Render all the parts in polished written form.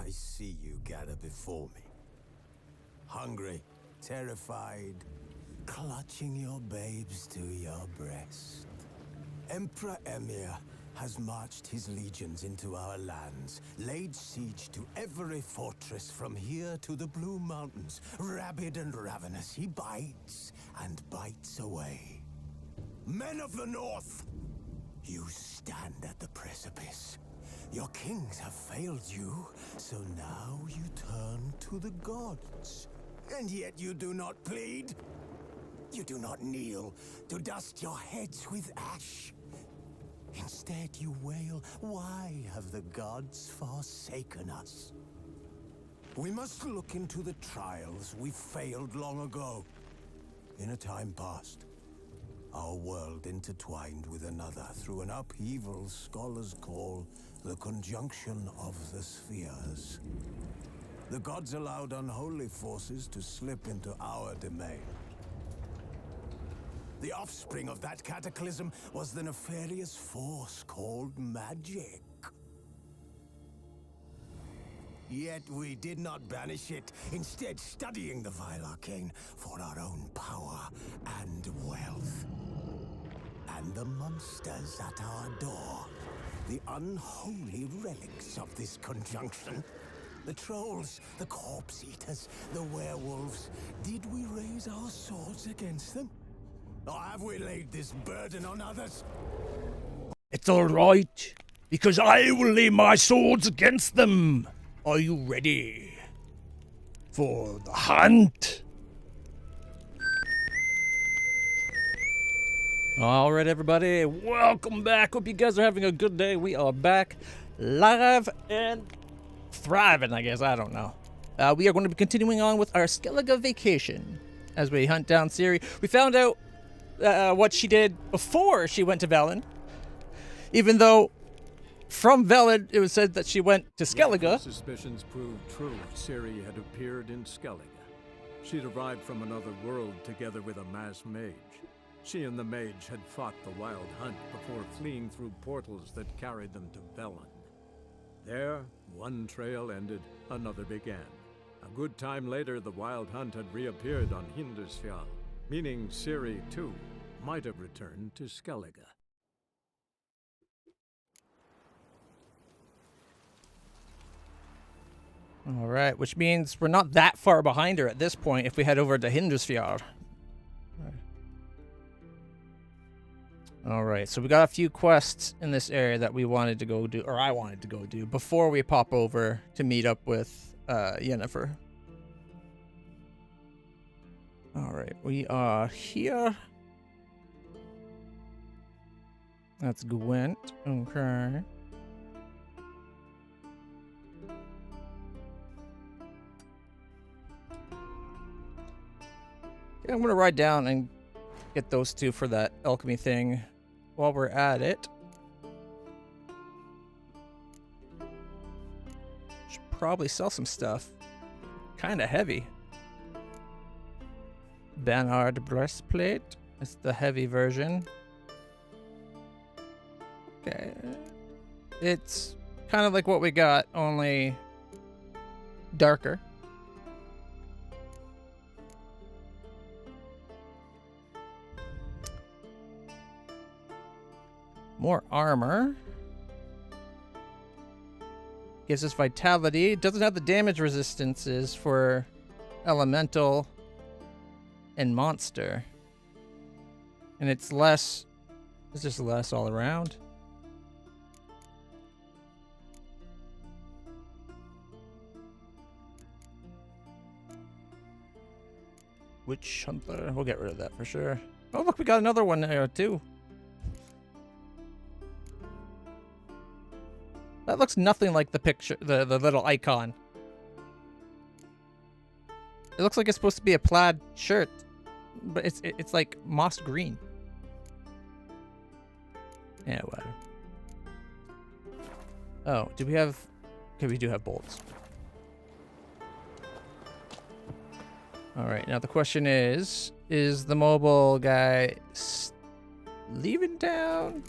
I see you gather before me. Hungry, terrified, clutching your babes to your breast. Emperor Emir has marched his legions into our lands, laid siege to every fortress from here to the Blue Mountains. Rabid and ravenous, he bites and bites away. Men of the North, you stand at the precipice. Your kings have failed you, so now you turn to the gods. And yet you do not plead. You do not kneel to dust your heads with ash. Instead you wail, why have the gods forsaken us? We must look into the trials we failed long ago. In a time past, our world intertwined with another through an upheaval scholars call the conjunction of the spheres. The gods allowed unholy forces to slip into our domain. The offspring of that cataclysm was the nefarious force called magic. Yet we did not banish it, instead studying the vile arcane for our own power and wealth. And the monsters at our door, the unholy relics of this conjunction. The trolls, the corpse eaters, the werewolves. Did we raise our swords against them? Or have we laid this burden on others? It's all right, because I will lay my swords against them. Are you ready for the hunt? All right, everybody, welcome back. Hope you guys are having a good day. We are back live and thriving, I guess. I don't know. We are going to be continuing on with our Skellige vacation as we hunt down Ciri. We found out what she did before she went to Velen, even though from Velen it was said that she went to Skellige. Suspicions proved true. Ciri had appeared in Skellige. She'd arrived from another world together with a masked mage. She and the mage had fought the wild hunt before fleeing through portals that carried them to Velen. There, one trail ended, another began. A good time later, the wild hunt had reappeared on Hindusfjall, meaning Ciri, too, might have returned to Skellige. All right, which means we're not that far behind her at this point if we head over to Hindusfjall. All right, so we got a few quests in this area that we wanted to go do, or I wanted to go do, before we pop over to meet up with Yennefer. All right, we are here. That's Gwent. Okay. Yeah, I'm gonna ride down and get those two for that alchemy thing while we're at it. Should probably sell some stuff. Kind of heavy. Banard breastplate. It's the heavy version. Okay. It's kind of like what we got, only darker. More armor. Gives us vitality. Doesn't have the damage resistances for elemental and monster. And it's less. It's just less all around. Witch Hunter. We'll get rid of that for sure. Oh, look, we got another one there too. That looks nothing like the picture, the little icon. It looks like it's supposed to be a plaid shirt, but it's like moss green. Yeah, whatever. Oh, do we have? Okay, we do have bolts. All right, now the question is the mobile guy leaving town?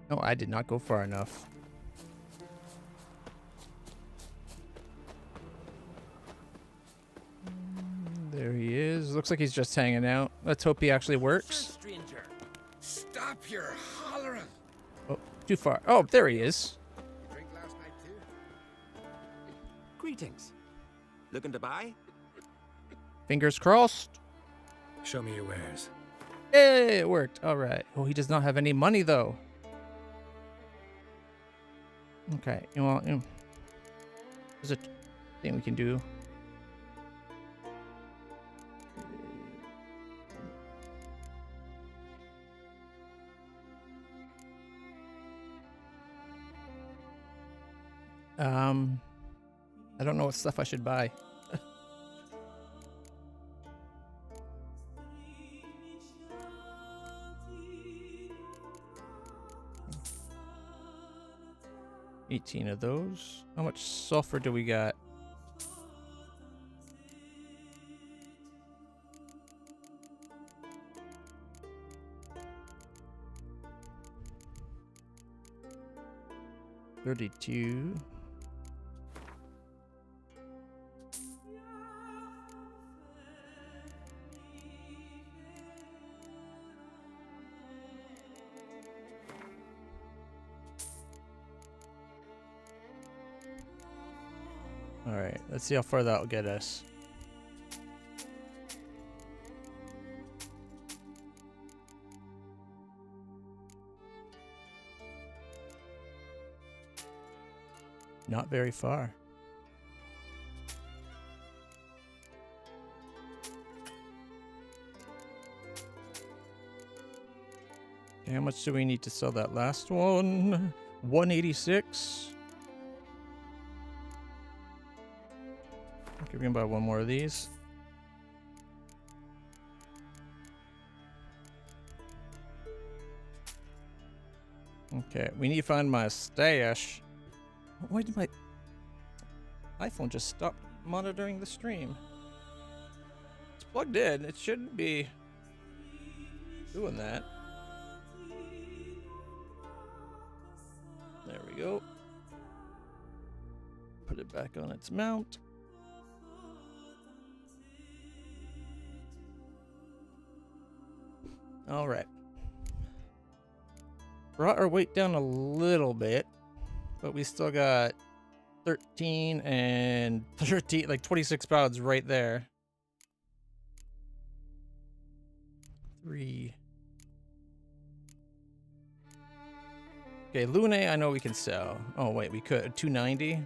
No, I did not go far enough. There he is. Looks like he's just hanging out. Let's hope he actually works. Stranger, stop your hollering. Oh, too far. Oh, there he is. You drink last night too? Greetings. Looking to buy? Fingers crossed. Show me your wares. Hey, it worked. All right. Oh, he does not have any money, though. Okay. Well, there's a thing we can do. I don't know what stuff I should buy. $18 of those. How much sulfur do we got? $32. All right, let's see how far that'll get us. Not very far. Okay, how much do we need to sell that last one? 186. Okay, we can buy one more of these. Okay, we need to find my stash. Why did my iPhone just stop monitoring the stream? It's plugged in. It shouldn't be doing that. There we go. Put it back on its mount. All right. Brought our weight down a little bit, but we still got 13 and 13, like 26 pounds right there. 3. Okay, Lune, I know we can sell. Oh, wait, we could. 290.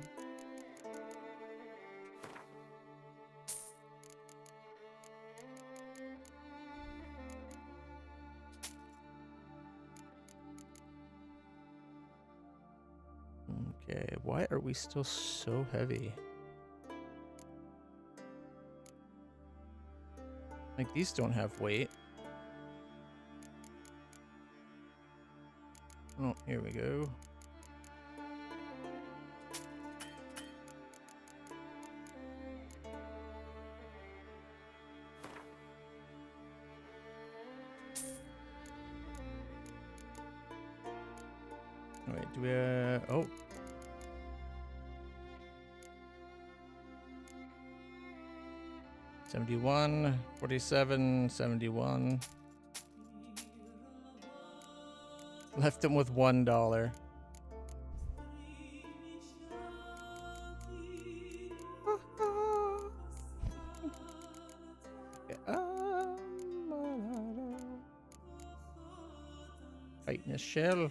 Okay, why are we still so heavy? Like, these don't have weight. Oh, here we go. Wait, do we, oh. $71, $47, $71. Left him with $1. Fighting a shell.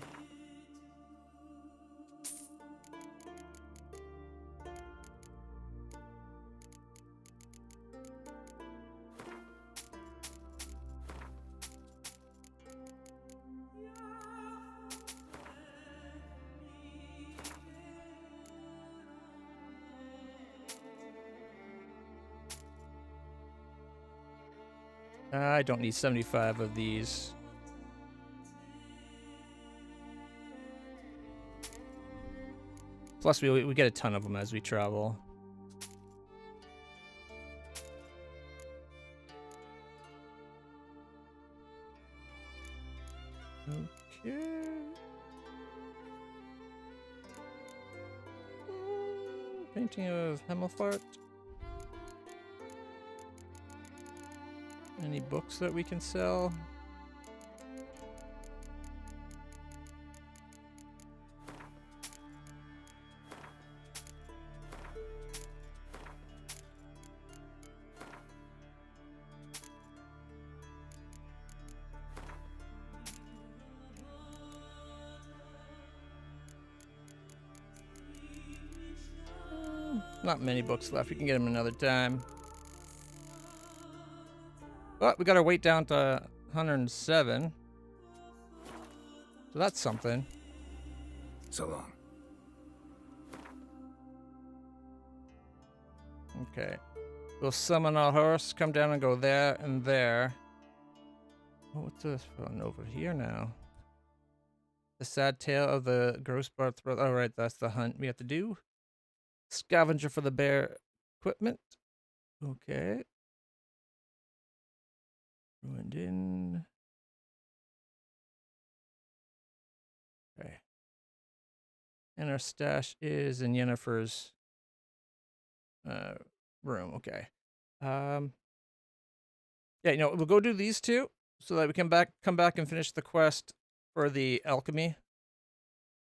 I don't need 75 of these. Plus, we get a ton of them as we travel. Okay. Painting of Himmelfart. Any books that we can sell? Not many books left. We can get them another time. But we got our weight down to 107. So that's something. So long. Okay. We'll summon our horse, come down and go there and there. Oh, what's this one over here now? The sad tale of the gross bar throat. Oh, right, that's the hunt we have to do. Scavenger for the bear equipment. Okay. Ruined in. Okay. And our stash is in Yennefer's room. Okay. Yeah, we'll go do these two so that we can come back and finish the quest for the alchemy.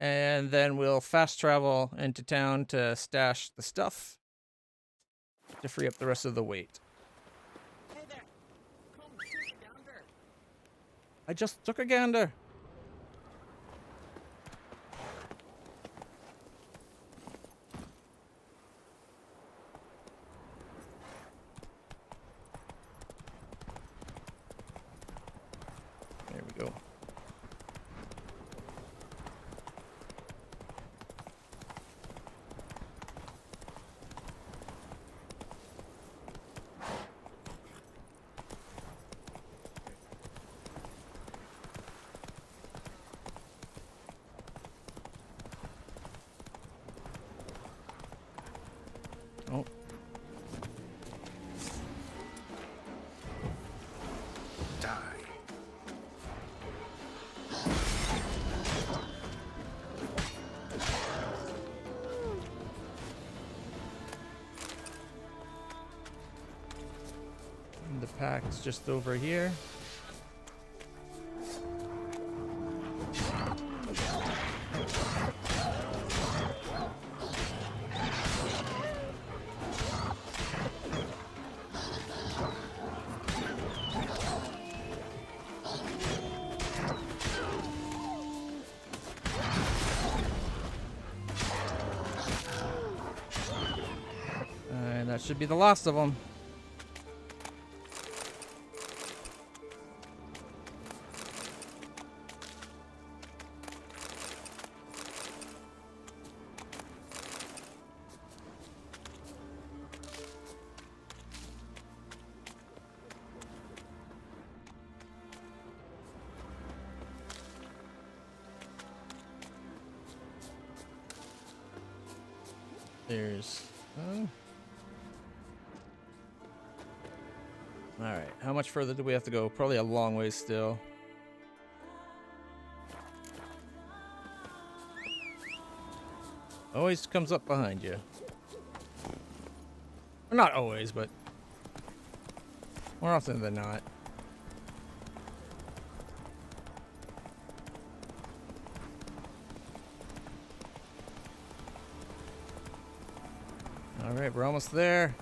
And then we'll fast travel into town to stash the stuff to free up the rest of the weight. Hey there! Come shoot yonder! I just took a gander. There we go. Oh. Die. And the pack's just over here. And that should be the last of them. There's... Alright, how much further do we have to go? Probably a long way still. Always comes up behind you. Or not always, but more often than not. Alright, we're almost there.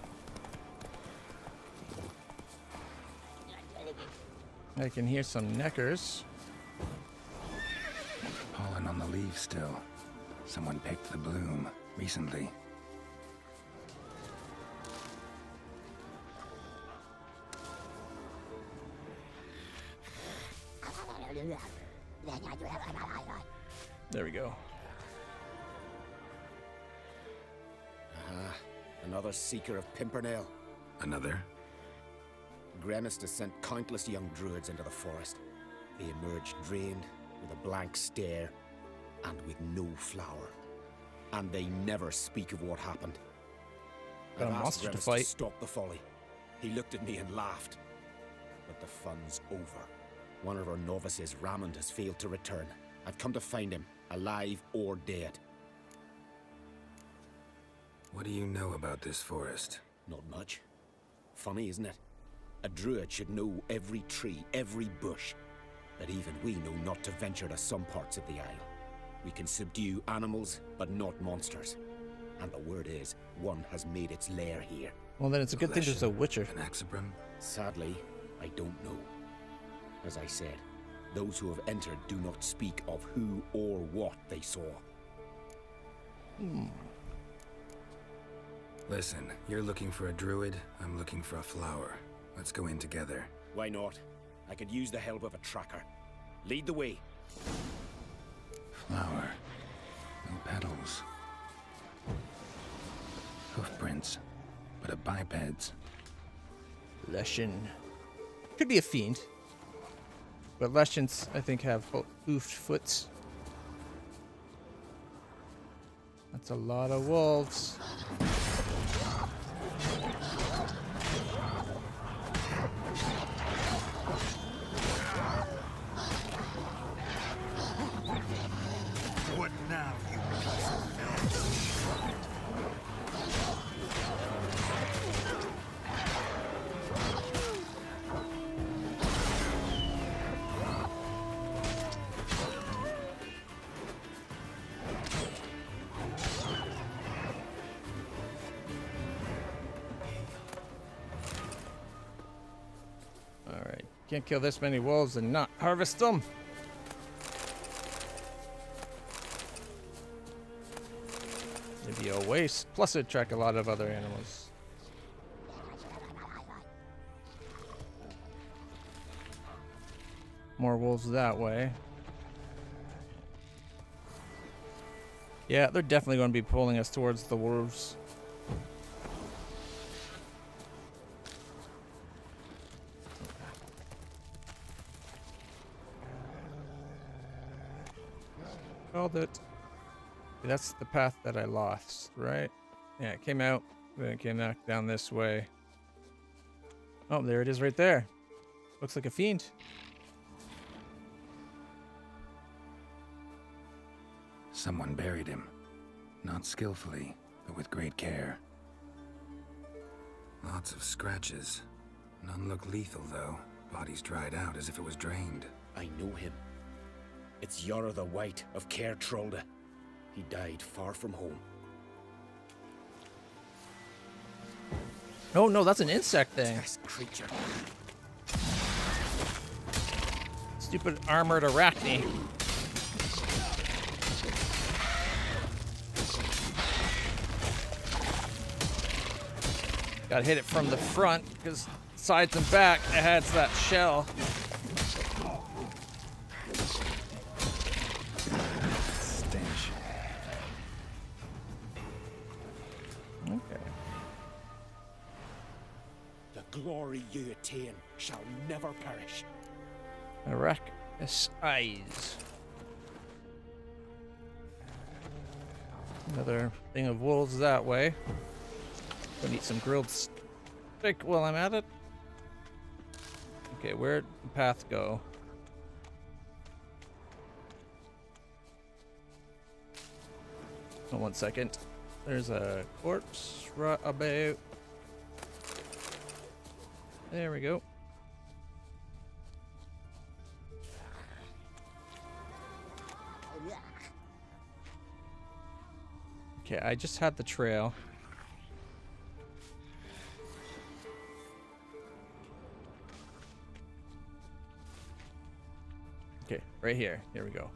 I can hear some neckers. Pollen on the leaves still. Someone picked the bloom recently. There we go. Another seeker of Pimpernel. Another? Gremist has sent countless young druids into the forest. They emerge drained, with a blank stare, and with no flower. And they never speak of what happened. Got a I've asked monster to Gremist fight. stop the folly. He looked at me and laughed. But the fun's over. One of our novices, Ramond, has failed to return. I've come to find him, alive or dead. What do you know about this forest? Not much. Funny, isn't it? A druid should know every tree, every bush. But even we know not to venture to some parts of the Isle. We can subdue animals, but not monsters. And the word is, one has made its lair here. Well, then it's a good thing there's a witcher. An Axabrim? Sadly, I don't know. As I said, those who have entered do not speak of who or what they saw. Listen, you're looking for a druid, I'm looking for a flower. Let's go in together. Why not? I could use the help of a tracker. Lead the way. Flower. No petals. Hoofprints. But a biped's. Leshen. Could be a fiend. But Leshens, I think, have hoofed foots. That's a lot of wolves. What now, you piece of Alright. Can't kill this many wolves and not harvest them. It'd be a waste. Plus it'd attract a lot of other animals. More wolves that way. Yeah, they're definitely going to be pulling us towards the wolves. Called it. That's the path that I lost, right? Yeah, it came out, then it came back down this way. Oh, there it is right there. Looks like a fiend. Someone buried him. Not skillfully, but with great care. Lots of scratches. None look lethal, though. Body's dried out as if it was drained. I know him. It's Yara the White of Caer Trolda. He died far from home. Oh no, that's an insect thing. This creature. Stupid armored arachne. Gotta hit it from the front because sides and back it has that shell. Stench. Okay. The glory you attain shall never perish. Arachne's eyes. Another thing of wolves that way. Gonna eat some grilled steak while I'm at it. Okay, where'd the path go? Oh, 1 second. There's a corpse right about. There we go. Okay, I just had the trail. Okay, right here. Here we go.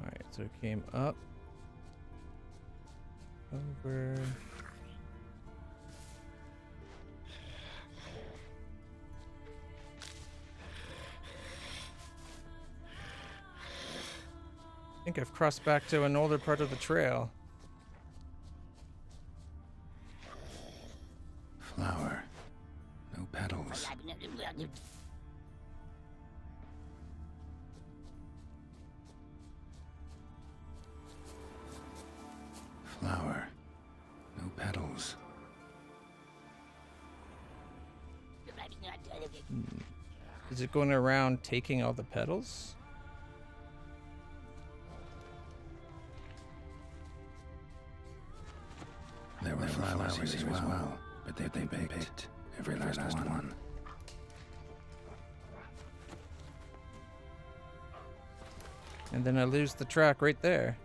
Alright, so it came up. Over. I think I've crossed back to an older part of the trail. Flower. No petals. Flower. No petals. Is it going around taking all the petals? There were flowers as well, but they picked every last one. And then I lose the track right there.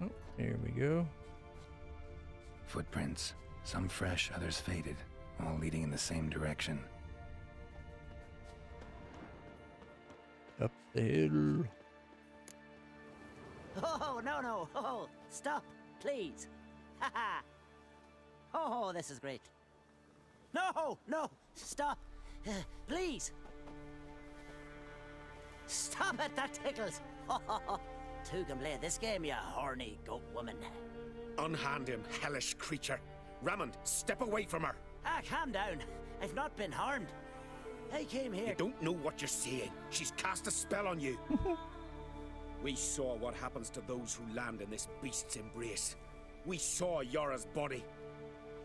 Oh, here we go. Footprints, some fresh, others faded, all leading in the same direction. Up the hill. Oh, no. Oh, stop, please. Ha ha. Oh, this is great. No, stop. Please. Stop it, that tickles. Two can play this game, you horny goat woman. Unhand him, hellish creature. Raymond, step away from her. Ah, calm down. I've not been harmed. I came here. You don't know what you're saying. She's cast a spell on you. We saw what happens to those who land in this beast's embrace. We saw Yara's body.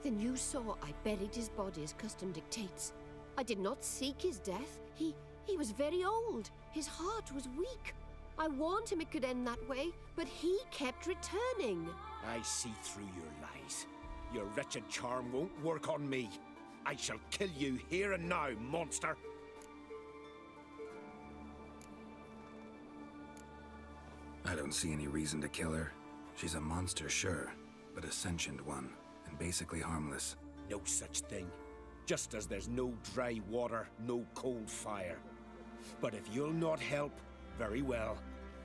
Then you saw I buried his body as custom dictates. I did not seek his death. He was very old. His heart was weak. I warned him it could end that way, but he kept returning. I see through your lies. Your wretched charm won't work on me. I shall kill you here and now, monster. I don't see any reason to kill her. She's a monster, sure, but a sentient one, and basically harmless. No such thing. Just as there's no dry water, no cold fire. But if you'll not help, very well.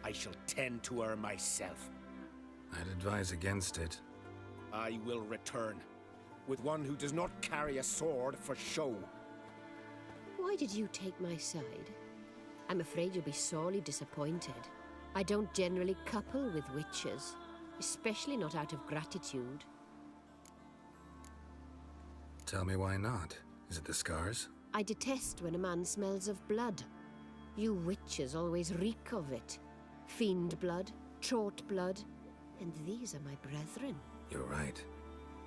I shall tend to her myself. I'd advise against it. I will return, with one who does not carry a sword for show. Why did you take my side? I'm afraid you'll be sorely disappointed. I don't generally couple with witches, especially not out of gratitude. Tell me why not? Is it the scars? I detest when a man smells of blood. You witches always reek of it. Fiend blood, trot blood, and these are my brethren. You're right.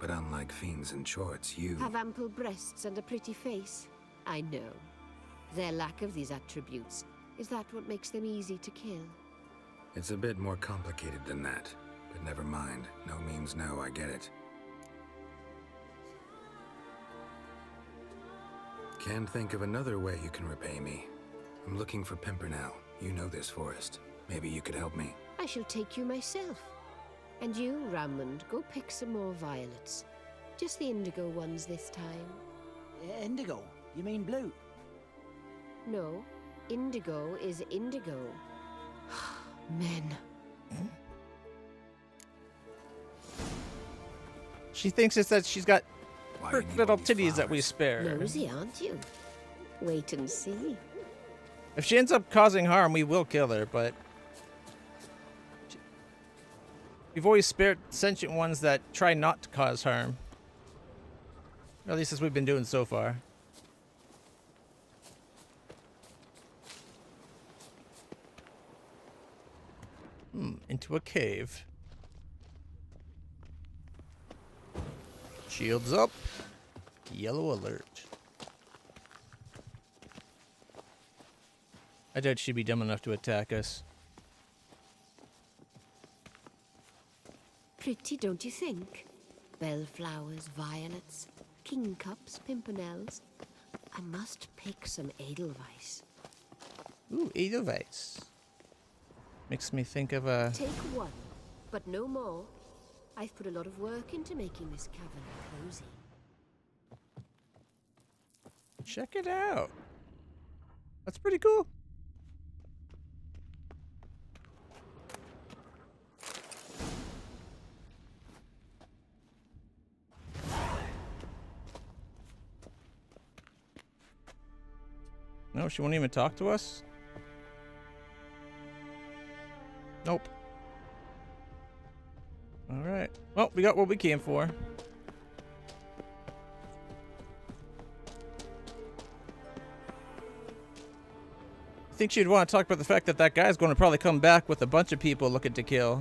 But unlike fiends and chorts, you... Have ample breasts and a pretty face. I know. Their lack of these attributes, is that what makes them easy to kill? It's a bit more complicated than that. But never mind. No means no, I get it. Can't think of another way you can repay me. I'm looking for Pimpernel. You know this forest. Maybe you could help me. I shall take you myself. And you, Raymond, go pick some more violets. Just the indigo ones this time. Indigo? You mean blue? No, indigo is indigo. Men. She thinks it's that she's got Why her you need little all these titties that we flowers? spare. Nosy, aren't you? Wait and see. If she ends up causing harm, we will kill her, but... We've always spared sentient ones that try not to cause harm. Or at least as we've been doing so far. Into a cave. Shields up. Yellow alert. I doubt she'd be dumb enough to attack us. Pretty, don't you think? Bellflowers, violets, kingcups, pimpernels. I must pick some edelweiss. Ooh, Edelweiss. Makes me think of a... Take one, but no more. I've put a lot of work into making this cavern cozy. Check it out. That's pretty cool. No, she won't even talk to us? Nope. Alright. Well, we got what we came for. think she'd want to talk about the fact that that guy's going to probably come back with a bunch of people looking to kill.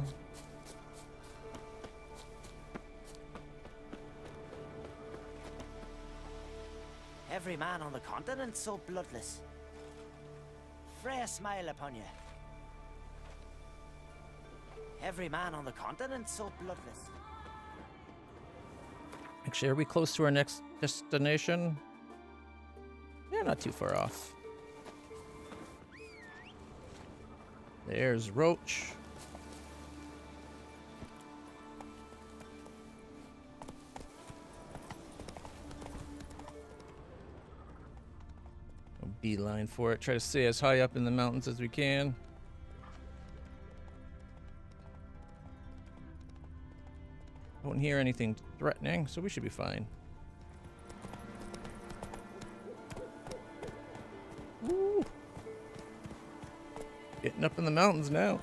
Every man on the continent so bloodless. Freya smile upon you. Every man on the continent so bloodless. Actually, are we close to our next destination? Yeah, not too far off. There's Roach. We'll beeline for it. Try to stay as high up in the mountains as we can. Don't hear anything threatening, so we should be fine. Woo. Getting up in the mountains now.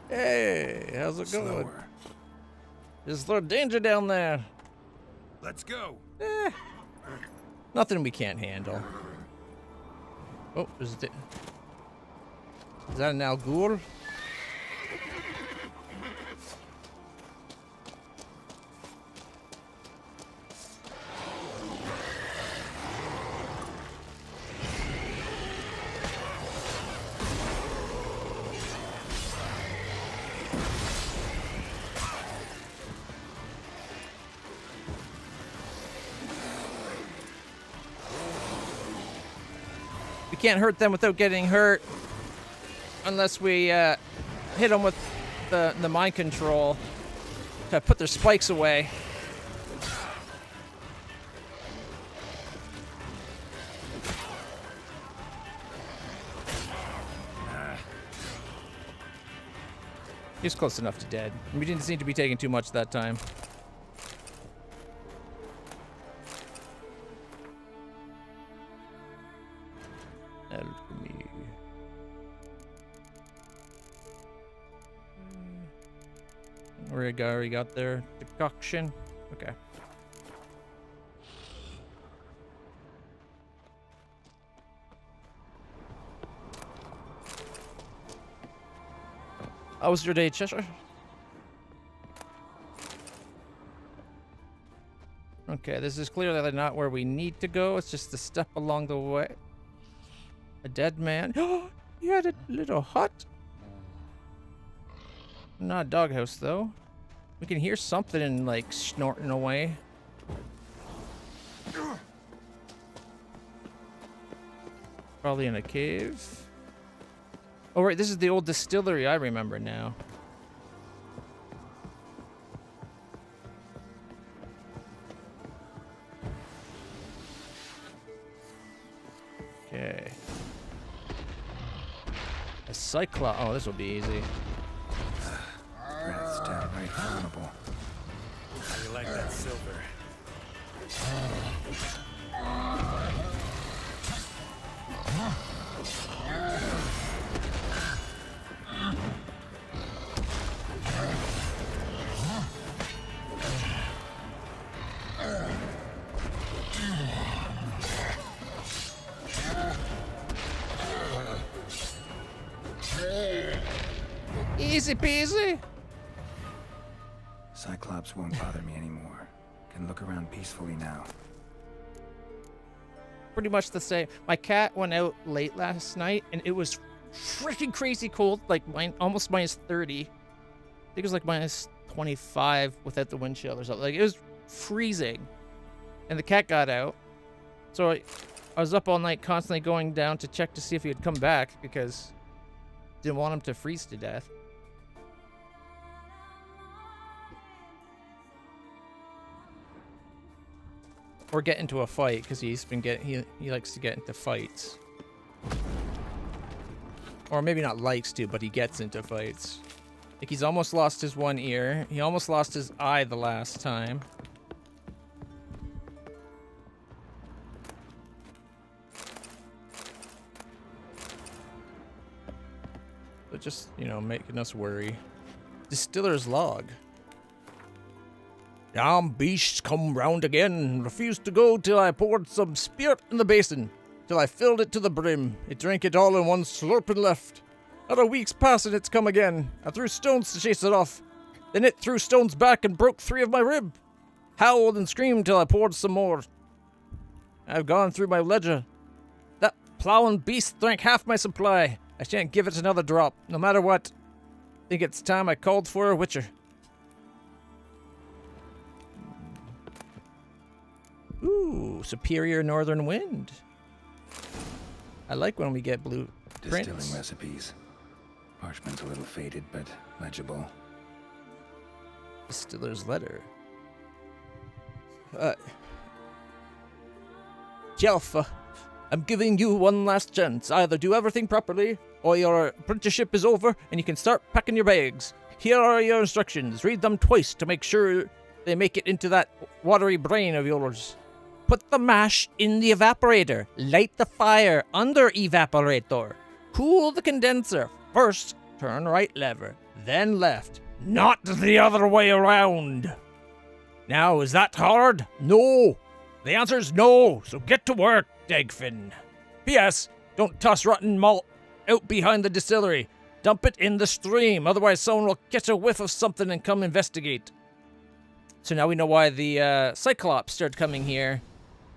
Hey, how's it going? Slower. There's a little danger down there. Let's go. Nothing we can't handle. Oh, is that an Al Ghul? We can't hurt them without getting hurt unless we hit them with the mind control to put their spikes away. He was close enough to dead. We didn't seem to be taking too much that time. Alchemy. Already got their decoction. Okay. How was your day, Cheshire? Okay, this is clearly not where we need to go. It's just a step along the way. A dead man. Oh, he had a little hut. Not a doghouse, though. We can hear something like snorting away. Probably in a cave. Oh, right, this is the old distillery. I remember now. Okay. A Cyclops. Oh, this will be easy. Rats downright flammable. How you like that silver? Easy peasy. Cyclops won't bother me anymore. Can look around peacefully now. Pretty much the same. My cat went out late last night and it was freaking crazy cold, like almost minus 30. I think it was like minus 25 without the wind chill or something. Like it was freezing. And the cat got out. So I was up all night constantly going down to check to see if he had come back because didn't want him to freeze to death. Or get into a fight, because he's been he likes to get into fights. Or maybe not likes to, but he gets into fights. Like he's almost lost his one ear. He almost lost his eye the last time. But just, you know, making us worry. Distiller's log. Damn beasts come round again. Refused to go till I poured some spirit in the basin. Till I filled it to the brim. It drank it all in one slurp and left. Not a week's passing, it's come again. I threw stones to chase it off. Then it threw stones back and broke 3 of my rib. Howled and screamed till I poured some more. I've gone through my ledger. That plowing beast drank half my supply. I shan't give it another drop, no matter what. Think it's time I called for a witcher. Ooh, superior northern wind. I like when we get blue prints. Distilling recipes. Parchment's a little faded, but legible. Distiller's letter. Jalfa, I'm giving you one last chance. Either do everything properly, or your apprenticeship is over and you can start packing your bags. Here are your instructions. Read them twice to make sure they make it into that watery brain of yours. Put the mash in the evaporator. Light the fire under evaporator. Cool the condenser. First, turn right lever, then left. Not the other way around. Now, is that hard? No. The answer's no, so get to work, Dagfin. P.S. Don't toss rotten malt out behind the distillery. Dump it in the stream, otherwise someone will catch a whiff of something and come investigate. So now we know why the Cyclops started coming here.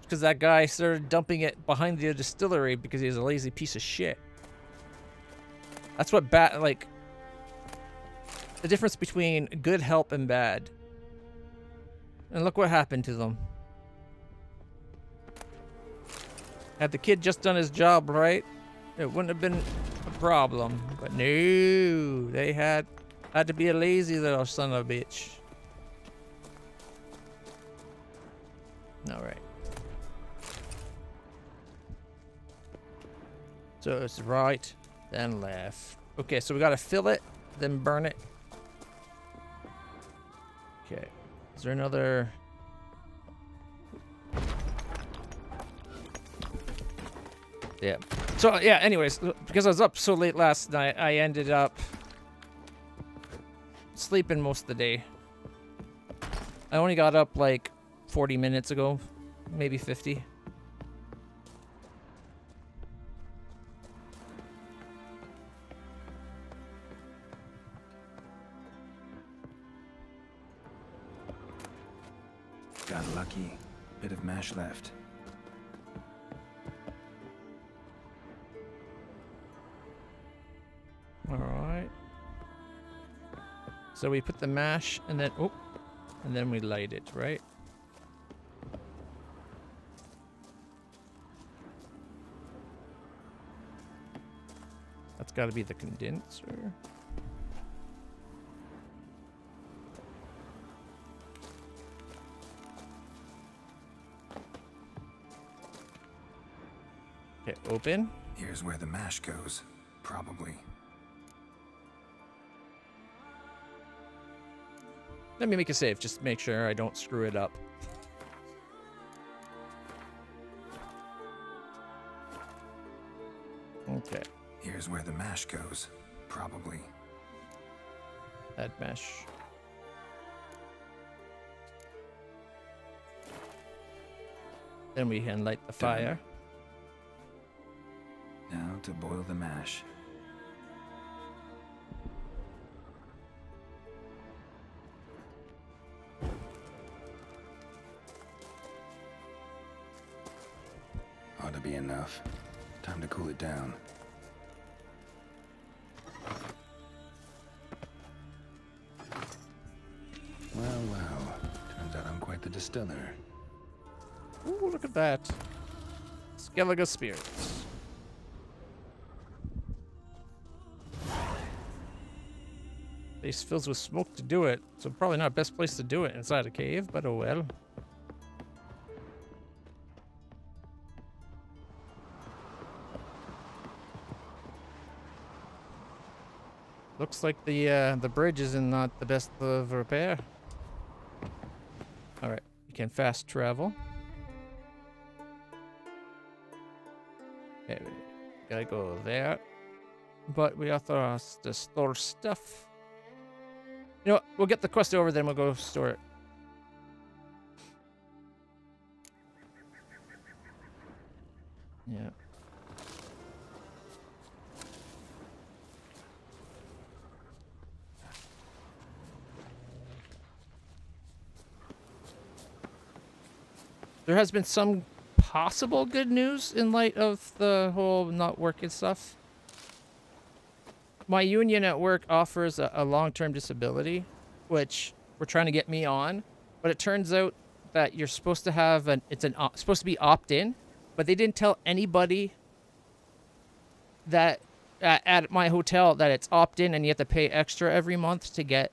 Because that guy started dumping it behind the distillery because he's a lazy piece of shit. That's what the difference between good help and bad. And look what happened to them. Had the kid just done his job right, it wouldn't have been a problem. But no, they had to be a lazy little son of a bitch. All right. So it's right, then left. Okay, so we gotta fill it, then burn it. Okay. Is there another? Yeah. So yeah, anyways, because I was up so late last night, I ended up sleeping most of the day. I only got up like 40 minutes ago, maybe 50. Got lucky. Bit of mash left. All right. So we put the mash and then and then we light it, right? That's got to be the condenser. Okay, open. Here's where the mash goes. Probably. Let me make a save, just to make sure I don't screw it up. Okay. Here's where the mash goes. Probably. Add mash. Then we can light the fire. Now to boil the mash. Ought to be enough. Time to cool it down. Well, well. Turns out I'm quite the distiller. Ooh, look at that. Skellige spirits. Base fills with smoke to do it, so probably not best place to do it inside a cave, but oh well. Looks like the bridge is in not the best of repair. All right, you can fast travel. Okay, we gotta go there, but we have to store stuff. You know what? We'll get the quest over, then we'll go store it. Yeah. There has been some possible good news in light of the whole not working stuff. My union at work offers a long-term disability, which we're trying to get me on, but it turns out that you're supposed to have supposed to be opt-in, but they didn't tell anybody that at my hotel that it's opt-in and you have to pay extra every month to get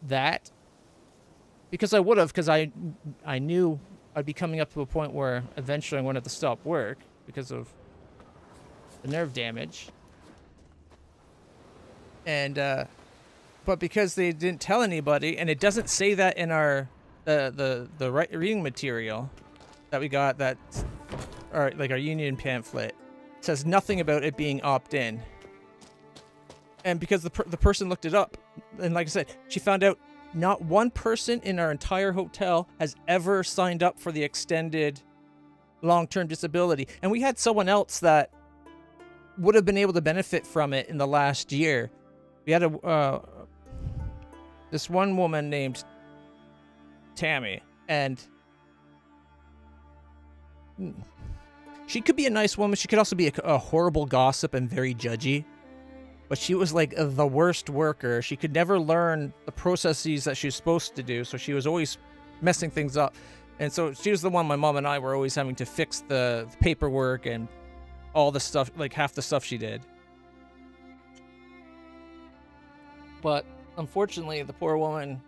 that. Because I would have, because I knew I'd be coming up to a point where eventually I'm going to have to stop work because of the nerve damage. And, but because they didn't tell anybody, and it doesn't say that in our, the reading material that we got, that, or like our union pamphlet, it says nothing about it being opt-in. And because the person looked it up, and like I said, she found out not one person in our entire hotel has ever signed up for the extended long-term disability. And we had someone else that would have been able to benefit from it in the last year. We had this one woman named Tammy, and she could be a nice woman. She could also be a horrible gossip and very judgy. But she was like the worst worker. She could never learn the processes that she was supposed to do, so she was always messing things up. And so she was the one my mom and I were always having to fix the paperwork and all the stuff, like half the stuff she did. But unfortunately, the poor woman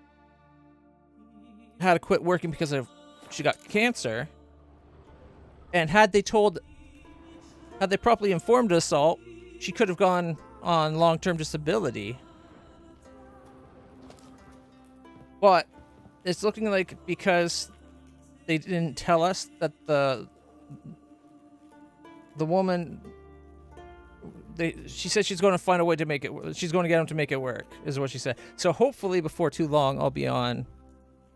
had to quit working because she got cancer. And had they properly informed us all, she could have gone on long-term disability. But it's looking like because they didn't tell us that the woman, she said she's going to find a way to make it, she's going to get them to make it work, is what she said. So hopefully before too long, I'll be on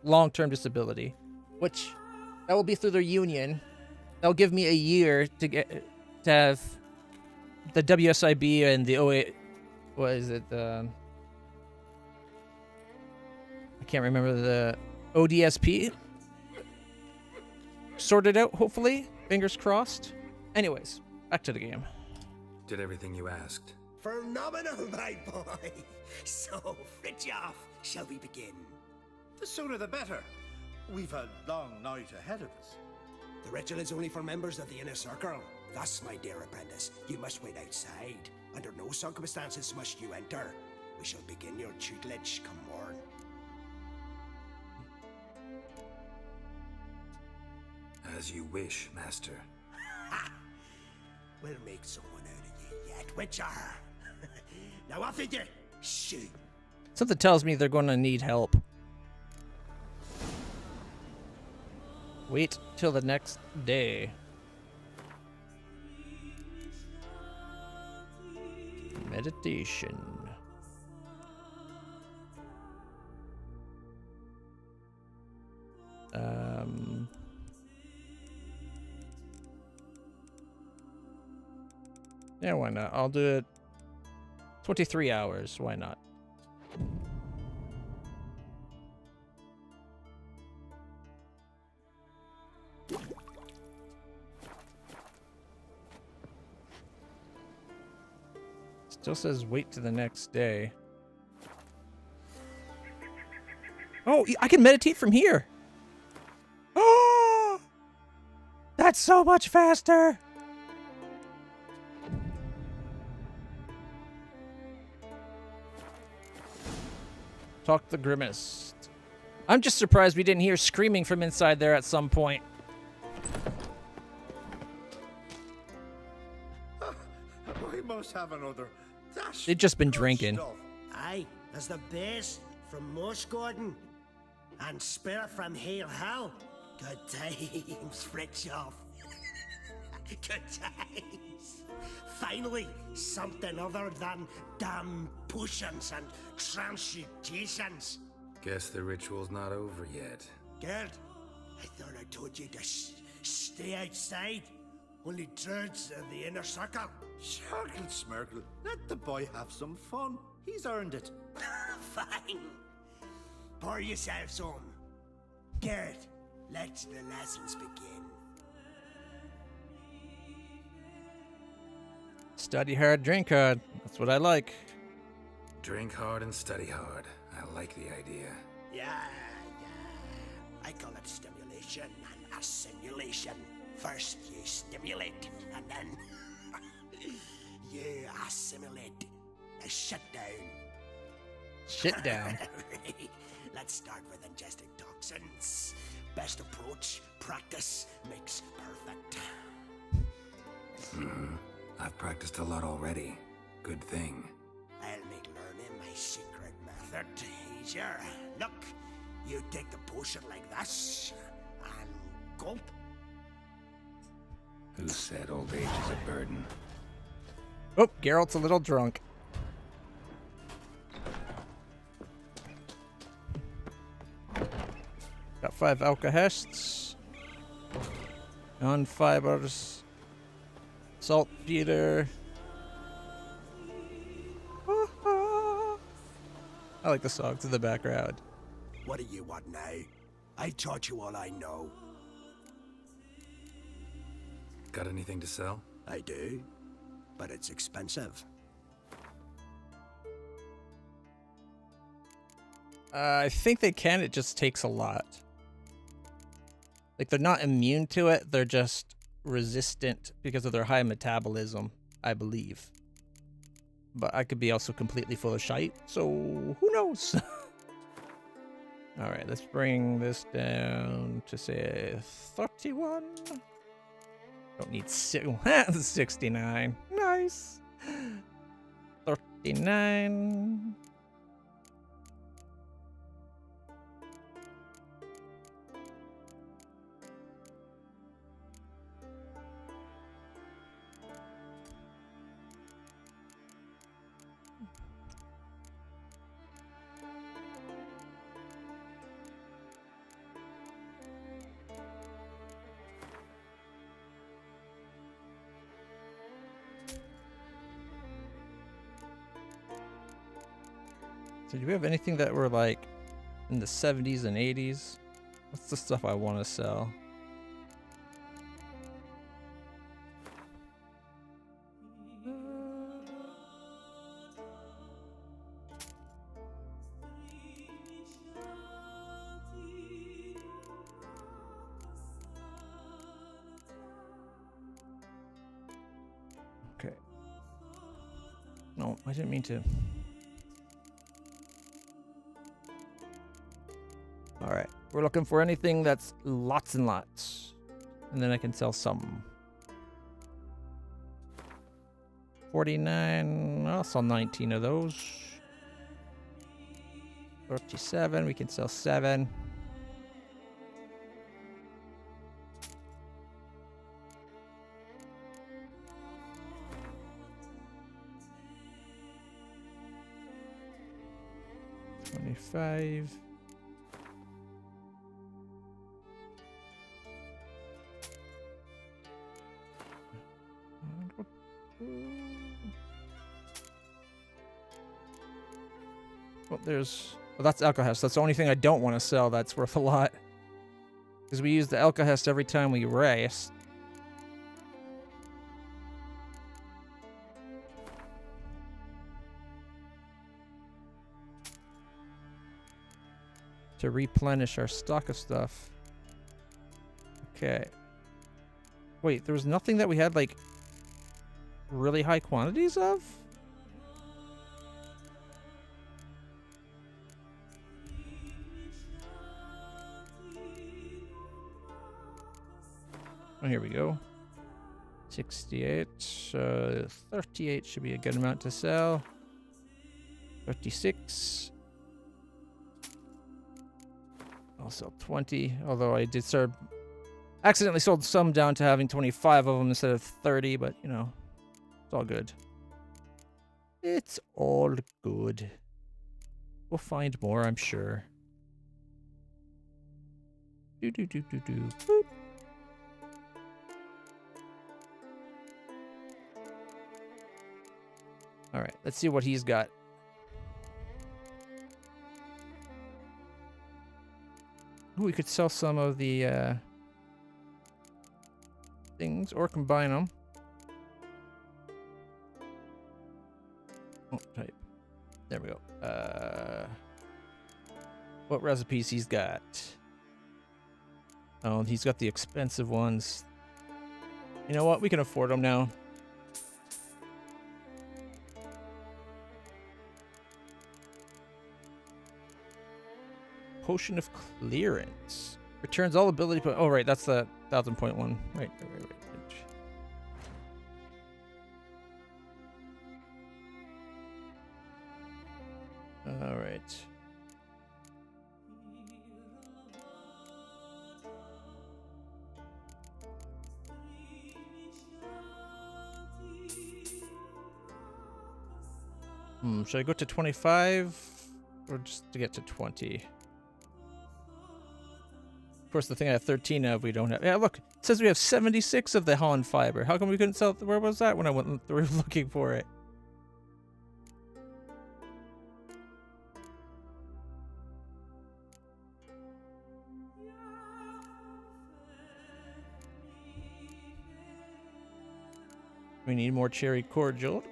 long-term disability, which that will be through their union. That'll give me a year to have the WSIB and the OA, what is it? I can't remember, the ODSP sorted out, hopefully. Fingers crossed. Anyways, back to the game. Did everything you asked? Phenomenal, my boy. So, Fritjof, shall we begin? The sooner the better. We've a long night ahead of us. The ritual is only for members of the inner circle. Thus, my dear apprentice, you must wait outside. Under no circumstances must you enter. We shall begin your tutelage come morn. As you wish, master. Ha! We'll make someone out of you yet, Witcher. Now off with you. Shoot. Something tells me they're going to need help. Wait till the next day. Meditation. Yeah, why not? I'll do it 23 hours. Why not? Still says wait to the next day. Oh, I can meditate from here. Oh, that's so much faster. Talk the Grimace. I'm just surprised we didn't hear screaming from inside there at some point. We must have another. They've just been drinking. Aye, as the best from Moss Gordon and Spirit from Hale Hell. Good times, Fritjof. Good times. Finally, something other than damn potions and transmutations. Guess the ritual's not over yet. Gerd, I thought I told you to stay outside. Only druids are the inner circle. Sharkle Smirkle, let the boy have some fun. He's earned it. Fine. Pour yourselves home. Gerd, let the lessons begin. Study hard, drink hard. That's what I like. Drink hard and study hard. I like the idea. Yeah. I call it stimulation and assimilation. First you stimulate, and then you assimilate. Now shut down. Shit down. Let's start with ingesting toxins. Best approach, practice makes perfect. I've practiced a lot already. Good thing. I'll make learning my secret method easier. Look, you take the potion like this, and gulp. Who said old age is a burden? Oh, Geralt's a little drunk. Got 5 alkahests. Non-fibers. Saltpeter. I like the songs in the background. What do you want now? I taught you all I know. Got anything to sell? I do, but it's expensive. I think they can, it just takes a lot. Like, they're not immune to it, they're just resistant because of their high metabolism, I believe. But I could be also completely full of shite, so who knows? Alright, let's bring this down to, say, 31. Don't need 69. Nice. 39. So do we have anything that were like in the 70s and 80s? What's the stuff I want to sell? Okay. No, I didn't mean to. Alright, we're looking for anything that's lots and lots. And then I can sell some. 49, I'll sell 19 of those. 37, we can sell 7. $25. Well, there's... Well, that's alcohest. That's the only thing I don't want to sell that's worth a lot. Because we use the alcohest every time we race. To replenish our stock of stuff. Okay. Wait, there was nothing that we had, like, really high quantities of? Oh, here we go. 68. 38 should be a good amount to sell. 36. I'll sell 20, although I did accidentally sold some down to having 25 of them instead of 30, but, you know, It's all good. It's all good. We'll find more, I'm sure. Do do do do do. Boop. All right, let's see what he's got. Ooh, we could sell some of the things or combine them. Oh, type. There we go. What recipes he's got? Oh, he's got the expensive ones. You know what? We can afford them now. Potion of Clearance. Returns all ability point. Oh, right. That's the 1,000-point one. Right. All right. Should I go to 25 or just to get to 20? Of course, the thing I have 13 of, we don't have. Yeah, look, it says we have 76 of the Holland fiber. How come we couldn't sell? Where was that when I went through looking for it? We need more cherry cordial,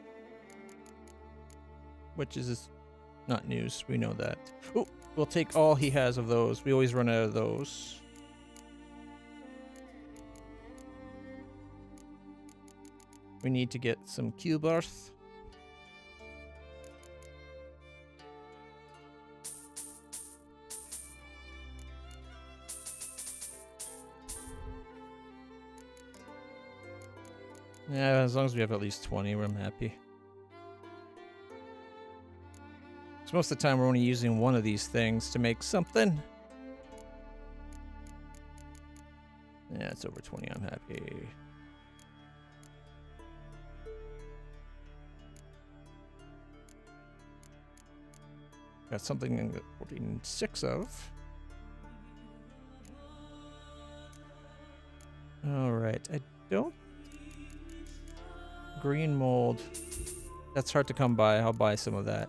which is not news. We know that. Oh, we'll take all he has of those. We always run out of those. We need to get some cube earth. Yeah, as long as we have at least 20, I'm happy. So most of the time we're only using one of these things to make something. Yeah, it's over 20, I'm happy. Got something in 46 of. Alright, I don't... Green mold. That's hard to come by. I'll buy some of that.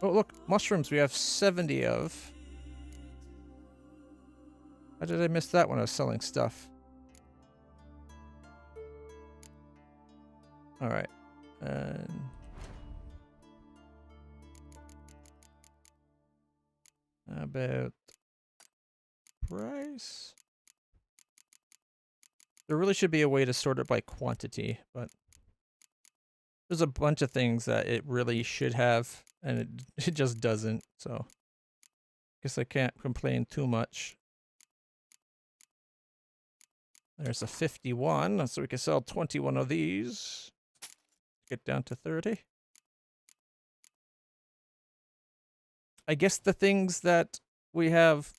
Oh, look, mushrooms we have 70 of. How did I miss that when I was selling stuff? Alright. And how about price? There really should be a way to sort it by quantity, but there's a bunch of things that it really should have, and it just doesn't, so guess I can't complain too much. There's a 51, so we can sell 21 of these. Get down to 30. I guess the things that we have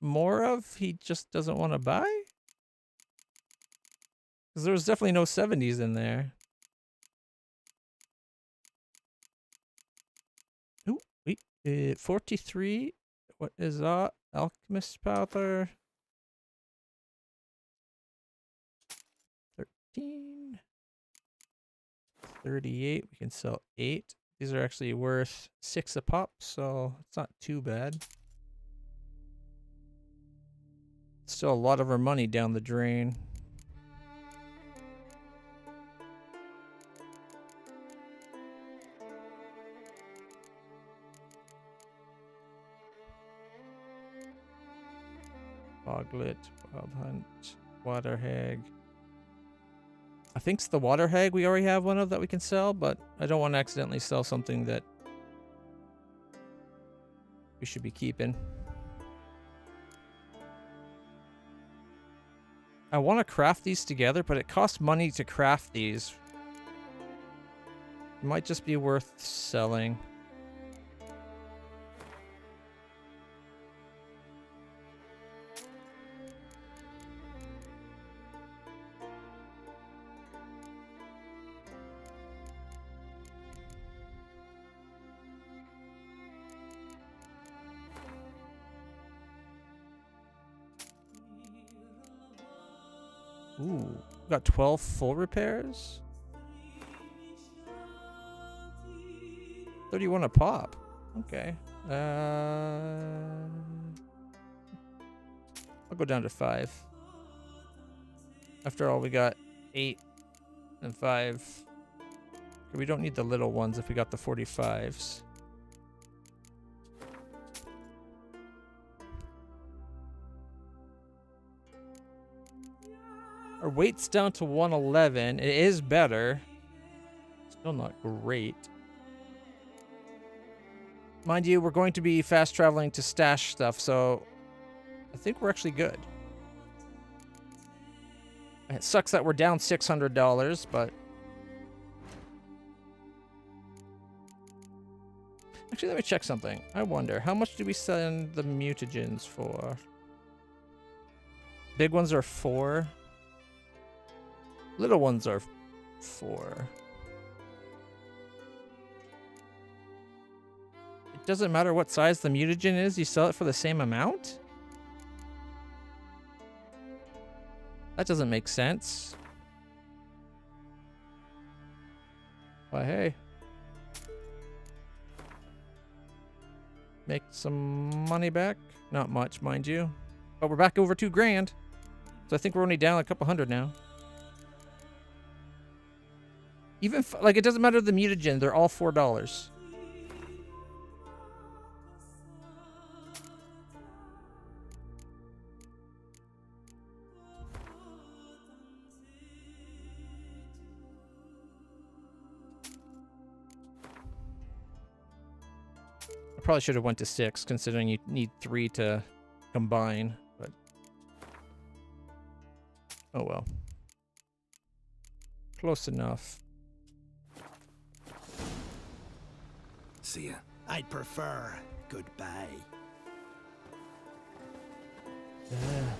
more of, he just doesn't want to buy? Because there was definitely no 70s in there. Ooh, wait, 43. What is that? Alchemist powder. 13. 38. We can sell 8. These are actually worth 6 a pop, so it's not too bad. Still a lot of our money down the drain. Boglet, Wild Hunt, Water Hag. I think it's the Water Hag we already have one of that we can sell, but I don't want to accidentally sell something that we should be keeping. I want to craft these together, but it costs money to craft these. It might just be worth selling. Ooh, got 12 full repairs. 31 a pop. Okay. I'll go down to 5. After all, we got 8 and 5. We don't need the little ones if we got the 45s. Our weight's down to 111. It is better. Still not great. Mind you, we're going to be fast traveling to stash stuff, so I think we're actually good. It sucks that we're down $600, but... Actually, let me check something. I wonder, how much do we send the mutagens for? Big ones are 4. Little ones are 4. It doesn't matter what size the mutagen is, you sell it for the same amount? That doesn't make sense. But hey. Make some money back. Not much, mind you. But we're back over $2,000. So I think we're only down a couple hundred now. Even, like, it doesn't matter the mutagen. They're all $4. I probably should have went to 6, considering you need 3 to combine, but oh well. Close enough. See ya. I'd prefer goodbye.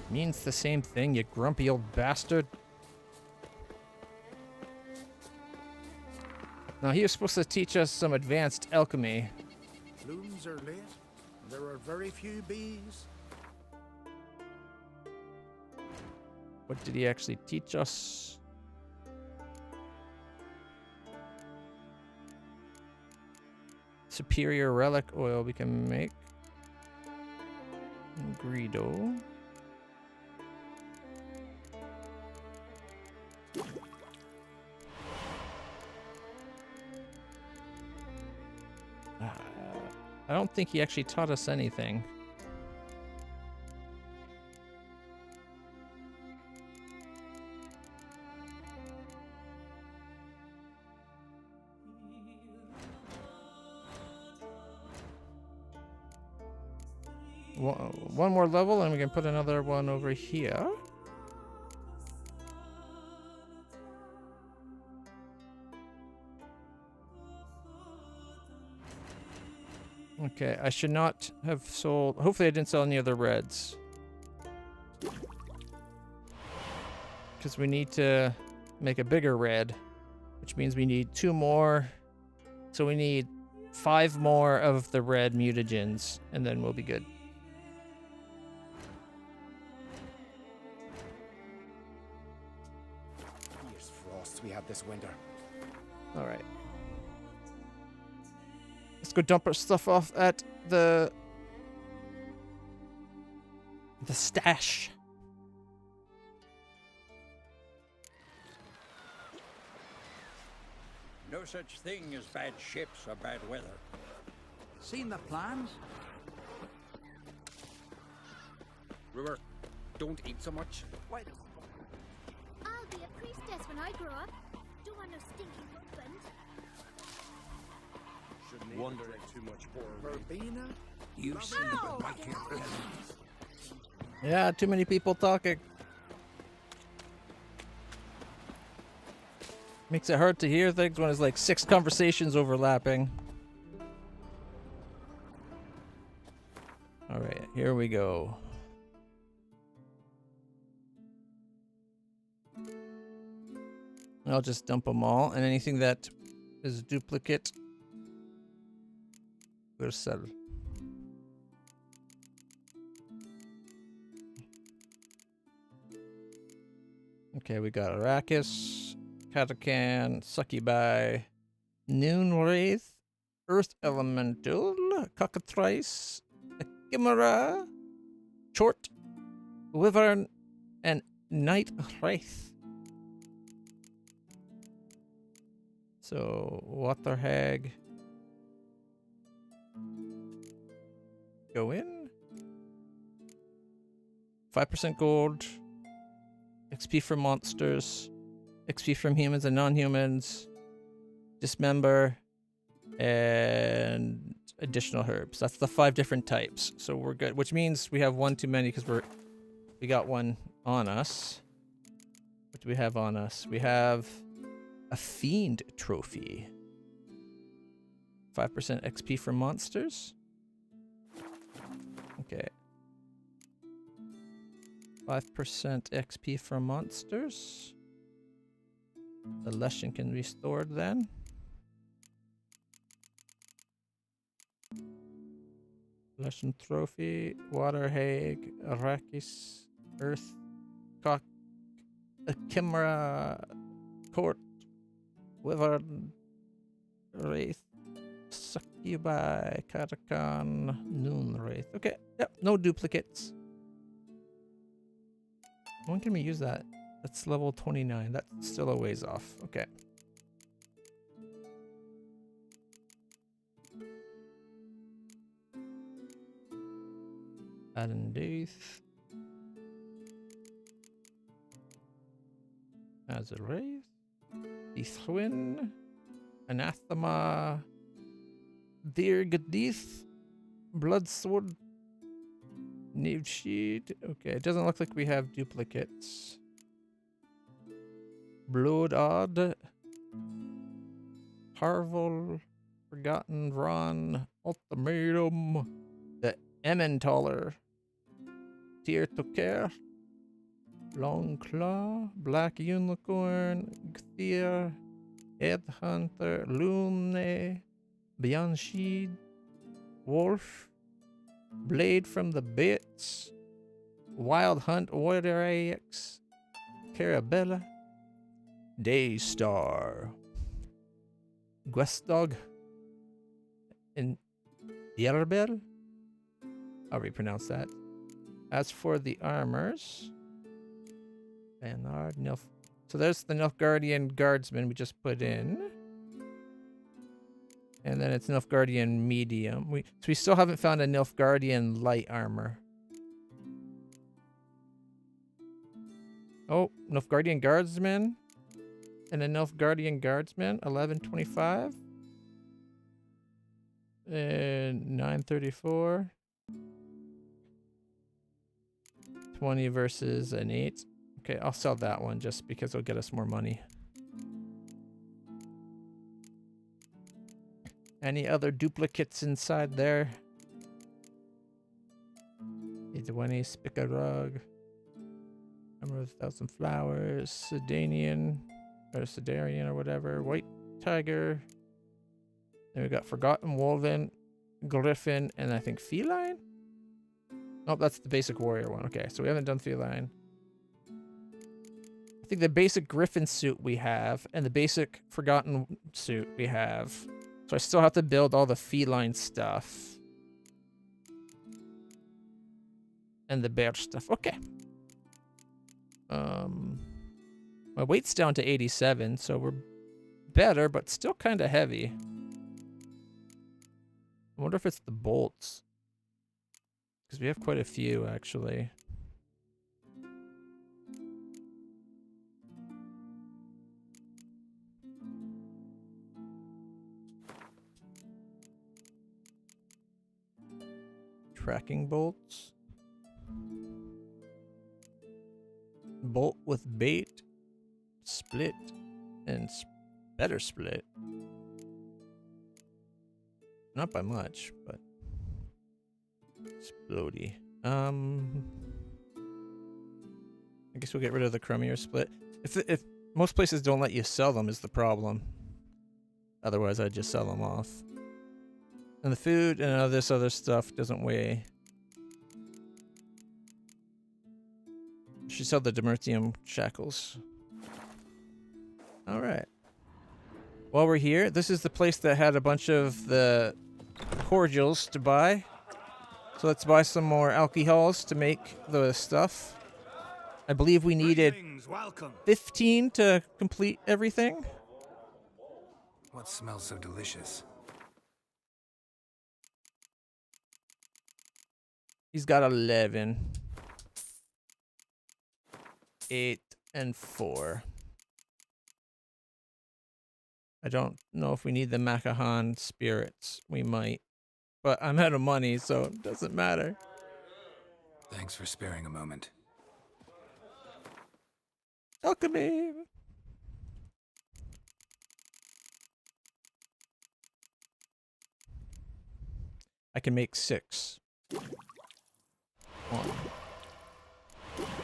Means the same thing, you grumpy old bastard. Now he was supposed to teach us some advanced alchemy. Blooms are late. There are very few bees. What did he actually teach us? Superior relic oil we can make. Greedo. I don't think he actually taught us anything. One more level and we can put another one over here. Okay, I should not have sold... Hopefully I didn't sell any other reds. Because we need to make a bigger red. Which means we need 2 more. So we need 5 more of the red mutagens. And then we'll be good. Fierce frosts we had this winter. Alright. Let's go dump our stuff off at the stash. No such thing as bad ships or bad weather. Seen the plans? Brewer, don't eat so much. Wait. I'll be a priestess when I grow up. Don't want no stinking husband. Shouldn't wonder too much for Verbena? You see the wicked villains. Yeah, too many people talking. Makes it hard to hear things when it's like 6 conversations overlapping. Alright, here we go. I'll just dump them all, and anything that is a duplicate, we'll sell. Okay, we got Arrakis, Katakan, Succubi, Noon Wraith, Earth Elemental, Cockatrice, a Chimera, Chort, Wyvern, and Night Wraith. So, Water Hag. Go in. 5% gold. XP from monsters. XP from humans and non-humans. Dismember. And additional herbs. That's the 5 different types. So we're good. Which means we have one too many because we got one on us. What do we have on us? We have a Fiend trophy. 5% XP from monsters. Okay. 5% XP from monsters. The Leshen can be stored then. Leshen trophy, Water Hag, Arrakis, Earth, Cock, a Chimera, Court, Wyvern, Wraith, Succubi, Katakan, Noon Wraith. Okay, yep, no duplicates. When can we use that? That's level 29. That's still a ways off. Okay. Adendaith. As a Wraith. Ithwin. Anathema. Dear Gadith. Bloodsword. Nave Sheet. Okay, it doesn't look like we have duplicates. Blood Odd. Harval. Forgotten Ron. Ultimatum. The Emmentaler. Tyr Toker. Long Claw. Black Unicorn. Gthir. Headhunter. Lune. Bianchi. Wolf. Blade from the Bits. Wild Hunt Warrior AX. Carabella. Daystar. Gwestdog. And Yerbel. I'll repronounce that. As for the armors. Banard, Nilf. So there's the Nilfgaardian Guardsman we just put in. And then it's Nilfgaardian medium. So we still haven't found a Nilfgaardian light armor. Oh, Nilfgaardian Guardsman. And a Nilfgaardian Guardsman, 1125. And 934. 20 versus an 8. Okay, I'll sell that one just because it'll get us more money. Any other duplicates inside there? 820, Spicarug. Number of 1,000 flowers. Sedanian. Or Sedarian or whatever. White Tiger. Then we got Forgotten Wolven. Griffin. And I think Feline? Oh, that's the basic warrior one. Okay, so we haven't done Feline. I think the basic Griffin suit we have. And the basic Forgotten suit we have. So I still have to build all the feline stuff. And the bear stuff. Okay. My weight's down to 87, so we're better, but still kind of heavy. I wonder if it's the bolts. Because we have quite a few, actually. Tracking bolts. Bolt with bait. Split. And better split. Not by much, but explodey. I guess we'll get rid of the chromier split. If most places don't let you sell them is the problem. Otherwise I'd just sell them off. And the food and all this other stuff doesn't weigh. Should sell the Demertium shackles. All right. While we're here, this is the place that had a bunch of the cordials to buy. So let's buy some more alcohols to make the stuff. I believe we needed 15 to complete everything. What smells so delicious? He's got 11. 8 and 4. I don't know if we need the Macahan spirits. We might. But I'm out of money, so it doesn't matter. Thanks for sparing a moment. Alchemy! I can make 6. 1.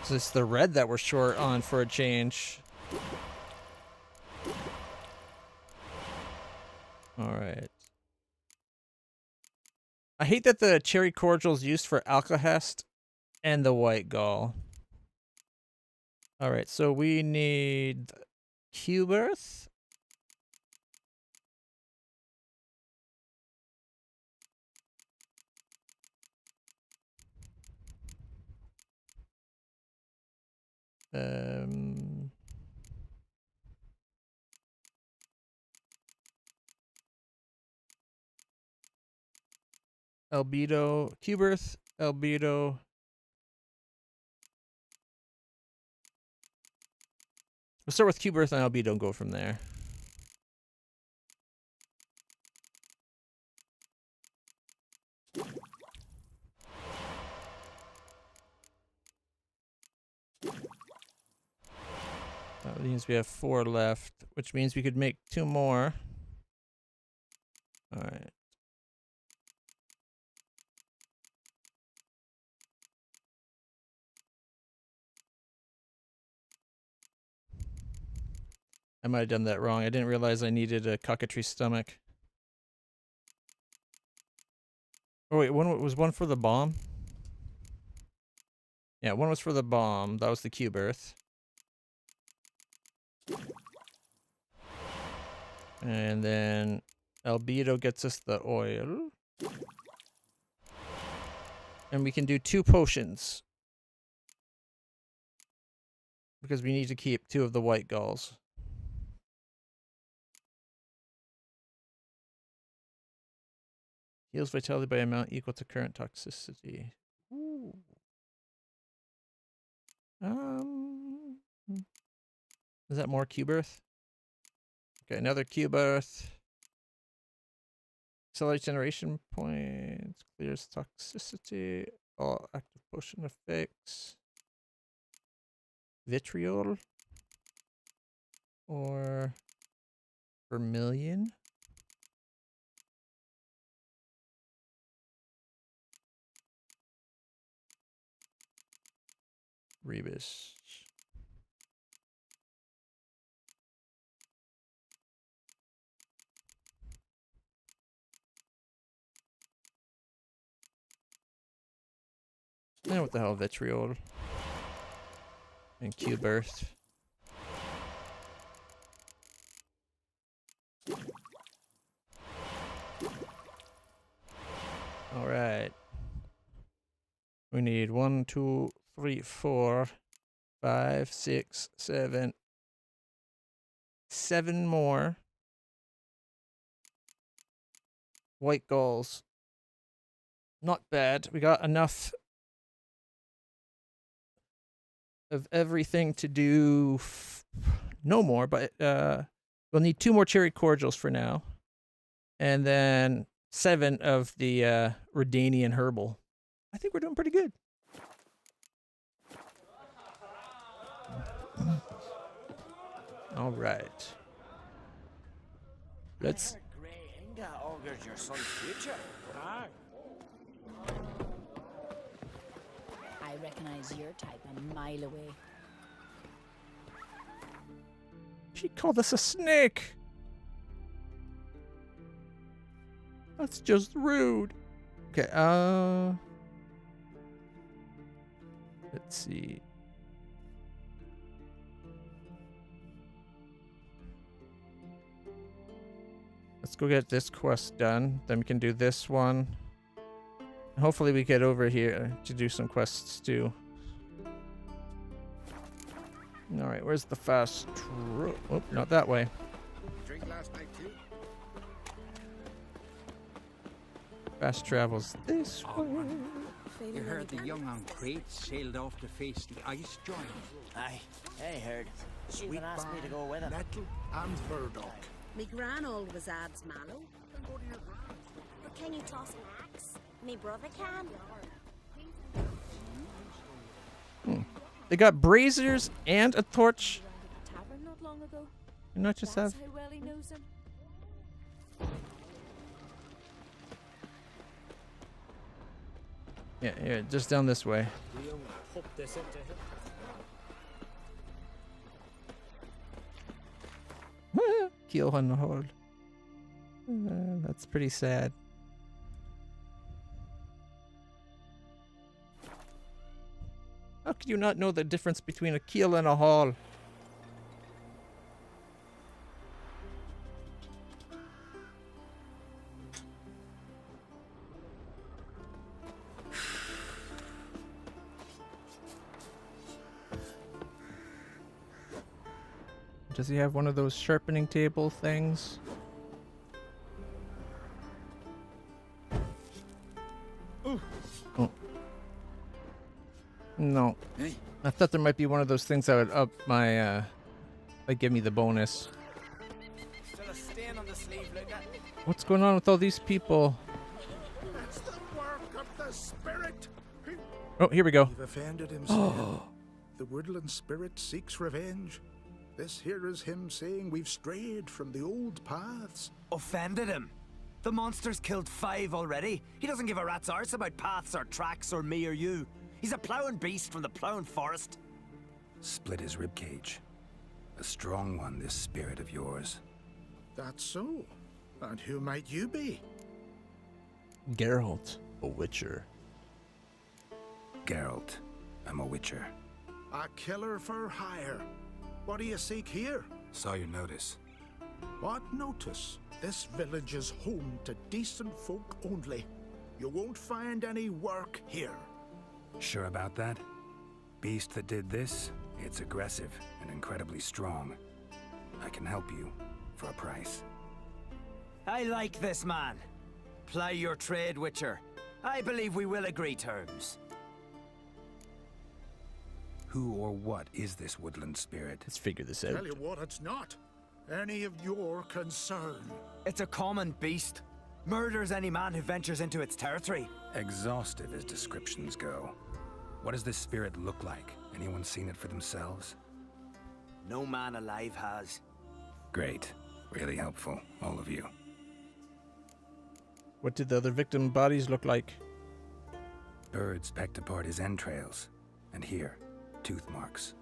So it's the red that we're short on for a change. Alright. I hate that the cherry cordial is used for Alcahest and the white gall. Alright, so we need Q-Birth. Albedo, Q-Birth, Albedo. We'll start with Q-Birth and Albedo and go from there. That means we have 4 left, which means we could make 2 more. Alright. I might have done that wrong. I didn't realize I needed a cockatrice stomach. Oh wait, one was one for the bomb? Yeah, one was for the bomb. That was the Q-Birth. And then Albedo gets us the oil. And we can do 2 potions. Because we need to keep 2 of the white galls. Heals vitality by amount equal to current toxicity. Ooh. Is that more Q-Birth? Okay, another Q-Birth. Accelerate generation points. Clears toxicity. All active potion effects. Vitriol. Or vermilion. Rebus. And what the hell, vitriol. And Q-Burst. Alright. We need 1, 2, 3, 4, 5, 6, 7. 7 more. White galls. Not bad. We got enough of everything to do no more, but we'll need 2 more cherry cordials for now. And then 7 of the Redanian herbal. I think we're doing pretty good. All right. Let's. Grey Inga augurs your son's future. I recognize your type a mile away. She called us a snake. That's just rude. Okay, let's see. Let's go get this quest done. Then we can do this one. Hopefully we get over here to do some quests too. Alright, where's the fast oh, not that way. Drink last night too? Fast travels this way. You heard the young on Crete sailed off to face the ice giant. Aye, I heard. She even asked me to go with him. Nettle and burdock. Me gran always adds mallow. But can you toss an axe? Me brother can. They got braziers and a torch. Tavern not long ago. You not just have. That's how well he knows him. Yeah, here, just down this way. Keel on the hole. That's pretty sad. How could you not know the difference between a keel and a haul? Does he have one of those sharpening table things? Oh. No. Hey. I thought there might be one of those things that would up my, like give me the bonus. Still a stain on the sleeve like that. What's going on with all these people? It's the work of the spirit. Oh, here we go. We've offended him, sir. The woodland spirit seeks revenge. This here is him saying we've strayed from the old paths. Offended him? The monster's killed 5 already. He doesn't give a rat's arse about paths or tracks or me or you. He's a plowing beast from the plowing forest. Split his ribcage. A strong one, this spirit of yours. That's so. And who might you be? Geralt, a witcher. Geralt, I'm a witcher. A killer for hire. What do you seek here? Saw your notice. What notice? This village is home to decent folk only. You won't find any work here. Sure about that? Beast that did this, it's aggressive and incredibly strong. I can help you for a price. I like this man. Ply your trade, Witcher. I believe we will agree terms. Who or what is this woodland spirit? Let's figure this out. Tell you what, it's not any of your concern. It's a common beast. Murders any man who ventures into its territory. Exhaustive as descriptions go. What does this spirit look like? Anyone seen it for themselves? No man alive has. Great. Really helpful, all of you. What did the other victim bodies look like? Birds pecked apart his entrails. And here, tooth marks.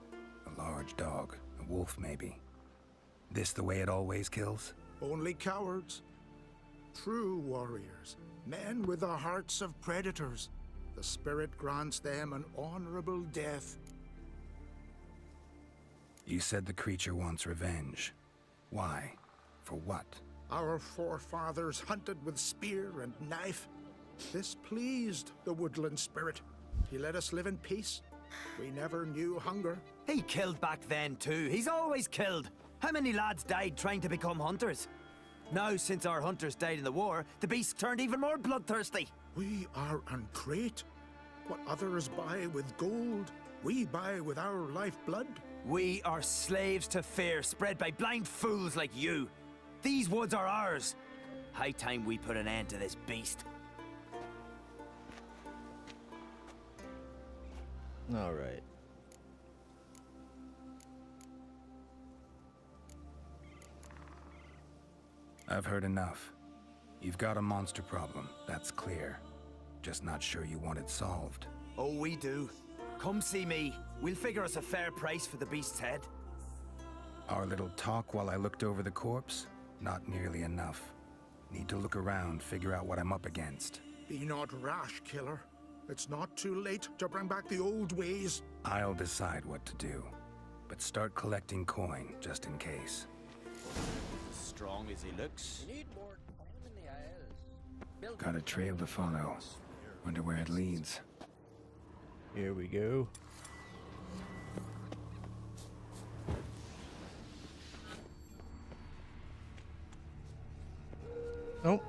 A large dog, a wolf maybe. This the way it always kills? Only cowards. True warriors. Men with the hearts of predators. The spirit grants them an honorable death. You said the creature wants revenge. Why? For what? Our forefathers hunted with spear and knife. This pleased the woodland spirit. He let us live in peace. We never knew hunger. He killed back then too. He's always killed. How many lads died trying to become hunters? Now, since our hunters died in the war, the beast turned even more bloodthirsty. We are uncrate. What others buy with gold, we buy with our lifeblood. We are slaves to fear spread by blind fools like you. These woods are ours. High time we put an end to this beast. All right. I've heard enough. You've got a monster problem, that's clear. Just not sure you want it solved. Oh, we do. Come see me. We'll figure us a fair price for the beast's head. Our little talk while I looked over the corpse? Not nearly enough. Need to look around, figure out what I'm up against. Be not rash, killer. It's not too late to bring back the old ways. I'll decide what to do. But start collecting coin, just in case. strong as he looks. Got a trail to follow. Wonder where it leads. Here we go. Oh.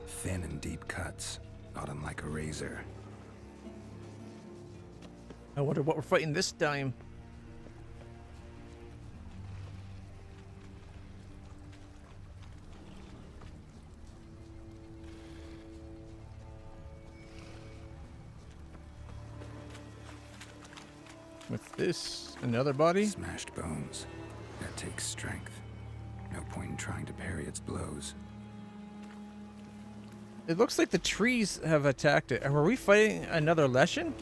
Thin and deep cuts, not unlike a razor. I wonder what we're fighting this time. With this, another body? Smashed bones. That takes strength. No point in trying to parry its blows. It looks like the trees have attacked it. Are we fighting another Leshen?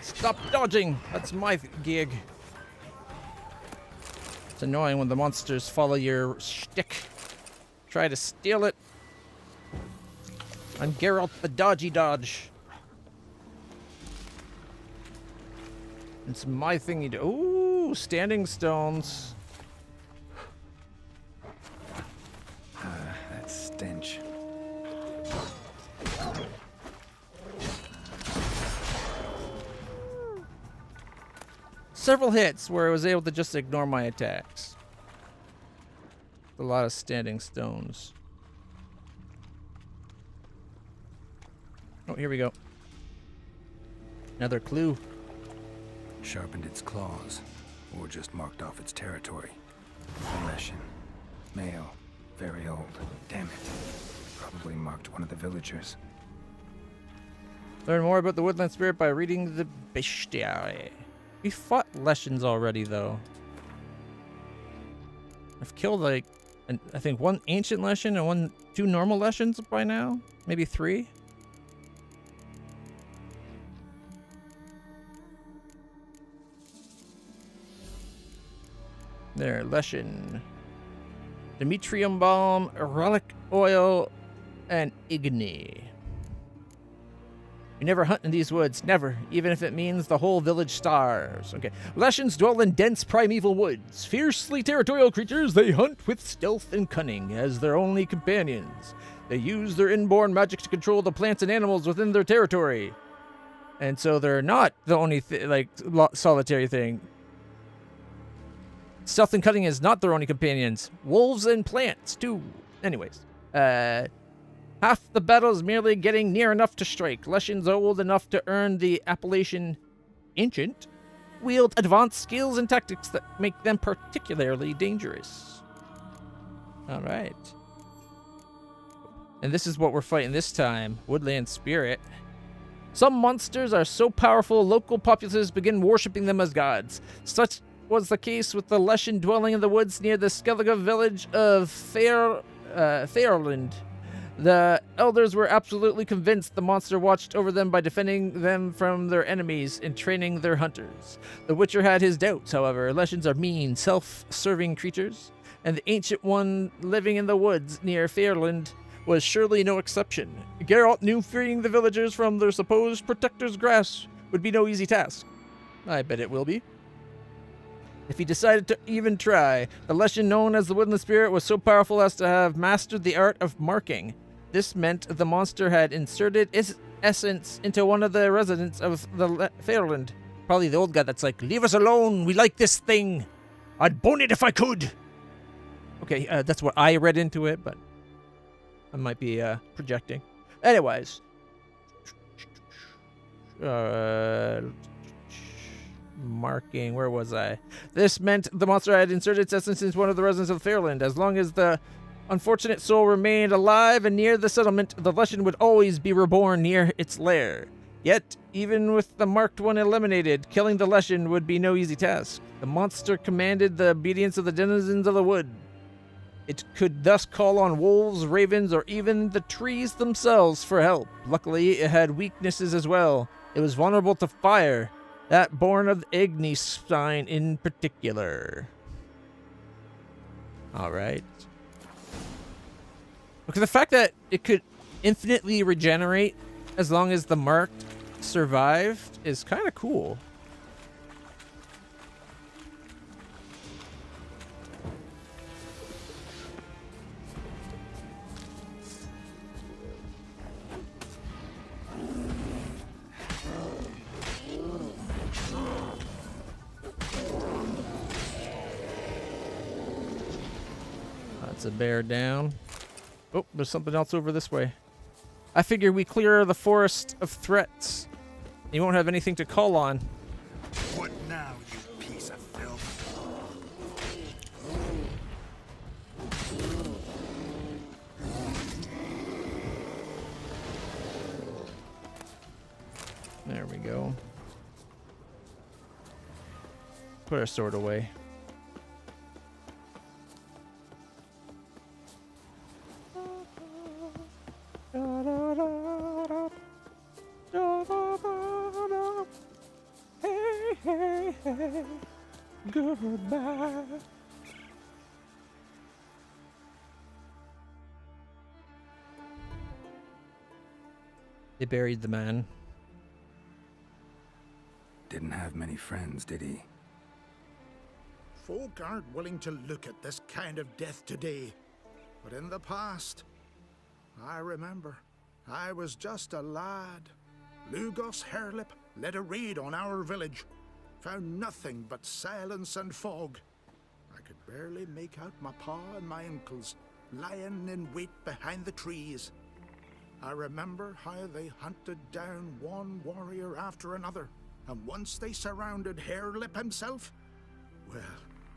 Stop dodging! That's my gig. It's annoying when the monsters follow your shtick. Try to steal it. I'm Geralt the Dodgy Dodge. It's my thing you do. Ooh, standing stones. That stench. Several hits where I was able to just ignore my attacks. A lot of standing stones. Oh, here we go. Another clue. Sharpened its claws, or just marked off its territory. Leshen. Male. Very old. Damn it. Probably marked one of the villagers. Learn more about the woodland spirit by reading the bestiary. We fought Leshens already, though. I've killed, like, I think one ancient Leshen and two normal Leshens by now. Maybe 3. There, Leshen. Demetrium Balm, Relic Oil, and Igni. You never hunt in these woods, never, even if it means the whole village starves. Okay. Leshens dwell in dense primeval woods. Fiercely territorial creatures, they hunt with stealth and cunning as their only companions. They use their inborn magic to control the plants and animals within their territory. And so they're not the only, solitary thing. Stealth and cunning is not their only companions. Wolves and plants, too. Anyways. Half the battle is merely getting near enough to strike. Leshens old enough to earn the appellation ancient wield advanced skills and tactics that make them particularly dangerous. All right. And this is what we're fighting this time. Woodland Spirit. Some monsters are so powerful, local populaces begin worshipping them as gods. Such was the case with the Leshen dwelling in the woods near the Skellige village of Fairland. The elders were absolutely convinced the monster watched over them by defending them from their enemies and training their hunters. The Witcher had his doubts, however. Leshens are mean, self-serving creatures, and the ancient one living in the woods near Fairland was surely no exception. Geralt knew freeing the villagers from their supposed protector's grasp would be no easy task. I bet it will be. If he decided to even try, the Leshen known as the Woodland Spirit was so powerful as to have mastered the art of marking. This meant the monster had inserted its essence into one of the residents of the Fairland. Probably the old guy that's like, leave us alone, we like this thing. I'd bone it if I could. Okay, that's what I read into it, but I might be projecting. Anyways. Marking, where was I? This meant the monster had inserted its essence into one of the residents of Fairland. As long as the unfortunate soul remained alive and near the settlement, the Leshen would always be reborn near its lair. Yet, even with the marked one eliminated, killing the Leshen would be no easy task. The monster commanded the obedience of the denizens of the wood. It could thus call on wolves, ravens, or even the trees themselves for help. Luckily, it had weaknesses as well. It was vulnerable to fire, that born of Ignistein in particular. Alright. Because the fact that it could infinitely regenerate as long as the mark survived is kind of cool. That's a bear down. Oh, there's something else over this way. I figure we clear the forest of threats. You won't have anything to call on. What now, you piece of filth? There we go. Put our sword away. Hey, hey, hey, goodbye. They buried the man. Didn't have many friends, did he? Folk aren't willing to look at this kind of death today. But in the past, I remember, I was just a lad. Lugos Hairlip led a raid on our village. Found nothing but silence and fog. I could barely make out my pa and my uncles lying in wait behind the trees. I remember how they hunted down one warrior after another, and once they surrounded Hairlip himself, well,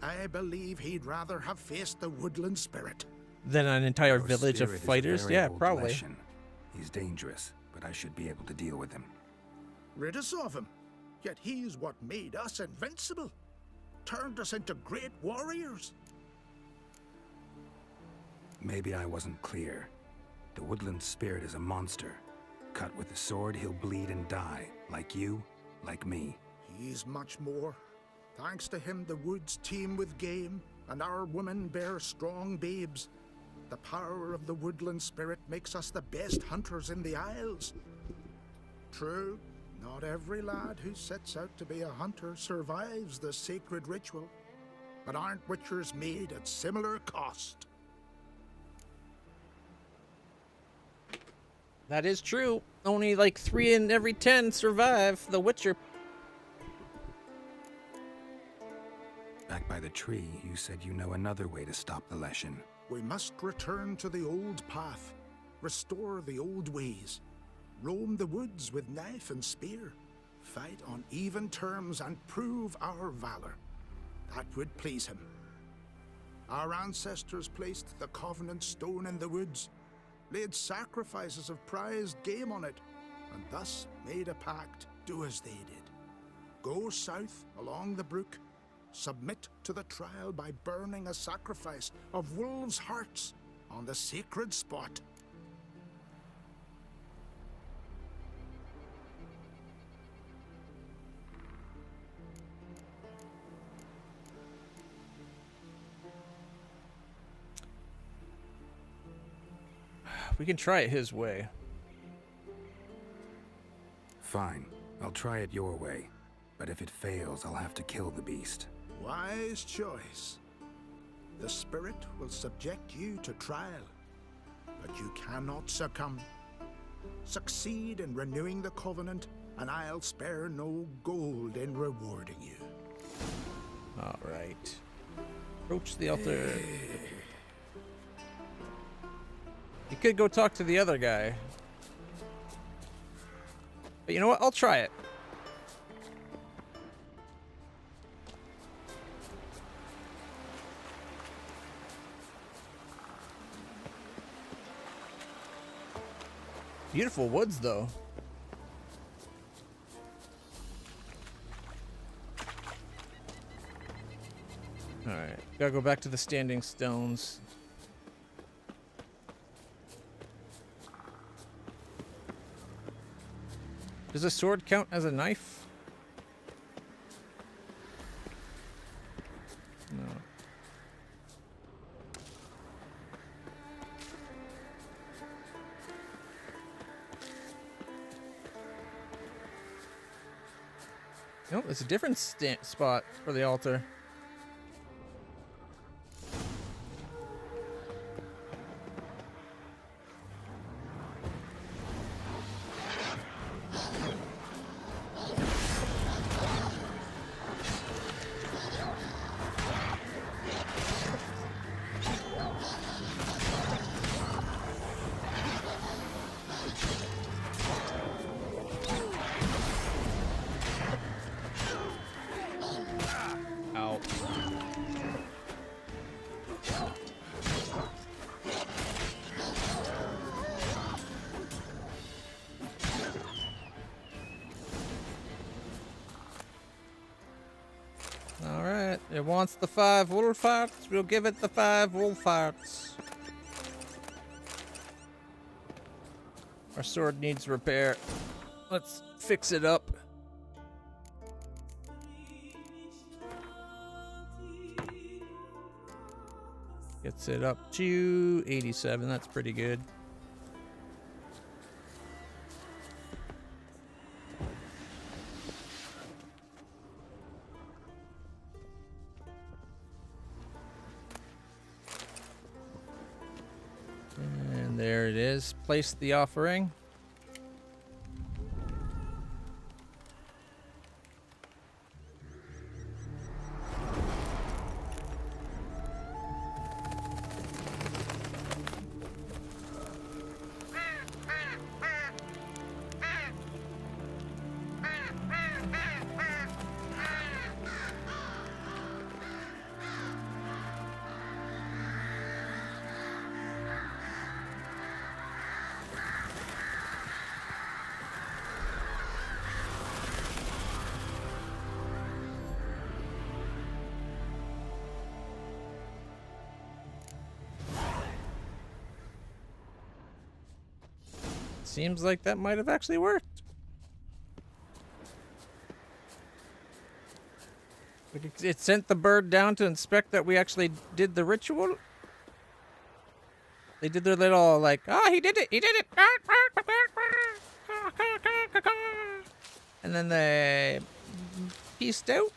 I believe he'd rather have faced the woodland spirit. Than an entire Your village of spirit is a fighters? very Yeah, old probably. Leshen. He's dangerous, but I should be able to deal with him. Rid us of him. Yet he's what made us invincible. Turned us into great warriors. Maybe I wasn't clear. The woodland spirit is a monster. Cut with a sword, he'll bleed and die. Like you, like me. He's much more. Thanks to him, the woods teem with game, and our women bear strong babes. The power of the woodland spirit makes us the best hunters in the Isles. True, not every lad who sets out to be a hunter survives the sacred ritual, but aren't witchers made at similar cost? That is true. Only like 3 in every 10 survive the Witcher. Back by the tree, you said you know another way to stop the Leshen. We must return to the old path, restore the old ways, roam the woods with knife and spear, fight on even terms and prove our valor. That would please him. Our ancestors placed the Covenant Stone in the woods, laid sacrifices of prized game on it, and thus made a pact, do as they did. Go south along the brook, submit to the trial by burning a sacrifice of wolves' hearts on the sacred spot. We can try it his way. Fine, I'll try it your way. But if it fails, I'll have to kill the beast. Wise choice. The spirit will subject you to trial, but you cannot succumb. Succeed in renewing the covenant, and I'll spare no gold in rewarding you. All right. Approach the altar. You could go talk to the other guy. But you know what? I'll try it. Beautiful woods, though. Alright, gotta go back to the standing stones. Does a sword count as a knife? No. Nope, it's a different spot for the altar. Ow. Alright, it wants the 5 wolf hearts. We'll give it the 5 wolf hearts. Our sword needs repair. Let's fix it up. Gets it up to 87. That's pretty good. And there it is. Place the offering. Seems like that might have actually worked. It sent the bird down to inspect that we actually did the ritual. They did their little like, oh, he did it, he did it. And then they pieced out.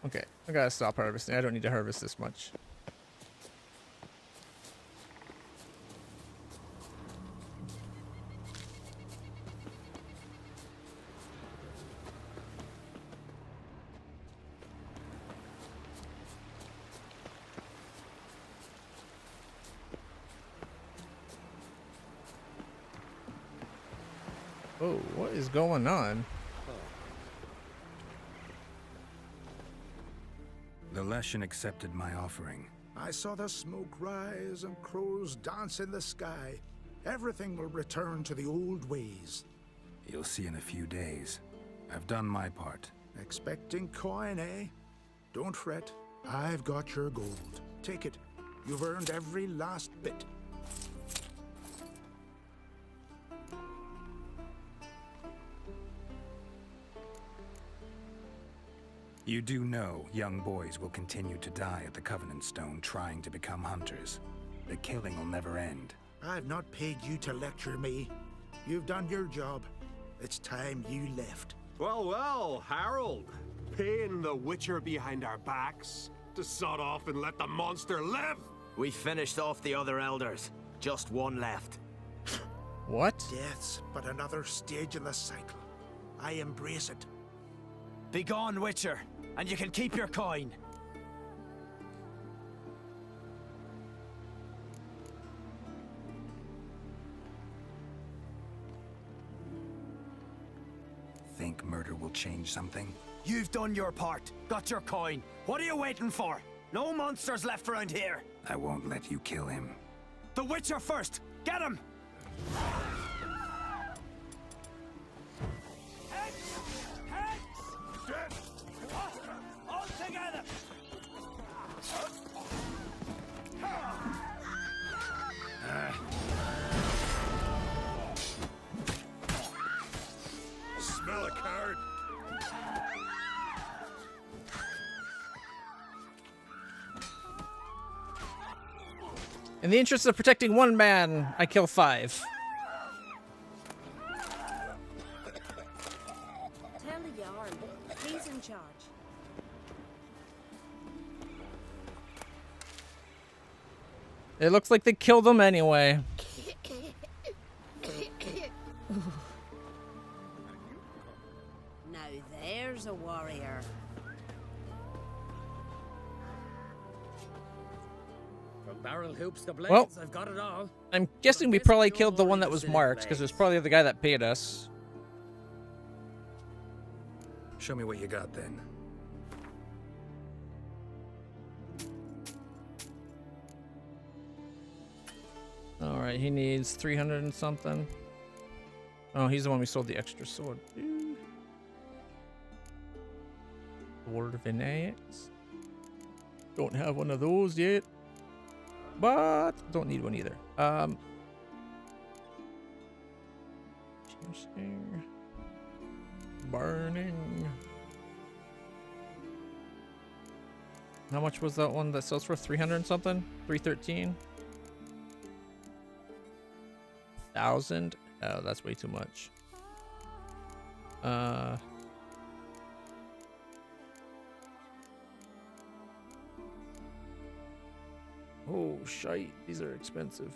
Okay, I gotta stop harvesting. I don't need to harvest this much. Oh, what is going on? The Leshen accepted my offering. I saw the smoke rise and crows dance in the sky. Everything will return to the old ways. You'll see in a few days. I've done my part. Expecting coin, eh? Don't fret. I've got your gold. Take it. You've earned every last bit. You do know young boys will continue to die at the Covenant Stone trying to become hunters. The killing will never end. I've not paid you to lecture me. You've done your job. It's time you left. Well, well, Harold. Paying the Witcher behind our backs to sod off and let the monster live? We finished off the other elders. Just one left. What? Death's but another stage in the cycle. I embrace it. Be gone, Witcher, and you can keep your coin. Think murder will change something? You've done your part. Got your coin. What are you waiting for? No monsters left around here. I won't let you kill him. The Witcher first. Get him! In the interest of protecting one man, I kill 5. Tell the Jarl. He's in charge. It looks like they killed them anyway. Now there's a warrior. From barrel hoops to blades, Well, I've got it all. I'm guessing we probably killed the one that was marked, because it was probably the guy that paid us. Show me what you got then. Alright, he needs 300 and something. Oh, he's the one we sold the extra sword to. Dwarven axe. Don't have one of those yet. But don't need one either. Piercing. Burning. How much was that one that sells for 300 and something? 313? 1,000? Oh, that's way too much. Oh, shite. These are expensive.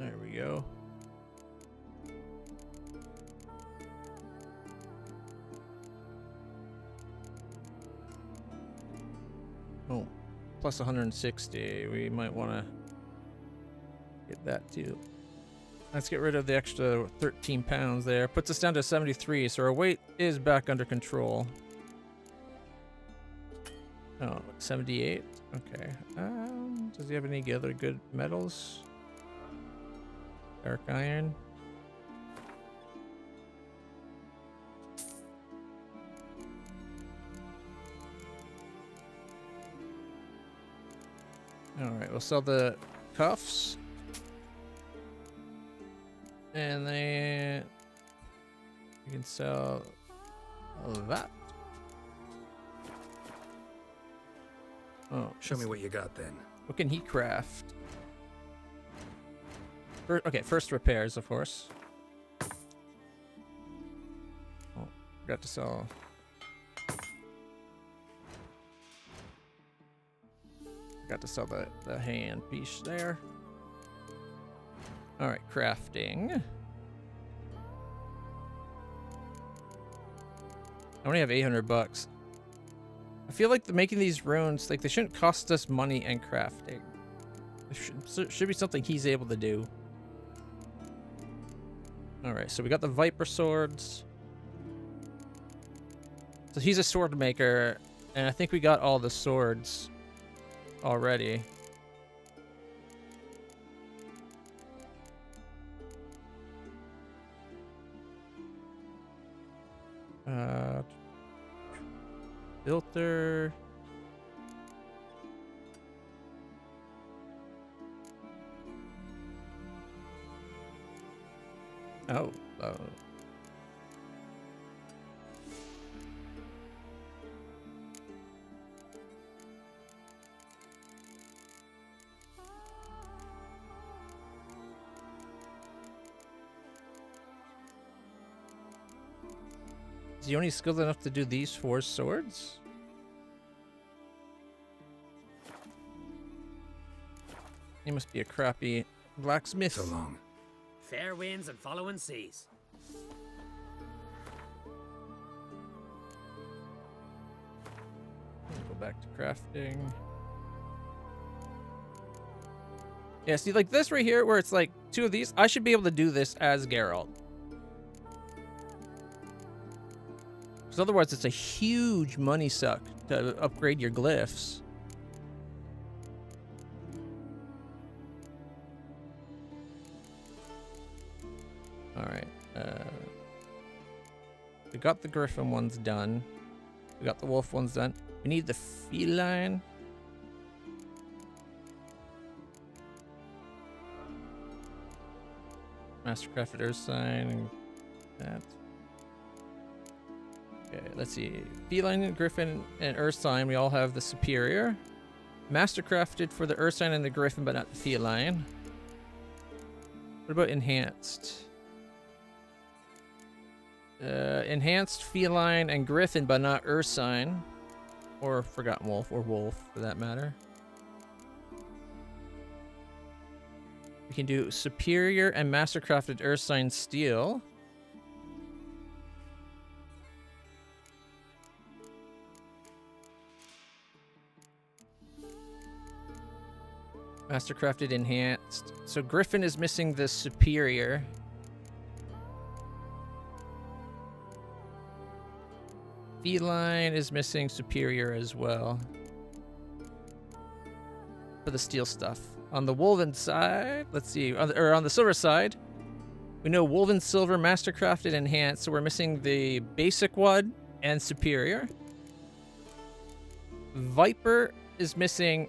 There we go. Oh, plus 160. We might want to get that too. Let's get rid of the extra 13 pounds there. Puts us down to 73, so our weight is back under control. Oh, 78. Okay. Does he have any other good metals? Dark iron. Alright, we'll sell the cuffs. And then we can sell that. Oh, show me what you got then. What can he craft? Okay, first repairs, of course. Oh, forgot to sell. Forgot to sell the hand piece there. All right, crafting. I only have 800 bucks. I feel like making these runes, like they shouldn't cost us money and crafting. It should be something he's able to do. Alright, so we got the Viper swords. So he's a sword maker, and I think we got all the swords already. Filter. Oh. Is he only skilled enough to do these 4 swords? He must be a crappy blacksmith. So long. Fair winds and following seas. Go back to crafting. Yeah, see, like this right here, where it's like 2 of these, I should be able to do this as Geralt. Because otherwise, it's a huge money suck to upgrade your glyphs. Alright, we got the Griffin ones done. We got the wolf ones done. We need the feline. Mastercrafted Earth Sign and that. Okay, let's see. Feline, Griffin, and Earth Sign. We all have the superior. Mastercrafted for the Earth Sign and the Griffin, but not the feline. What about enhanced? Enhanced feline and Griffin, but not Earth Sign. Or Forgotten Wolf, or Wolf, for that matter. We can do superior and mastercrafted Earth Sign steel. Mastercrafted enhanced. So Griffin is missing the superior. Feline is missing superior as well. For the steel stuff. On the woven side, let's see, on the silver side, we know woven silver, mastercrafted, enhanced, so we're missing the basic one and superior. Viper is missing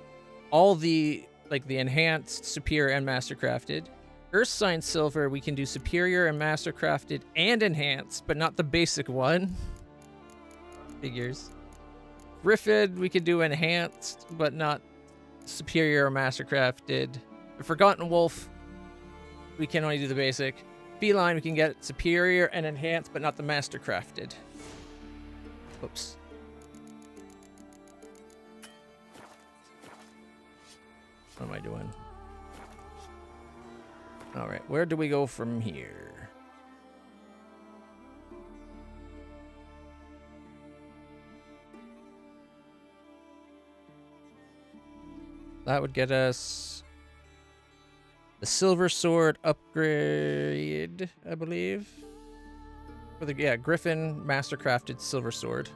all the, like the enhanced, superior, and mastercrafted. Earth Sign silver, we can do superior and mastercrafted and enhanced, but not the basic one. Figures. Griffin, we can do enhanced, but not superior or mastercrafted. The Forgotten Wolf, we can only do the basic. Feline, we can get superior and enhanced, but not the mastercrafted. Oops. What am I doing? All right, where do we go from here? That would get us the silver sword upgrade, I believe. For the Griffin mastercrafted silver sword.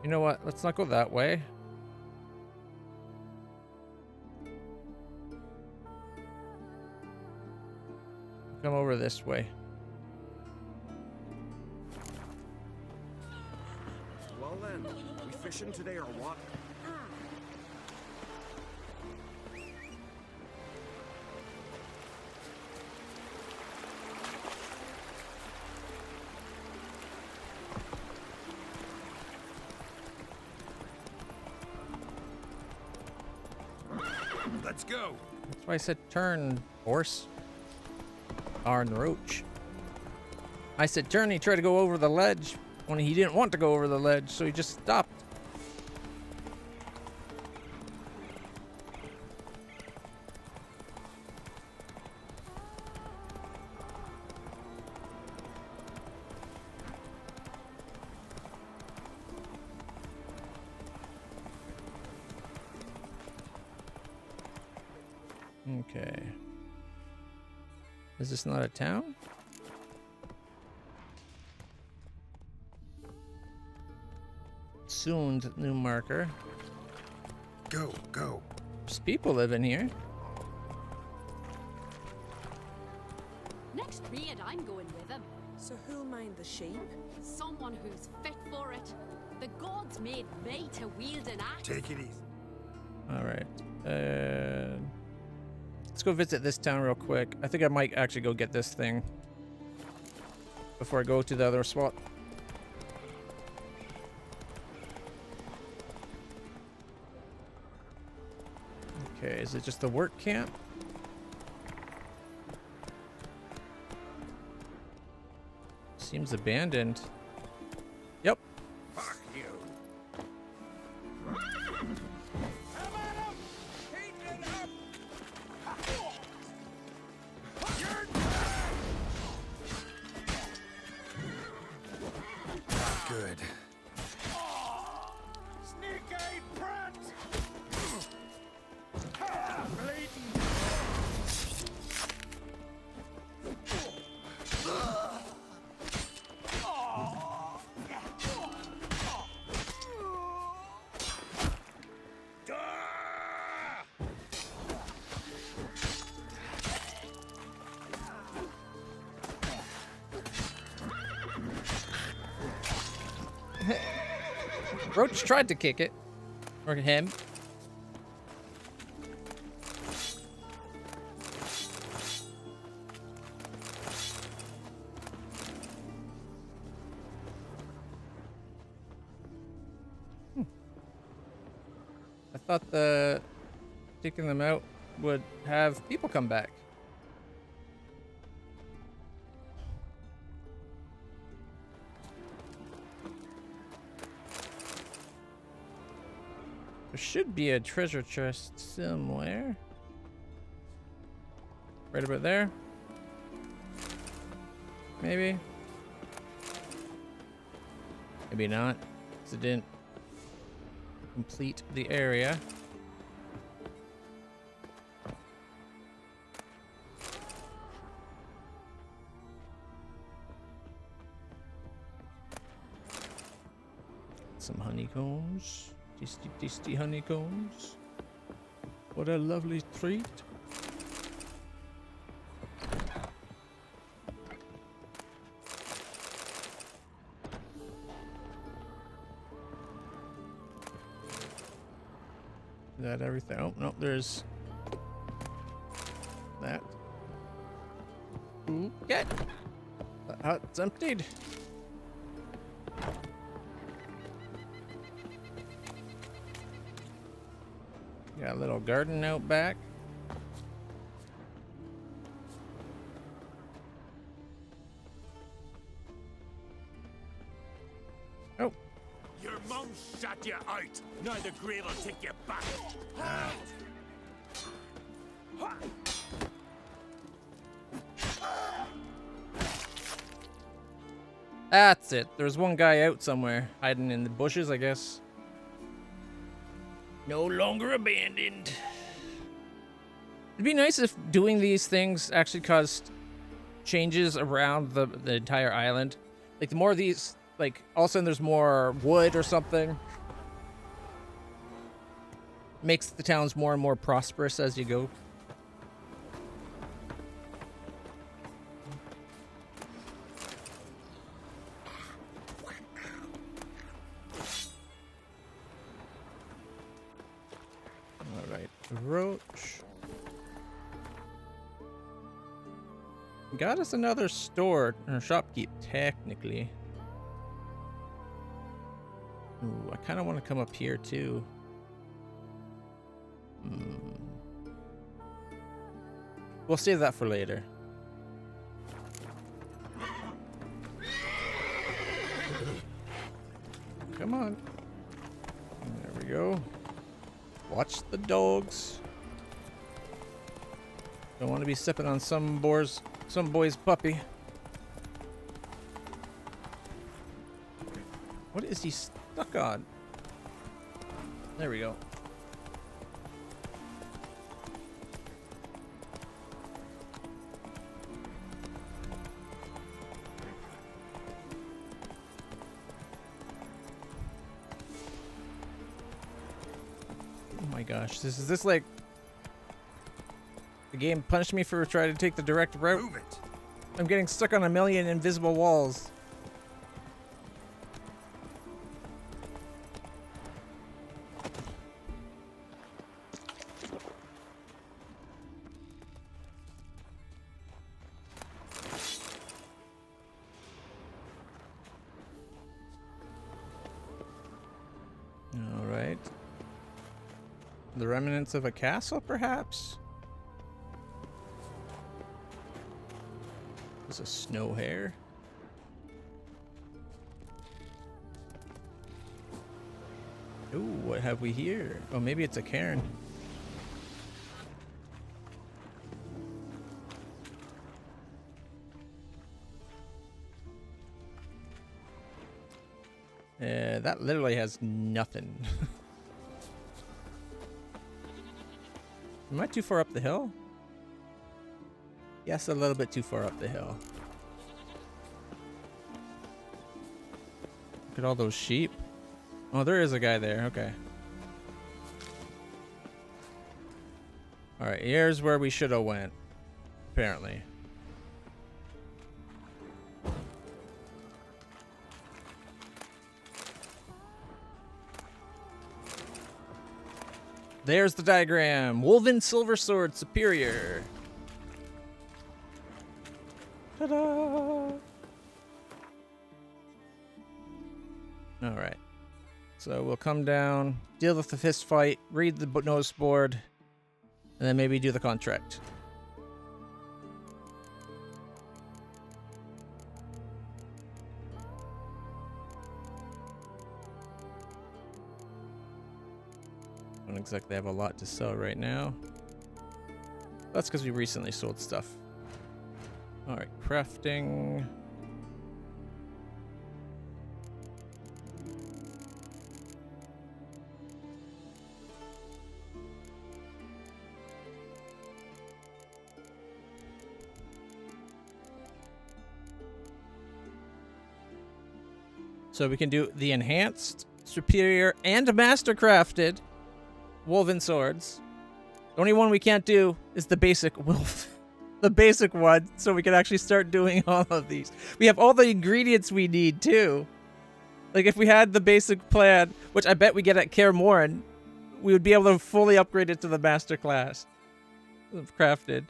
You know what? Let's not go that way. Come over this way. Well then, we fishing today or what? Let's go. That's why I said turn, horse. Arn Roach. I said turn, he tried to go over the ledge when he didn't want to go over the ledge, so he just stopped. Okay. Is this not a town? Soon's new marker. Go, go. There's people living here. Next raid, I'm going with him. So who'll mind the sheep? Someone who's fit for it. The gods made me to wield an axe. Take it easy. All right. Let's go visit this town real quick. I think I might actually go get this thing before I go to the other spot. Okay, is it just the work camp? Seems abandoned. Yep. Fuck you. Good. Sneaky brat! Roach tried to kick it. Or him. I thought the taking them out would have people come back. There should be a treasure chest somewhere. Right about there. Maybe. Maybe not. 'Cause it didn't complete the area. Some honeycombs. Tasty, tasty honeycombs. What a lovely treat. Is that everything? Oh, no, there's that. Ooh, get! The hut's emptied. Got a little garden out back. Oh. Your mum shut you out. Now the grave will take you back. That's it. There's one guy out somewhere, hiding in the bushes, I guess. No longer abandoned. It'd be nice if doing these things actually caused changes around the entire island. Like, the more of these, like, all of a sudden there's more wood or something. Makes the towns more and more prosperous as you go. Roach. Got us another store, or shopkeep, technically. Ooh, I kind of want to come up here, too. We'll save that for later. Come on. There we go. Watch the dogs. Don't want to be sipping on some boy's puppy. What is he stuck on? There we go. Oh my gosh, is this like the game punished me for trying to take the direct route? Move it. I'm getting stuck on a million invisible walls. All right. The remnants of a castle, perhaps? There's a snow hare. Ooh, what have we here? Oh, maybe it's a cairn. That literally has nothing. Am I too far up the hill? Yes, a little bit too far up the hill. Look at all those sheep. Oh, there is a guy there. Okay. Alright, here's where we should have went. Apparently. There's the diagram. Woven silver sword superior. Ta-da! All right. So we'll come down, deal with the fist fight, read the notice board, and then maybe do the contract. Don't exactly have a lot to sell right now. That's because we recently sold stuff. Alright, crafting. So we can do the enhanced, superior, and master crafted woven swords. The only one we can't do is the basic wolf. The basic one, so we can actually start doing all of these. We have all the ingredients we need too. Like if we had the basic plan, which I bet we get at Kaer Morhen, we would be able to fully upgrade it to the master class of crafted.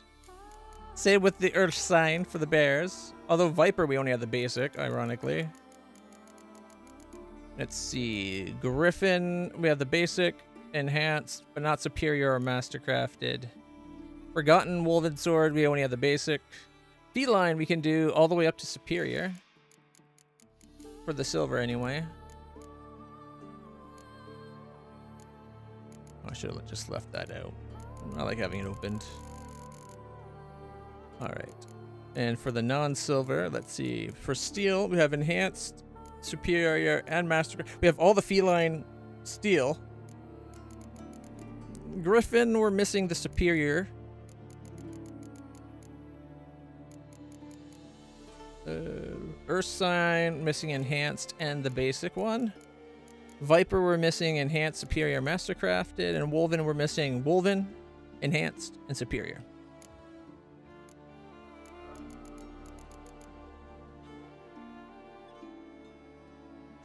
Same with the Earth Sign for the bears. Although Viper we only have the basic, ironically. Let's see. Griffin, we have the basic, enhanced, but not superior or master crafted. Forgotten woven sword, we only have the basic. Feline we can do all the way up to superior. For the silver anyway. I should have just left that out. I like having it opened. Alright. And for the non-silver, let's see. For steel, we have enhanced, superior, and master. We have all the feline steel. Griffin, we're missing the superior. Earth Sign, missing enhanced and the basic one. Viper, we're missing enhanced, superior, master crafted. And Woven, we're missing woven, enhanced, and superior.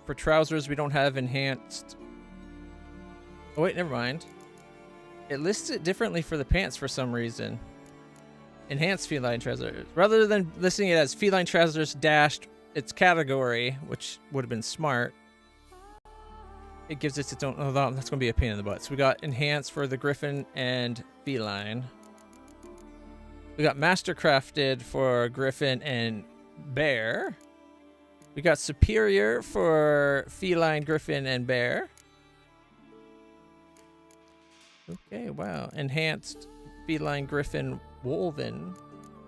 For trousers, we don't have enhanced. Oh wait, never mind. It lists it differently for the pants for some reason. Enhanced feline trousers. Rather than listing it as feline trousers dashed its category, which would have been smart, it gives it its own. Oh, that's going to be a pain in the butt. So we got enhanced for the griffin and feline. We got master crafted for griffin and bear. We got superior for feline, griffin, and bear. Okay, wow. Enhanced feline, griffin, woven.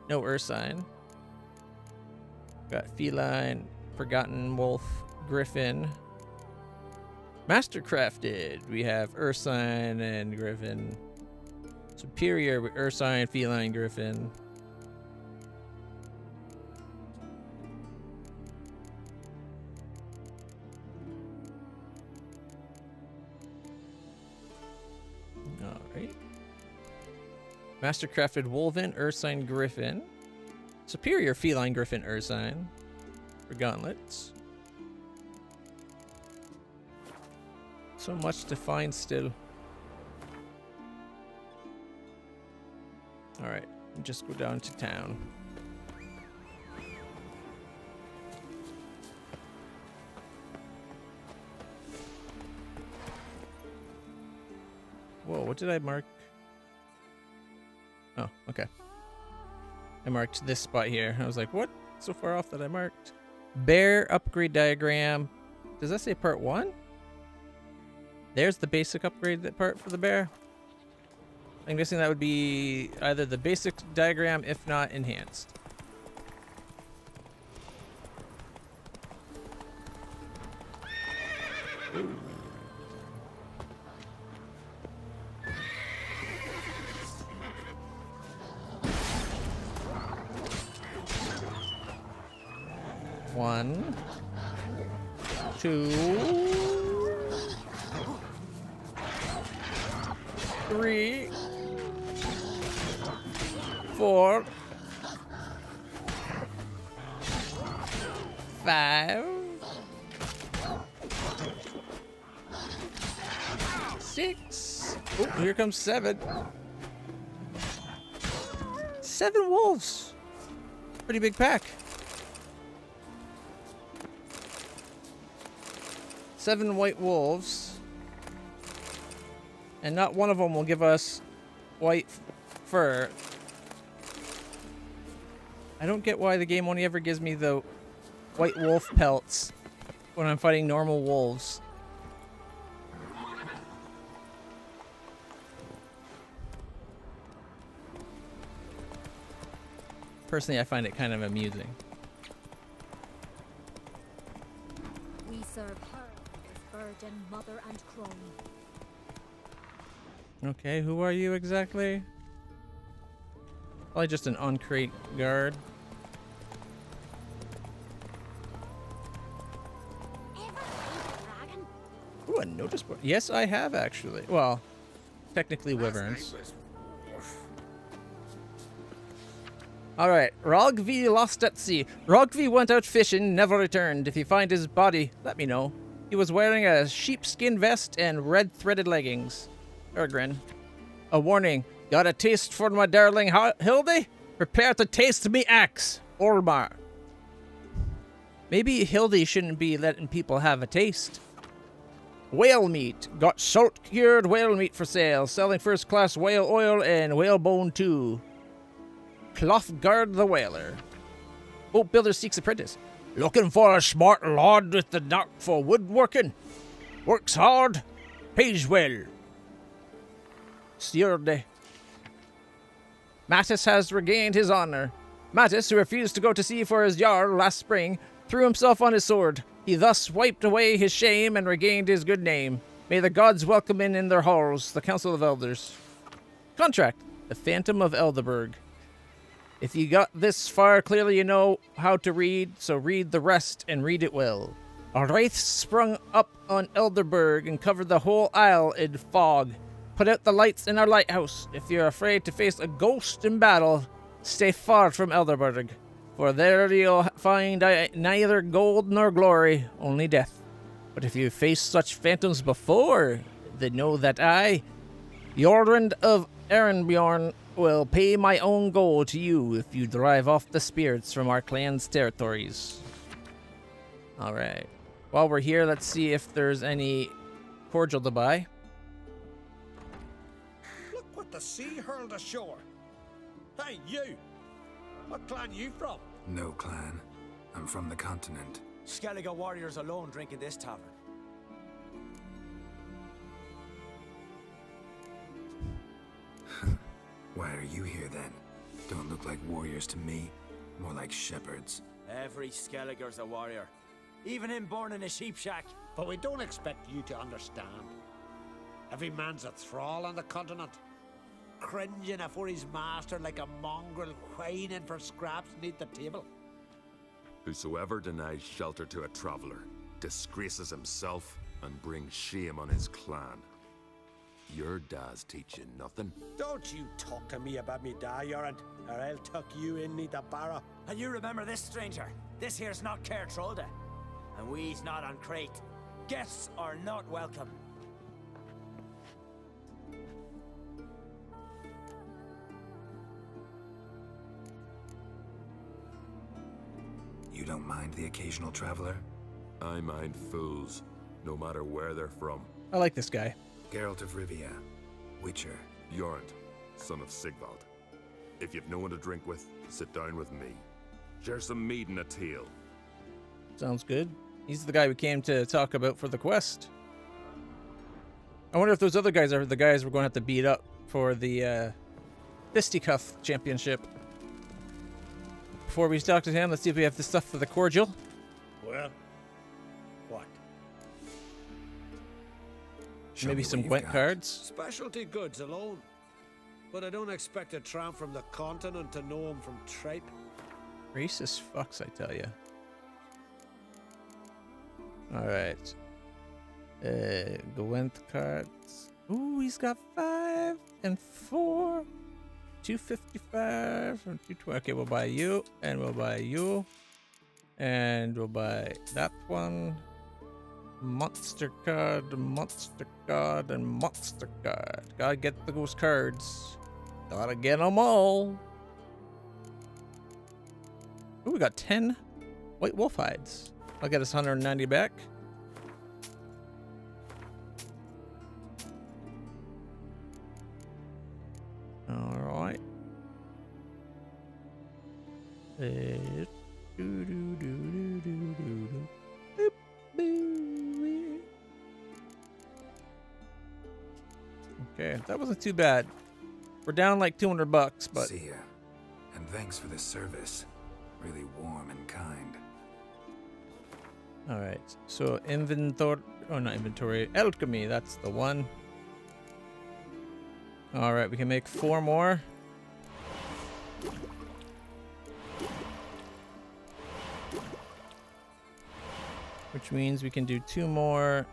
No Ursine. Got feline, forgotten wolf, griffin. Master crafted. We have Ursine and griffin. Superior with Ursine, feline, griffin. Mastercrafted Woven, Ursine, Griffin. Superior Feline, Griffin, Ursine. For gauntlets. So much to find still. Alright, just go down to town. Whoa, what did I mark? Oh, okay. I marked this spot here. I was like, what? So far off that I marked. Bear upgrade diagram. Does that say part 1? There's the basic upgrade part for the bear. I'm guessing that would be either the basic diagram, if not enhanced. Ooh. One, 2, 3, 4, 5, 6, Oh, here comes 7. 7 wolves. Pretty big pack. 7 white wolves. And not one of them will give us white fur. I don't get why the game only ever gives me the white wolf pelts when I'm fighting normal wolves. Personally, I find it kind of amusing. We serve her as virgin mother and crone. Okay, who are you exactly? Probably just an on-crate guard. Ooh, a notice board. Yes, I have actually. Well, technically wyverns. Alright, Rogvi lost at sea. Rogvi went out fishing, never returned. If you find his body, let me know. He was wearing a sheepskin vest and red threaded leggings. Ergrin. A warning. Got a taste for my darling Hildy? Prepare to taste me axe. Ormar. Maybe Hildy shouldn't be letting people have a taste. Whale meat. Got salt cured whale meat for sale. Selling first class whale oil and whalebone too. Cloth guard the whaler. Boat builder seeks apprentice. Looking for a smart lad with the knack for woodworking. Works hard. Pays well. Steward. Mattis has regained his honor. Mattis, who refused to go to sea for his jarl last spring, threw himself on his sword. He thus wiped away his shame and regained his good name. May the gods welcome him in their halls, the Council of Elders. Contract. The Phantom of Elderberg. If you got this far, clearly you know how to read, so read the rest and read it well. A wraith sprung up on Elderberg and covered the whole isle in fog. Put out the lights in our lighthouse. If you're afraid to face a ghost in battle, stay far from Elderberg. For there you'll find neither gold nor glory, only death. But if you faced such phantoms before, then know that I, Jorund of Erenbjorn, will pay my own gold to you if you drive off the spirits from our clan's territories. Alright. While we're here, let's see if there's any cordial to buy. Look what the sea hurled ashore. Hey, you! What clan you from? No clan. I'm from the continent. Skellige warriors alone drink in this tavern. Why are you here then? Don't look like warriors to me. More like shepherds. Every Skellige's a warrior. Even him born in a sheep shack. But we don't expect you to understand. Every man's a thrall on the continent. Cringing afore his master like a mongrel whining for scraps neath the table. Whosoever denies shelter to a traveler disgraces himself and brings shame on his clan. Your dad's teaching nothing. Don't you talk to me about me da, Jorund, or I'll tuck you in neath the barrow. And you remember this, stranger. This here's not Caer Trolde. And we's not on Crate. Guests are not welcome. You don't mind the occasional traveler? I mind fools, no matter where they're from. I like this guy. Geralt of Rivia, Witcher. Jorund, son of Sigvald. If you've no one to drink with, sit down with me. Share some mead and a tale. Sounds good. He's the guy we came to talk about for the quest. I wonder if those other guys are the guys we're going to have to beat up for the Fisticuff Championship. Before we talk to him, let's see if we have the stuff for the cordial. Well, what? Maybe some Gwent cards. Specialty goods alone. But I don't expect a tramp from the continent to know him from tripe. Racist fucks, I tell ya. Alright. Gwent cards. Ooh, he's got 5 and 4. 255 from 220. Okay, we'll buy you, and we'll buy you, and we'll buy that one, Monster card, monster card, and monster card. Gotta get those cards. Gotta get them all. Ooh, we got 10 white wolf hides. I'll get us 190 back. All right. Okay, that wasn't too bad. We're down like $200, but See ya. And thanks for this service. Really warm and kind. all right. So inventory, oh not inventory, alchemy. That's the one. All right, we can make 4 more. Which means we can do 2 more.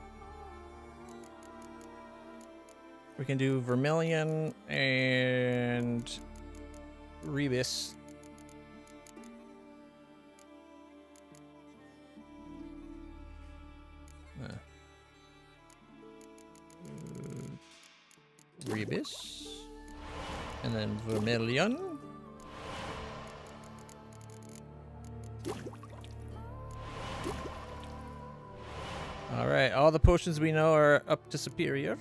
We can do vermilion and rebus. Rebus. And then vermilion. Alright, all the potions we know are up to superior.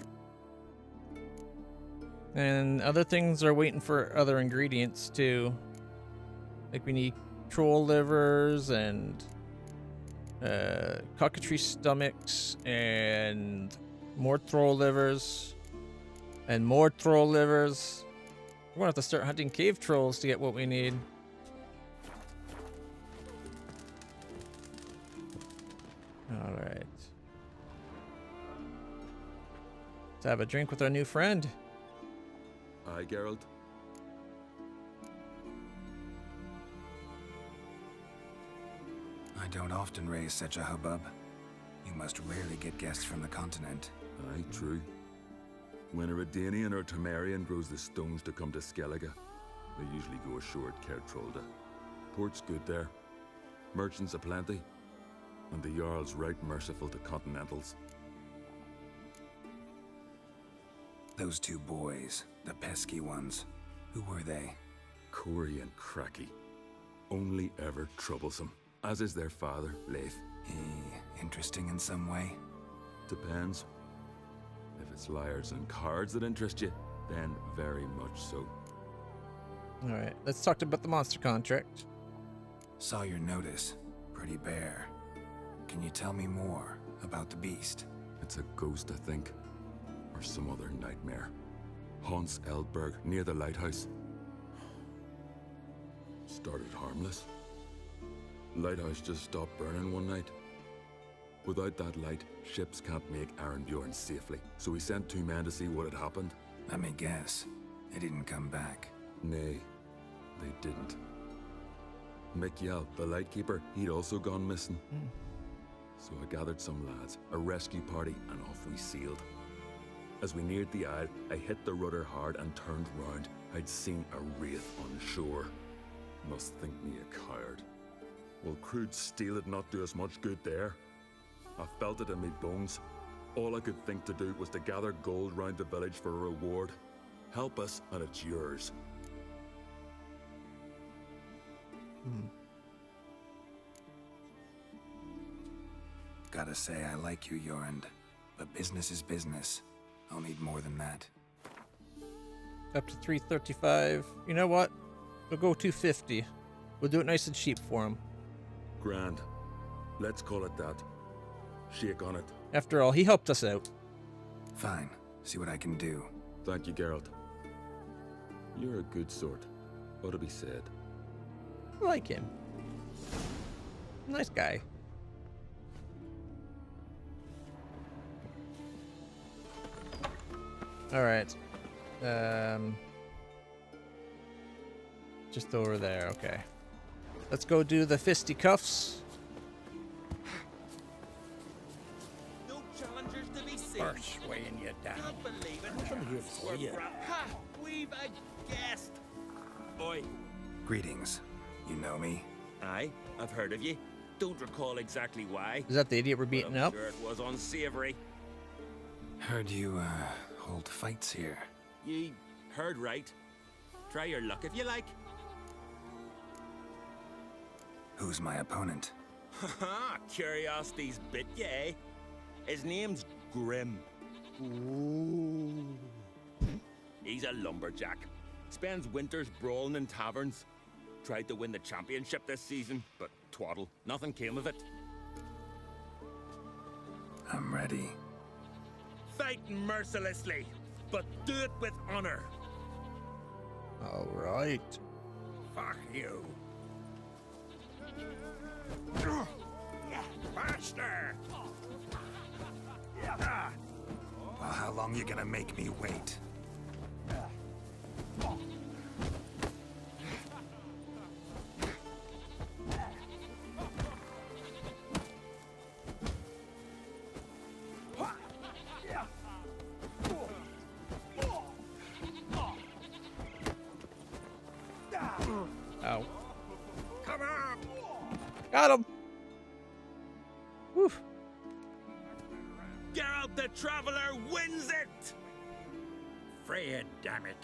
And other things are waiting for other ingredients too. Like we need troll livers and cockatrice stomachs and more troll livers and more troll livers. We're gonna have to start hunting cave trolls to get what we need. All right. Let's have a drink with our new friend. Aye, Geralt. I don't often raise such a hubbub. You must rarely get guests from the continent. Aye, true. When a Redanian or Temerian grows the stones to come to Skellige, they usually go ashore at Kertrolda. Port's good there. Merchants aplenty. And the Jarl's right merciful to continentals. Those 2 boys, the pesky ones, who were they? Corey and Cracky. Only ever troublesome. As is their father, Leif. He interesting in some way? Depends. If it's liars and cards that interest you, then very much so. Alright, let's talk about the monster contract. Saw your notice. Pretty bare. Can you tell me more about the beast? It's a ghost, I think. Or some other nightmare. Haunts Eldberg, near the lighthouse. Started harmless. Lighthouse just stopped burning one night. Without that light, ships can't make Arenbjorn safely, so we sent 2 men to see what had happened. Let me guess. They didn't come back. Nay, they didn't. Mikyal, the lightkeeper, he'd also gone missing. So I gathered some lads, a rescue party, and off we sailed. As we neared the isle, I hit the rudder hard and turned round. I'd seen a wraith on shore. Must think me a coward. Will crude steel it not do us much good there? I felt it in me bones. All I could think to do was to gather gold round the village for a reward. Help us, and it's yours. Gotta say, I like you, Jorund. But business is business. I'll need more than that. Up to 335. You know what? We'll go 250. We'll do it nice and cheap for him. Grand. Let's call it that. Shake on it. After all, he helped us out. Fine. See what I can do. Thank you, Geralt. You're a good sort. Ought to be said. I like him. Nice guy. All right. Just over there. Okay. Let's go do the fisticuffs. No challengers to be seen. First weighing you down. Can't believe it. I'm here for you. Ha! We've a guest. Boy. Greetings. You know me? Aye, I've heard of you. don't recall exactly why. Is that the idiot we're beating but I'm up? sure it was unsavory. Heard you, hold fights here. Ye heard right. Try your luck if you like. Who's my opponent? Haha, curiosity's bit ya, eh? His name's Grim. Ooh. He's a lumberjack. Spends winters brawling in taverns. Tried to win the championship this season, but twaddle. Nothing came of it. I'm ready. Fight mercilessly, but do it with honor. All right. Fuck you. Faster! Well, how long you gonna make me wait? Ow. Come on! Got him! Whew. Geralt the Traveler wins it! Freya, damn it.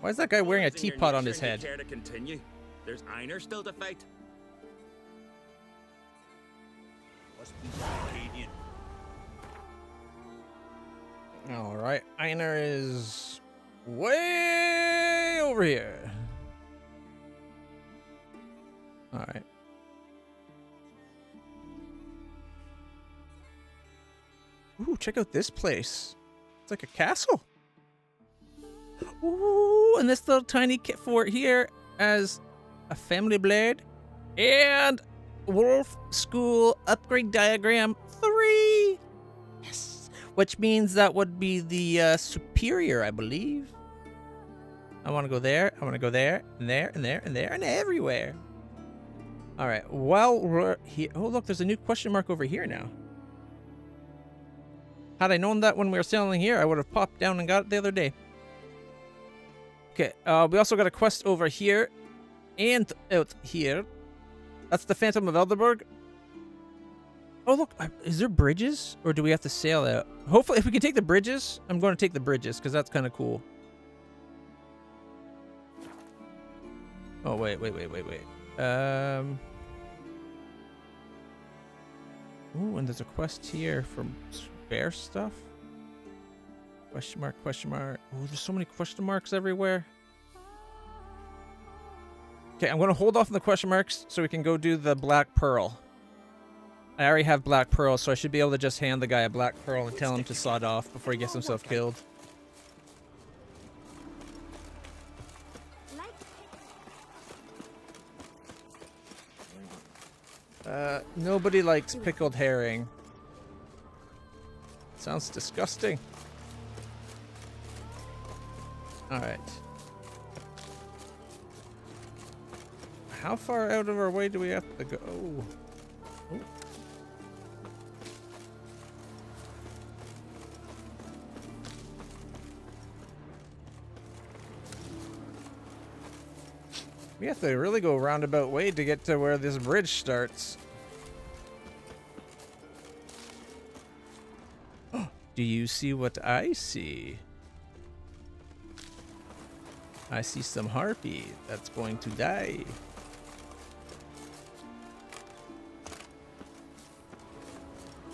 Why is that guy wearing a It's in your teapot on nature his and you head? care to continue? There's Einar still to fight. Must be Arcadian. All right, Einar is way over here. All right. Ooh, check out this place. It's like a castle. Ooh, and this little tiny kit fort here has a family blade and wolf school upgrade diagram 3. Yes, which means that would be the superior, I believe. I want to go there. I want to go there and there and there and there and everywhere. All right. While we're here, oh look, there's a new question mark over here now. Had I known that when we were sailing here, I would have popped down and got it the other day. Okay, we also got a quest over here and out here. That's the Phantom of Elderberg. Oh, look, is there bridges or do we have to sail out? Hopefully, if we can take the bridges, I'm going to take the bridges because that's kind of cool. Oh, wait. Ooh, and there's a quest here for spare stuff. Question mark, question mark. Oh, there's so many question marks everywhere. Okay, I'm going to hold off on the question marks so we can go do the Black Pearl. I already have Black Pearl, so I should be able to just hand the guy a Black Pearl and tell him to sod off before he gets himself killed. Nobody likes pickled herring. Sounds disgusting. Alright. How far out of our way do we have to go? Oh. We have to really go a roundabout way to get to where this bridge starts. Do you see what I see? I see some harpy that's going to die.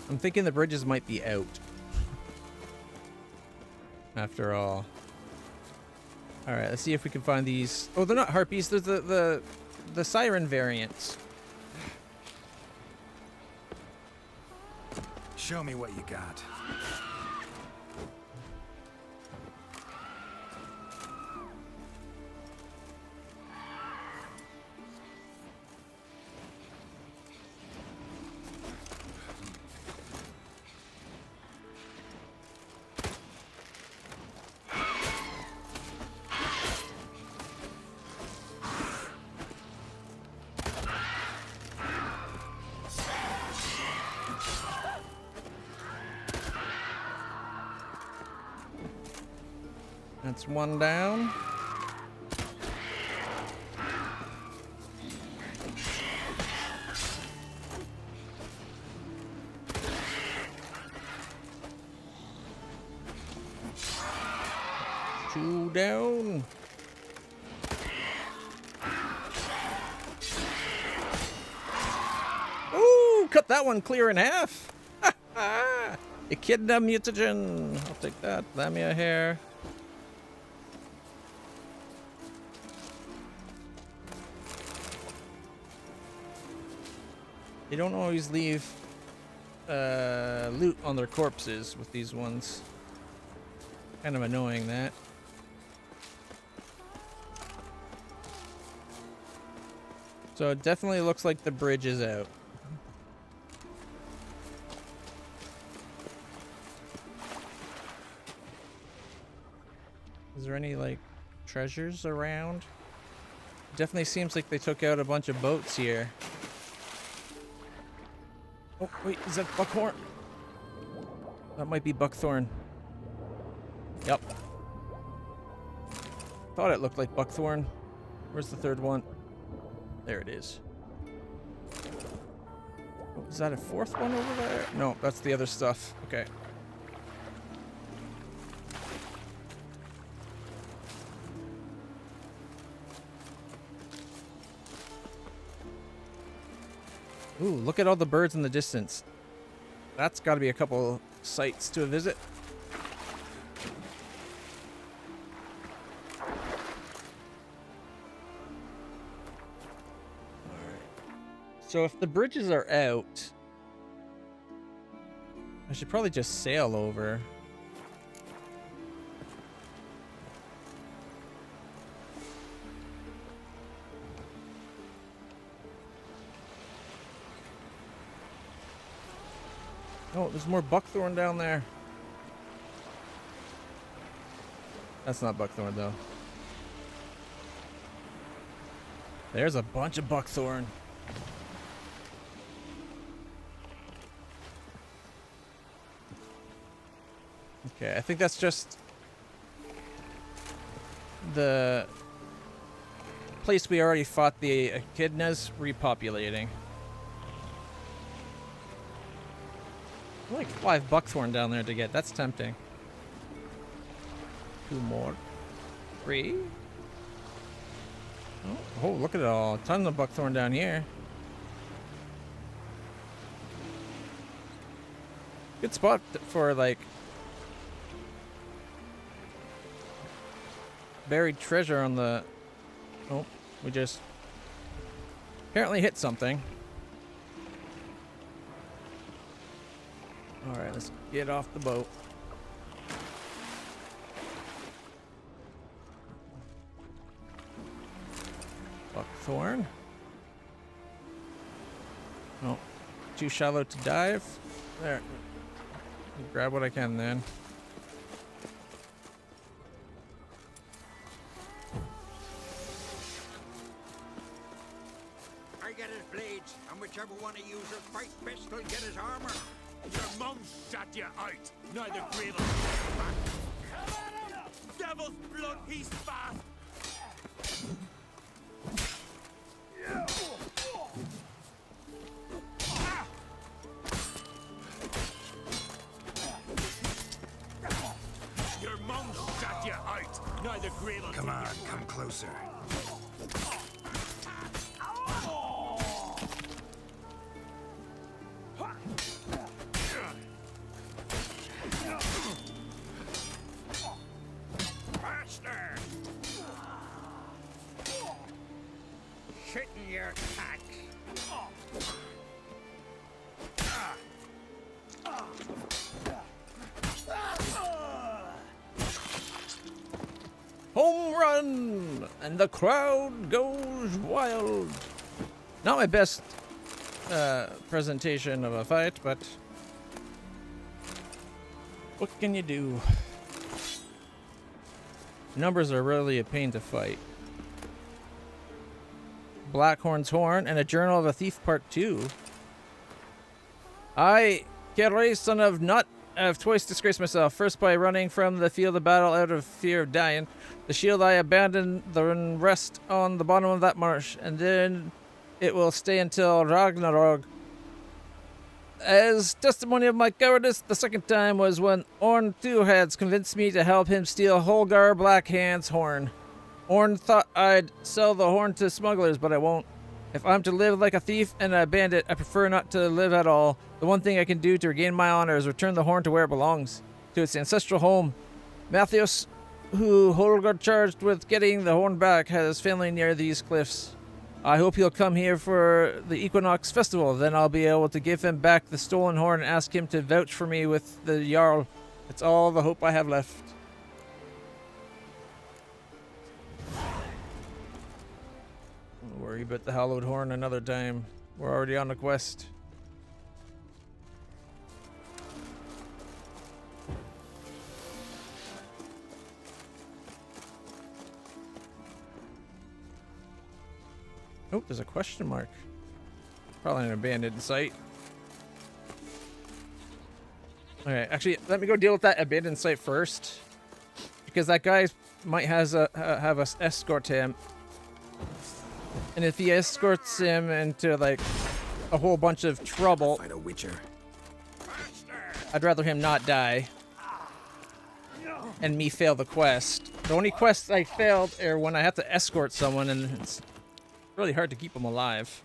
I'm thinking the bridges might be out. After all. Alright, let's see if we can find these. Oh, they're not harpies, they're the siren variants. Show me what you got. That's one down. down. Ooh, cut that one clear in half. Echidna mutagen. I'll take that. Lamia hair. They don't always leave loot on their corpses with these ones. Kind of annoying, that. So it definitely looks like the bridge is out. Is there any, like, treasures around? Definitely seems like they took out a bunch of boats here. Oh, wait, is that buckhorn? That might be buckthorn. Yep. Thought it looked like buckthorn. Where's the third one? There it is. Oh, is that a fourth one over there? No, that's the other stuff. Okay. Ooh, look at all the birds in the distance. That's got to be a couple sites to visit. So if the bridges are out, I should probably just sail over. Oh, there's more buckthorn down there. That's not buckthorn, though. There's a bunch of buckthorn. Okay, I think that's just the place we already fought the echidnas repopulating. Like 5 buckthorn down there to get. That's tempting. 2 more. 3. Oh, look at it all. Tons of buckthorn down here. Good spot for, like, buried treasure on the... Oh, we just apparently hit something. Alright, let's get off the boat. Buckthorn. Oh, too shallow to dive. There. Grab what I can then. I get his blades, and whichever one of you will fight best will get his armor. Your mum shot you out. Neither cradle. Devil's blood, he's fast. Your mum shot you out. Neither cradle. Come on, come closer. Shitting your tax. Home run! And the crowd goes wild. Not my best presentation of a fight, but what can you do? Numbers are really a pain to fight. Blackhorn's Horn and a Journal of a Thief Part 2. I, Kerry, son of Nut, have twice disgraced myself. First by running from the field of battle out of fear of dying. The shield I abandoned, the rest on the bottom of that marsh, and then it will stay until Ragnarok. As testimony of my cowardice, the second time was when Orn Two Heads convinced me to help him steal Holgar Blackhand's horn. Orn thought I'd sell the horn to smugglers, but I won't. If I'm to live like a thief and a bandit, I prefer not to live at all. The one thing I can do to regain my honor is return the horn to where it belongs, to its ancestral home. Matthews, who Holgar charged with getting the horn back, has family near these cliffs. I hope he'll come here for the Equinox Festival. Then I'll be able to give him back the stolen horn and ask him to vouch for me with the Jarl. It's all the hope I have left. Don't worry about the hallowed horn another time. We're already on the quest. Oh, there's a question mark. Probably an abandoned site. Okay, actually, let me go deal with that abandoned site first, because that guy might have us escort him, and if he escorts him into like a whole bunch of trouble, Fight a witcher. I'd rather him not die and me fail the quest. The only quests I failed are when I have to escort someone, and it's really hard to keep them alive.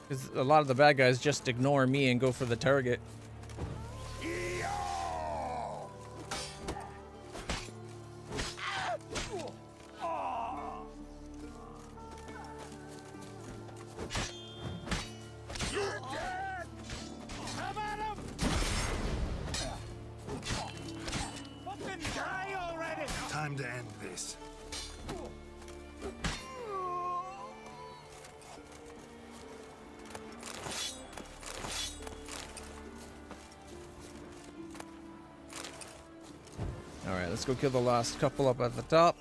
Because a lot of the bad guys just ignore me and go for the target. Time to end this. Alright, let's go kill the last couple up at the top.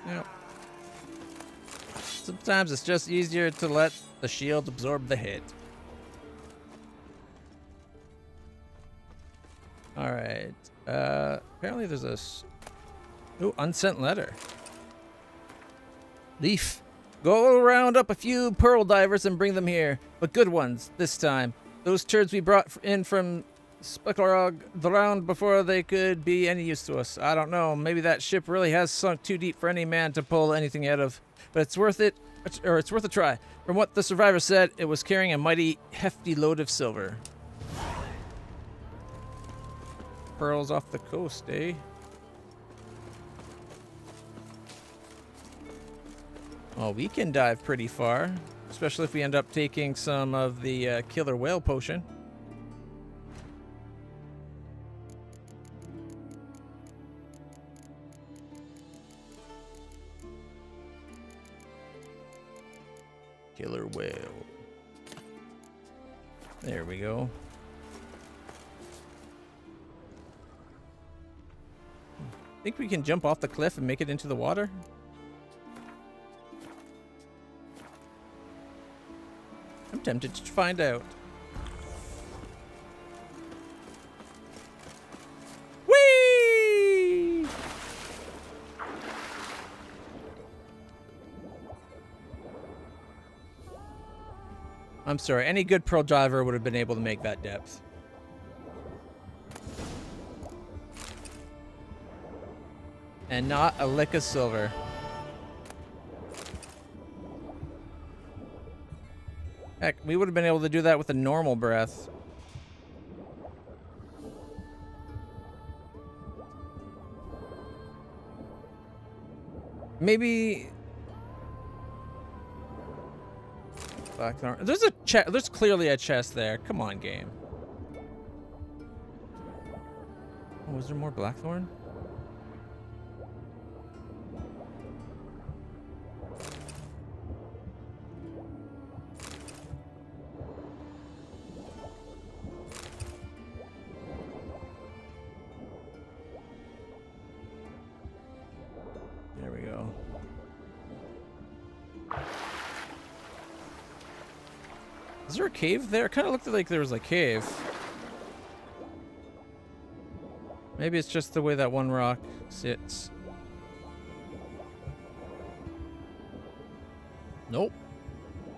Yep. Sometimes it's just easier to let the shield absorb the hit. Alright. Apparently there's a... Ooh, unsent letter. Leaf. Go round up a few pearl divers and bring them here. But good ones, this time. Those turds we brought in from Specklerog drowned before they could be any use to us. I don't know. Maybe that ship really has sunk too deep for any man to pull anything out of. But it's worth it, or it's worth a try. From what the survivor said, it was carrying a mighty hefty load of silver. Pearls off the coast, eh? Oh, we can dive pretty far, especially if we end up taking some of the killer whale potion. Killer whale. There we go. Think we can jump off the cliff and make it into the water? I'm tempted to find out. Whee! I'm sorry, any good pearl diver would have been able to make that depth. And not a lick of silver. Heck, we would have been able to do that with a normal breath. Maybe... Blackthorn. There's a chest. There's clearly a chest there. Come on, game. Oh, was there more blackthorn? There we go. Is there a cave there? It kind of looked like there was a cave. Maybe it's just the way that one rock sits. Nope.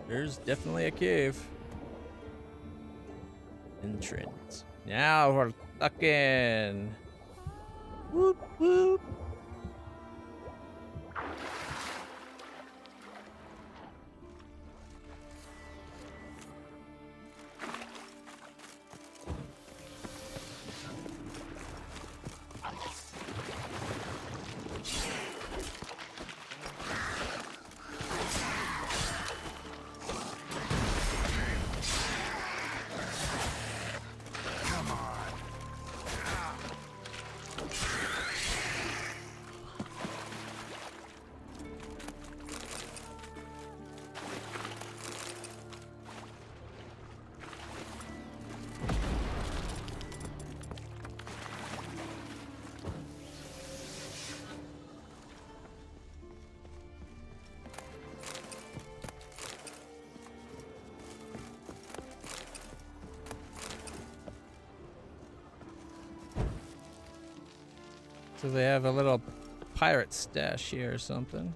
There's definitely a cave. Entrance. Now we're talking. Whoop whoop. So they have a little pirate stash here or something.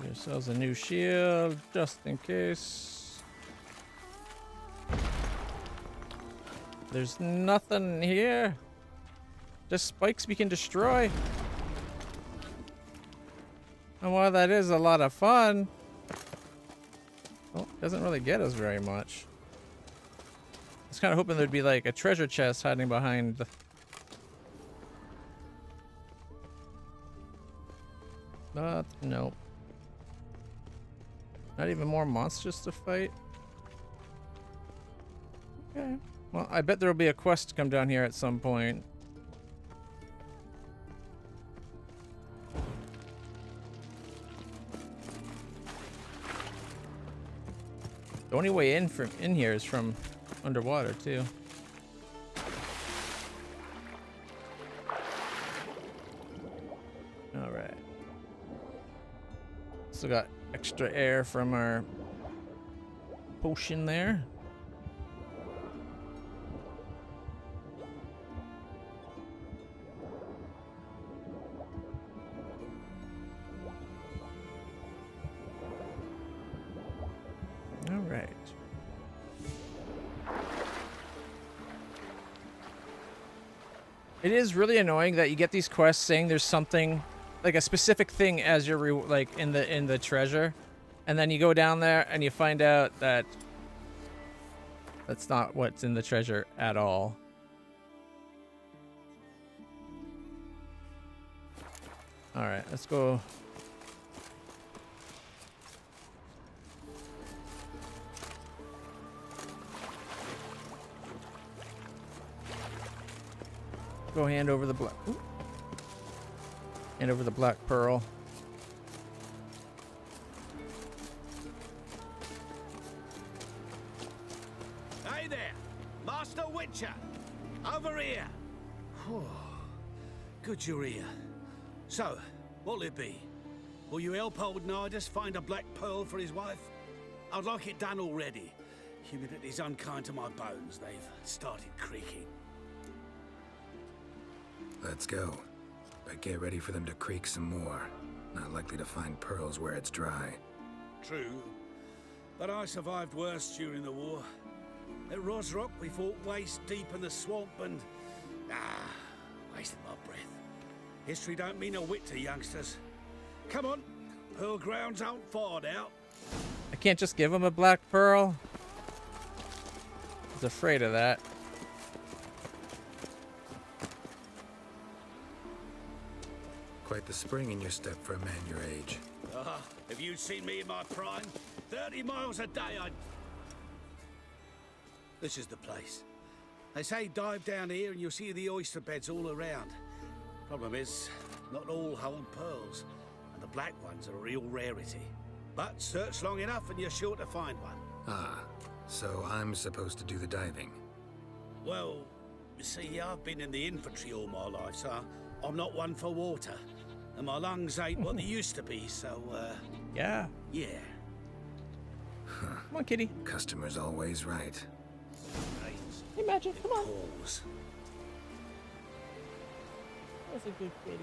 Get ourselves a new shield just in case. There's nothing here. Just spikes we can destroy. And while that is a lot of fun, well, it doesn't really get us very much. I was kind of hoping there'd be like a treasure chest hiding behind the... But no. Not even more monsters to fight? Okay. Well, I bet there'll be a quest to come down here at some point. The only way in here is from underwater too. All right. Still got extra air from our potion there. Alright. It is really annoying that you get these quests saying there's something, like a specific thing as your like in the treasure, and then you go down there and you find out that that's not what's in the treasure at all. Alright, let's go. Go hand over the black. Ooh. Hand over the black pearl. Hey there, Master Witcher. Over here. Good you're here. So, what'll it be? Will you help old Nidus find a black pearl for his wife? I'd like it done already. Humidity's unkind to my bones. They've started creaking. Let's go. But get ready for them to creak some more. Not likely to find pearls where it's dry. True. But I survived worse during the war. At Rosrock, we fought waist deep in the swamp and... wasted my breath. History don't mean a whit to youngsters. Come on. Pearl grounds aren't far out. I can't just give him a black pearl. I was afraid of that. Quite the spring in your step for a man your age. If you'd seen me in my prime, 30 miles a day I'd... This is the place. They say dive down here and you'll see the oyster beds all around. Problem is, not all hold pearls, and the black ones are a real rarity. But search long enough and you're sure to find one. Ah, so I'm supposed to do the diving. Well, you see, I've been in the infantry all my life, so I'm not one for water, and my lungs ain't what they used to be, so, Yeah. yeah. Come on, kitty. Customer's always right. Hey, Magic, come on. Pause. That's a good kitty.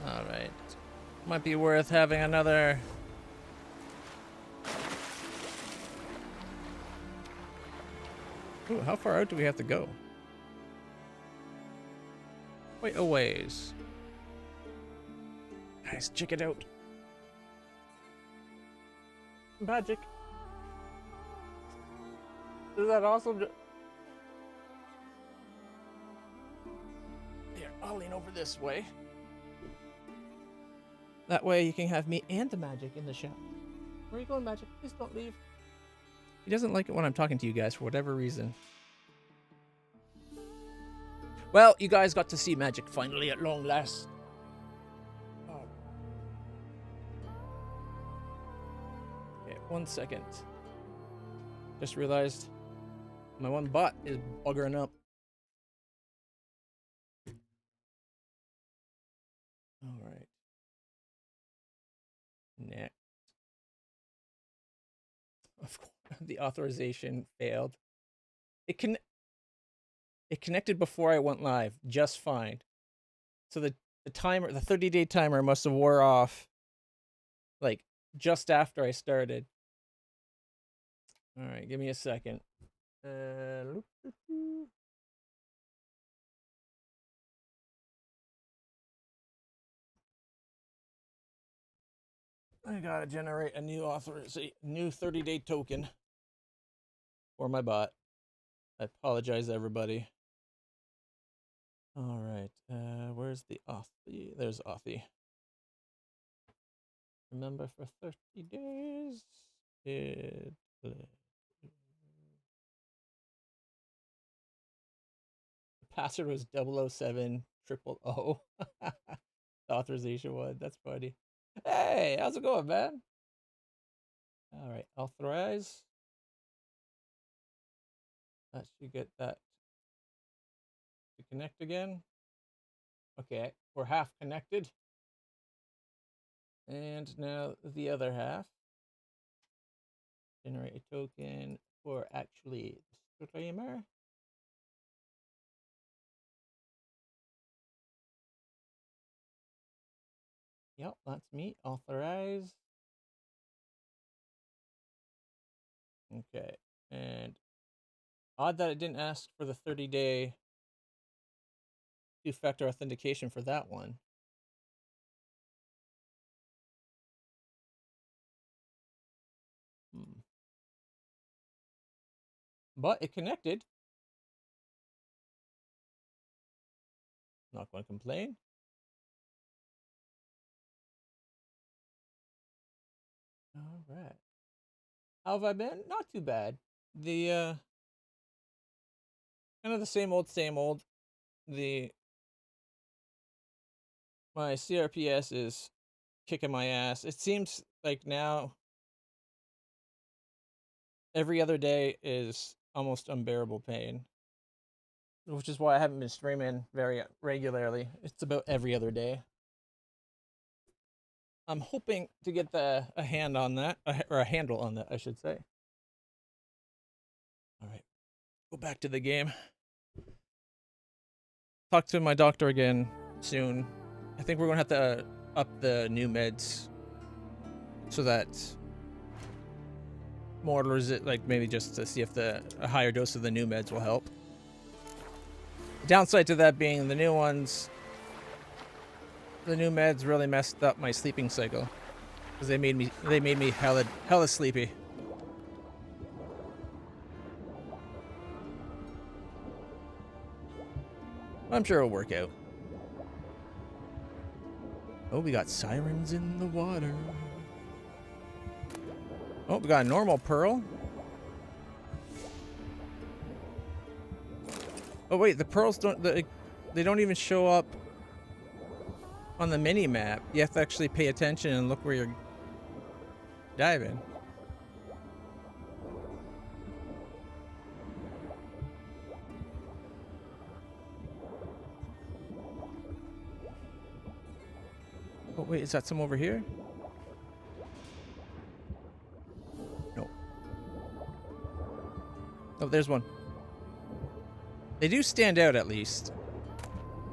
Yeah. All right. Might be worth having another. Ooh, how far out do we have to go? Wait a ways. Guys, check it out. Magic. Is that awesome? Here, I'll lean over this way. That way you can have me and the Magic in the shop. Where are you going, Magic? Please don't leave. He doesn't like it when I'm talking to you guys for whatever reason. Well, you guys got to see Magic finally at long last. Oh. Okay, 1 second. Just realized my one bot is buggering up. All right. Next. Of course, the authorization failed. It connected before I went live just fine. So the timer, the 30-day timer must have wore off like just after I started. All right, give me a second. I gotta generate a new new 30-day token for my bot. I apologize, everybody. All right, where's the Authy? There's Authy. Remember, for 30 days, the password was 007 000. The authorization one. That's funny. Hey, how's it going, man? All right, authorize. That should get that to connect again. Okay, we're half connected. And now the other half. Generate a token for actually the streamer. Yep, that's me. Authorize. Okay, and odd that it didn't ask for the 30-day two-factor authentication for that one. But it connected. Not going to complain. All right. How have I been? Not too bad. The kind of the same old, same old. My CRPS is kicking my ass. It seems like now every other day is almost unbearable pain, which is why I haven't been streaming very regularly. It's about every other day. I'm hoping to get a hand on that, or a handle on that, I should say. All right, go back to the game. Talk to my doctor again soon. I think we're gonna have to up the new meds so that more like maybe just to see if a higher dose of the new meds will help. The downside to that being the new meds really messed up my sleeping cycle because they made me hella sleepy. I'm sure it'll work out. Oh, we got sirens in the water. Oh, we got a normal pearl. Oh wait, the pearls they don't even show up on the mini map. You have to actually pay attention and look where you're diving. wait, is that some over here? No. Oh, there's one. They do stand out at least.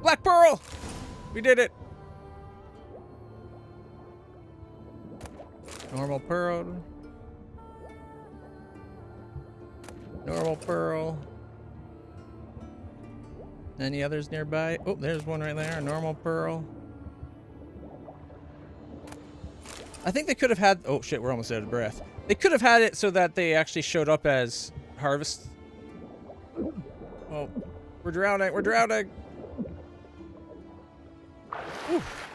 Black Pearl! We did it! Normal Pearl. Normal Pearl. Any others nearby? Oh, there's one right there. Normal Pearl. I think they could have had... Oh, shit, we're almost out of breath. They could have had it so that they actually showed up as harvest. Oh, we're drowning. We're drowning. Oof.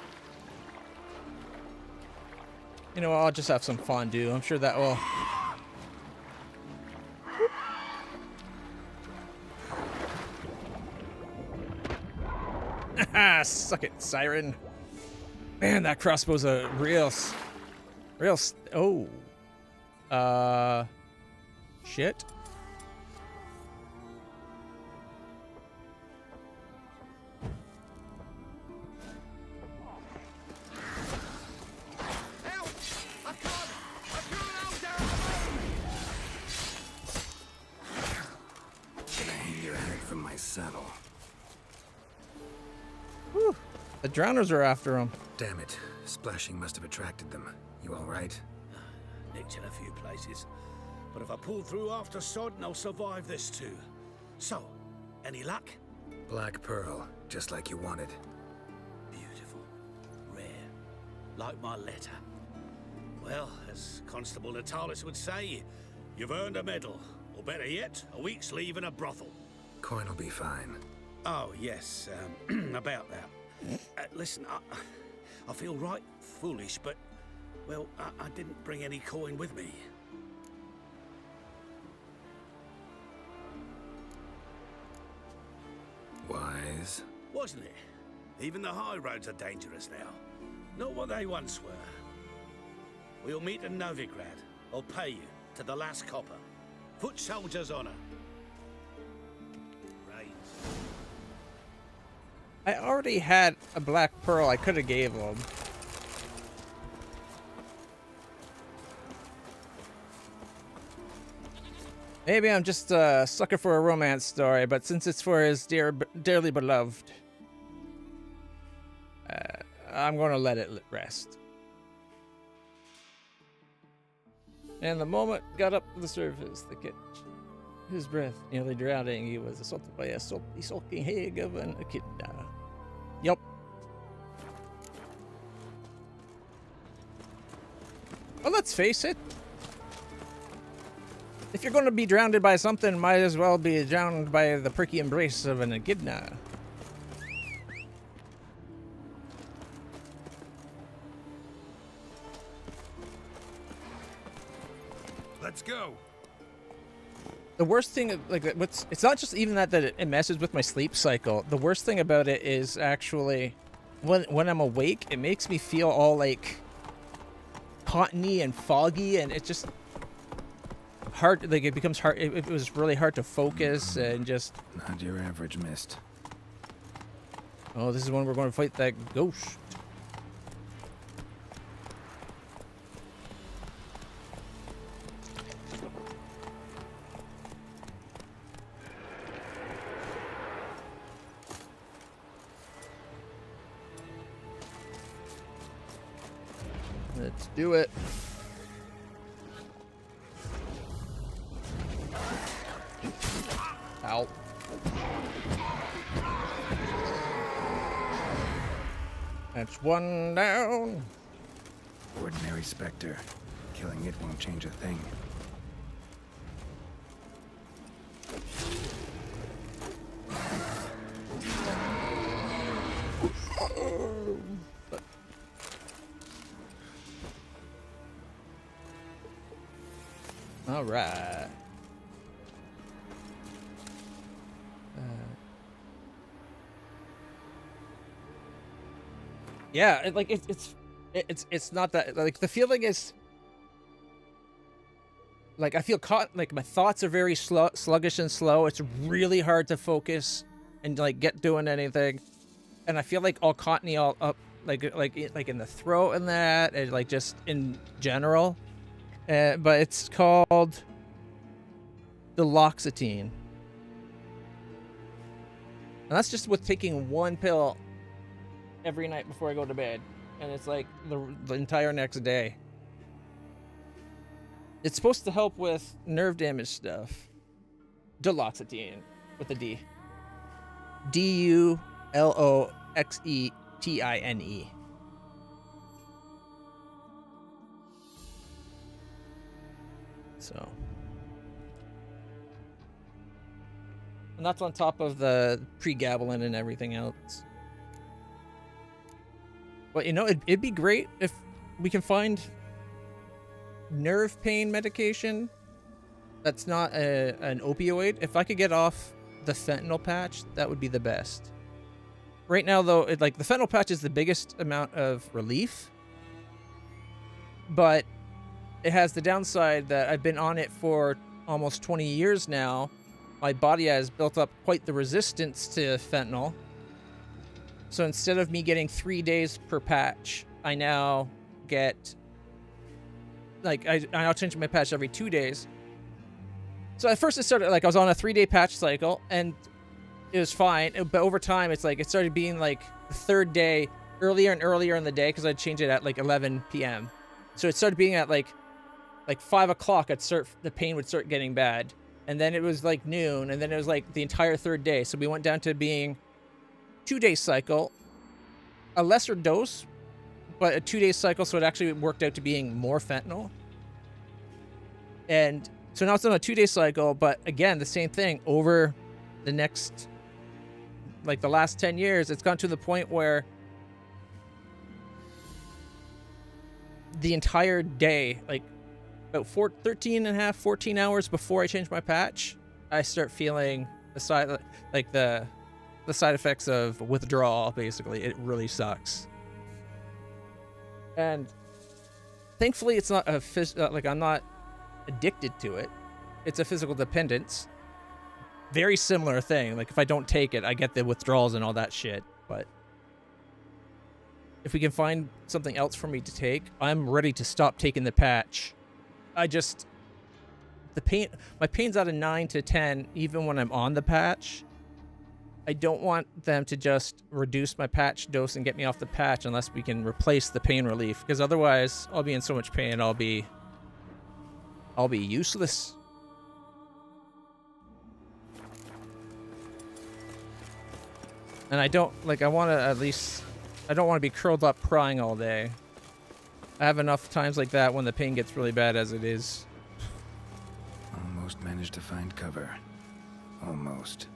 You know what? I'll just have some fondue. I'm sure that will... Haha, suck it, siren. Man, that crossbow's a real... Oh. Shit. From my saddle. Whew. The drowners are after him. Damn it. Splashing must have attracted them. You alright? Nicked in a few places. But if I pull through after Sodden, I'll survive this too. So, any luck? Black Pearl, just like you wanted. Beautiful. Rare. Like my letter. Well, as Constable Natalis would say, you've earned a medal. Or better yet, a week's leave in a brothel. Coin will be fine. Oh, yes, about that. Listen, I feel right foolish, but, well, I didn't bring any coin with me. Wise. Wasn't it? Even the high roads are dangerous now. Not what they once were. We'll meet in Novigrad. I'll pay you, to the last copper. Foot soldier's honor. I already had a Black Pearl I could have gave him. Maybe I'm just a sucker for a romance story, but since it's for his dearly beloved, I'm going to let it rest. And the moment got up to the surface, his breath nearly drowning, he was assaulted by a sulking hag of an echidna. Yup. Well, let's face it. If you're going to be drowned by something, might as well be drowned by the perky embrace of an echidna. Let's go. The worst thing, like, it's not just even that it messes with my sleep cycle. The worst thing about it is actually when I'm awake, it makes me feel all like cottony and foggy, and it's just hard. Like, it becomes hard. It was really hard to focus and just. Not your average mist. Oh, this is when we're going to fight that ghost. Let's do it. Ow. That's one down. Ordinary specter. Killing it won't change a thing. All right. Yeah, it's not that, like, the feeling is like I feel caught, like my thoughts are very sluggish and slow. It's really hard to focus and like get doing anything, and I feel like all cottony all up like in the throat and that, and like just in general. But it's called LitlClutch. And that's just with taking one pill every night before I go to bed. And it's like the entire next day. It's supposed to help with nerve damage stuff. LitlClutch with a D. DuLoxetine. So. And that's on top of the pregabalin and everything else. But you know, it'd be great if we can find nerve pain medication that's not an opioid. If I could get off the fentanyl patch, that would be the best. Right now, though, like the fentanyl patch is the biggest amount of relief, but it has the downside that I've been on it for almost 20 years now. My body has built up quite the resistance to fentanyl. So instead of me getting 3 days per patch, I now get, like, I now change my patch every 2 days. So at first it started, like, I was on a 3-day patch cycle, and it was fine. But over time, it's like, it started being, like, the third day, earlier and earlier in the day, because I'd change it at, like, 11 p.m. So it started being at, like 5 o'clock, the pain would start getting bad. And then it was, like, noon, and then it was, like, the entire third day. So we went down to being 2-day cycle, a lesser dose, but a 2-day cycle, so it actually worked out to being more fentanyl. And so now it's on a 2-day cycle, but again, the same thing over the next, like the last 10 years, it's gotten to the point where the entire day, like about 14 hours before I change my patch, I start feeling the side effects of withdrawal. Basically, it really sucks. And thankfully, it's not like I'm not addicted to it. It's a physical dependence. Very similar thing. Like if I don't take it, I get the withdrawals and all that shit. But if we can find something else for me to take, I'm ready to stop taking the patch. My pain's out of 9 to 10 even when I'm on the patch. I don't want them to just reduce my patch dose and get me off the patch unless we can replace the pain relief, because otherwise I'll be in so much pain I'll be useless. And I don't want to be curled up crying all day. I have enough times like that when the pain gets really bad as it is. Almost managed to find cover. Almost.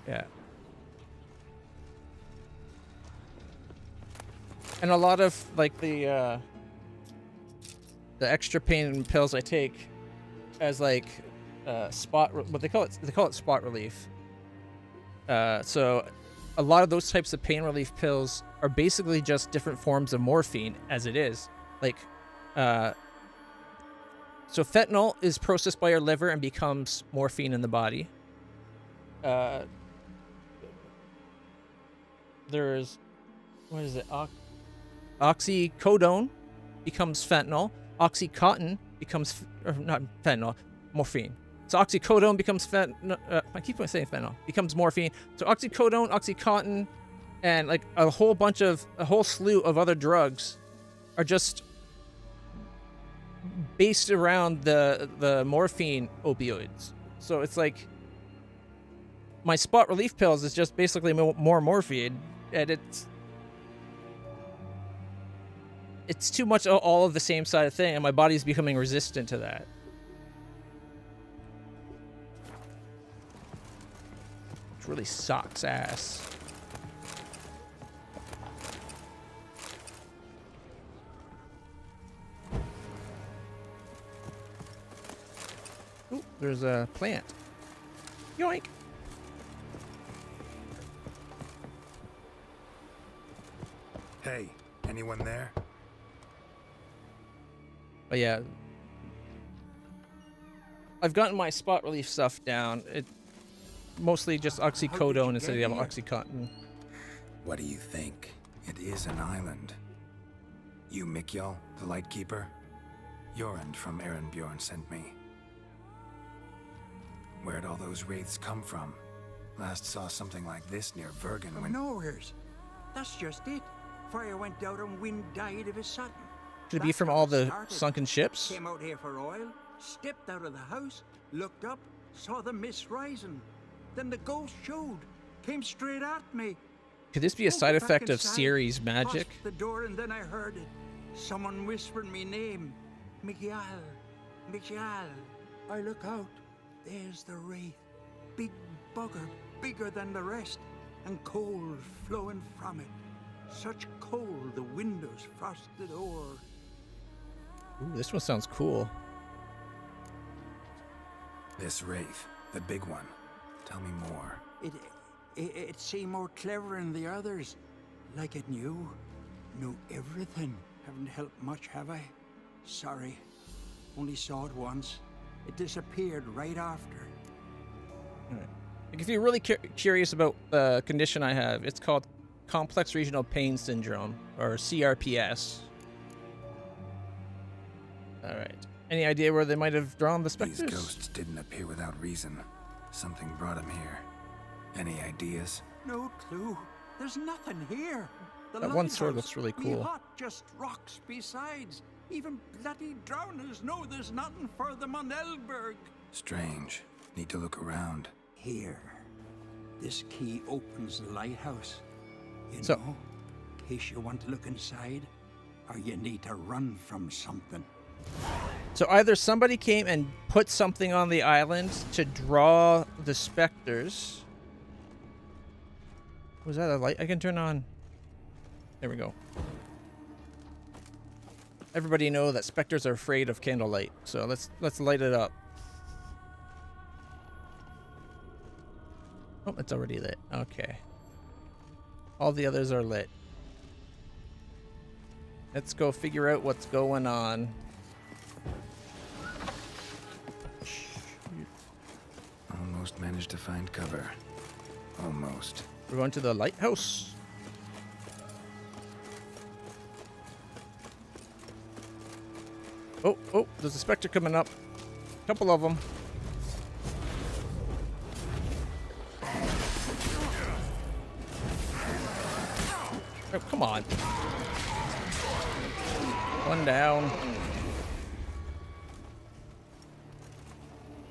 Yeah. And a lot of like the extra pain pills I take as like what they call it spot relief. So a lot of those types of pain relief pills are basically just different forms of morphine as it is. Like so fentanyl is processed by your liver and becomes morphine in the body. There's, what is it? Oxycodone becomes fentanyl. Oxycontin becomes, not fentanyl, morphine. So oxycodone becomes fentanyl. I keep on saying fentanyl. Becomes morphine. So oxycodone, oxycontin, and like a whole slew of other drugs are just based around the morphine opioids. So it's like my spot relief pills is just basically more morphine, and it's too much all of the same side of thing, and my body's becoming resistant to that. Which really sucks ass. Ooh, there's a plant. Yoink! Hey, anyone there? But yeah, I've gotten my spot relief stuff down. It mostly just oxycodone instead of OxyContin. What do you think? It is an island. You, Mikjal, the Lightkeeper? Jorund from Erenbjorn sent me. Where'd all those wraiths come from? Last saw something like this near Vergen From when... nowheres. That's just it. Fire went out and wind died of a sudden. Could it be from all the sunken ships? Came out here for oil, stepped out of the house, looked up, saw the mist rising. Then the ghost showed, came straight at me. Could this be a side Back effect of inside, Ciri's magic? Crossed the door and then I heard it. Someone whispered me name. Mikjal. Mikjal. I look out. There's the wraith. Big bugger, bigger than the rest. And cold flowing from it. Such cold the windows frosted o'er. Ooh, this one sounds cool. This wraith, the big one. Tell me more. It seemed more clever than the others. Like it knew everything. Haven't helped much, have I? Sorry. Only saw it once. It disappeared right after. All right. Like if you're really curious about the condition I have, it's called Complex Regional Pain Syndrome, or CRPS. All right. Any idea where they might have drawn the specters? These ghosts didn't appear without reason. Something brought them here. Any ideas? No clue. There's nothing here. The That one sword lighthouse, looks really me cool. hut, just rocks besides. Even bloody drowners know there's nothing for them on Elberg. Strange. Need to look around. Here. This key opens the lighthouse. You So- know, in case you want to look inside, or you need to run from something. So either somebody came and put something on the island to draw the specters. Was that a light I can turn on? There we go. Everybody know that specters are afraid of candlelight, so let's light it up. Oh, it's already lit. Okay. All the others are lit. Let's go figure out what's going on. Almost managed to find cover. Almost. We're going to the lighthouse. Oh, there's a specter coming up. A couple of them. Oh, come on. One down.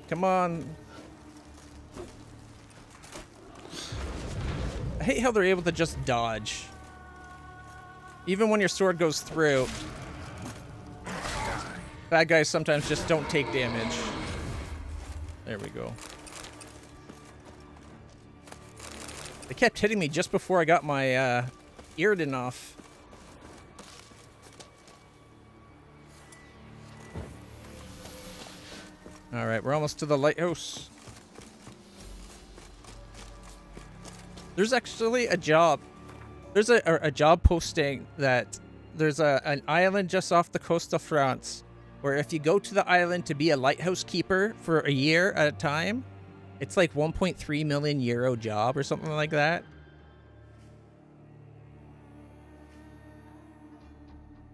Come on. I hate how they're able to just dodge. Even when your sword goes through. Bad guys sometimes just don't take damage. There we go. They kept hitting me just before I got my Iriden off. Alright, we're almost to the lighthouse. There's actually a job. There's a job posting that there's an island just off the coast of France where if you go to the island to be a lighthouse keeper for a year at a time, it's like 1.3 million euro job or something like that.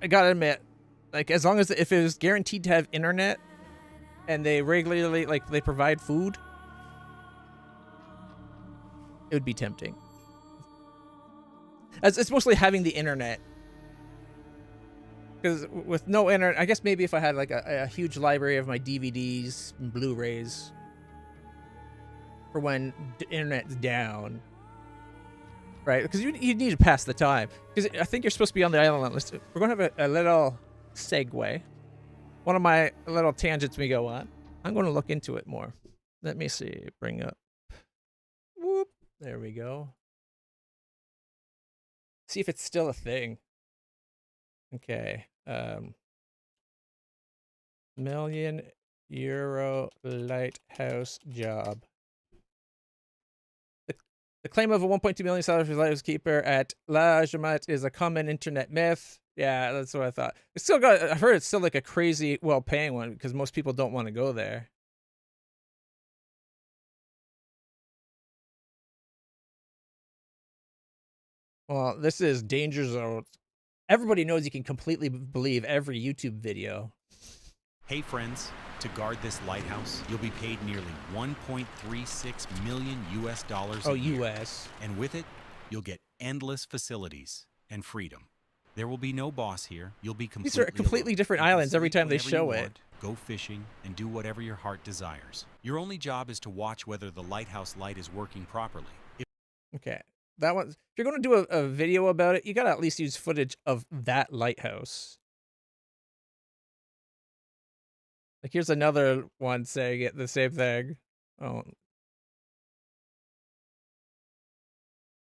I gotta admit, like as long as if it was guaranteed to have internet and they regularly like they provide food, it would be tempting. As it's mostly having the internet. Because with no internet, I guess maybe if I had like a huge library of my DVDs and Blu-rays for when the internet's down, right? Because you need to pass the time. Because I think you're supposed to be on the island. We're going to have a little segue. One of my little tangents we go on. I'm going to look into it more. Let me see. Bring up. Whoop. There we go. See if it's still a thing. Okay. Million euro lighthouse job. The claim of a 1.2 million salary for lighthouse keeper at La Jamat is a common internet myth. Yeah, that's what I thought. It's still got. I've heard it's still like a crazy well-paying one because most people don't want to go there. Well, this is danger zone. Everybody knows you can completely believe every YouTube video. Hey friends, to guard this lighthouse, you'll be paid nearly 1.36 million US dollars a year. US. And with it, you'll get endless facilities and freedom. There will be no boss here. You'll be completely These are completely alone. different You can islands every sleep time they whenever show you it. want, go fishing and do whatever your heart desires. Your only job is to watch whether the lighthouse light is working properly. Okay. That one. If you're going to do a video about it, you got to at least use footage of that lighthouse. Like, here's another one saying it the same thing. Oh.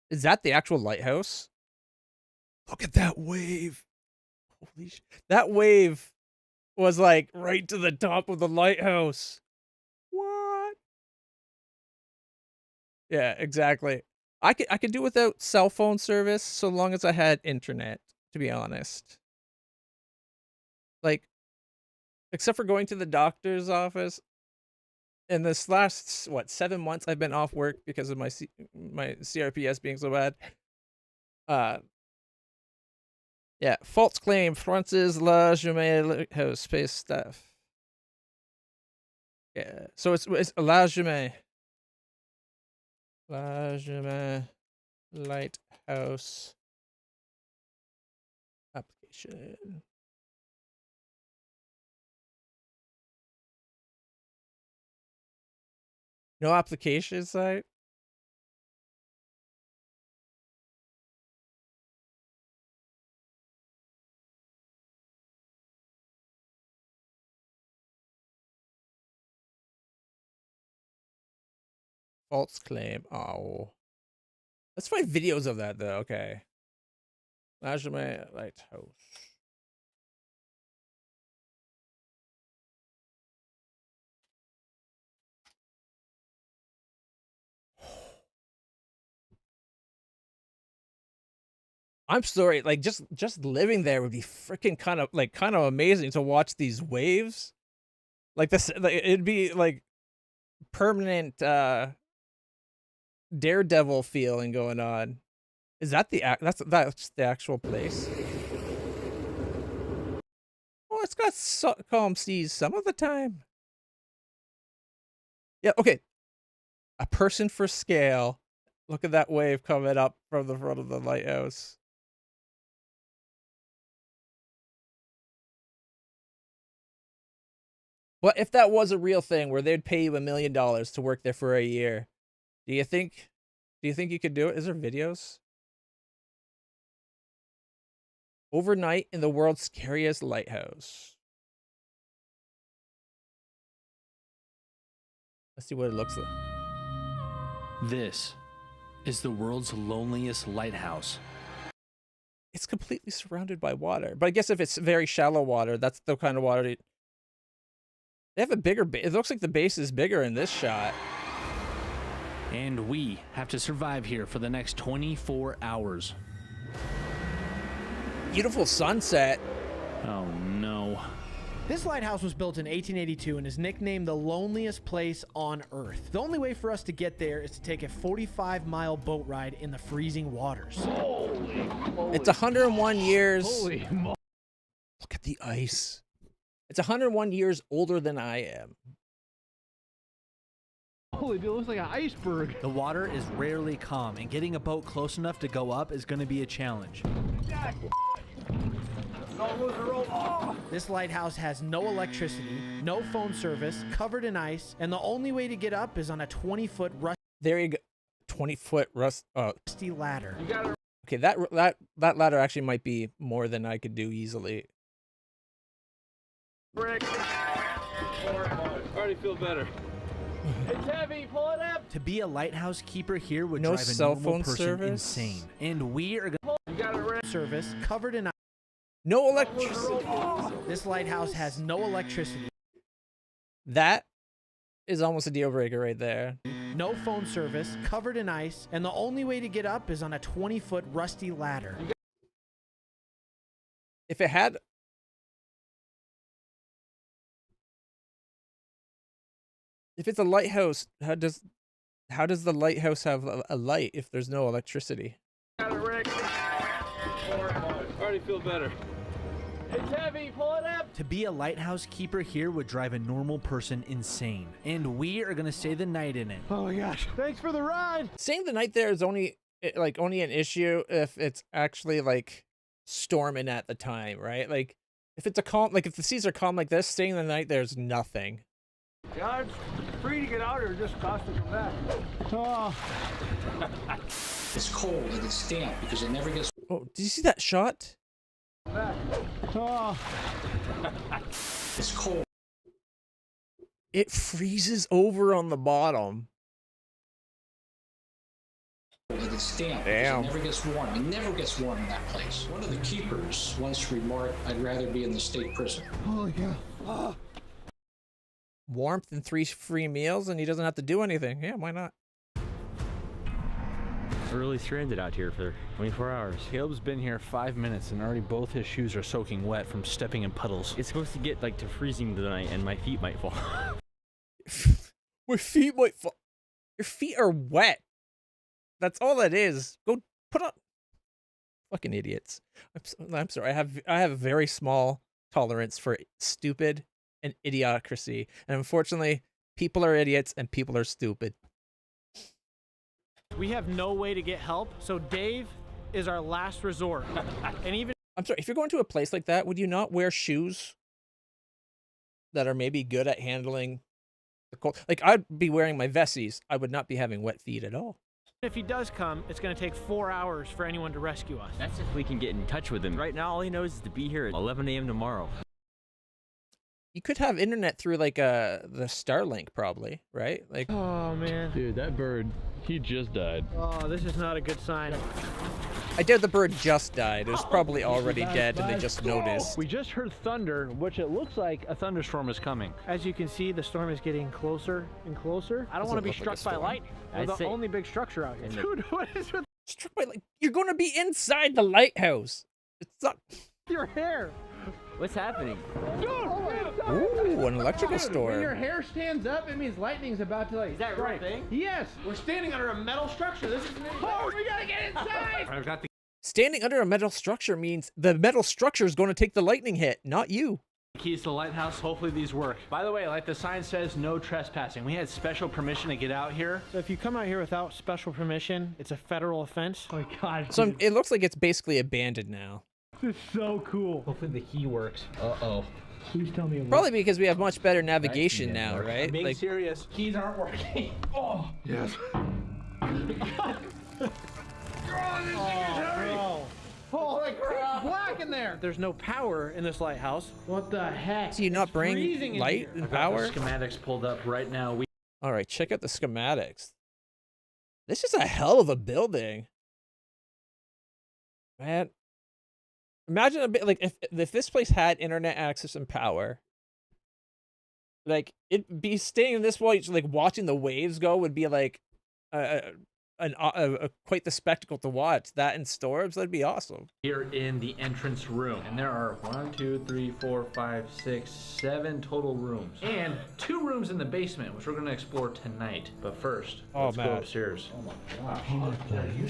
Is that the actual lighthouse? Look at that wave. Holy shit. That wave was like right to the top of the lighthouse. What? Yeah, exactly. I could do without cell phone service so long as I had internet, to be honest. Like, except for going to the doctor's office. In this last, what, 7 months I've been off work because of my CRPS being so bad. Yeah, false claim, Francis La Jamais House space stuff. Yeah, so it's La Jamais. La Jamais Lighthouse application. No application site? False claim. Oh. Let's find videos of that, though. Okay. La Jamais Lighthouse. I'm sorry, like just living there would be freaking kind of amazing to watch these waves. Like this, like, it'd be like permanent Daredevil feeling going on. Is that that's the actual place? Oh, it's got calm seas some of the time. Yeah, okay. A person for scale. Look at that wave coming up from the front of the lighthouse. What if that was a real thing where they'd pay you $1 million to work there for a year? Do you think you could do it? Is there videos? Overnight in the world's scariest lighthouse. Let's see what it looks like. This is the world's loneliest lighthouse. It's completely surrounded by water. But I guess if it's very shallow water, that's the kind of water they have a bigger base. It looks like the base is bigger in this shot. And we have to survive here for the next 24 hours. Beautiful sunset. Oh no. This lighthouse was built in 1882 and is nicknamed the loneliest place on Earth. The only way for us to get there is to take a 45-mile boat ride in the freezing waters. It's 101 years. Holy moly. Look at the ice. It's 101 years older than I am. Holy dude, it looks like an iceberg. The water is rarely calm, and getting a boat close enough to go up is going to be a challenge. This lighthouse has no electricity, no phone service, covered in ice, and the only way to get up is on a 20-foot There you go. 20-foot rusty ladder. Okay, that ladder actually might be more than I could do easily. I already feel better. It's heavy, pull it up. To be a lighthouse keeper here would drive a cell normal phone person service? insane. And we are going to service covered in ice. No electricity. This lighthouse has no electricity. That is almost a deal breaker right there. No phone service, covered in ice, and the only way to get up is on a 20-foot rusty ladder. If it had... If it's a lighthouse, how does the lighthouse have a light if there's no electricity? Got it, Rick. already feel better. It's heavy, pull it up! To be a lighthouse keeper here would drive a normal person insane. And we are gonna stay the night in it. Oh my gosh, thanks for the ride! Staying the night there is only an issue if it's actually like storming at the time, right? Like if it's a calm, like if the seas are calm like this, staying the night there's nothing. Yeah, it's free to get out or just cost to come back. Oh. It's cold and it's damp because it never gets. Oh, did you see that shot? Back. Oh. It's cold. It freezes over on the bottom. It's damp. Damn. It never gets warm. It never gets warm in that place. One of the keepers once remarked, "I'd rather be in the state prison." Holy cow. Oh. Warmth and 3 free meals, and he doesn't have to do anything. Yeah, why not? We're really stranded out here for 24 hours. Caleb's been here 5 minutes, and already both his shoes are soaking wet from stepping in puddles. It's supposed to get like to freezing tonight, and my feet might fall. My feet might fall. Your feet are wet. That's all it is. Go put on. Fucking idiots. I'm sorry. I have a very small tolerance for stupid and idiocracy, and unfortunately, people are idiots and people are stupid. We have no way to get help, so Dave is our last resort. And even I'm sorry, if you're going to a place like that, would you not wear shoes that are maybe good at handling the cold? Like I'd be wearing my vesties. I would not be having wet feet at all. if he does come, it's going to take 4 hours for anyone to rescue us. That's if we can get in touch with him. Right now, all he knows is to be here at 11 a.m. tomorrow. You could have internet through like the Starlink probably, right? Like, oh man, dude, that bird, he just died. Oh, this is not a good sign. I doubt the bird just died. It was probably already dead and they just noticed. We just heard thunder, which it looks like a thunderstorm is coming. As you can see, the storm is getting closer and closer. I don't want to be struck by lightning. We're the only big structure out here. Dude, what is with struck by lightning? You're going to be inside the lighthouse. It's not your hair. What's happening? Dude, ooh, an electrical storm. When your hair stands up, it means lightning's about to like. Is that right thing? Yes. We're standing under a metal structure. This is. Oh, we gotta get inside. I've got the. Standing under a metal structure means the metal structure is going to take the lightning hit, not you. Keys to the lighthouse. Hopefully these work. By the way, like the sign says, no trespassing. We had special permission to get out here. So if you come out here without special permission, it's a federal offense. Oh my God. So it looks like it's basically abandoned now. This is so cool. Hopefully the key works. Uh-oh. Please tell me. Probably because we have much better navigation now, right? I'm being like, serious. Keys aren't working. Oh. Yes. Oh, holy crap! Black in there. There's no power in this lighthouse. What the heck? Do you not bring light and power? Schematics pulled up right now. All right, check out the schematics. This is a hell of a building, man. Imagine a bit like if this place had internet access and power. Like it'd be staying in this way, like watching the waves go would be like quite the spectacle to watch. That and storms, that'd be awesome. Here in the entrance room, and there are 1, 2, 3, 4, 5, 6, 7 total rooms, and 2 rooms in the basement, which we're going to explore tonight. But first, let's go upstairs. Oh my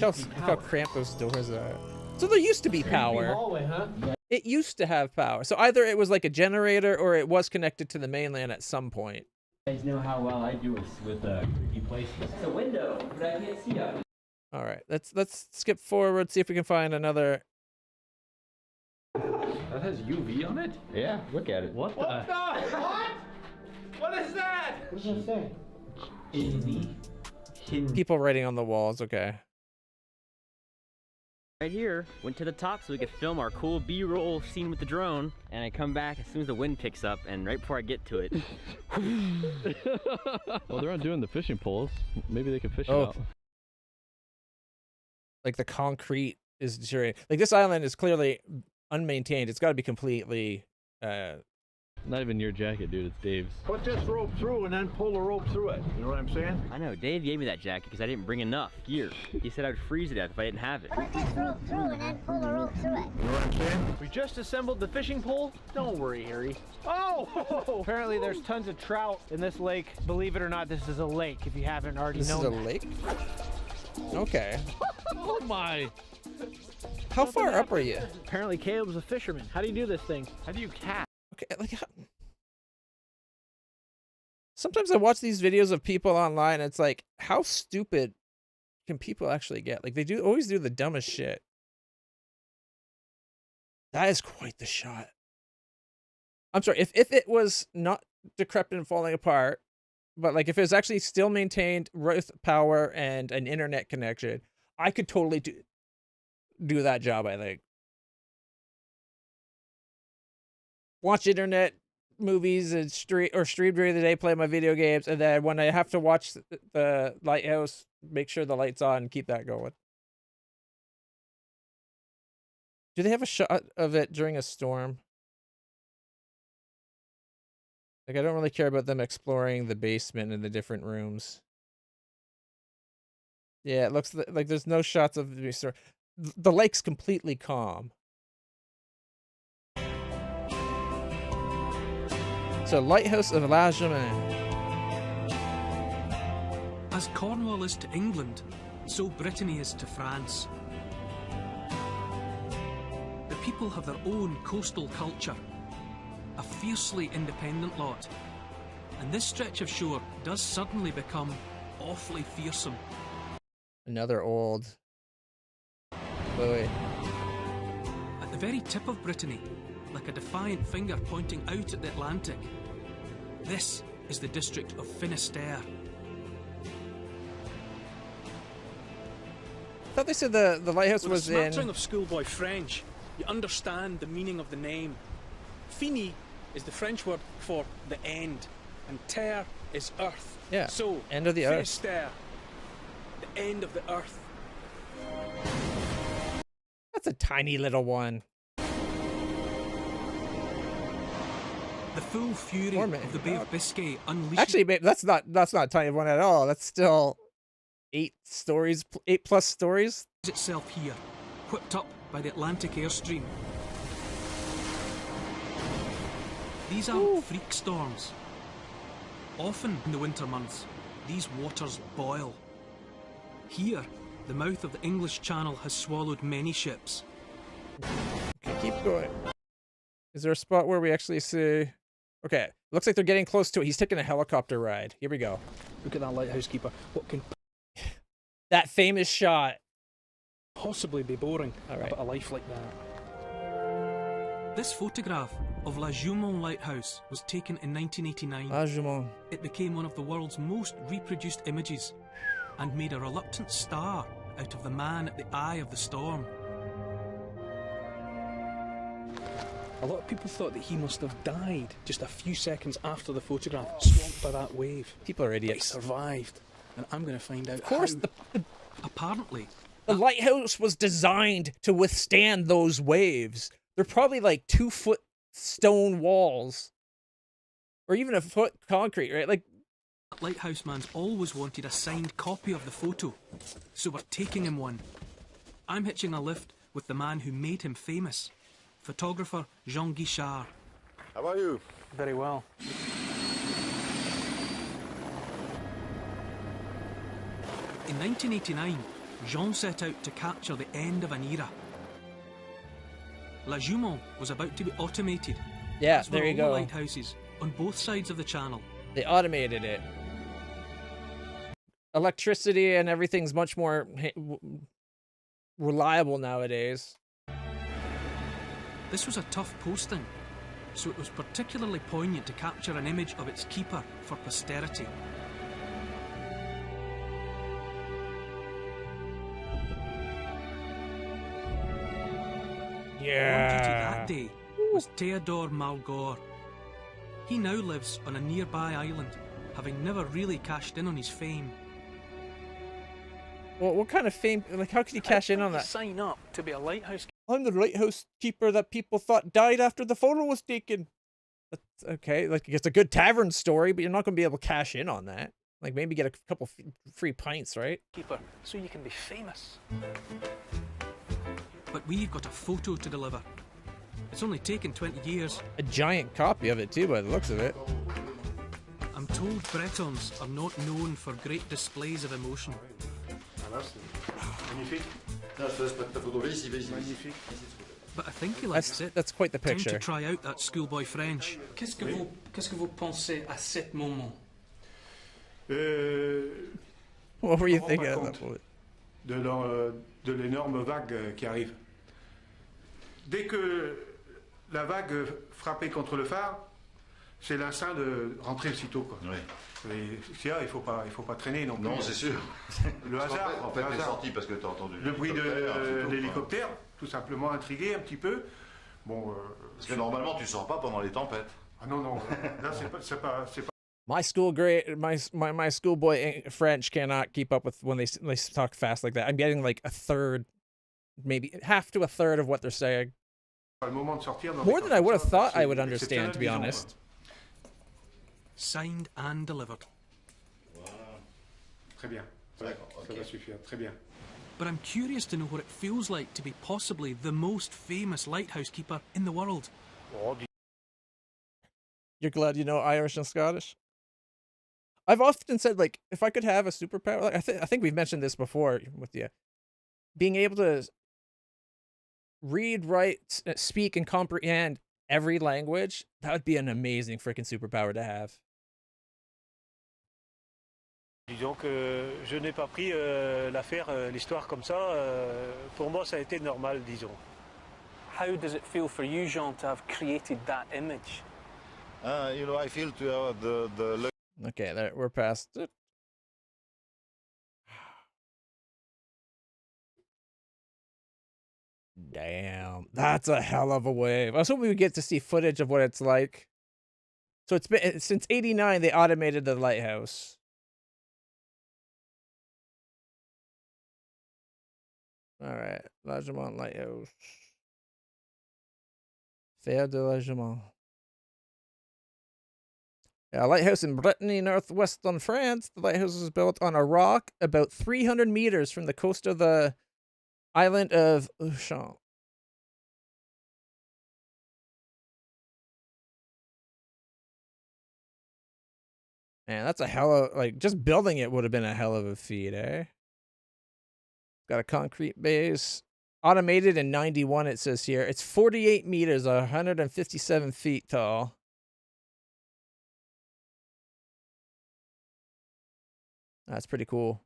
gosh! Look how cramped those doors are. So there used to be power. Hallway, huh? It used to have power. So either it was like a generator or it was connected to the mainland at some point. You guys know how well I do with creepy places. It's a window, but I can't see out. All right, let's skip forward, see if we can find another. That has UV on it? Yeah, look at it. What the? What? What is that? What does that say? Hidden. People writing on the walls. Okay. Right here, went to the top so we could film our cool B-roll scene with the drone, and I come back as soon as the wind picks up, and right before I get to it. Well, they're not doing the fishing poles. Maybe they can fish it out. Like the concrete is deteriorating. Like this island is clearly unmaintained. It's got to be completely. Not even your jacket, dude. It's Dave's. Put this rope through and then pull the rope through it. You know what I'm saying? I know, Dave gave me that jacket because I didn't bring enough gear. He said I would freeze to death if I didn't have it. Put this rope through and then pull the rope through it. You know what I'm saying? We just assembled the fishing pole. Don't worry, Harry. Oh! Apparently there's tons of trout in this lake. Believe it or not, this is a lake if you haven't already known. This is a lake? Okay. Oh my. How far up are you? Apparently Caleb's a fisherman. How do you do this thing? How do you cast? Okay, like sometimes I watch these videos of people online, and it's like, how stupid can people actually get? Like, they always do the dumbest shit. That is quite the shot. I'm sorry, if it was not decrepit and falling apart, but like if it was actually still maintained with power and an internet connection, I could totally do that job, I think. Watch internet movies and stream during the day, play my video games, and then when I have to watch the lighthouse, make sure the light's on and keep that going. Do they have a shot of it during a storm? Like, I don't really care about them exploring the basement and the different rooms. Yeah, it looks like there's no shots of the storm. The lake's completely calm. So, Lighthouse of La Germaine. As Cornwall is to England, so Brittany is to France. The people have their own coastal culture, a fiercely independent lot, and this stretch of shore does suddenly become awfully fearsome. Another old buoy. At the very tip of Brittany, like a defiant finger pointing out at the Atlantic, this is the district of Finisterre. I thought they said the lighthouse With was a in... smattering of schoolboy French, you understand the meaning of the name. Fini is the French word for the end, and terre is earth. Yeah, so end of the earth. Finisterre, the end of the earth. That's a tiny little one. The full fury of the Bay of Biscay unleashes... Actually, babe, that's not a tiny one at all. That's still 8 plus stories. ...itself here, whipped up by the Atlantic airstream. These aren't freak storms. Often in the winter months, these waters boil. Here, the mouth of the English Channel has swallowed many ships. Okay, keep going. Is there a spot where we actually see... Okay, looks like they're getting close to it. He's taking a helicopter ride. Here we go. Look at that lighthouse keeper. What can that famous shot possibly be boring about a life like that? This photograph of La Jument Lighthouse was taken in 1989. La Jument. It became one of the world's most reproduced images and made a reluctant star out of the man at the eye of the storm. A lot of people thought that he must have died just a few seconds after the photograph, swamped by that wave. People are idiots. But he survived, and I'm going to find out. Of course, apparently, the lighthouse was designed to withstand those waves. They're probably like 2-foot stone walls, or even a foot concrete, right? Like, lighthouse man's always wanted a signed copy of the photo, so we're taking him one. I'm hitching a lift with the man who made him famous. Photographer Jean Guichard. How are you? Very well. In 1989, Jean set out to capture the end of an era. La Jument was about to be automated. Yeah, That's there you all go. The lighthouses on both sides of the channel. They automated it. Electricity and everything's much more reliable nowadays. This was a tough posting, so it was particularly poignant to capture an image of its keeper for posterity. Yeah. On duty that day was Théodore Malgore. He now lives on a nearby island, having never really cashed in on his fame. Well, what kind of fame? Like, how could you cash in on that? Sign up to be a lighthouse. I'm the lighthouse keeper that people thought died after the photo was taken. That's okay. Like, it's a good tavern story, but you're not going to be able to cash in on that. Like, maybe get a couple free pints, right? Keeper, so you can be famous. But we've got a photo to deliver. It's only taken 20 years. A giant copy of it, too, by the looks of it. I'm told Bretons are not known for great displays of emotion. But I think he likes it. That's quite the Time picture. to try out that schoolboy French. Qu'est-ce que vous pensez à cet moment? What were you thinking at that point? De l'énorme vague qui arrive. Dès que la vague frappait contre le phare, c'est l'instinct de rentrer aussitôt, quoi. Oui. Et il faut pas traîner non plus. Non, c'est sûr. Le hasard. En fait, t'es sorti parce que t'as entendu le bruit de l'hélicoptère, tout simplement intrigué un petit peu. Bon. Parce que normalement, tu sors pas pendant les tempêtes. Ah non, non. Là, c'est pas. My schoolboy French cannot keep up with when they talk fast like that. I'm getting like a third, maybe half to a third of what they're saying. More than I would have thought I would understand, to be honest. Signed and delivered. Très bien. Ça va suffire. Très bien. But I'm curious to know what it feels like to be possibly the most famous lighthouse keeper in the world. You're glad you know Irish and Scottish? I've often said, like, if I could have a superpower, like, I think we've mentioned this before with you, being able to read, write, speak, and comprehend every language, that would be an amazing freaking superpower to have. Disons que je n'ai pas pris l'histoire comme ça. Pour moi, ça a été normal, disons. How does it feel for you, Jean, to have created that image? I feel to have the Okay, there, we're past it. Damn, that's a hell of a wave. I was hoping we would get to see footage of what it's like. So it's been since '89 they automated the lighthouse. All right, Largemont Lighthouse. Fer de Largemont. A lighthouse in Brittany, northwestern France. The lighthouse was built on a rock about 300 meters from the coast of the island of Ushant. Man, that's a hell of, like, just building it would have been a hell of a feat, eh? Got a concrete base. Automated in 91, it says here. It's 48 meters, 157 feet tall. That's pretty cool.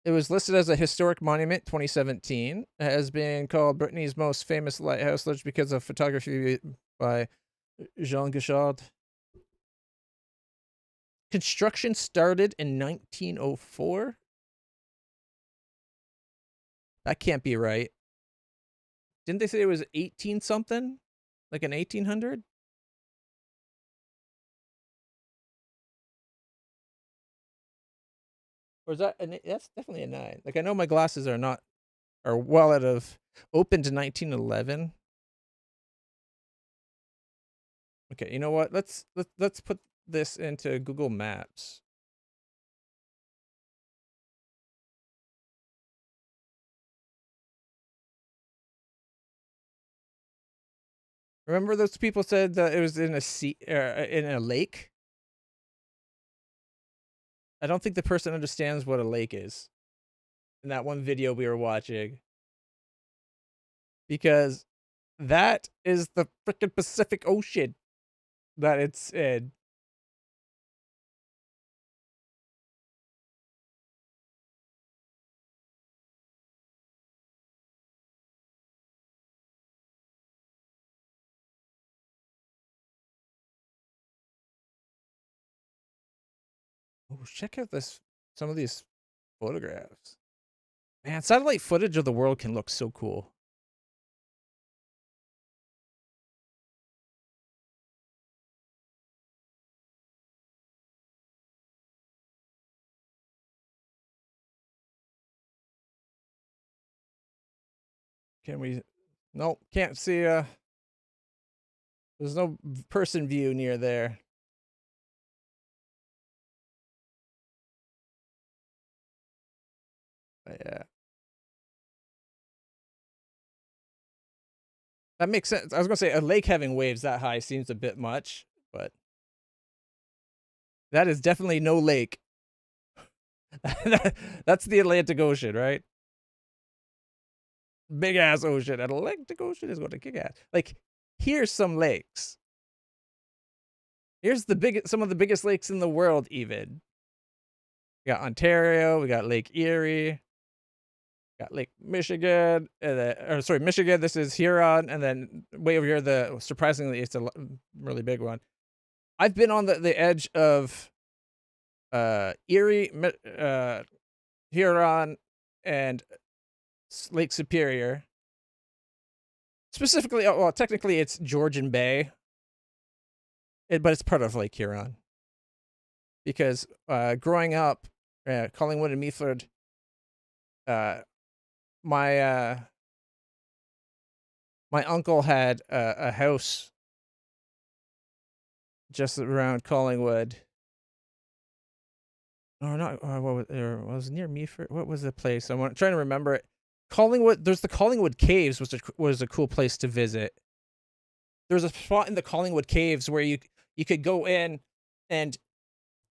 It was listed as a historic monument 2017. It has been called Brittany's most famous lighthouse lodge because of photography by Jean Guichard. Construction started in 1904. That can't be right. Didn't they say it was 18 something? Like an 1800? Or is that that's definitely a 9. Like, I know my glasses are well out of open to 1911. Okay, you know what? Let's put this into Google Maps. Remember those people said that it was in a sea, in a lake? I don't think the person understands what a lake is in that one video we were watching. Because that is the freaking Pacific Ocean that it's in. Oh, check out some of these photographs. Man, satellite footage of the world can look so cool. Can we? Nope, can't see. There's no person view near there. But yeah. That makes sense. I was gonna say a lake having waves that high seems a bit much, but that is definitely no lake. That's the Atlantic Ocean, right? Big ass ocean. And Atlantic Ocean is going to kick ass. Like, here's some lakes. Here's some of the biggest lakes in the world, even. We got Ontario. We got Lake Erie. Got Lake Michigan. Michigan. This is Huron, and then way over here, surprisingly, it's a really big one. I've been on the edge of Erie, Huron, and Lake Superior. Specifically, well, technically it's Georgian Bay, but it's part of Lake Huron. Because growing up, Collingwood and Meaford, my uncle had a house just around Collingwood. Or not? What was it near Meaford? What was the place? I'm trying to remember it. Collingwood. There's the Collingwood Caves, which was a cool place to visit. There's a spot in the Collingwood Caves where you could go in, and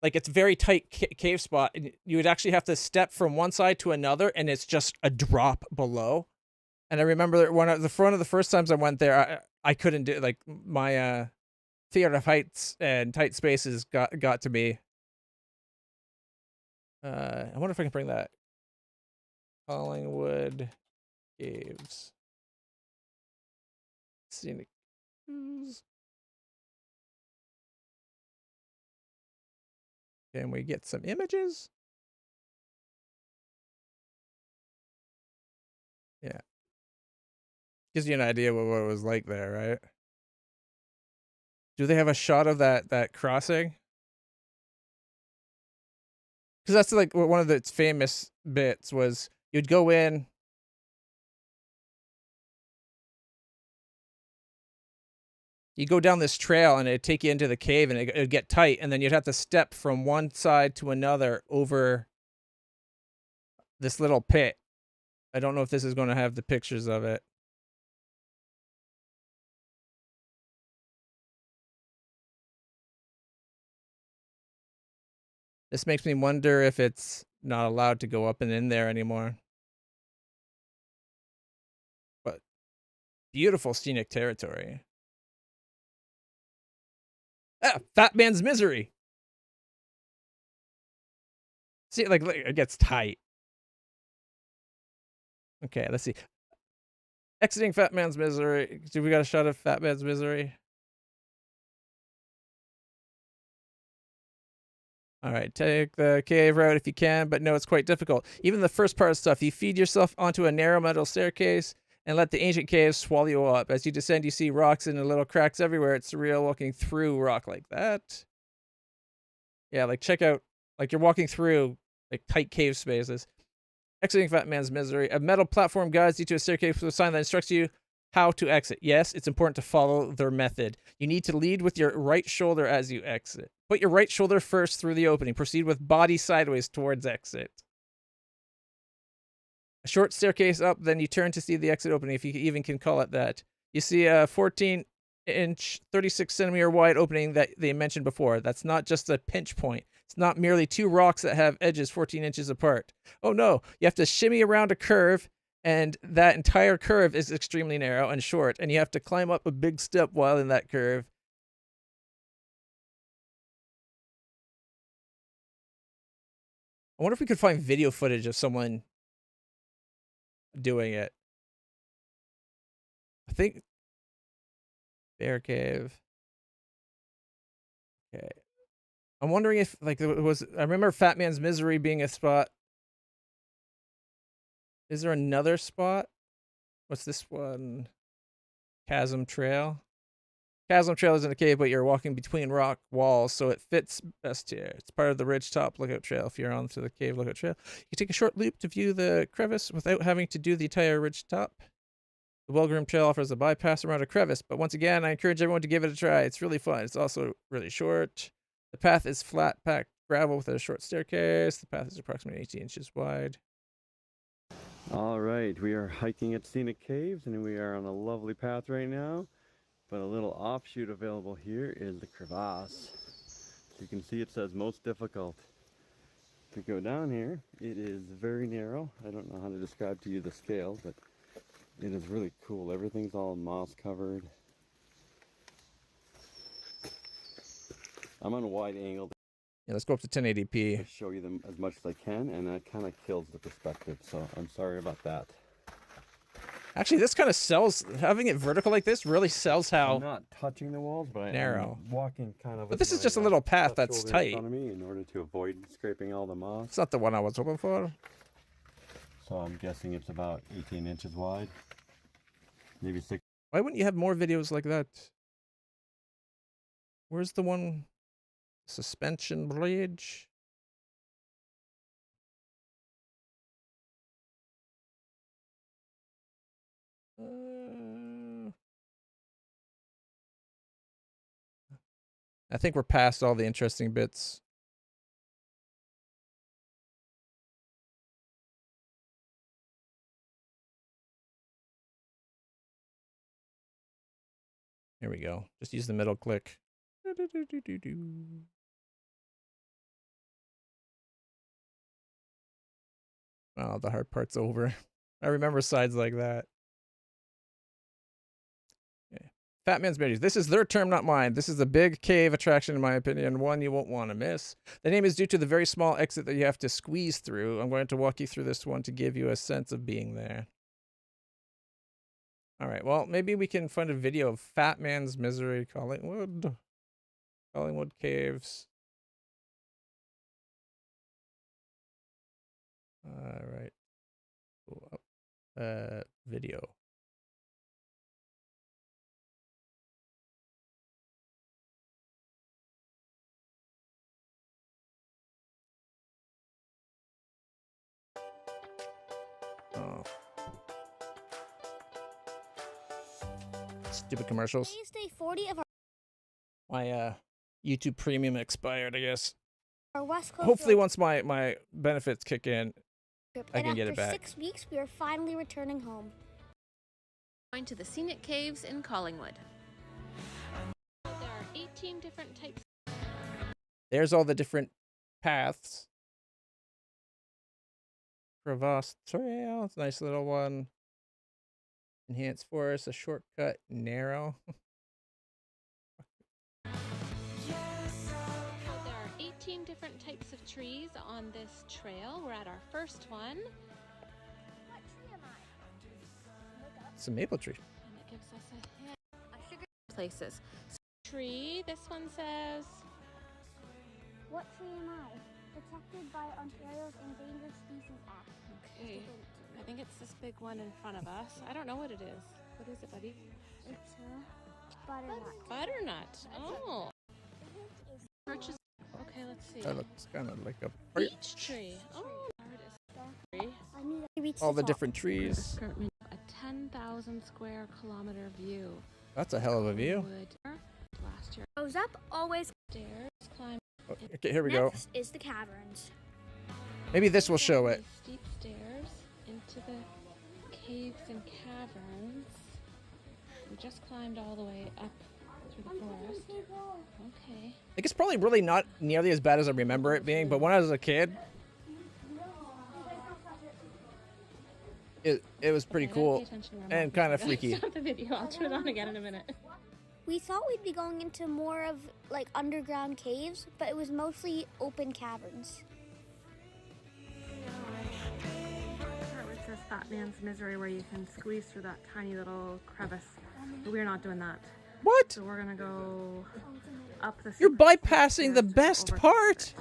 like it's a very tight cave spot, and you would actually have to step from one side to another, and it's just a drop below. And I remember that one of the first times I went there, I couldn't do it. Like my fear of heights and tight spaces got to me. I wonder if I can bring that. Collingwood Caves. Scenic views. Can we get some images? Yeah. Gives you an idea what it was like there, right? Do they have a shot of that crossing? Because that's like one of its famous bits was you'd go in. You go down this trail and it'd take you into the cave and it'd get tight, and then you'd have to step from one side to another over this little pit. I don't know if this is going to have the pictures of it. This makes me wonder if it's not allowed to go up and in there anymore. But beautiful scenic territory. Ah, Fat Man's Misery. See, like it gets tight. Okay, let's see. Exiting Fat Man's Misery. Do we got a shot of Fat Man's Misery? All right, take the cave route if you can, but no, it's quite difficult. Even the first part of stuff, you feed yourself onto a narrow metal staircase and let the ancient caves swallow you up. As you descend, you see rocks and little cracks everywhere. It's surreal walking through rock like that. Yeah, like check out, like you're walking through like tight cave spaces. Exiting Fat Man's Misery. A metal platform guides you to a staircase with a sign that instructs you how to exit. Yes, it's important to follow their method. You need to lead with your right shoulder as you exit. Put your right shoulder first through the opening. Proceed with body sideways towards exit. A short staircase up, then you turn to see the exit opening, if you even can call it that. You see a 14-inch, 36-centimeter wide opening that they mentioned before. That's not just a pinch point. It's not merely two rocks that have edges 14 inches apart. Oh no, you have to shimmy around a curve, and that entire curve is extremely narrow and short, and you have to climb up a big step while in that curve. I wonder if we could find video footage of someone doing it. I think Bear Cave. Okay. I'm wondering if like it was, I remember Fat Man's Misery being a spot. Is there another spot? What's this one? Chasm Trail. Chasm Trail is in a cave, but you're walking between rock walls, so it fits best here. It's part of the Ridgetop Lookout Trail. If you're on to the Cave Lookout Trail, you take a short loop to view the crevice without having to do the entire ridgetop. The Well-Groomed Trail offers a bypass around a crevice, but once again, I encourage everyone to give it a try. It's really fun. It's also really short. The path is flat, packed gravel with a short staircase. The path is approximately 18 inches wide. All right, we are hiking at Scenic Caves, and we are on a lovely path right now. But a little offshoot available here is the crevasse. You can see it says most difficult. To go down here, it is very narrow. I don't know how to describe to you the scale, but it is really cool. Everything's all moss covered. I'm on a wide angle. Yeah, let's go up to 1080p. I show you them as much as I can, and that kind of kills the perspective, so I'm sorry about that. Actually, this kind of sells, having it vertical like this really sells how I'm not touching the walls, but narrow. I'm walking kind of. But this is just a little path that's tight. In front of me in order to avoid scraping all the moss. It's not the one I was hoping for. So I'm guessing it's about 18 inches wide, maybe 6. Why wouldn't you have more videos like that? Where's the one? Suspension bridge. I think we're past all the interesting bits. Here we go. Just use the middle click. Oh, the hard part's over. I remember sides like that. Okay. Fat Man's Berries. This is their term, not mine. This is a big cave attraction, in my opinion. One you won't want to miss. The name is due to the very small exit that you have to squeeze through. I'm going to walk you through this one to give you a sense of being there. All right. Well, maybe we can find a video of Fat Man's Misery, Collingwood Caves. All right. Video. Oh. Stupid commercials. Today's day 40 of My YouTube Premium expired, I guess. our West Coast Hopefully road once my benefits kick in, trip. I can get it After back. 6 weeks, we are finally returning home. Going to the scenic caves in Collingwood. There are 18 different types. There's all the different paths. Crevasse Trail, it's a nice little one. Enhanced Forest, a shortcut, narrow. There are 18 different types of trees on this trail. We're at our first one. What tree am I? It's a maple tree. And it gives us a hint. Sugar places. Tree, this one says. What tree am I? Protected by Ontario's Endangered Species Act. Okay. I think it's this big one in front of us. I don't know what it is. What is it, buddy? It's a butternut. Butternut. Oh. Purchase. Okay, let's see. That looks kind of like a Beech tree. Oh, there it is. I need to reach all the top. different trees. Escarpment, a 10,000 square kilometer view. That's a hell of a view. Last year. Goes up, always. Stairs, climb. Okay, here we go. Next is the caverns. Maybe this will show it. Steep stairs into the caves and caverns. We just climbed all the way up through the forest. Okay. Like, it's probably really not nearly as bad as I remember it being, but when I was a kid, it was pretty cool and kind of freaky. Stop the video. I'll turn it on again in a minute. We thought we'd be going into more of like underground caves, but it was mostly open caverns. It says Fat Man's Misery, where you can squeeze through that tiny little crevice. But we're not doing that. What? So we're gonna go up the. You're bypassing the best part.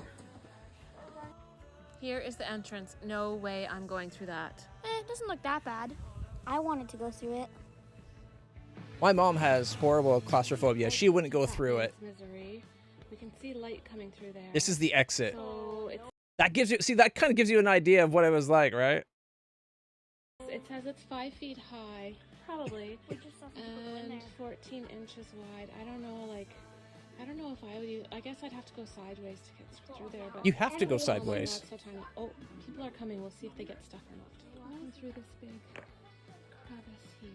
Here is the entrance. No way I'm going through that. It doesn't look that bad. I wanted to go through it. My mom has horrible claustrophobia. She wouldn't go through it. Misery. We can see light coming through there. This is the exit. So That gives you, see, that kind of gives you an idea of what it was like, right? it says it's 5 feet high, probably, and 14 inches wide. I don't know, I don't know if I would use, I guess I'd have to go sideways to get through there. But You have to go sideways. Oh, so tiny. Oh, people are coming. We'll see if they get stuck or not. come through this big crevice here.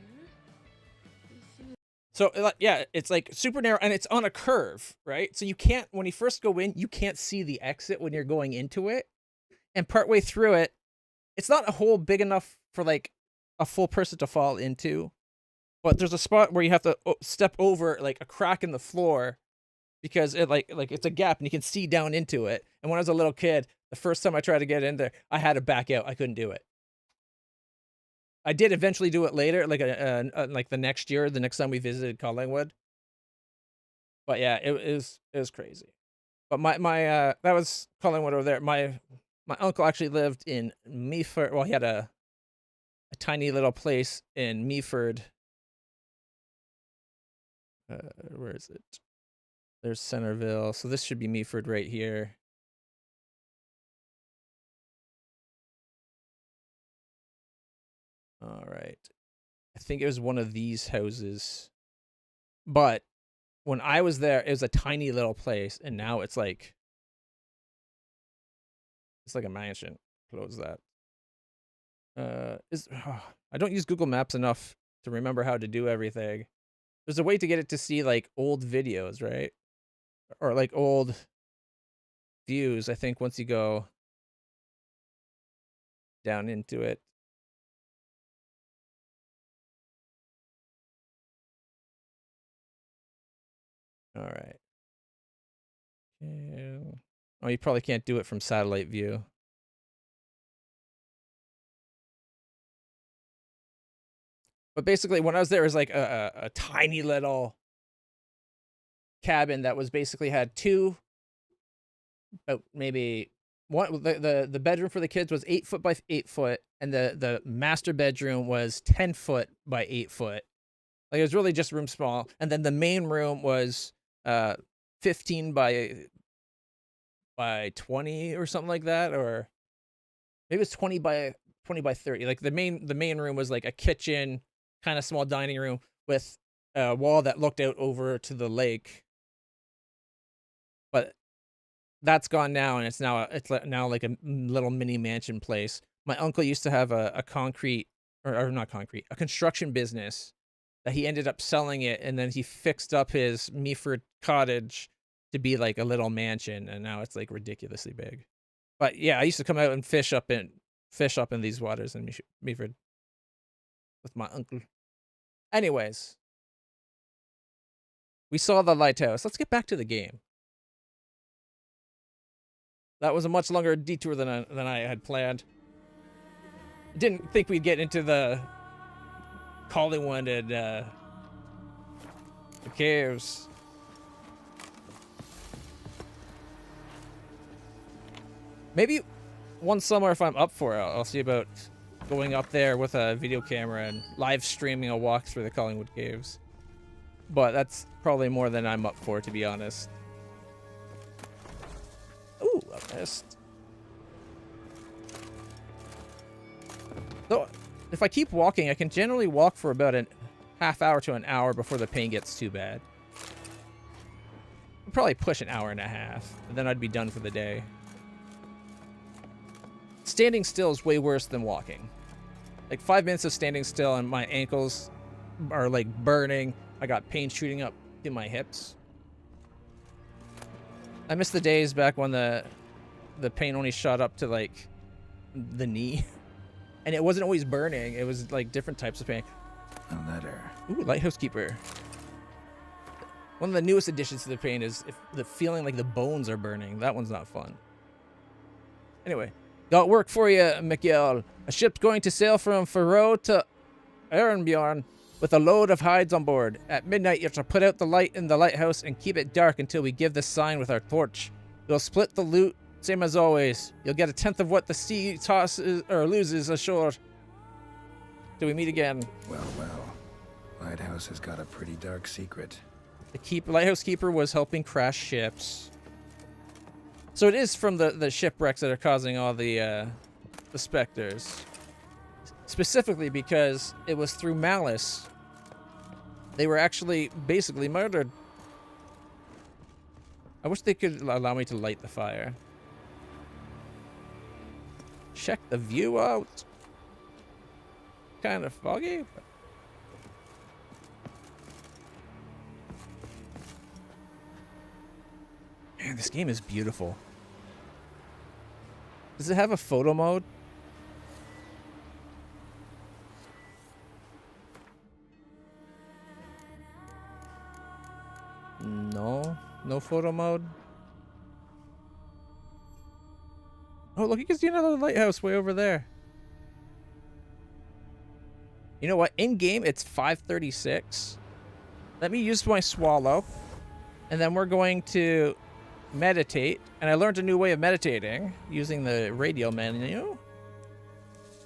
So yeah, it's like super narrow and it's on a curve, right? So you can't, when you first go in, you can't see the exit when you're going into it. And partway through it, it's not a hole big enough for like a full person to fall into, but there's a spot where you have to step over like a crack in the floor because it like it's a gap and you can see down into it. And when I was a little kid, the first time I tried to get in there, I had to back out. I couldn't do it. I did eventually do it later, like like the next year, the next time we visited Collingwood. But yeah, it was crazy. But my that was Collingwood over there. My uncle actually lived in Meaford. Well, he had a tiny little place in Meaford. Where is it? There's Centerville. So this should be Meaford right here. All right. I think it was one of these houses. But when I was there, it was a tiny little place, and now it's like a mansion. Close that. I don't use Google Maps enough to remember how to do everything. There's a way to get it to see like old videos, right? Or like old views, I think, once you go down into it. All right. Oh, you probably can't do it from satellite view. But basically, when I was there, it was like a tiny little cabin that was basically had two, maybe one. The bedroom for the kids was 8 foot by 8 foot, and the master bedroom was 10 foot by 8 foot. Like it was really just room small, and then the main room was 15 by 20 or something like that, or maybe it was 20 by 30. Like the main room was like a kitchen, kind of small dining room with a wall that looked out over to the lake. But that's gone now, and it's now like a little mini mansion place. My uncle used to have a concrete or not concrete, a construction business that he ended up selling it, and then he fixed up his Meaford cottage to be like a little mansion, and now it's like ridiculously big. But yeah, I used to come out and fish up in these waters in Meaford with my uncle. Anyways, we saw the lighthouse. Let's get back to the game. That was a much longer detour than I had planned. Didn't think we'd get into the Collingwood and the caves. Maybe one summer, if I'm up for it, I'll see about going up there with a video camera and live streaming a walk through the Collingwood caves. But that's probably more than I'm up for, to be honest. Ooh, I missed. So, if I keep walking, I can generally walk for about a half hour to an hour before the pain gets too bad. I'd probably push an hour and a half, and then I'd be done for the day. Standing still is way worse than walking. Like 5 minutes of standing still and my ankles are like burning. I got pain shooting up in my hips. I miss the days back when the pain only shot up to like the knee. And it wasn't always burning. It was like different types of pain. A letter. Ooh, Lighthouse Keeper. One of the newest additions to the pain is if the feeling like the bones are burning. That one's not fun. Anyway, got work for you, Mikael. A ship's going to sail from Faroe to Ehrenbjorn with a load of hides on board. At midnight, you're to put out the light in the lighthouse and keep it dark until we give the sign with our torch. We'll split the loot, same as always. You'll get 1/10 of what the sea tosses or loses ashore. Till we meet again. Well, well. Lighthouse has got a pretty dark secret. The Lighthouse Keeper was helping crash ships. So it is from the shipwrecks that are causing all the specters. Specifically because it was through malice. They were actually basically murdered. I wish they could allow me to light the fire. Check the view out. kind of foggy. But... Man, this game is beautiful. Does it have a photo mode? No, no photo mode. Oh, look, you can see another lighthouse way over there. You know what? In game, it's 5:36. Let me use my swallow, and then we're going to meditate. And I learned a new way of meditating using the radio menu.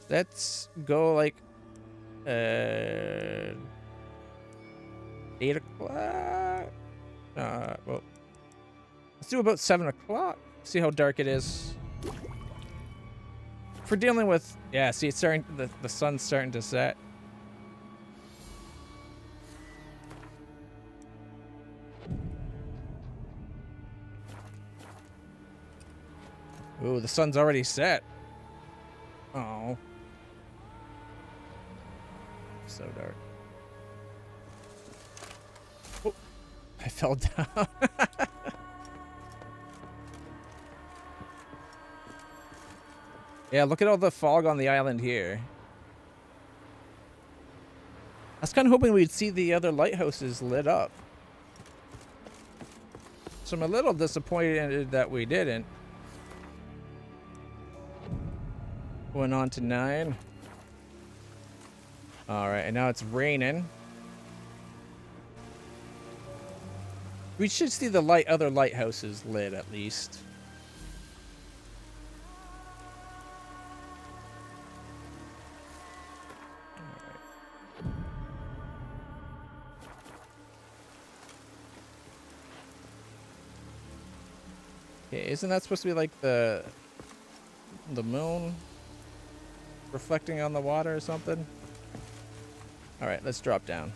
Let's go like 8 o'clock. Well, let's do about 7 o'clock. See how dark it is. If we're dealing with, yeah, see, it's starting. The sun's starting to set. Ooh, the sun's already set. Oh. So dark. Oh, I fell down. Yeah, look at all the fog on the island here. I was kind of hoping we'd see the other lighthouses lit up. So I'm a little disappointed that we didn't. Going on to 9. Alright, and now it's raining. We should see the other lighthouses lit at least. Okay, isn't that supposed to be like the moon reflecting on the water or something? All right, let's drop down.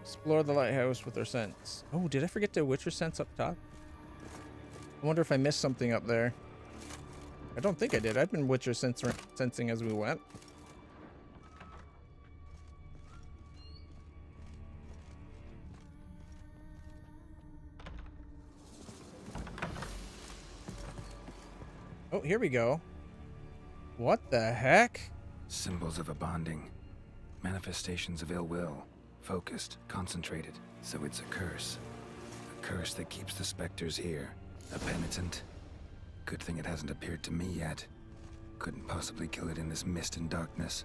Explore the lighthouse with our sense. Oh, did I forget to Witcher sense up top? I wonder if I missed something up there. I don't think I did. I've been Witcher sensing as we went. Oh, here we go. What the heck? Symbols of a bonding. Manifestations of ill will. Focused, concentrated. So it's a curse. A curse that keeps the specters here. A penitent. Good thing it hasn't appeared to me yet. Couldn't possibly kill it in this mist and darkness.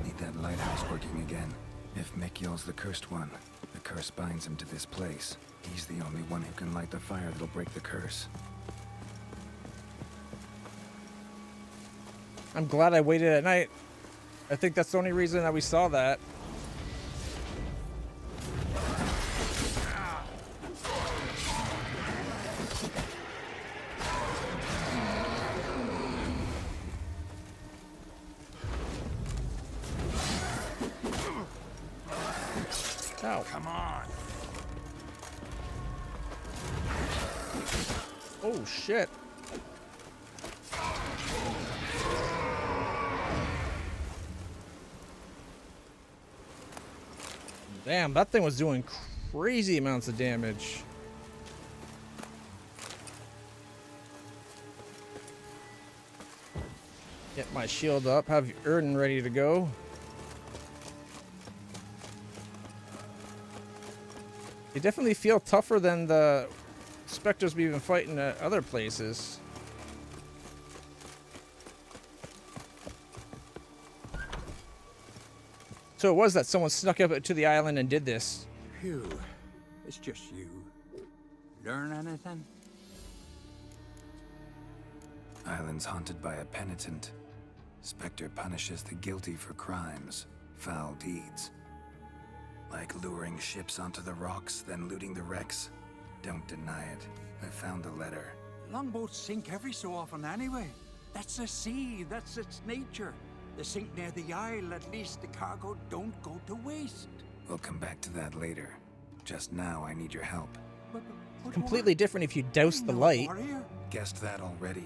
Need that lighthouse working again. If Mikyol's the cursed one, the curse binds him to this place. He's the only one who can light the fire that'll break the curse. I'm glad I waited at night. I think that's the only reason that we saw that. Ow. Come on. Oh, shit. Damn, that thing was doing crazy amounts of damage. Get my shield up, have Erden ready to go. They definitely feel tougher than the specters we've been fighting at other places. So it was that someone snuck up to the island and did this. Phew, it's just you. Learn anything? Island's haunted by a penitent. Spectre punishes the guilty for crimes, foul deeds. Like luring ships onto the rocks, then looting the wrecks. Don't deny it. I found the letter. Longboats sink every so often anyway. That's the sea, that's its nature. They sink near the isle, at least the cargo don't go to waste. We'll come back to that later. Just now, I need your help. But completely different if you douse the light. Guessed that already.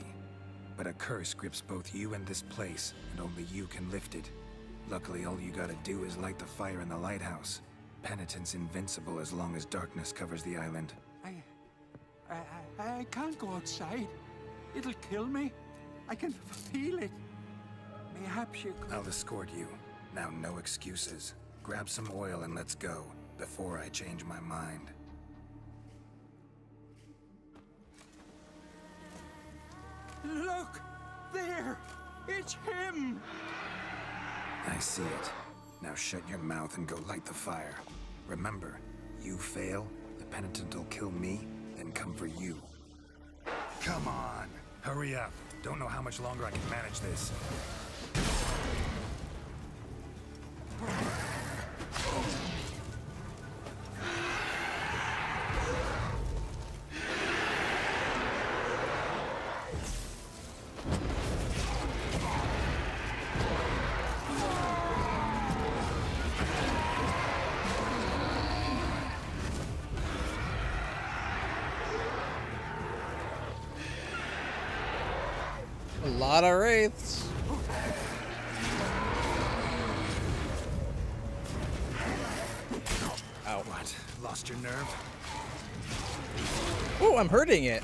But a curse grips both you and this place, and only you can lift it. Luckily, all you gotta do is light the fire in the lighthouse. Penitent's invincible as long as darkness covers the island. I can't go outside. It'll kill me. I can feel it. Mayhaps you could... I'll escort you. Now, no excuses. Grab some oil and let's go, before I change my mind. Look! There! It's him! I see it. Now shut your mouth and go light the fire. Remember, you fail, the penitent will kill me, then come for you. Come on! Hurry up! Don't know how much longer I can manage this. A lot of wraiths. Ow. What? Lost your nerve? Oh, I'm hurting it.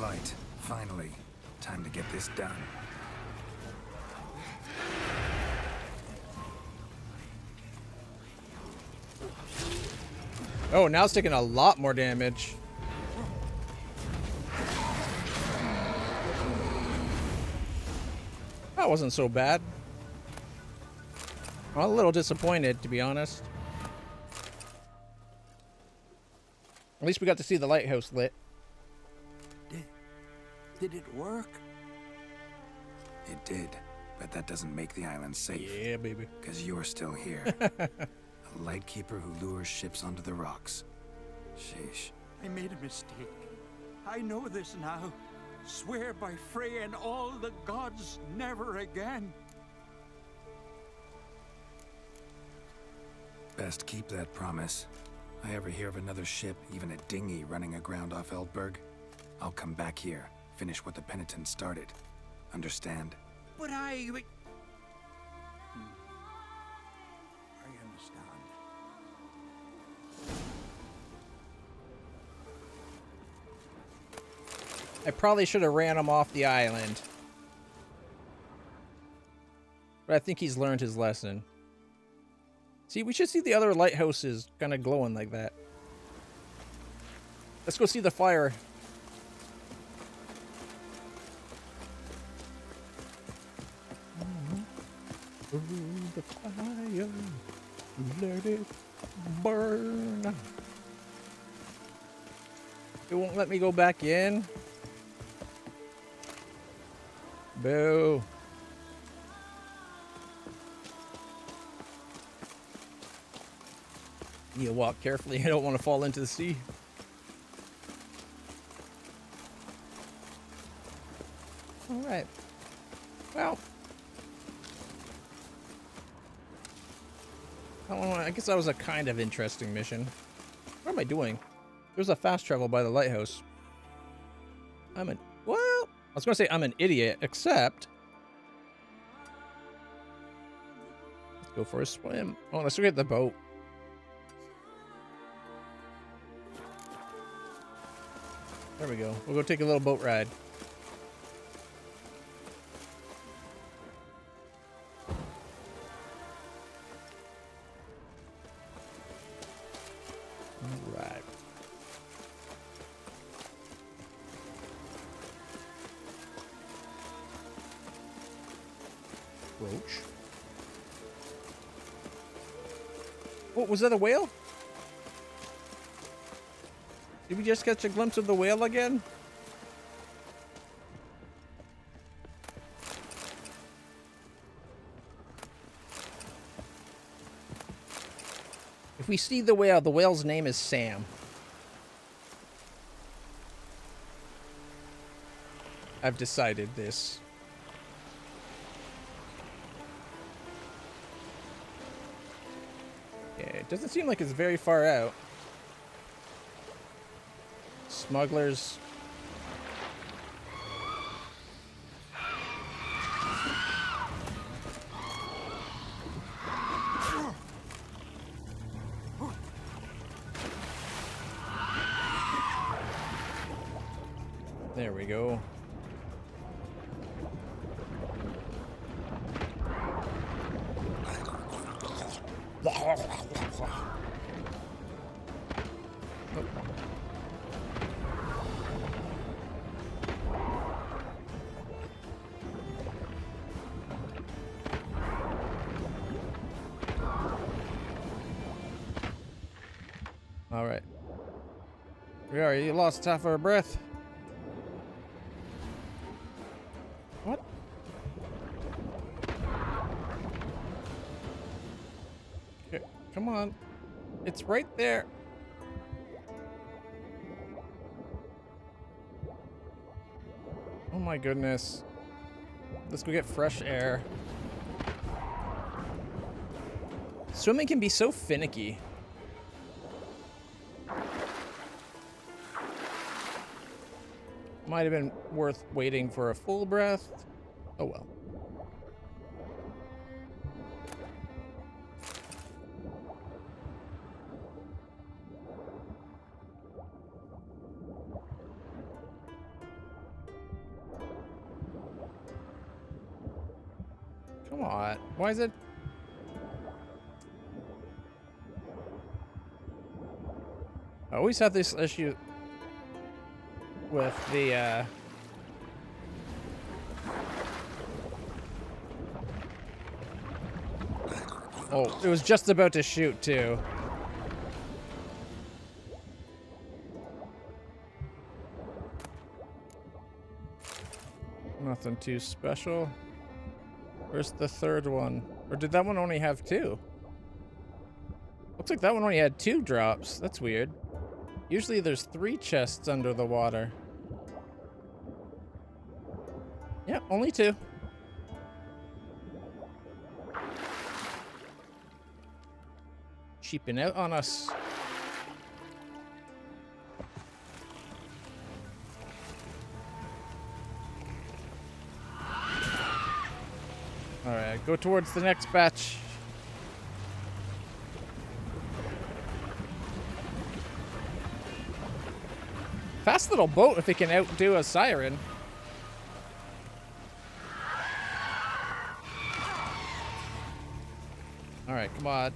Light. Finally. Time to get this done. Oh, now it's taking a lot more damage. That wasn't so bad. I'm a little disappointed, to be honest. At least we got to see the lighthouse lit. Did it work? It did, but that doesn't make the island safe. Yeah, baby. Because you're still here. A lightkeeper who lures ships onto the rocks. Sheesh. I made a mistake. I know this now. Swear by Frey and all the gods, never again. Best keep that promise. I ever hear of another ship, even a dinghy, running aground off Eldberg, I'll come back here, finish what the penitent started. Understand? But I understand. I probably should have ran him off the island. But I think he's learned his lesson. See, we should see the other lighthouses kind of glowing like that. Let's go see the fire. The fire, let it burn. It won't let me go back in. Boo. You walk carefully. I don't want to fall into the sea. All right. Well. I guess that was a kind of interesting mission. What am I doing? There's a fast travel by the lighthouse. Well, I was going to say I'm an idiot, except... Let's go for a swim. Oh, let's go get the boat. There we go. We'll go take a little boat ride. Alright. Roach. Oh, was that a whale? Did we just catch a glimpse of the whale again? If we see the whale's name is Sam. I've decided this. Yeah, it doesn't seem like it's very far out. Smugglers. There we go. All right. We are. You lost half our breath. What? Okay, come on. It's right there. Oh my goodness. Let's go get fresh air. Swimming can be so finicky. Might have been worth waiting for a full breath. Oh well. Come on. Why is it? I always have this issue with the oh, it was just about to shoot too. Nothing too special. Where's the third one? Or did that one only have 2? Looks like that one only had 2 drops. That's weird. Usually there's 3 chests under the water. Yeah, only 2. Cheaping out on us. Alright, go towards the next batch. Fast little boat if it can outdo a siren. Alright, come on.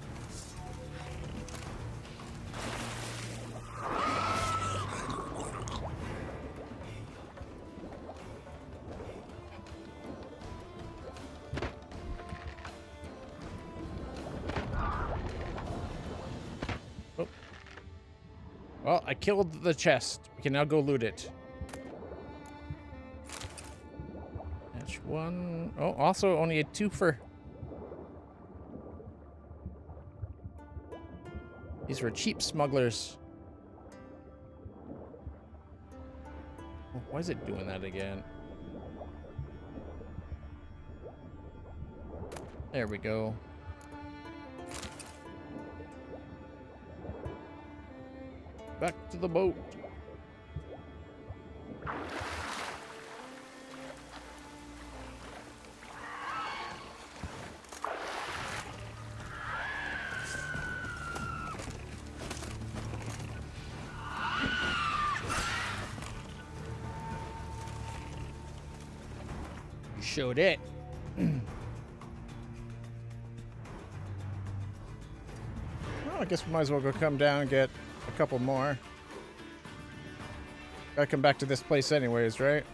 Oh. Well, I killed the chest. We can now go loot it. That's 1. Oh, also only a 2 for... These were cheap smugglers. Oh, why is it doing that again? There we go. Back to the boat. Showed it. Well, I guess we might as well go come down and get a couple more. Gotta come back to this place anyways, right?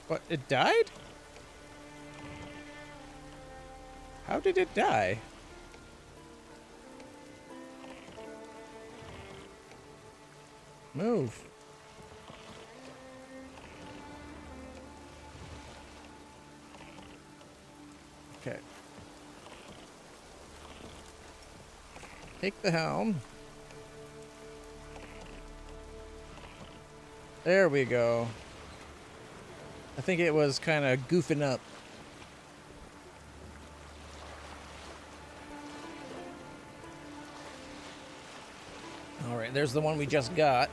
What? It died? How did it die? Move. Okay. Take the helm. There we go. I think it was kind of goofing up. All right, there's the one we just got.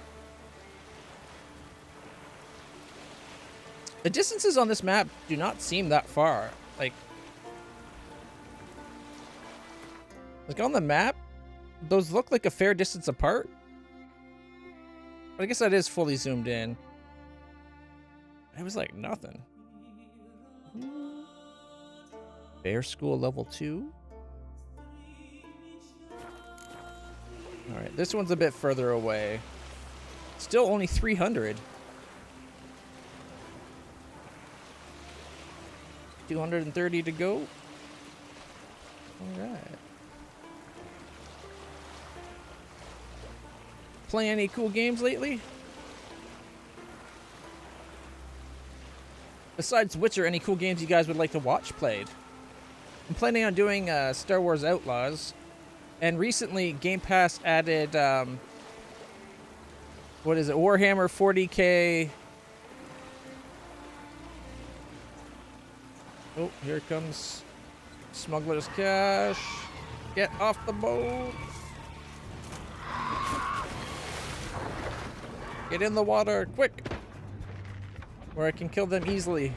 The distances on this map do not seem that far. Like on the map, those look like a fair distance apart. But I guess that is fully zoomed in. It was like nothing. Bear School level 2. All right, this one's a bit further away. Still only 300. 230 to go. All right. Play any cool games lately? Besides Witcher, any cool games you guys would like to watch played? I'm planning on doing Star Wars Outlaws. And recently, Game Pass added, what is it? Warhammer 40K. Oh, here comes Smuggler's Cash. Get off the boat. Get in the water, quick. Where I can kill them easily.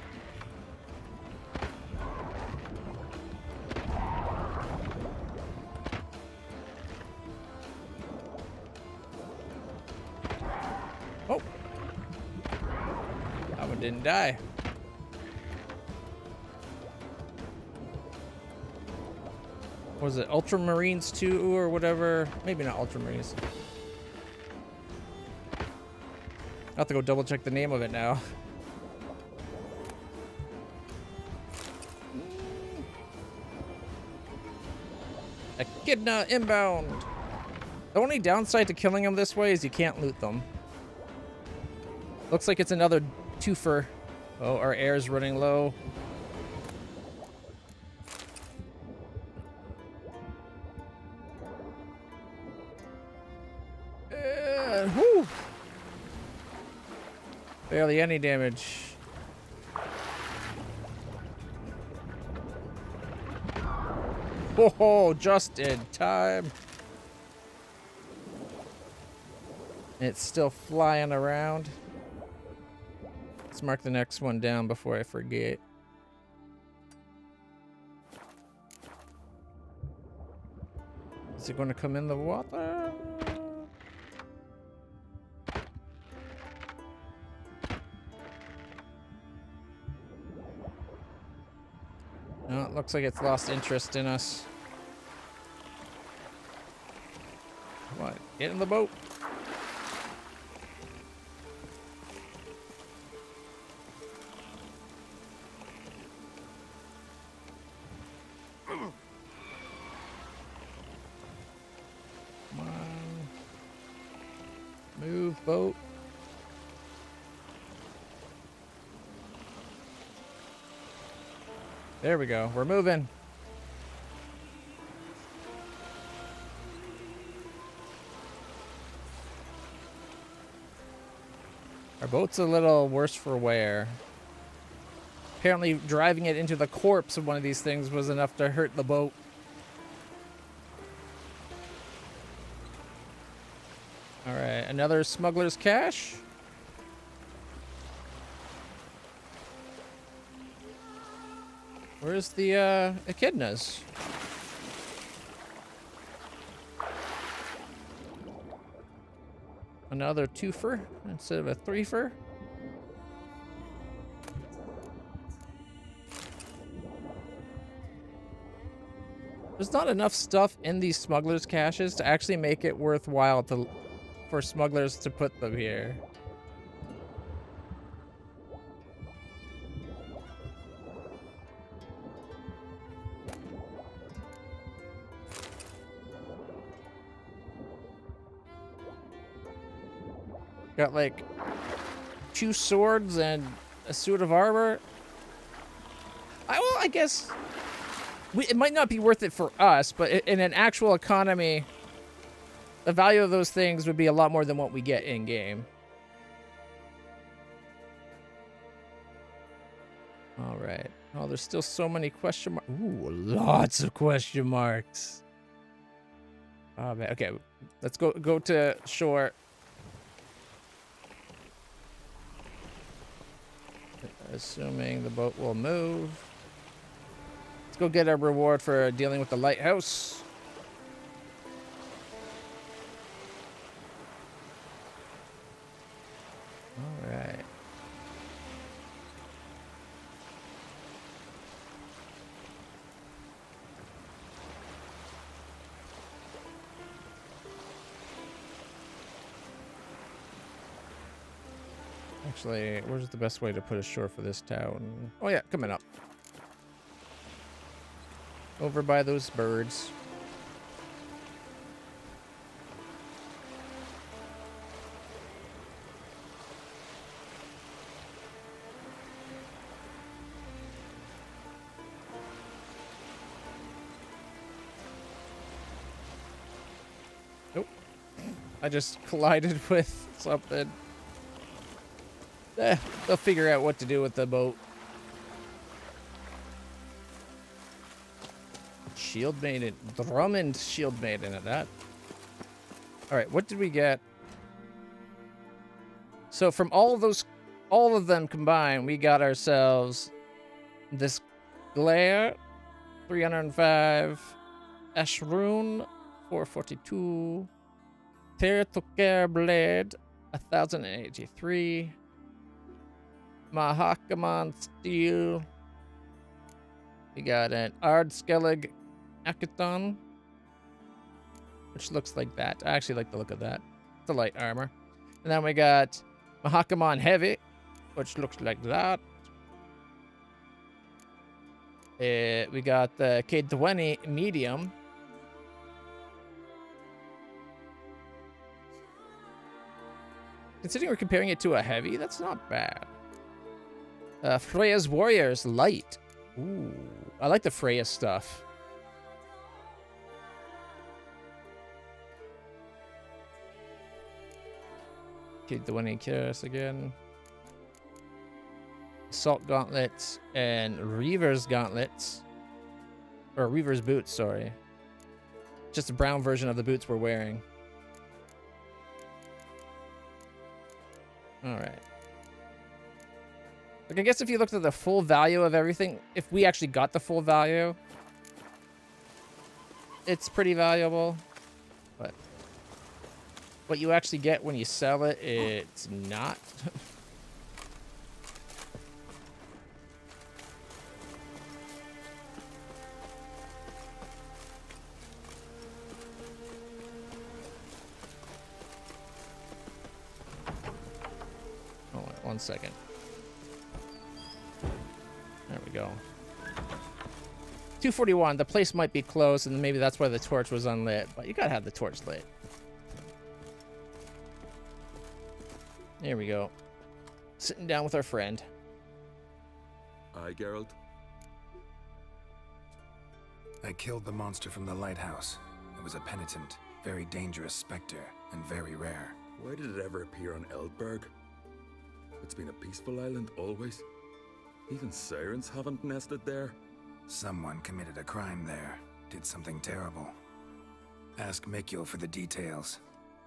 Oh. That one didn't die. Was it Ultramarines 2 or whatever? Maybe not Ultramarines. I'll have to go double check the name of it now. Echidna inbound. The only downside to killing them this way is you can't loot them. Looks like it's another twofer. Oh, our air's running low. Whew. Barely any damage. Oh, just in time. It's still flying around. Let's mark the next one down before I forget. Is it going to come in the water? No, it looks like it's lost interest in us. Come on, get in the boat. Come on. Move, boat. There we go. We're moving. Our boat's a little worse for wear. Apparently driving it into the corpse of one of these things was enough to hurt the boat. Alright, another smuggler's cache. Where's the echidnas? Another twofer instead of a threefer. There's not enough stuff in these smugglers' caches to actually make it worthwhile for smugglers to put them here. Got like 2 swords and a suit of armor. I guess it might not be worth it for us, but in an actual economy, the value of those things would be a lot more than what we get in game. All right. Oh, there's still so many question marks. Ooh, lots of question marks. Oh man. Okay, let's go to shore. Assuming the boat will move. Let's go get our reward for dealing with the lighthouse. All right. Actually, where's the best way to put ashore for this town? Oh yeah, coming up. Over by those birds. Nope. I just collided with something. They'll figure out what to do with the boat. Shield maiden. Drummond shield maiden at that. Alright, what did we get? So from all of them combined, we got ourselves this glare, 305, Ashroon, 442, Tertokare blade, 1083. Mahakaman steel. We got an Ard Skellige Akaton, which looks like that. I actually like the look of that. It's a light armor. And then we got Mahakaman heavy, which looks like that. We got the K20 medium. Considering we're comparing it to a heavy, that's not bad. Freya's Warriors light. Ooh, I like the Freya stuff. Keep the winning curious again. Assault gauntlets and Reaver's gauntlets. Or Reaver's boots, sorry. Just a brown version of the boots we're wearing. Alright. Like, I guess if you looked at the full value of everything, if we actually got the full value, it's pretty valuable. But what you actually get when you sell it, it's not. Oh, wait, 1 second. There we go. 241. The place might be closed, and maybe that's why the torch was unlit. But you gotta have the torch lit. There we go. Sitting down with our friend. Aye, Geralt? I killed the monster from the lighthouse. It was a penitent, very dangerous specter, and very rare. Why did it ever appear on Eldberg? It's been a peaceful island always. Even sirens haven't nested there. Someone committed a crime there. Did something terrible. Ask Mikkel for the details.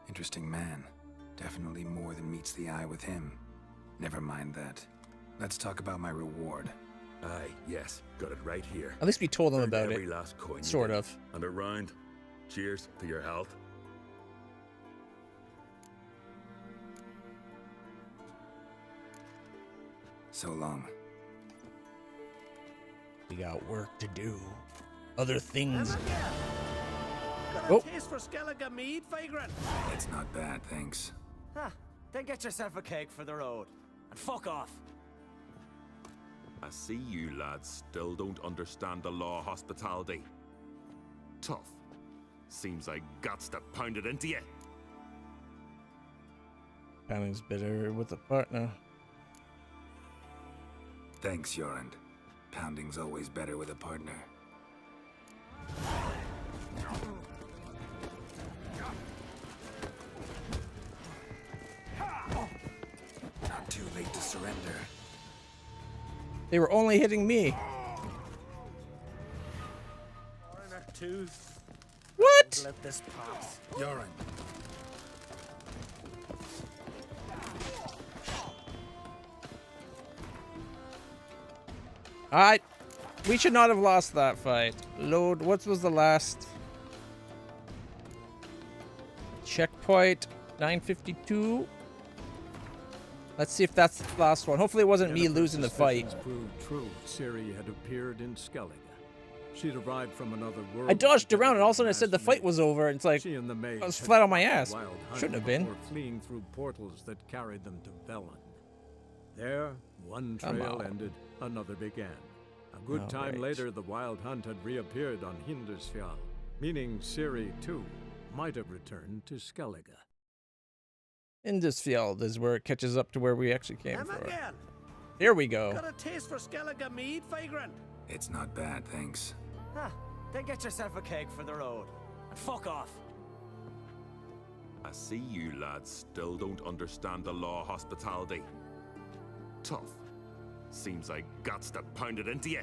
Interesting man. Definitely more than meets the eye with him. Never mind that. Let's talk about my reward. Aye, yes. Got it right here. At least we told them about every it. Last coin sort of. And a round. Cheers to your health. So long. We got work to do. Other things. Got a taste for Skellige mead, vagrant? It's not bad, thanks. Huh. Then get yourself a cake for the road. And fuck off. I see you lads still don't understand the law of hospitality. Tough. Seems like guts to pound it into you. Pounding's better with a partner. Thanks, Jorund. Pounding's always better with a partner. surrender. They were only hitting me. Foreigner two. What? Let this pass. Yoren. Alright. We should not have lost that fight. Load. What was the last? Checkpoint 952. Let's see if that's the last one. Hopefully it wasn't me losing the fight. Proved true. Ciri had appeared in Skellige. She'd arrived from another world. I dodged around and all of a sudden it said the fight was over. It's like, I was flat on my ass. Shouldn't have been. Or fleeing through portals that carried them to Velen. There, one trail ended, another began. A good time later, the Wild Hunt had reappeared on Hindersfjall, meaning Ciri, too, might have returned to Skellige. Hindersfjall is where it catches up to where we actually came from. Again. Here we go. Got a taste for Skellige mead, vagrant? It's not bad, thanks. Huh. Then get yourself a keg for the road. And fuck off. I see you lads still don't understand the law of hospitality. Tough. Seems like guts to pound it into you.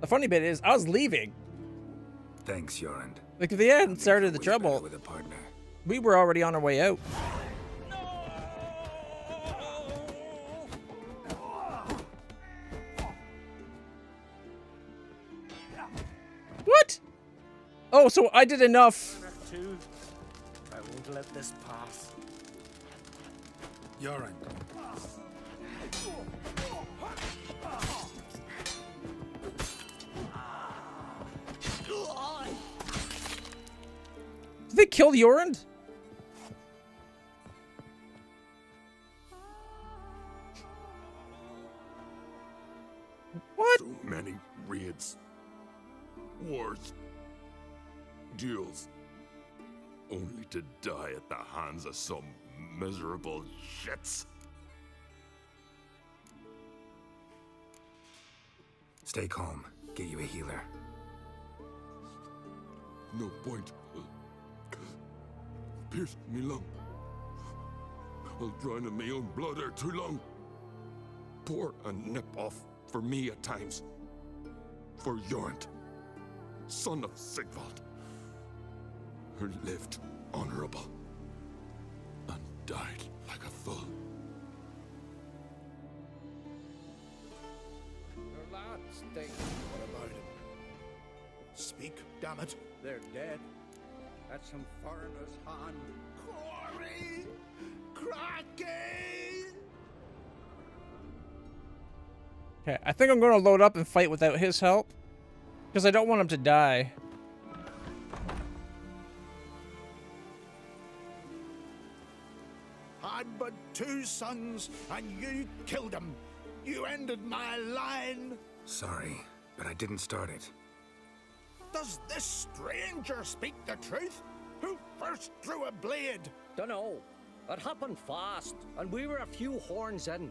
The funny bit is, I was leaving. Thanks, Yoren. Like, if they hadn't started the trouble, with a partner. We were already on our way out. What? Oh, so I did enough. Two. I won't let this pass. Yoren. Did they kill Yoren? What? So many raids, wars, duels, only to die at the hands of some miserable shits. Stay calm. Get you a healer. No point. Pierced me lung. I'll drown in my own blood ere too long. Pour a nip off for me at times. For Jornt, son of Sigvald, who lived honorable and died like a fool. Your lads think. What about him? Speak, damn it. They're dead. At some foreigner's hand. Quarry! Cracky! Okay, I think I'm going to load up and fight without his help. Because I don't want him to die. Had but 2 sons, and you killed them. You ended my line. Sorry, but I didn't start it. Does this stranger speak the truth? Who first drew a blade? Dunno. It happened fast, and we were a few horns in.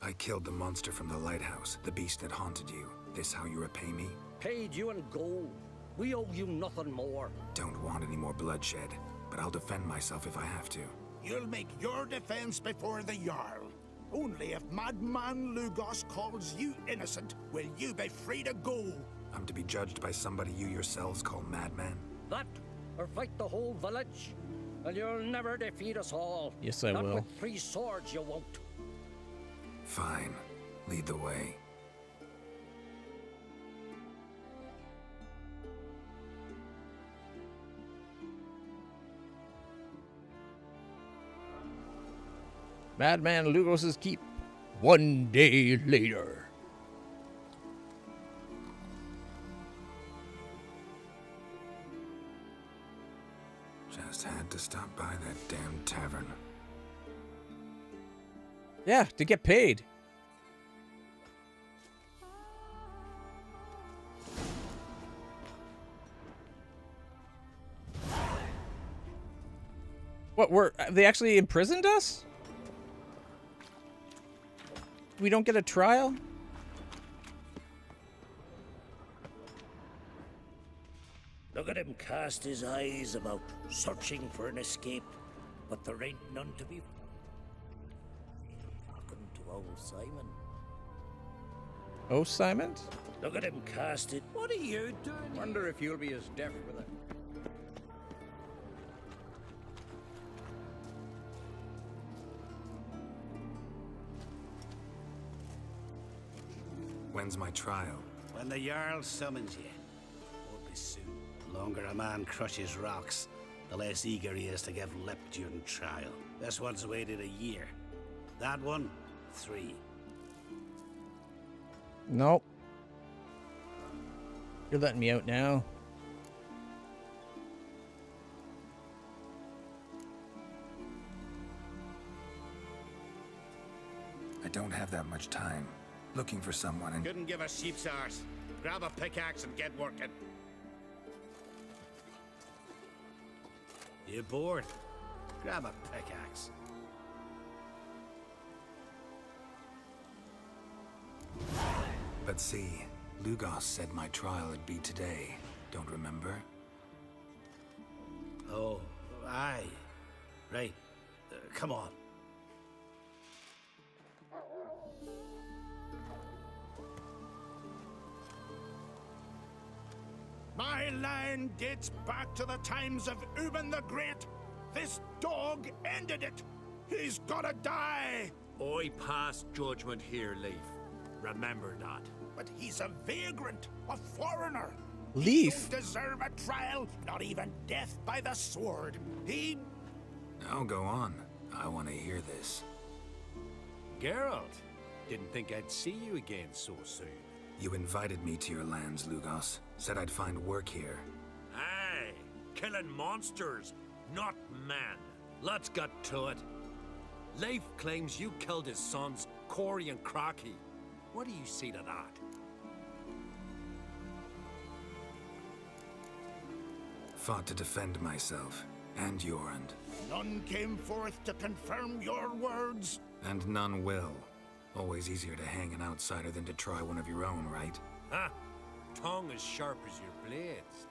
I killed the monster from the lighthouse, the beast that haunted you. This how you repay me? Paid you in gold. We owe you nothing more. Don't want any more bloodshed, but I'll defend myself if I have to. You'll make your defense before the Jarl. Only if Madman Lugos calls you innocent will you be free to go. I'm to be judged by somebody you yourselves call madman? That, or fight the whole village. And you'll never defeat us all. Yes, I will. Not with 3 swords, you won't. Fine. Lead the way. Madman Lugos' keep. 1 day later. Just had to stop by that damn tavern. Yeah, to get paid. What, they actually imprisoned us? We don't get a trial? at him cast his eyes about, searching for an escape, but there ain't none to be. Talking to old Simon. Oh, Simon? Look at him cast it. What are you doing? Wonder if you'll be as deaf with it. When's my trial? When the Jarl summons you. Won't be soon. The longer a man crushes rocks, the less eager he is to give lip during trial. This one's waited a year. That one, 3. Nope. You're letting me out now. I don't have that much time. Looking for someone and... Couldn't give a sheep's arse. Grab a pickaxe and get working. You bored? Grab a pickaxe. But see, Lugos said my trial would be today. Don't remember? Oh, aye. Right. Come on. My line dates back to the times of Ubin the Great. This dog ended it. He's gotta die. I pass judgment here, Leaf. Remember that. But he's a vagrant, a foreigner. Leaf? He don't deserve a trial, not even death by the sword. He... Now go on. I want to hear this. Geralt, didn't think I'd see you again so soon. You invited me to your lands, Lugos. Said I'd find work here. Aye, killing monsters, not man. Let's get to it. Leif claims you killed his sons, Corey and Crocky. What do you see to that? Fought to defend myself, and Jorund. None came forth to confirm your words. And none will. Always easier to hang an outsider than to try one of your own, right? Huh? Tongue as sharp as your blades.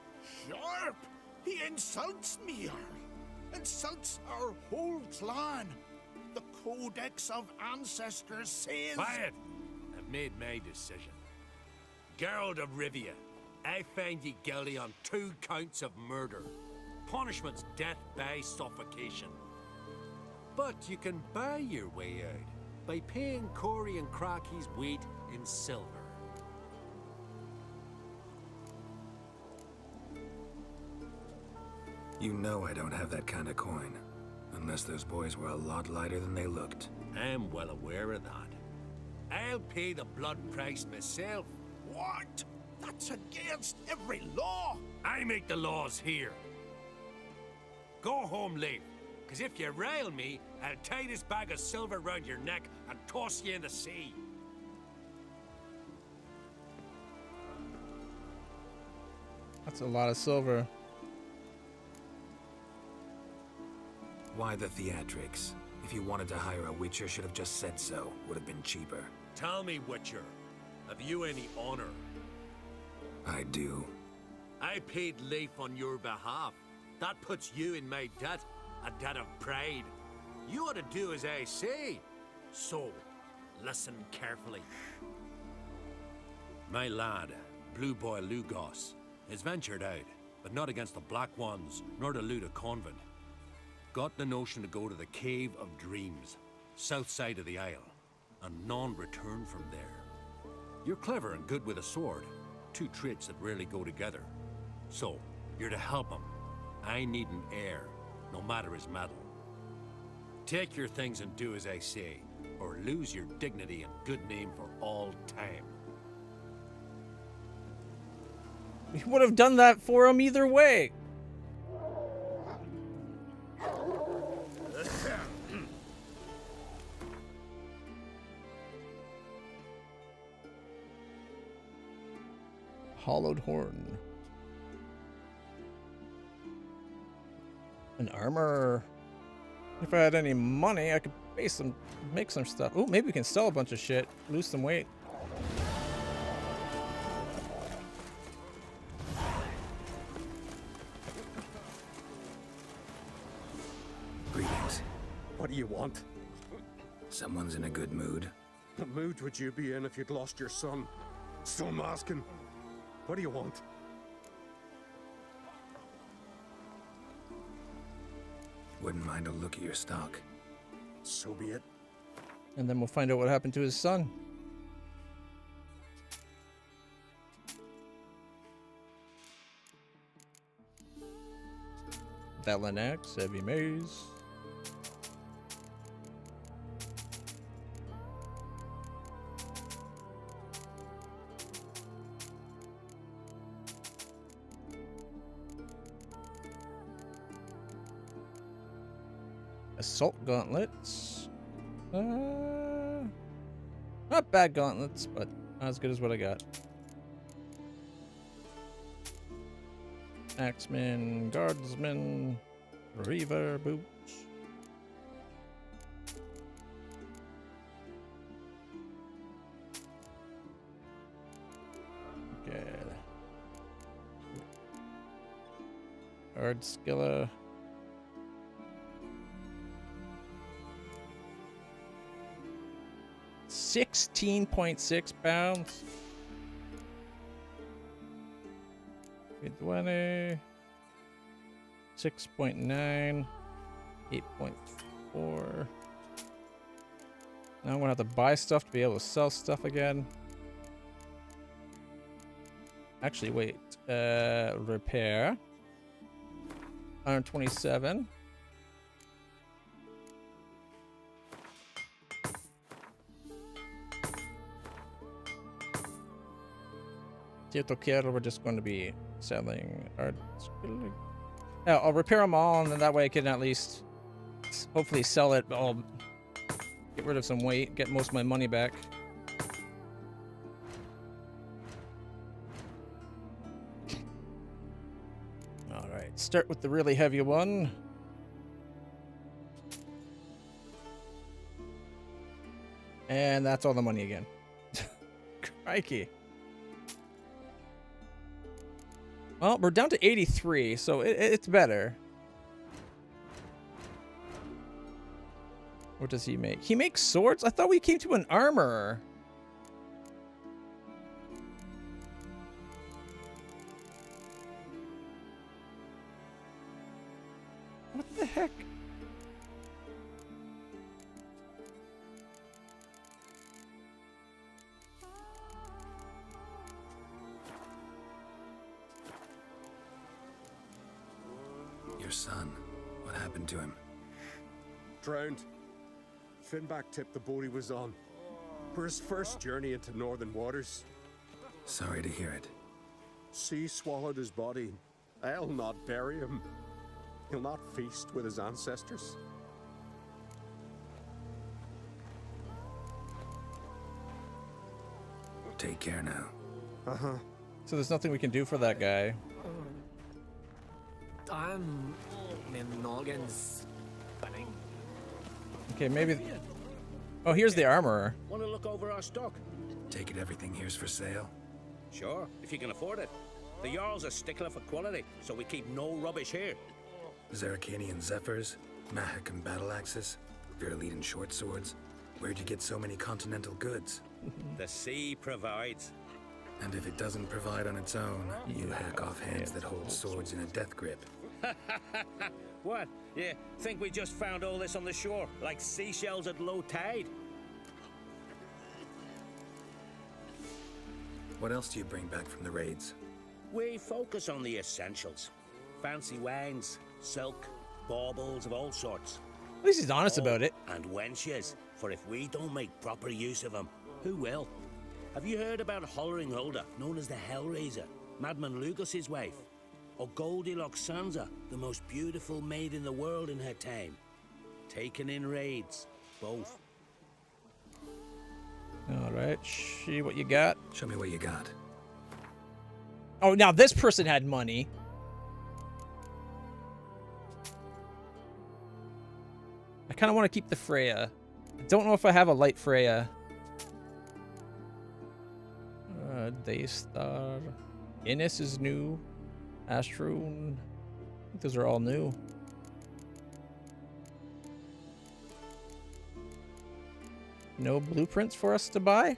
Sharp? He insults me, Jarl. Insults our whole clan. The Codex of Ancestors says... Quiet! I've made my decision. Geralt of Rivia, I find ye guilty on 2 counts of murder. Punishment's death by suffocation. But you can buy your way out by paying Corey and Crocky's weight in silver. You know I don't have that kind of coin. Unless those boys were a lot lighter than they looked. I'm well aware of that. I'll pay the blood price myself. What? That's against every law. I make the laws here. Go home, Leif. Because if you rile me, I'll tie this bag of silver round your neck and toss you in the sea. That's a lot of silver. Why the theatrics? If you wanted to hire a Witcher, should have just said so. Would have been cheaper. Tell me, Witcher, have you any honor? I do. I paid Leif on your behalf. That puts you in my debt, a debt of pride. You ought to do as I say. So, listen carefully. My lad, Blue Boy Lugos, has ventured out, but not against the Black Ones, nor to loot a convent. Got the notion to go to the Cave of Dreams, south side of the Isle, and none return from there. You're clever and good with a sword, 2 traits that rarely go together. So, you're to help him. I need an heir, no matter his metal. Take your things and do as I say, or lose your dignity and good name for all time. We would have done that for him either way. Hollowed horn. An armor. If I had any money, I could make some stuff. Oh, maybe we can sell a bunch of shit, lose some weight. do you want? Someone's in a good mood. What mood would you be in if you'd lost your son? So I'm asking, what do you want? Wouldn't mind a look at your stock. So be it. And then we'll find out what happened to his son. Valenax, heavy maze. Assault gauntlets. Not bad gauntlets, but not as good as what I got. Axeman, guardsman, reaver boots. Okay. Ardskilla. £16.6. 20, 6.9, 8.4. Now I'm gonna have to buy stuff to be able to sell stuff again. Actually, wait. Repair. 127. We're just going to be selling our. Yeah, I'll repair them all, and then that way I can at least hopefully sell it. I'll get rid of some weight, get most of my money back. All right, start with the really heavy one. And that's all the money again. Crikey. Well, we're down to 83, so it's better. What does he make? He makes swords? I thought we came to an armorer. What the heck? Your son, what happened to him? Drowned. Finback tipped the boat he was on. For his first journey into northern waters. Sorry to hear it. Sea swallowed his body. I'll not bury him. He'll not feast with his ancestors. Take care now. Uh-huh. So there's nothing we can do for that guy. I'm in noggins. Okay, maybe. Oh, here's the armorer. Want to look over our stock? Take it everything here's for sale? Sure, if you can afford it. The Jarl's a stickler for quality, so we keep no rubbish here. Zaracanian Zephyrs, Mahakan battle axes, Virlean short swords. Where'd you get so many continental goods? The sea provides. And if it doesn't provide on its own, you hack off hands that hold swords in a death grip. What? Yeah, think we just found all this on the shore, like seashells at low tide? What else do you bring back from the raids? We focus on the essentials. Fancy wines, silk, baubles of all sorts. At least he's honest about it. And wenches, for if we don't make proper use of them, who will? Have you heard about Hollering Hulda, known as the Hellraiser, Madman Lugos's wife? Or Goldilocks Sansa, the most beautiful maid in the world in her time? Taken in raids, both. All right, see what you got. Show me what you got. Oh, now this person had money. I kind of want to keep the Freya. I don't know if I have a light Freya. Daystar. Innis is new. Astrune. I think those are all new. No blueprints for us to buy?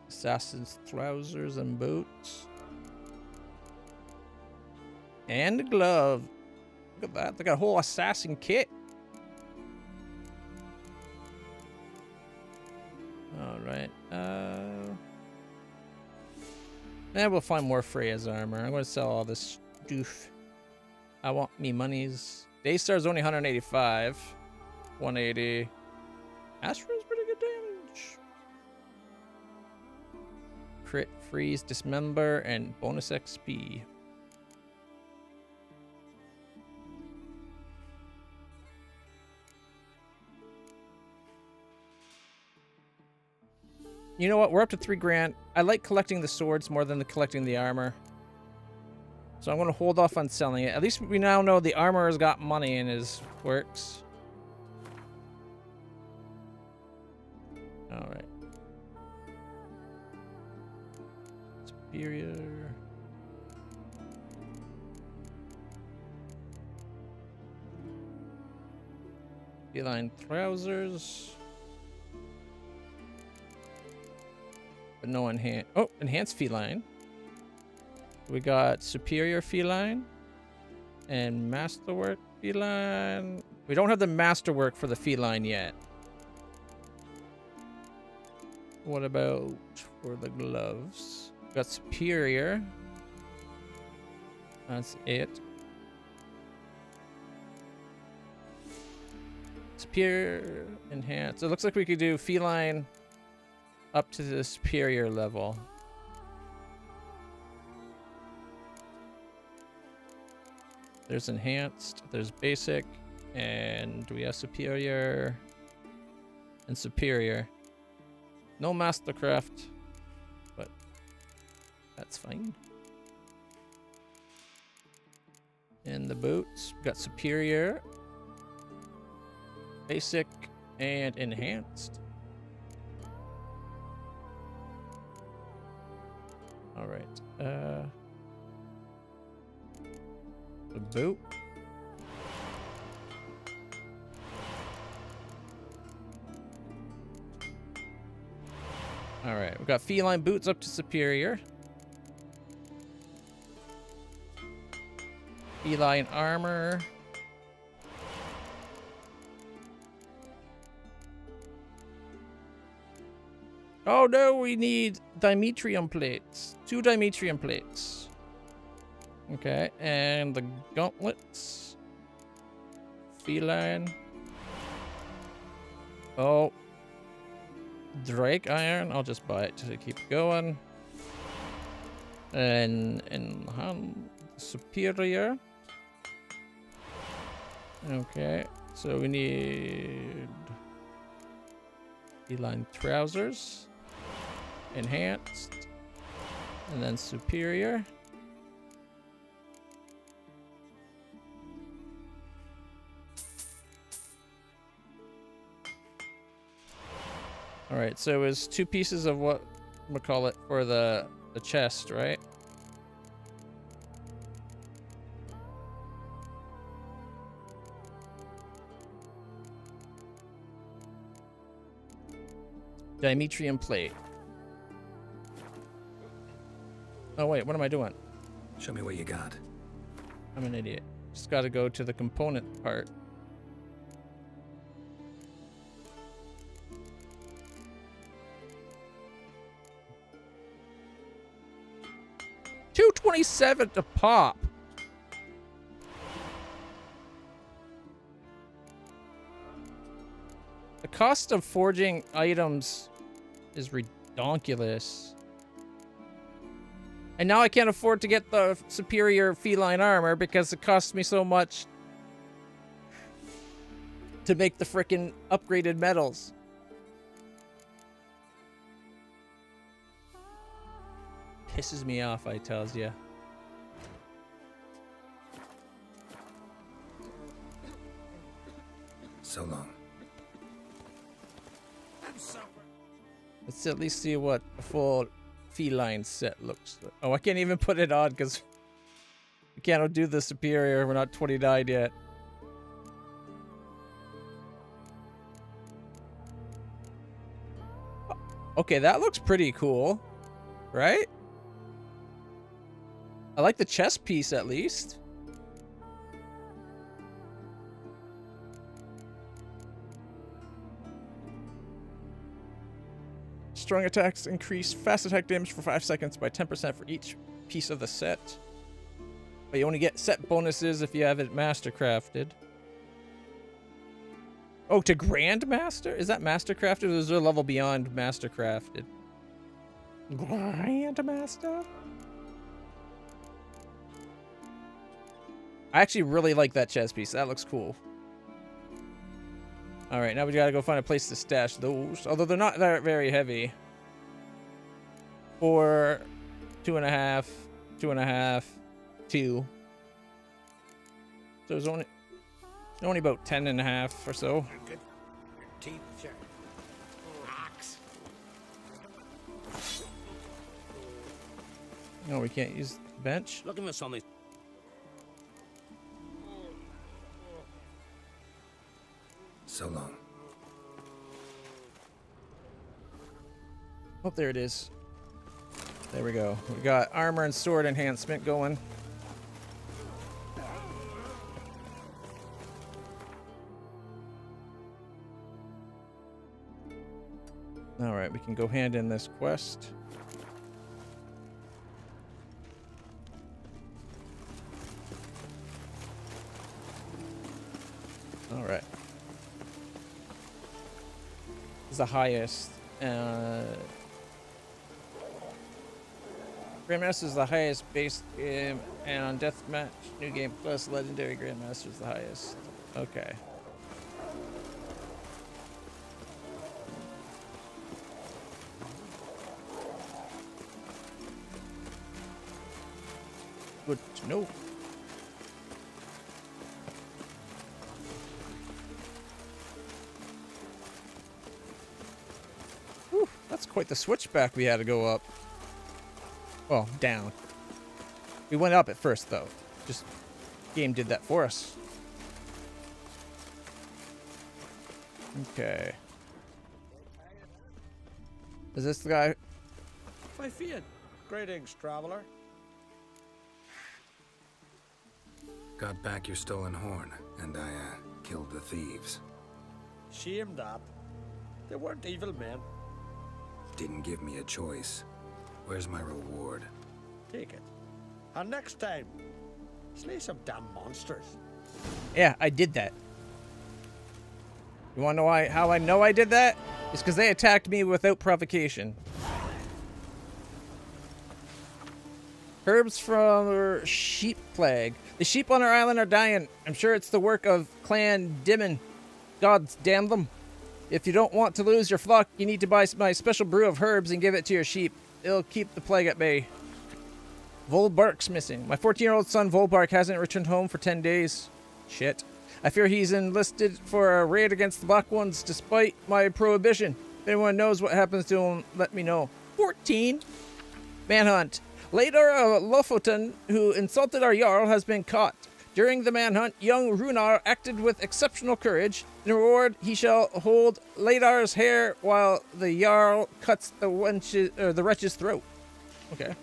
Assassin's trousers and boots. And a glove. Look at that. They got a whole assassin kit. Alright. We'll find more Freya's armor. I'm going to sell all this doof. I want me monies. Daystar's only 185. 180. Astra's pretty good damage. Crit, freeze, dismember, and bonus XP. You know what? We're up to 3 grand. I like collecting the swords more than collecting the armor. So I'm going to hold off on selling it. At least we now know the armor has got money in his works. Alright. Superior. Feline trousers. But no enhance. Oh, enhanced feline. We got superior feline and masterwork feline. We don't have the masterwork for the feline yet. What about for the gloves? We got superior. That's it. Superior enhanced. It looks like we could do feline up to the superior level. There's enhanced, there's basic, and we have superior and superior. No mastercraft, but that's fine. And the boots, we got superior, basic, and enhanced. All right. The boot. All right, we've got feline boots up to superior. Feline armor. Oh no, we need Dimetrium plates. 2 Dimetrium plates. Okay, and the gauntlets. Feline. Oh. Drake iron. I'll just buy it to keep going. And superior. Okay, so we need feline trousers. Enhanced. And then superior. All right, so it was 2 pieces of what we call it for the chest, right? Dimetrium plate. Oh wait, what am I doing? Show me what you got. I'm an idiot. Just got to go to the component part. $227 to pop. The cost of forging items is redonkulous. And now I can't afford to get the superior feline armor because it costs me so much to make the frickin' upgraded metals. Pisses me off, I tells ya. So long. Let's at least see what a full feline set looks like. Oh, I can't even put it on because we Can't do the superior. We're not 29 yet. Okay, that looks pretty cool, right? I like the chest piece at least. Strong attacks increase fast attack damage for 5 seconds by 10% for each piece of the set. But you only get set bonuses if you have it mastercrafted. Oh, to Grandmaster? Is that Mastercrafted or is there a level beyond Mastercrafted? Grandmaster? I actually really like that chest piece. That looks cool. Alright, now we gotta go find a place to stash those. Although they're not very heavy. 4, 2.5, 2.5, 2. So there's only about 10.5 or so. Good. Your teeth sharp. Axe. No, we can't use the bench. Looking for something. So long. Oh, there it is. There we go. We got armor and sword enhancement going. Alright, we can go hand in this quest. Alright. This is the highest. Grandmaster is the highest base game, and on Deathmatch, New Game Plus, Legendary Grandmaster is the highest. Okay. Good to know. Whew, that's quite the switchback we had to go up. Well, down. We went up at first, though. Just game did that for us. Okay. Is this the guy? My feet. Greetings, traveler. Got back your stolen horn, and I, killed the thieves. Shame that. They weren't evil men. Didn't give me a choice. Where's my reward? Take it. And next time, slay some damn monsters. Yeah, I did that. You wanna know how I know I did that? It's because they attacked me without provocation. Herbs from sheep plague. The sheep on our island are dying. I'm sure it's the work of Clan Dimon. Gods damn them. If you don't want to lose your flock, you need to buy my special brew of herbs and give it to your sheep. It'll keep the plague at bay. Volbark's missing. My 14-year-old son Volbark hasn't returned home for 10 days. Shit. I fear he's enlisted for a raid against the Black Ones despite my prohibition. If anyone knows what happens to him, let me know. 14. Manhunt. Later, Lofoten, who insulted our Jarl, has been caught. During the manhunt, young Runar acted with exceptional courage. In reward, he shall hold Ladar's hair while the Jarl cuts the wretch's throat. Okay.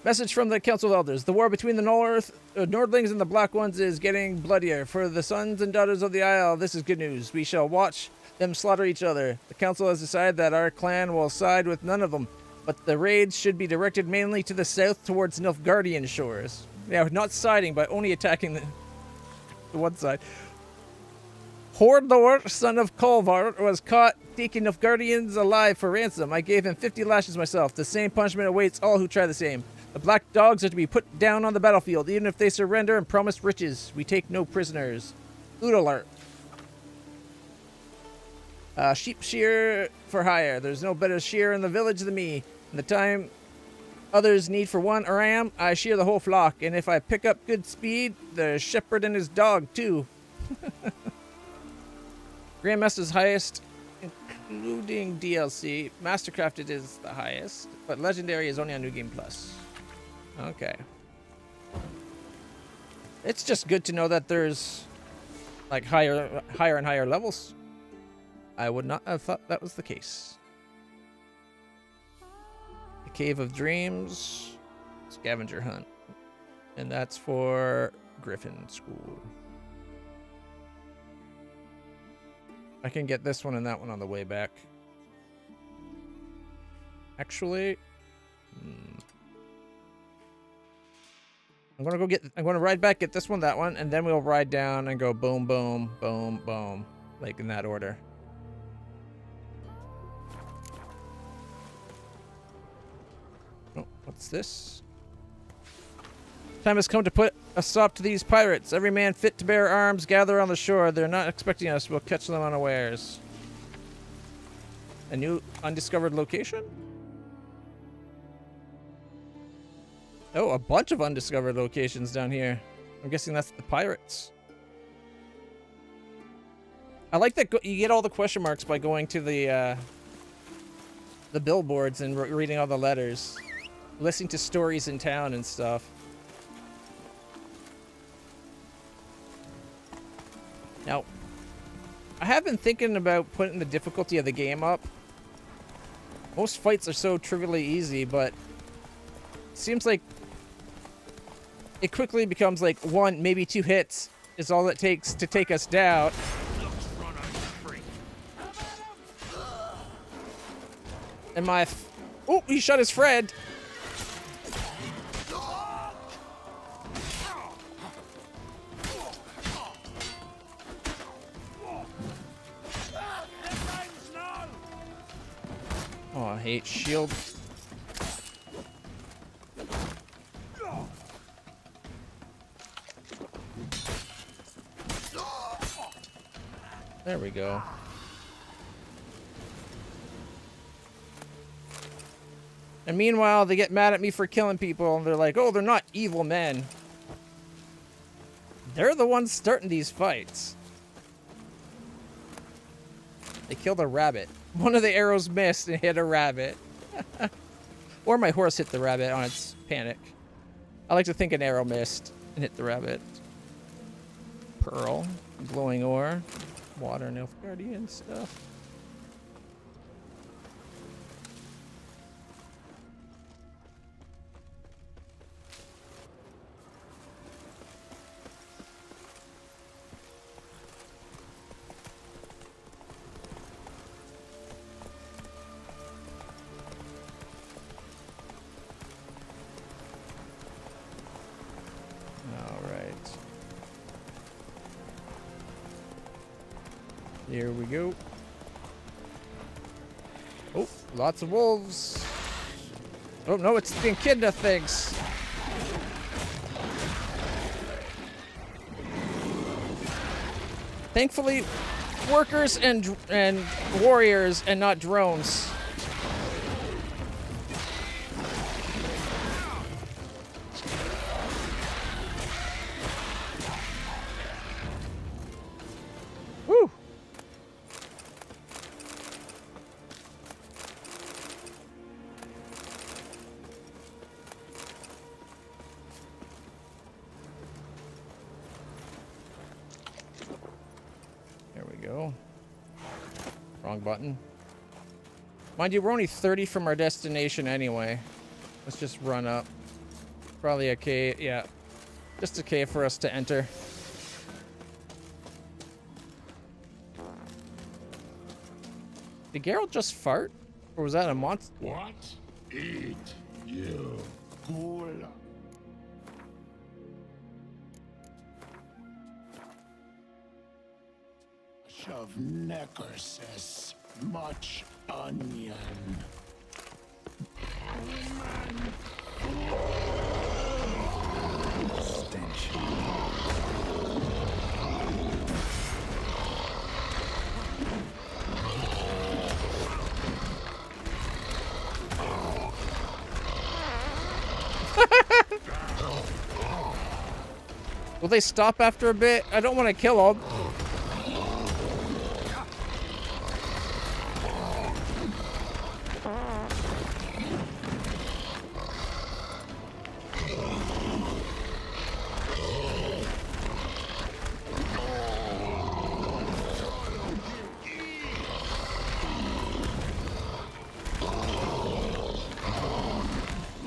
Message from the Council of Elders. The war between the Nordlings and the Black Ones is getting bloodier. For the sons and daughters of the Isle, this is good news. We shall watch them slaughter each other. The Council has decided that our clan will side with none of them, but the raids should be directed mainly to the south towards Nilfgaardian shores. Yeah, not siding, but only attacking the one side. Hordor, son of Kolvar, was caught taking Nilfgaardians alive for ransom. I gave him 50 lashes myself. The same punishment awaits all who try the same. The black dogs are to be put down on the battlefield, even if they surrender and promise riches. We take no prisoners. Udalart. Sheep shear for hire. There's no better shearer in the village than me. In the time others need for one ram, I shear the whole flock. And if I pick up good speed, the shepherd and his dog, too. Grandmaster's highest, including DLC. Mastercrafted is the highest, but Legendary is only on New Game Plus. Okay. It's just good to know that there's like higher and higher levels. I would not have thought that was the case. The Cave of Dreams, scavenger hunt, and that's for Griffin School. I can get this one and that one on the way back. Actually, I'm gonna ride back, get this one, that one, and then we'll ride down and go boom, boom, boom, boom, like in that order. Oh, what's this? Time has come to put a stop to these pirates. Every man fit to bear arms, gather on the shore. They're not expecting us. We'll catch them unawares. A new undiscovered location? Oh, a bunch of undiscovered locations down here. I'm guessing that's the pirates. I like that you get all the question marks by going to the billboards and reading all the letters. Listening to stories in town and stuff. Now, I have been thinking about putting the difficulty of the game up. Most fights are so trivially easy, but it seems like it quickly becomes like 1, maybe 2 hits is all it takes to take us down. And oh, he shot his friend. Oh, I hate shield. There we go. And meanwhile, they get mad at me for killing people, and they're like, oh, they're not evil men. They're the ones starting these fights. They killed a rabbit. One of the arrows missed and hit a rabbit. Or my horse hit the rabbit on its panic. I like to think an arrow missed and hit the rabbit. Pearl, glowing ore, water, Nilfgaardian stuff. Here we go. Oh, lots of wolves. Oh, no, it's the echidna things. Thankfully, workers and warriors and not drones. Woo! Go. Wrong button. Mind you, we're only 30 from our destination anyway. Let's just run up. Probably a cave. Yeah. Just a cave for us to enter. Did Geralt just fart? Or was that a monster? What? Eat, you ghoul. Of necrosis, much onion. Stench. Will they stop after a bit? I don't want to kill them.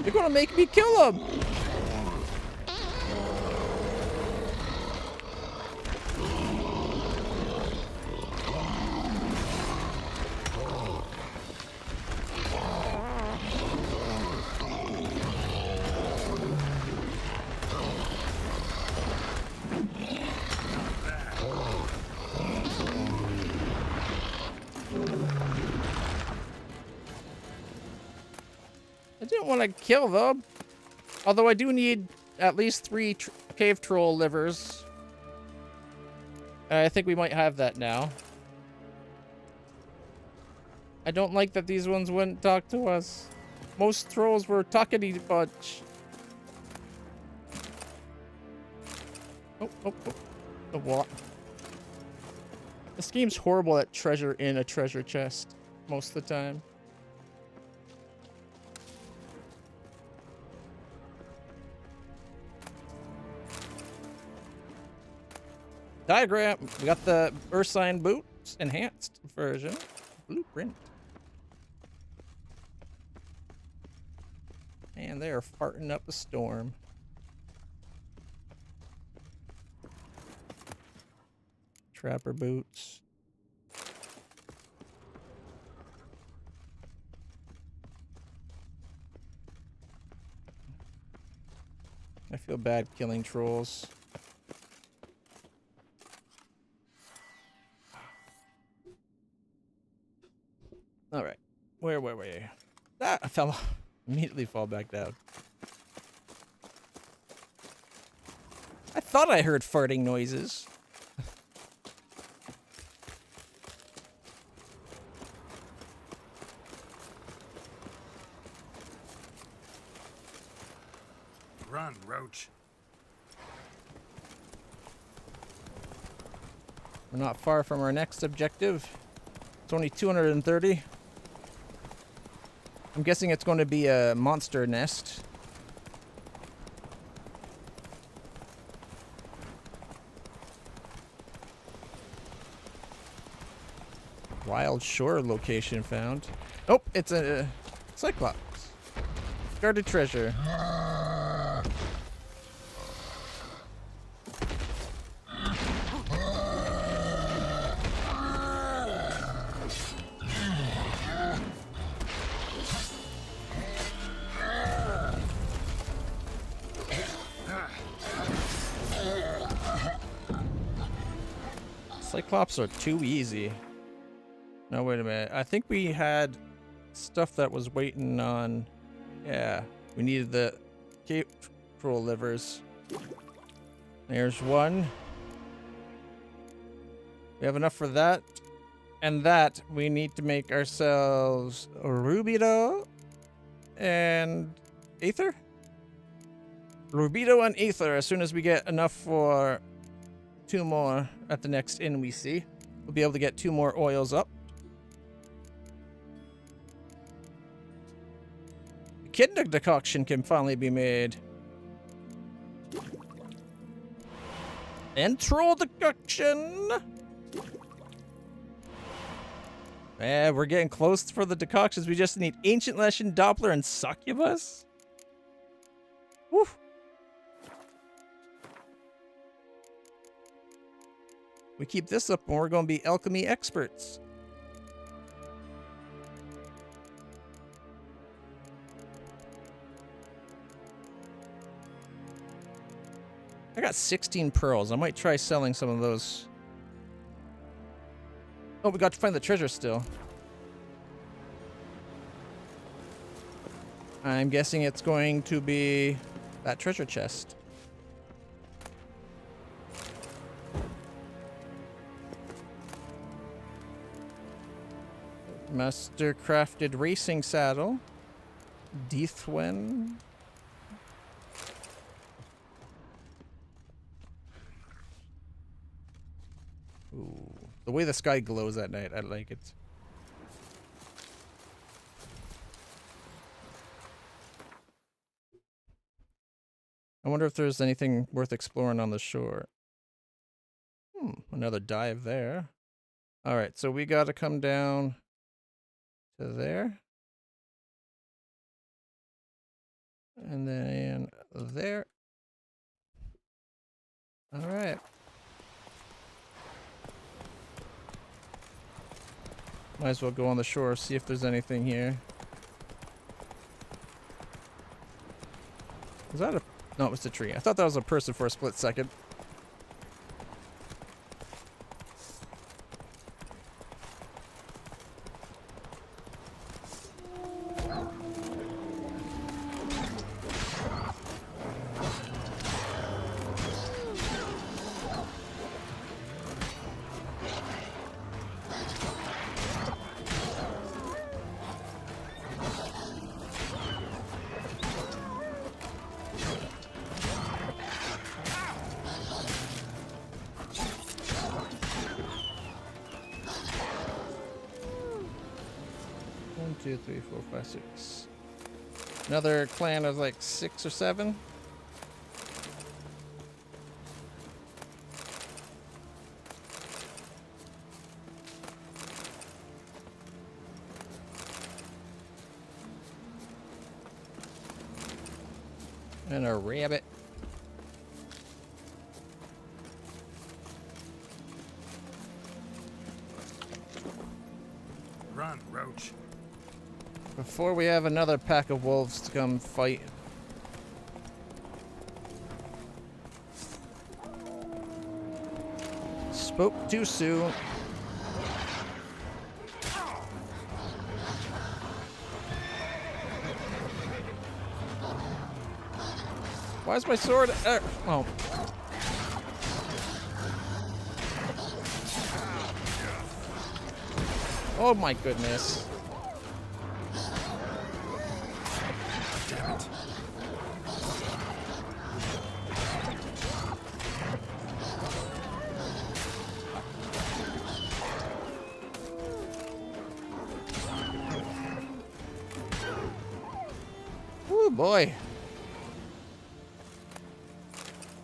They're gonna make me kill them. I didn't want to kill them. Although I do need at least 3 cave troll livers. I think we might have that now. I don't like that these ones wouldn't talk to us. Most trolls were talkity bunch. Oh. The what? This game's horrible at treasure in a treasure chest most of the time. Diagram. We got the Ursine boots enhanced version. Blueprint. And they are farting up a storm. Trapper boots. I feel bad killing trolls. All right. Where were we? Ah, I fell off. Immediately fall back down. I thought I heard farting noises. Run, Roach. We're not far from our next objective. It's only 230. I'm guessing it's going to be a monster nest. Wild shore location found. Oh, it's a Cyclops. Guarded treasure. Cyclops are too easy. No, wait a minute. I think we had stuff that was waiting on... Yeah, we needed the cave troll livers. There's one. We have enough for that. And that, we need to make ourselves rubido and ether? Rubido and ether as soon as we get enough for 2 more at the next inn we see. We'll be able to get 2 more oils up. Echidna decoction can finally be made. And troll decoction. Man, we're getting close for the decoctions. We just need Ancient Lesson, Doppler, and Succubus. Woo. We keep this up and we're going to be alchemy experts. I got 16 pearls. I might try selling some of those. Oh, we got to find the treasure still. I'm guessing it's going to be that treasure chest. Master crafted racing saddle. Deathwen. Ooh, the way the sky glows at night, I like it. I wonder if there's anything worth exploring on the shore. Another dive there. All right, so we got to come down to there. And then there. All right. Might as well go on the shore, see if there's anything here. Is that a... No, it was a tree. I thought that was a person for a split second. One, two, three, four, five, six. Another clan of like 6 or 7. And a rabbit. Run, Roach. Before we have another pack of wolves to come fight. Spoke too soon. Why is my sword? Oh. Oh my goodness. Damn it. Oh boy.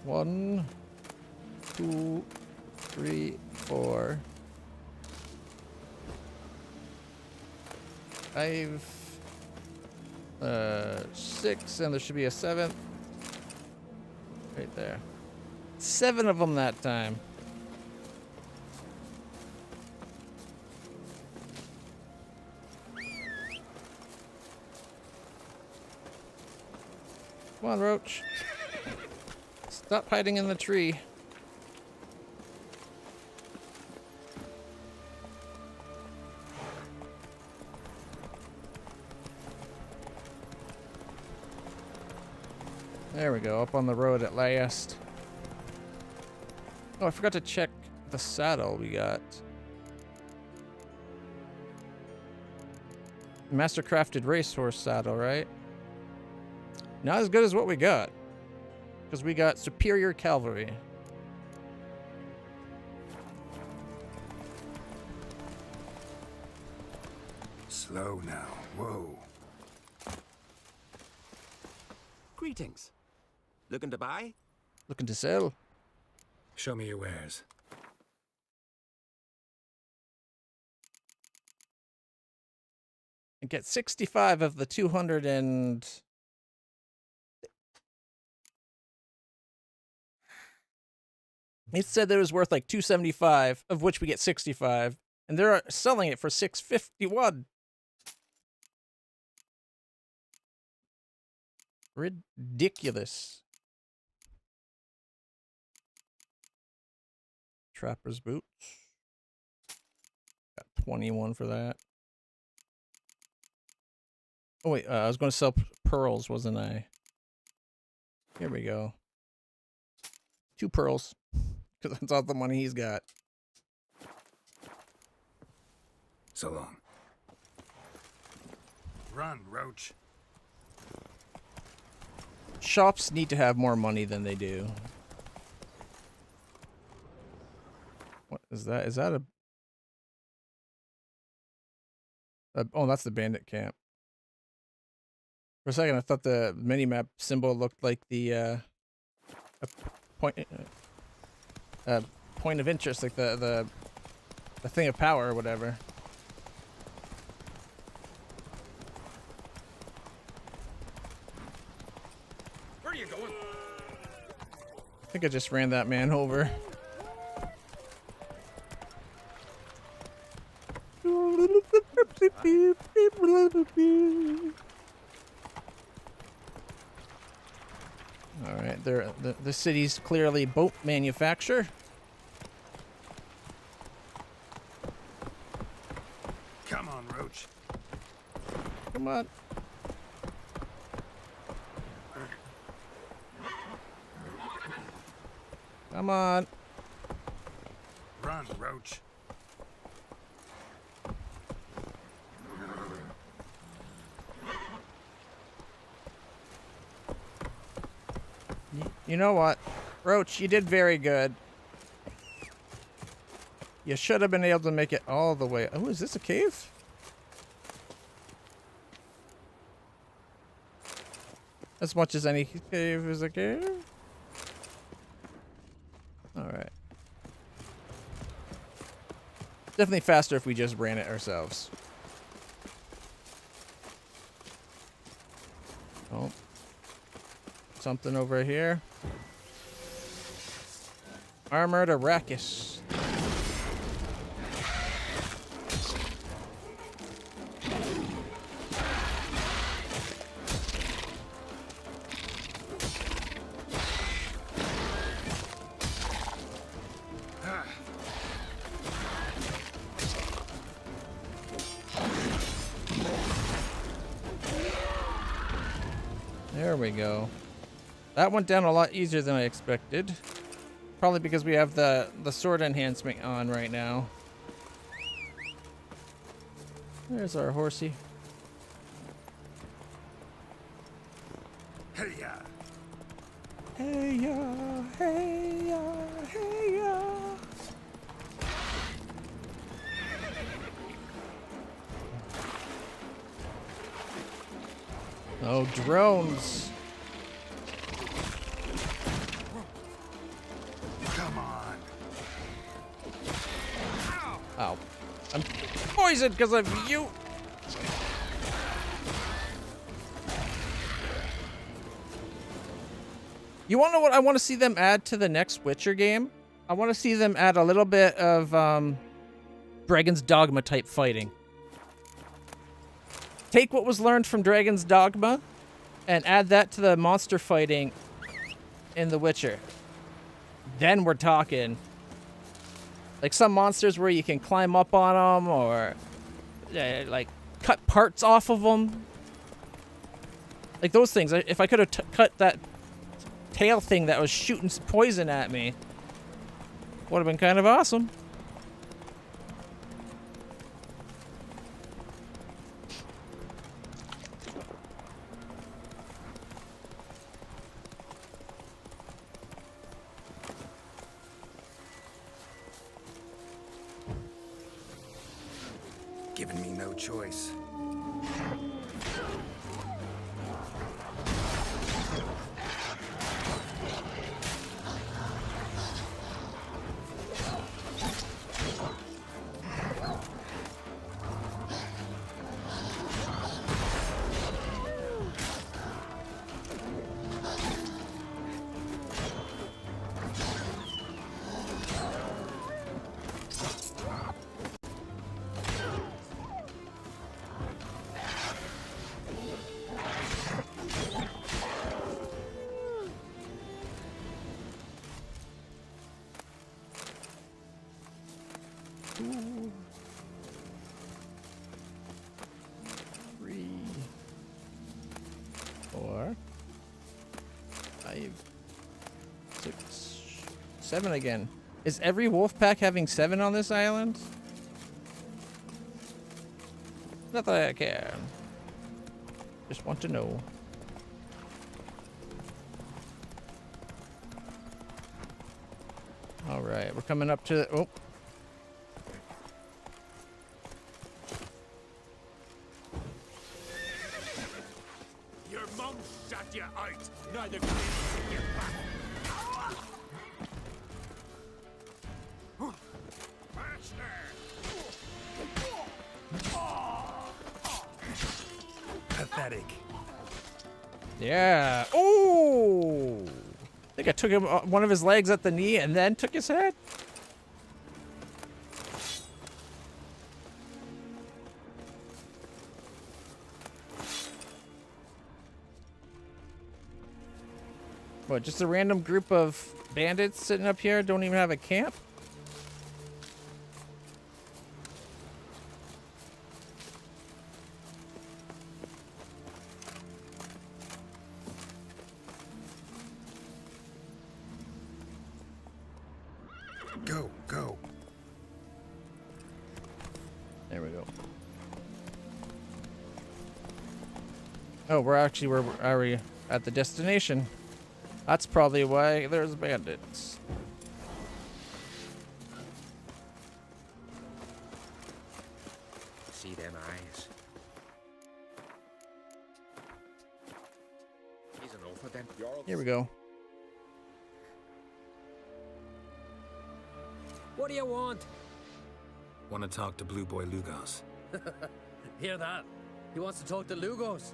1, 2, 3, 4, 5, 6, and there should be a 7th. Right there. 7 of them that time. Come on, Roach. Stop hiding in the tree. There we go, up on the road at last. Oh, I forgot to check the saddle we got. Mastercrafted racehorse saddle, right? Not as good as what we got. Because we got superior cavalry. Slow now. Whoa. Greetings. Looking to buy? Looking to sell? Show me your wares. And get 65 of the 200 and... It said that it was worth like 275, of which we get 65, and they're selling it for 651. Ridiculous. Trapper's boots. Got 21 for that. Oh wait, I was going to sell pearls, wasn't I? Here we go. 2 pearls. Because that's all the money he's got. So long. Run, Roach. Shops need to have more money than they do. What is that? Is that a... oh, that's the bandit camp. For a second, I thought the mini-map symbol looked like the a point of interest, like the thing of power or whatever. think I just ran that man over. All right, the city's clearly boat manufacture. Come on, Roach. Come on. Come on. Run, Roach. You know what? Roach, you did very good. You should have been able to make it all the way. Oh, is this a cave? As much as any cave is a cave? Alright. Definitely faster if we just ran it ourselves. Oh. Something over here. Armored Arrakis. There we go. That went down a lot easier than I expected. Probably because we have the sword enhancement on right now. There's our horsey. Hey ya! Hey ya! Hey ya! Hey ya! Oh, drones! Come on! Ow. I'm poisoned because of you! You want to know what I want to see them add to the next Witcher game? I want to see them add a little bit of Dragon's Dogma type fighting. Take what was learned from Dragon's Dogma and add that to the monster fighting in The Witcher. Then we're talking. Like some monsters where you can climb up on them or like cut parts off of them. Like those things. If I could have cut that tail thing that was shooting poison at me, would have been kind of awesome. Giving me no choice. Seven again. Is every wolf pack having 7 on this island? Not that I care. Just want to know. Alright, we're coming up to... Oh. Your mom shot you out. Neither can you get back. Pathetic. Yeah. Oh. think I took him one of his legs at the knee and then took his head. What, just a random group of bandits sitting up here? Don't even have a camp? Go. There we go. Oh, we're already at the destination. That's probably why there's bandits. See them eyes. He's an oath of them. Here we go. What do you want? Want to talk to Blue Boy Lugos. Hear that? He wants to talk to Lugos.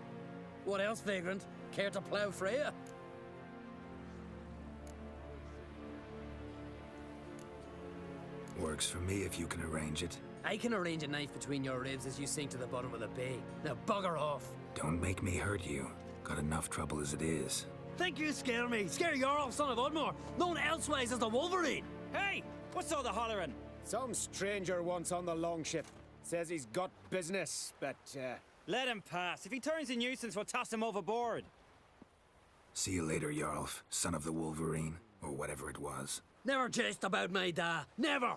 What else, vagrant? Care to plough Freya? Works for me if you can arrange it. I can arrange a knife between your ribs as you sink to the bottom of the bay. Now bugger off. Don't make me hurt you. Got enough trouble as it is. Think you scare me? Scare Jarl, son of Udmore, known elsewise as the Wolverine. Hey! What's all the hollering? Some stranger once on the longship. Says he's got business, but, Let him pass. If he turns a nuisance, we'll toss him overboard. See you later, Jarlf, son of the Wolverine, or whatever it was. Never jest about my da. Never!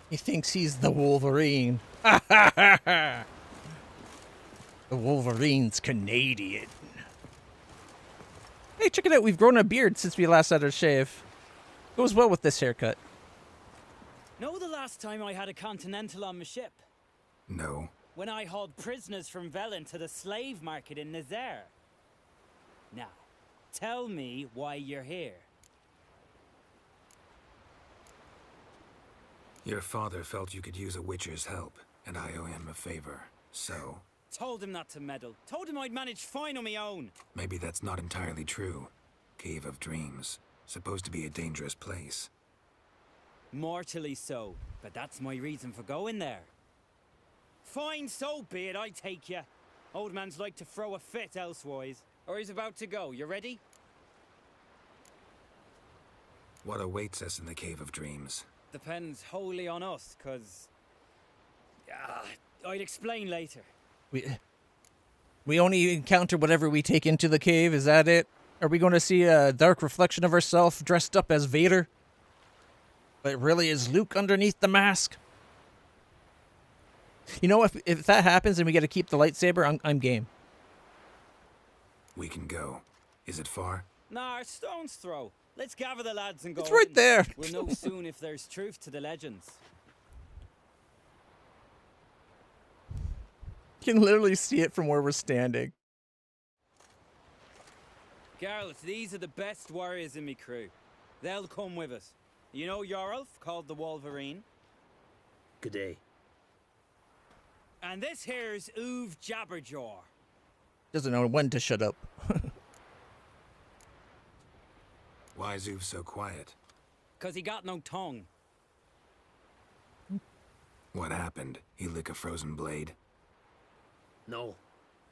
He thinks he's the Wolverine. The Wolverine's Canadian. Hey, check it out. We've grown a beard since we last had our shave. Goes well with this haircut. Know the last time I had a Continental on my ship? No. When I hauled prisoners from Velen to the slave market in Nazaire. Now, tell me why you're here. Your father felt you could use a witcher's help, and I owe him a favor, so... Told him not to meddle. Told him I'd manage fine on my own. Maybe that's not entirely true. Cave of Dreams. Supposed to be a dangerous place. Mortally so, but that's my reason for going there. Fine, so be it, I take you. Old man's like to throw a fit elsewise. Or he's about to go, you ready? What awaits us in the Cave of Dreams? Depends wholly on us, cause... I'd explain later. We only encounter whatever we take into the cave, is that it? Are we going to see a dark reflection of ourselves dressed up as Vader? But it really is Luke underneath the mask? You know, if that happens and we get to keep the lightsaber, I'm game. We can go. Is it far? Nah, stone's throw. Let's gather the lads and go. It's right there. We'll know soon if there's truth to the legends. You can literally see it from where we're standing. Gareth, these are the best warriors in me crew. They'll come with us. You know Jarlf, called the Wolverine? Good day. And this here's Uv Jabberjaw. Doesn't know when to shut up. Why's Uv so quiet? 'Cause he got no tongue. What happened? He lick a frozen blade? No.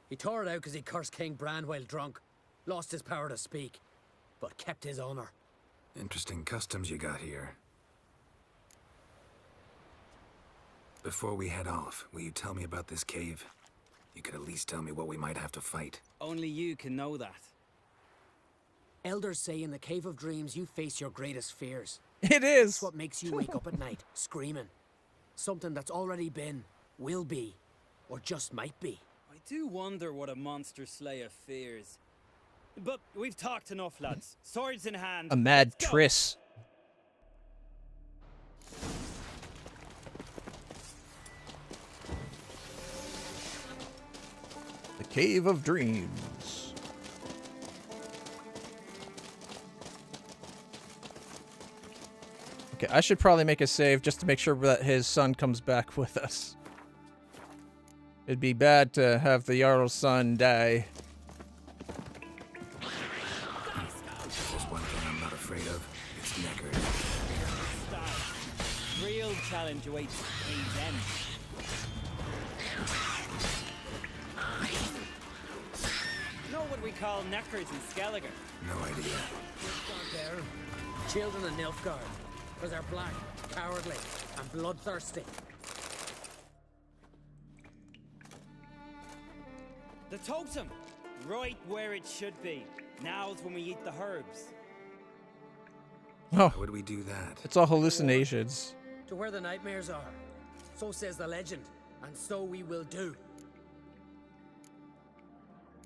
He tore it out because he cursed King Bran while drunk. Lost his power to speak, but kept his honor. Interesting customs you got here. Before we head off, will you tell me about this cave? You could at least tell me what we might have to fight. Only you can know that. Elders say in the Cave of Dreams you face your greatest fears. It is. It's what makes you wake up at night, screaming. Something that's already been, will be, or just might be. I do wonder what a monster slayer fears. But we've talked enough, lads. Swords in hand. A mad Triss. The Cave of Dreams. Okay, I should probably make a save just to make sure that his son comes back with us. It'd be bad to have the Jarl's son die. big challenge awaits at Cave's End. Know what we call knackers in Skellige? No idea. There, children of Nilfgaard, because they're black, cowardly, and bloodthirsty. The totem! Right where it should be. Now's when we eat the herbs. Oh. How would we do that? It's all hallucinations. To where the nightmares are. So says the legend, and so we will do.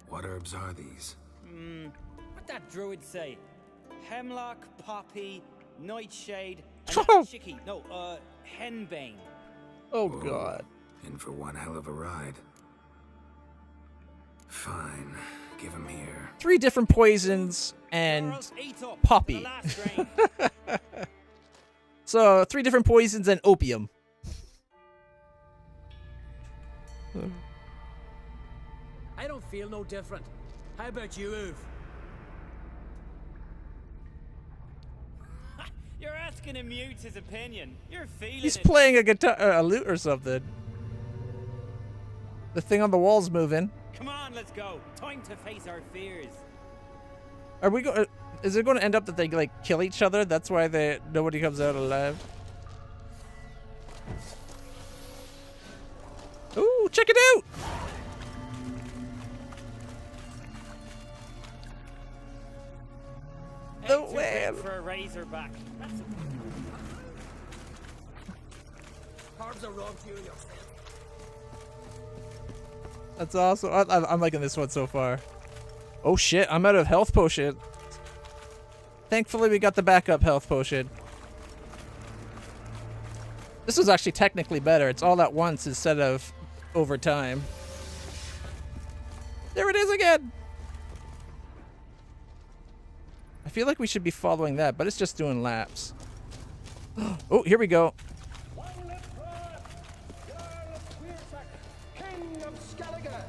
What herbs are these? What'd that druid say? Hemlock, poppy, nightshade, and that chicky. No, henbane. Oh, God. In for one hell of a ride. Fine. Give him here. 3 different poisons and poppy. So 3 different poisons and opium. I don't feel no different. How about you, Uv? You're asking him mute his opinion. You're feeling He's it. playing a guitar, a lute or something. The thing on the wall's moving. Come on, let's go. Time to face our fears. Are we going? Is it going to end up that they like kill each other? That's why nobody comes out alive. Ooh, check it out! The whale. For a razorback. Herbs are wrong to you and your friend. That's awesome. I'm liking this one so far. Oh shit, I'm out of health potion. Thankfully, we got the backup health potion. This was actually technically better. It's all at once instead of over time. There it is again. I feel like we should be following that, but it's just doing laps. Oh, here we go. King of Skellige.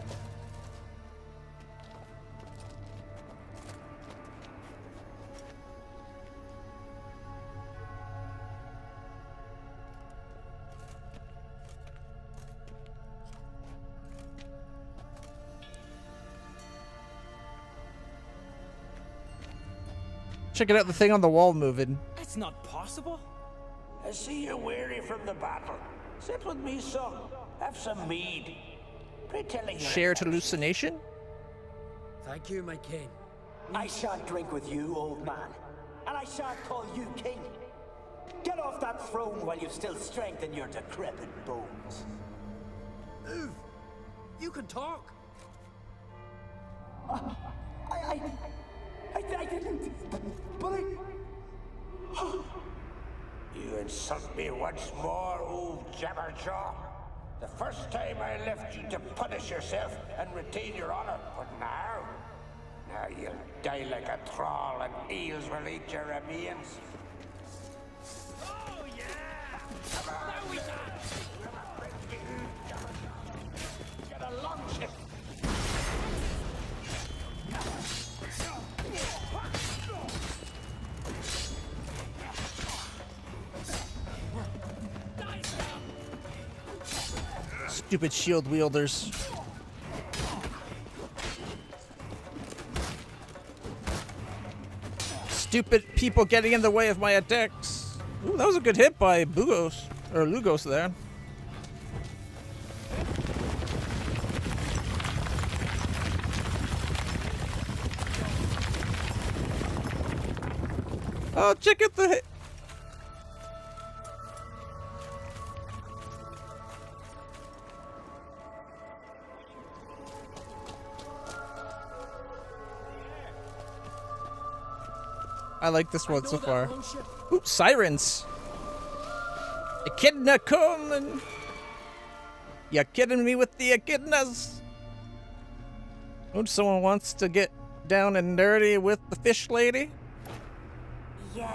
Check it out, the thing on the wall moving. It's not possible. I see you're weary from the battle. Sit with me, son. Have some mead. Pray telling your Shared hallucination? Thank you, my king. I shan't drink with you, old man. And I shan't call you king. Get off that throne while you've still strength in your decrepit bones. Uv, you can talk. I didn't. But I... You insult me once more, old Jabberjaw. The first time I left you to punish yourself and retain your honor, but now you'll die like a troll and eels will eat your remains. Oh yeah! Now we Get a long ship. Stupid shield wielders. Stupid people getting in the way of my attacks. Ooh, that was a good hit by Bugos, or Lugos there. Oh, check out the hit. I like this one so far. Ooh, sirens! Echidna coming! You kidding me with the echidnas? Oh, someone wants to get down and dirty with the fish lady? Yes.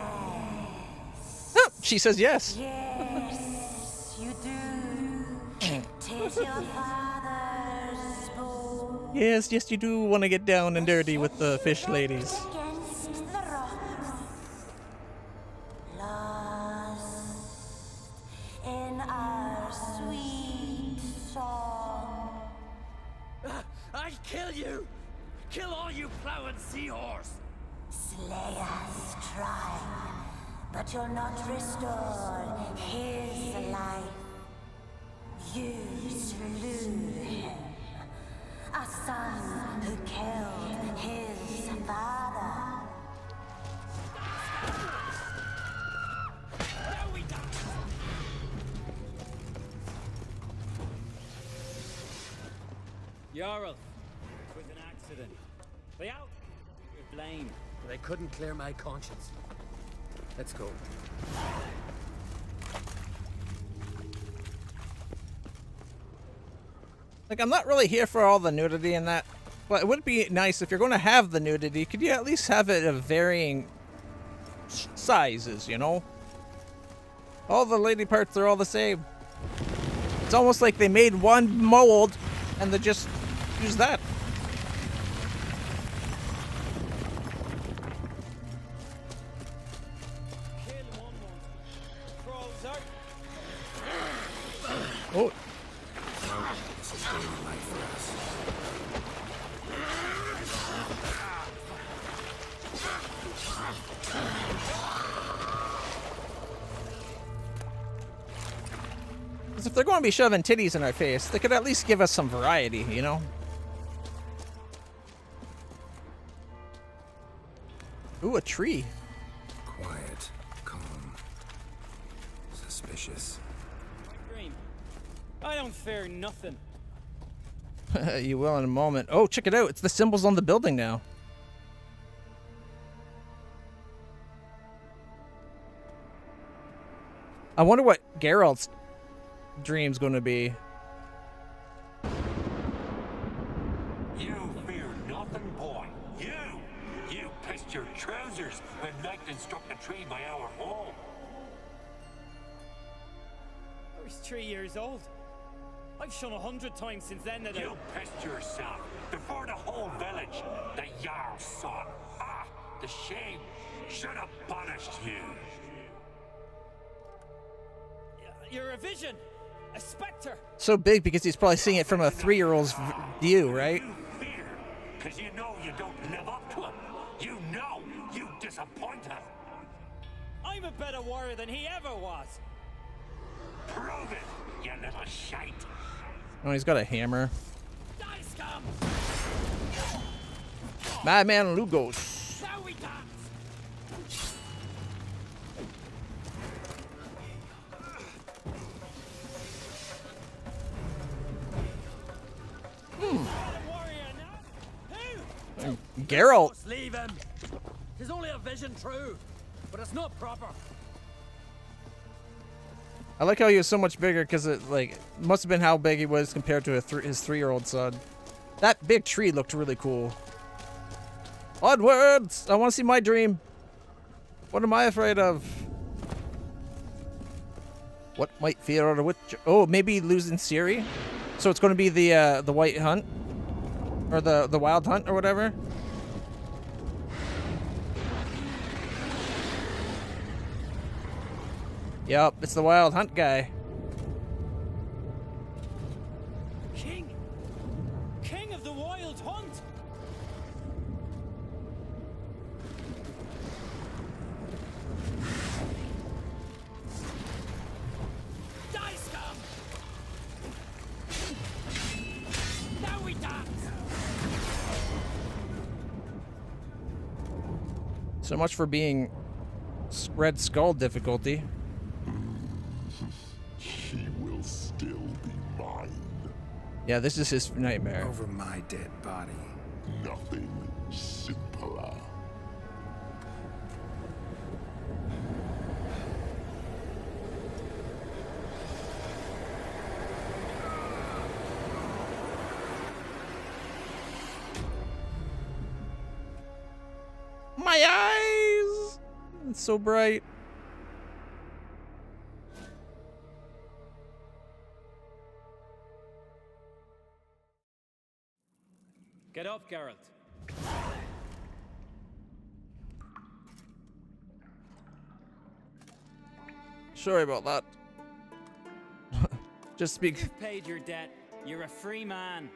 Oh, she says yes. Yes, you do. Tis your father's bow. Yes, yes, you do want to get down and dirty with the fish ladies. Against the rocks. Lost kill all you plowing seahorse! Slay us, try, but you'll not restore his life. You slew him, a son who killed his father. Jarl, it was an accident. They out. You're blamed. They couldn't clear my conscience. Let's go. Like, I'm not really here for all the nudity in that, but it would be nice if you're going to have the nudity, could you at least have it of varying sizes, you know? All the lady parts are all the same. It's almost like they made one mold and they just use that. Oh. This is daily life for us. Because if they're going to be shoving titties in our face, they could at least give us some variety, you know? Ooh, a tree. Quiet, calm, suspicious. I don't fear nothing. You will in a moment. Oh, check it out. It's the symbols on the building now. I wonder what Geralt's dream's going to be. You fear nothing, boy. You pissed your trousers when lightning struck the tree by our home. I was 3 years old. I've shone 100 times since then that You pissed yourself before the whole village. The Jarl's son. Ah, the shame should have punished you. You're a vision, a specter. So big because he's probably seeing it from a 3-year-old's view, right? Fear, because you know you don't live up to him. You know you disappoint him. I'm a better warrior than he ever was. Prove it, you little shite. Oh, he's got a hammer. Die, scum! Madman Lugos. Now we dance. Geralt. Leave him. He's only a vision, true, but it's not proper. I like how he was so much bigger because it must have been how big he was compared to his 3-year-old son. That big tree looked really cool. Onwards! I want to see my dream. What am I afraid of? What might fear or which? Oh, maybe losing Ciri. So it's going to be the White Hunt, or the Wild Hunt, or whatever. Yep, it's the Wild Hunt guy. King of the Wild Hunt. Die, scum! Now we dance. So much for being Red Skull difficulty. She will still be mine. Yeah, this is his nightmare. Over my dead body. Nothing simpler. My eyes! It's so bright. Get up, Geralt. Sorry about that. Just speak. You've paid your debt. You're a free man.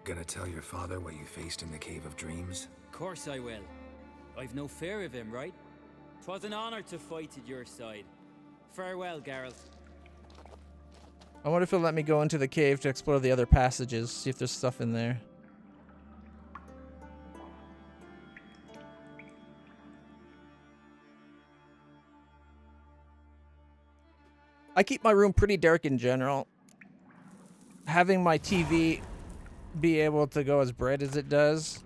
Gonna tell your father what you faced in the Cave of Dreams? Course I will. I've no fear of him, right? 'Twas an honor to fight at your side. Farewell, Geralt. I wonder if it'll let me go into the cave to explore the other passages, see if there's stuff in there. I keep my room pretty dark in general. Having my TV be able to go as bright as it does,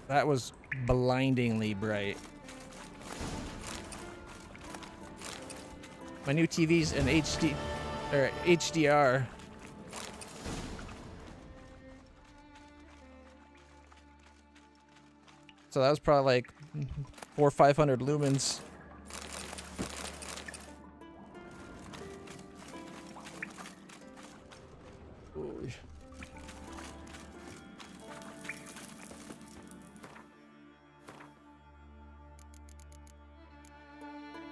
that was blindingly bright. My new TV's an HDR. So that was probably like 400 or 500 lumens. Ooh.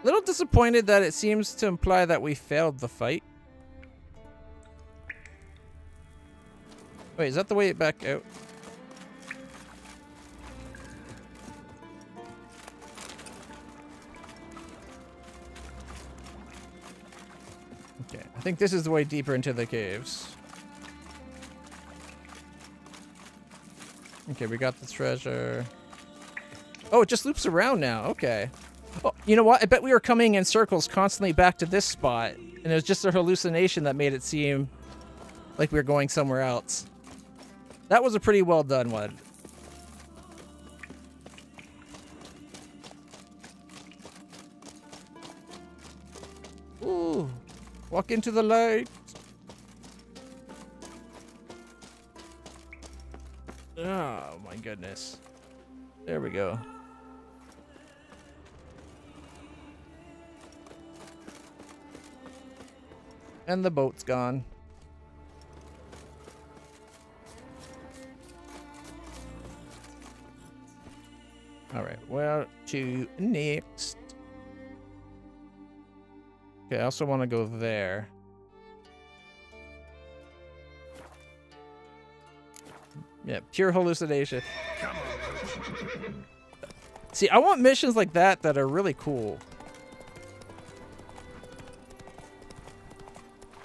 Little disappointed that it seems to imply that we failed the fight. Wait, is that the way back out? Okay, I think this is the way deeper into the caves. Okay, we got the treasure. Oh, it just loops around now. Okay. Oh, you know what? I bet we were coming in circles constantly back to this spot, and it was just a hallucination that made it seem like we were going somewhere else. That was a pretty well done one. Ooh, walk into the light. Oh my goodness. There we go. And the boat's gone. Alright, well, to next. Okay, I also want to go there. Yeah, pure hallucination. Come on. See, I want missions like that that are really cool.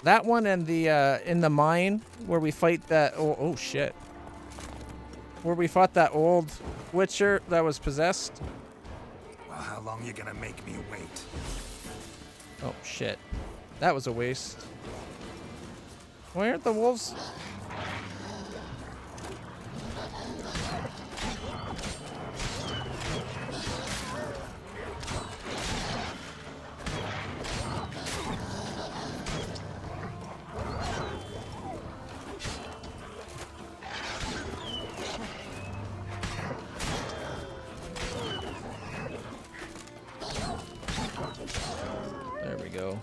That one and the in the mine where we fight that oh shit. Where we fought that old Witcher that was possessed. Well, how long you gonna make me wait? Oh shit. That was a waste. Why aren't the wolves? There we go.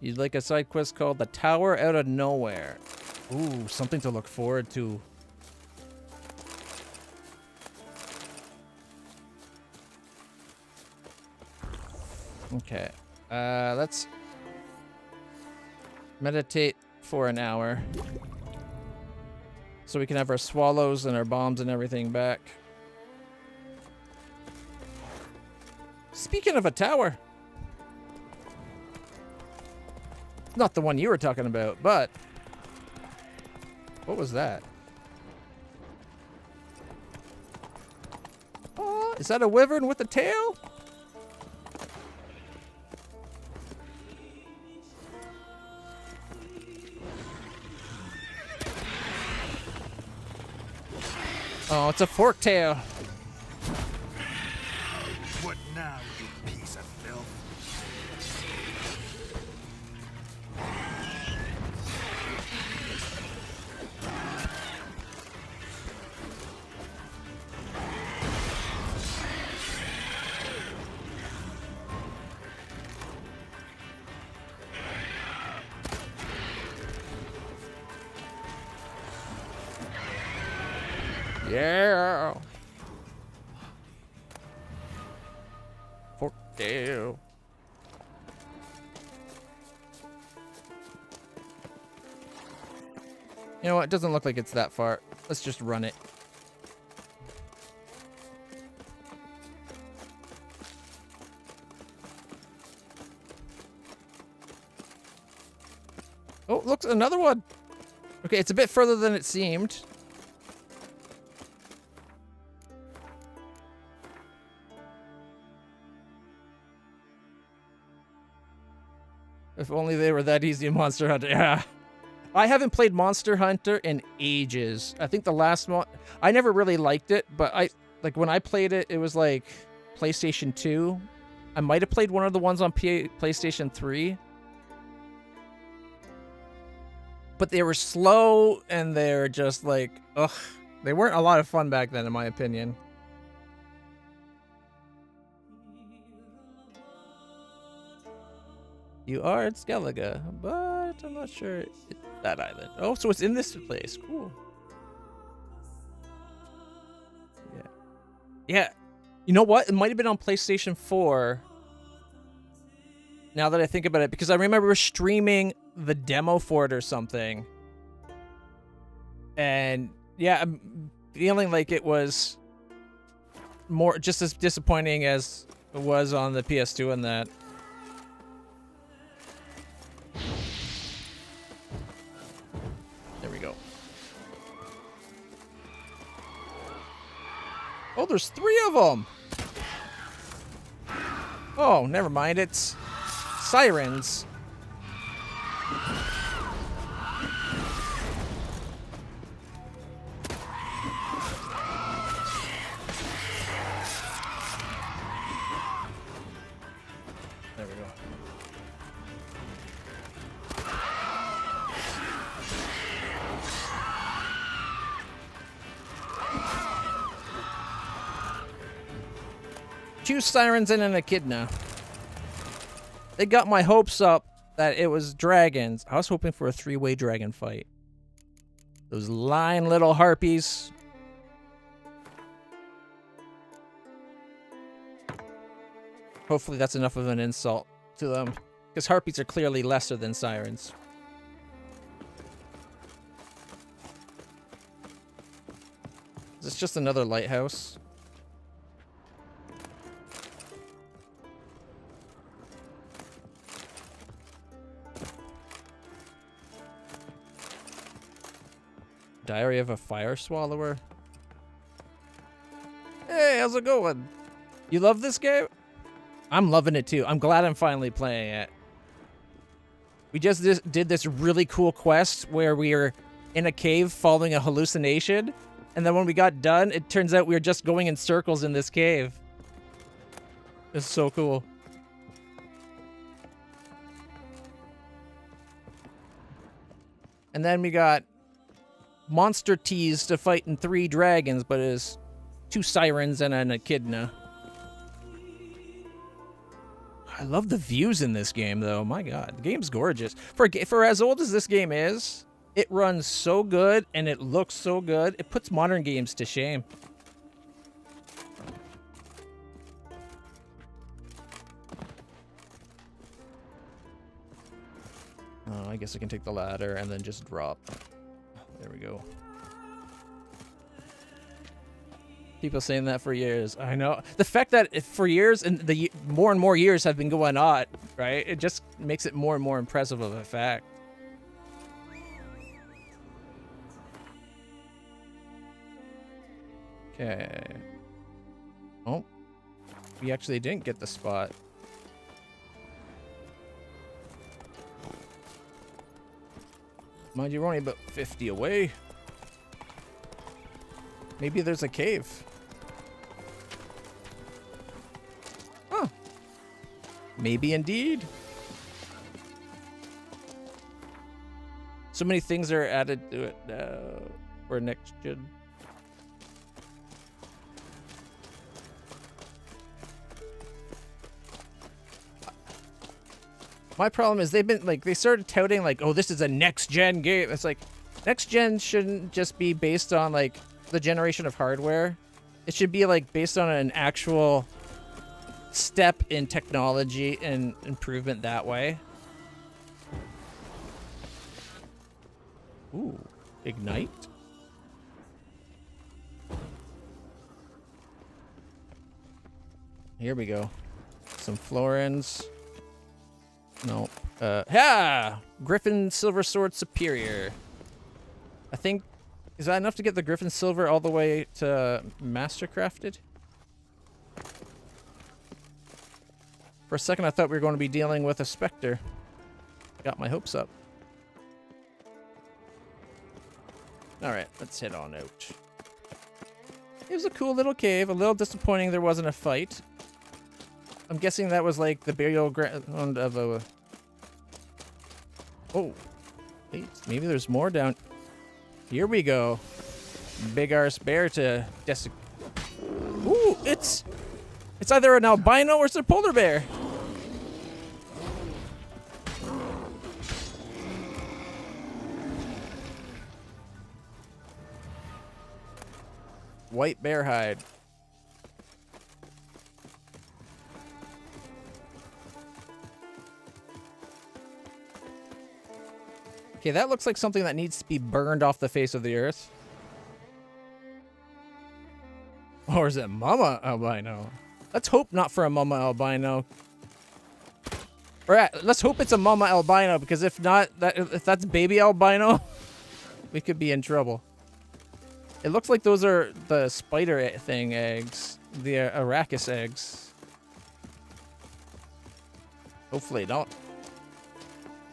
You'd like a side quest called The Tower Out of Nowhere. Ooh, something to look forward to. Okay. Let's meditate for an hour. So we can have our swallows and our bombs and everything back. Speaking of a tower. Not the one you were talking about, but... What was that? Oh, is that a wyvern with a tail? Oh, it's a fork tail. What now, you piece of filth? Yeah. Fork tail. You know what? It doesn't look like it's that far. Let's just run it. Oh, look, another one. Okay, it's a bit further than it seemed. If only they were that easy in Monster Hunter. Yeah. I haven't played Monster Hunter in ages. I think the last one, I never really liked it, but when I played it, it was like PlayStation 2. I might have played one of the ones on PlayStation 3. But they were slow and they're just like, ugh. They weren't a lot of fun back then, in my opinion. You are at Skellige, but I'm not sure it's that island. Oh, so it's in this place. Cool. Yeah. Yeah. You know what? It might have been on PlayStation 4. Now that I think about it, because I remember streaming the demo for it or something. And yeah, I'm feeling like it was more just as disappointing as it was on the PS2 and that. There we go. Oh, there's 3 of them. Oh, never mind. It's sirens. There we go. Two sirens and an echidna. They got my hopes up that it was dragons. I was hoping for a 3-way dragon fight. Those lying little harpies. Hopefully that's enough of an insult to them. Because harpies are clearly lesser than sirens. Is this just another lighthouse? Diary of a Fire Swallower. Hey, how's it going? You love this game? I'm loving it too. I'm glad I'm finally playing it. We just did this really cool quest where we were in a cave following a hallucination. And then when we got done, it turns out we were just going in circles in this cave. It's so cool. And then we got monster teas to fight in 3 dragons, but it's 2 sirens and an echidna. I love the views in this game, though. My God, the game's gorgeous. For as old as this game is, it runs so good and it looks so good. It puts modern games to shame. Oh, I guess I can take the ladder and then just drop. There we go. People saying that for years. I know. The fact that for years and the more and more years have been going on, right? It just makes it more and more impressive of a fact. Okay. Oh. We actually didn't get the spot. Mind you, we're only about 50 away. Maybe there's a cave. Huh. Maybe indeed. So many things are added to it now for next gen. My problem is they've been like, they started touting like, oh, this is a next gen game. It's like, next gen shouldn't just be based on like the generation of hardware. It should be like based on an actual step in technology and improvement that way. Ooh. Ignite. Here we go. Some florins. No. Ha! Griffin Silver Sword Superior. I think... Is that enough to get the Griffin Silver all the way to Mastercrafted? For a second, I thought we were going to be dealing with a Spectre. Got my hopes up. Alright, let's head on out. It was a cool little cave. A little disappointing there wasn't a fight. I'm guessing that was like the burial ground of a... Oh. Wait, maybe there's more down... Here we go. Big arse bear to desecrate. Ooh, it's either an albino or it's a polar bear. White bear hide. Okay, that looks like something that needs to be burned off the face of the earth. Or is it Mama Albino? Let's hope not for a Mama Albino. Or let's hope it's a Mama Albino, because if not, if that's Baby Albino, we could be in trouble. It looks like those are the spider thing eggs. The Arrakis eggs. Hopefully not.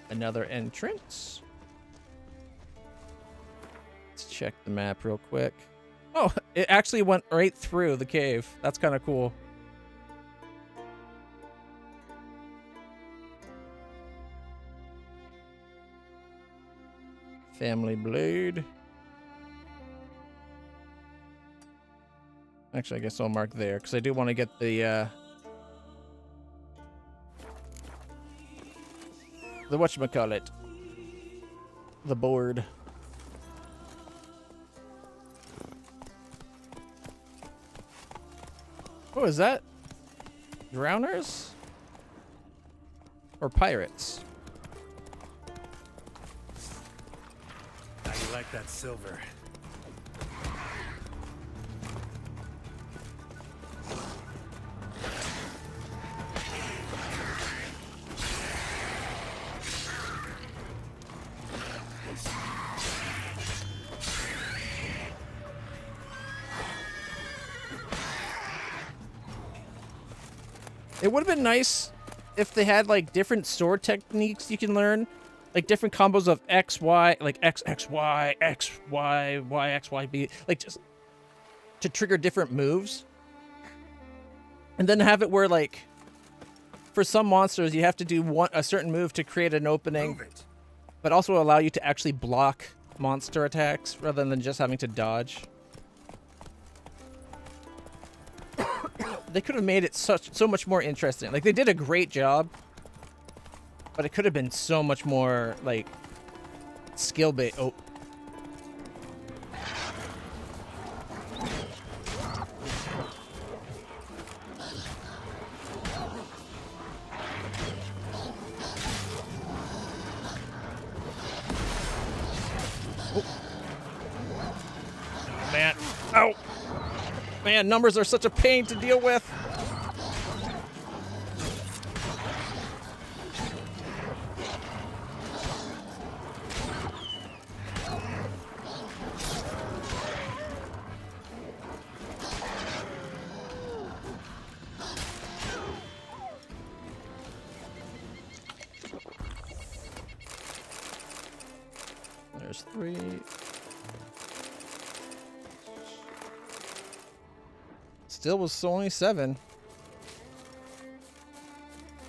Another entrance. Check the map real quick. Oh, it actually went right through the cave. That's kind of cool. Family blade. Actually, I guess I'll mark there because I do want to get the whatchamacallit. The board. Oh, is that drowners? Or pirates? How you like that silver? It would have been nice if they had like different sword techniques you can learn, like different combos of X, Y, like X, X, Y, X, Y, Y, X, Y, B, like just to trigger different moves. And then have it where like for some monsters you have to do a certain move to create an opening, but also allow you to actually block monster attacks rather than just having to dodge. They could have made it so much more interesting. Like, they did a great job, but it could have been so much more, like, skill-based. Oh. Man. Ow. Man, numbers are such a pain to deal with. There's 3. Still was only 7.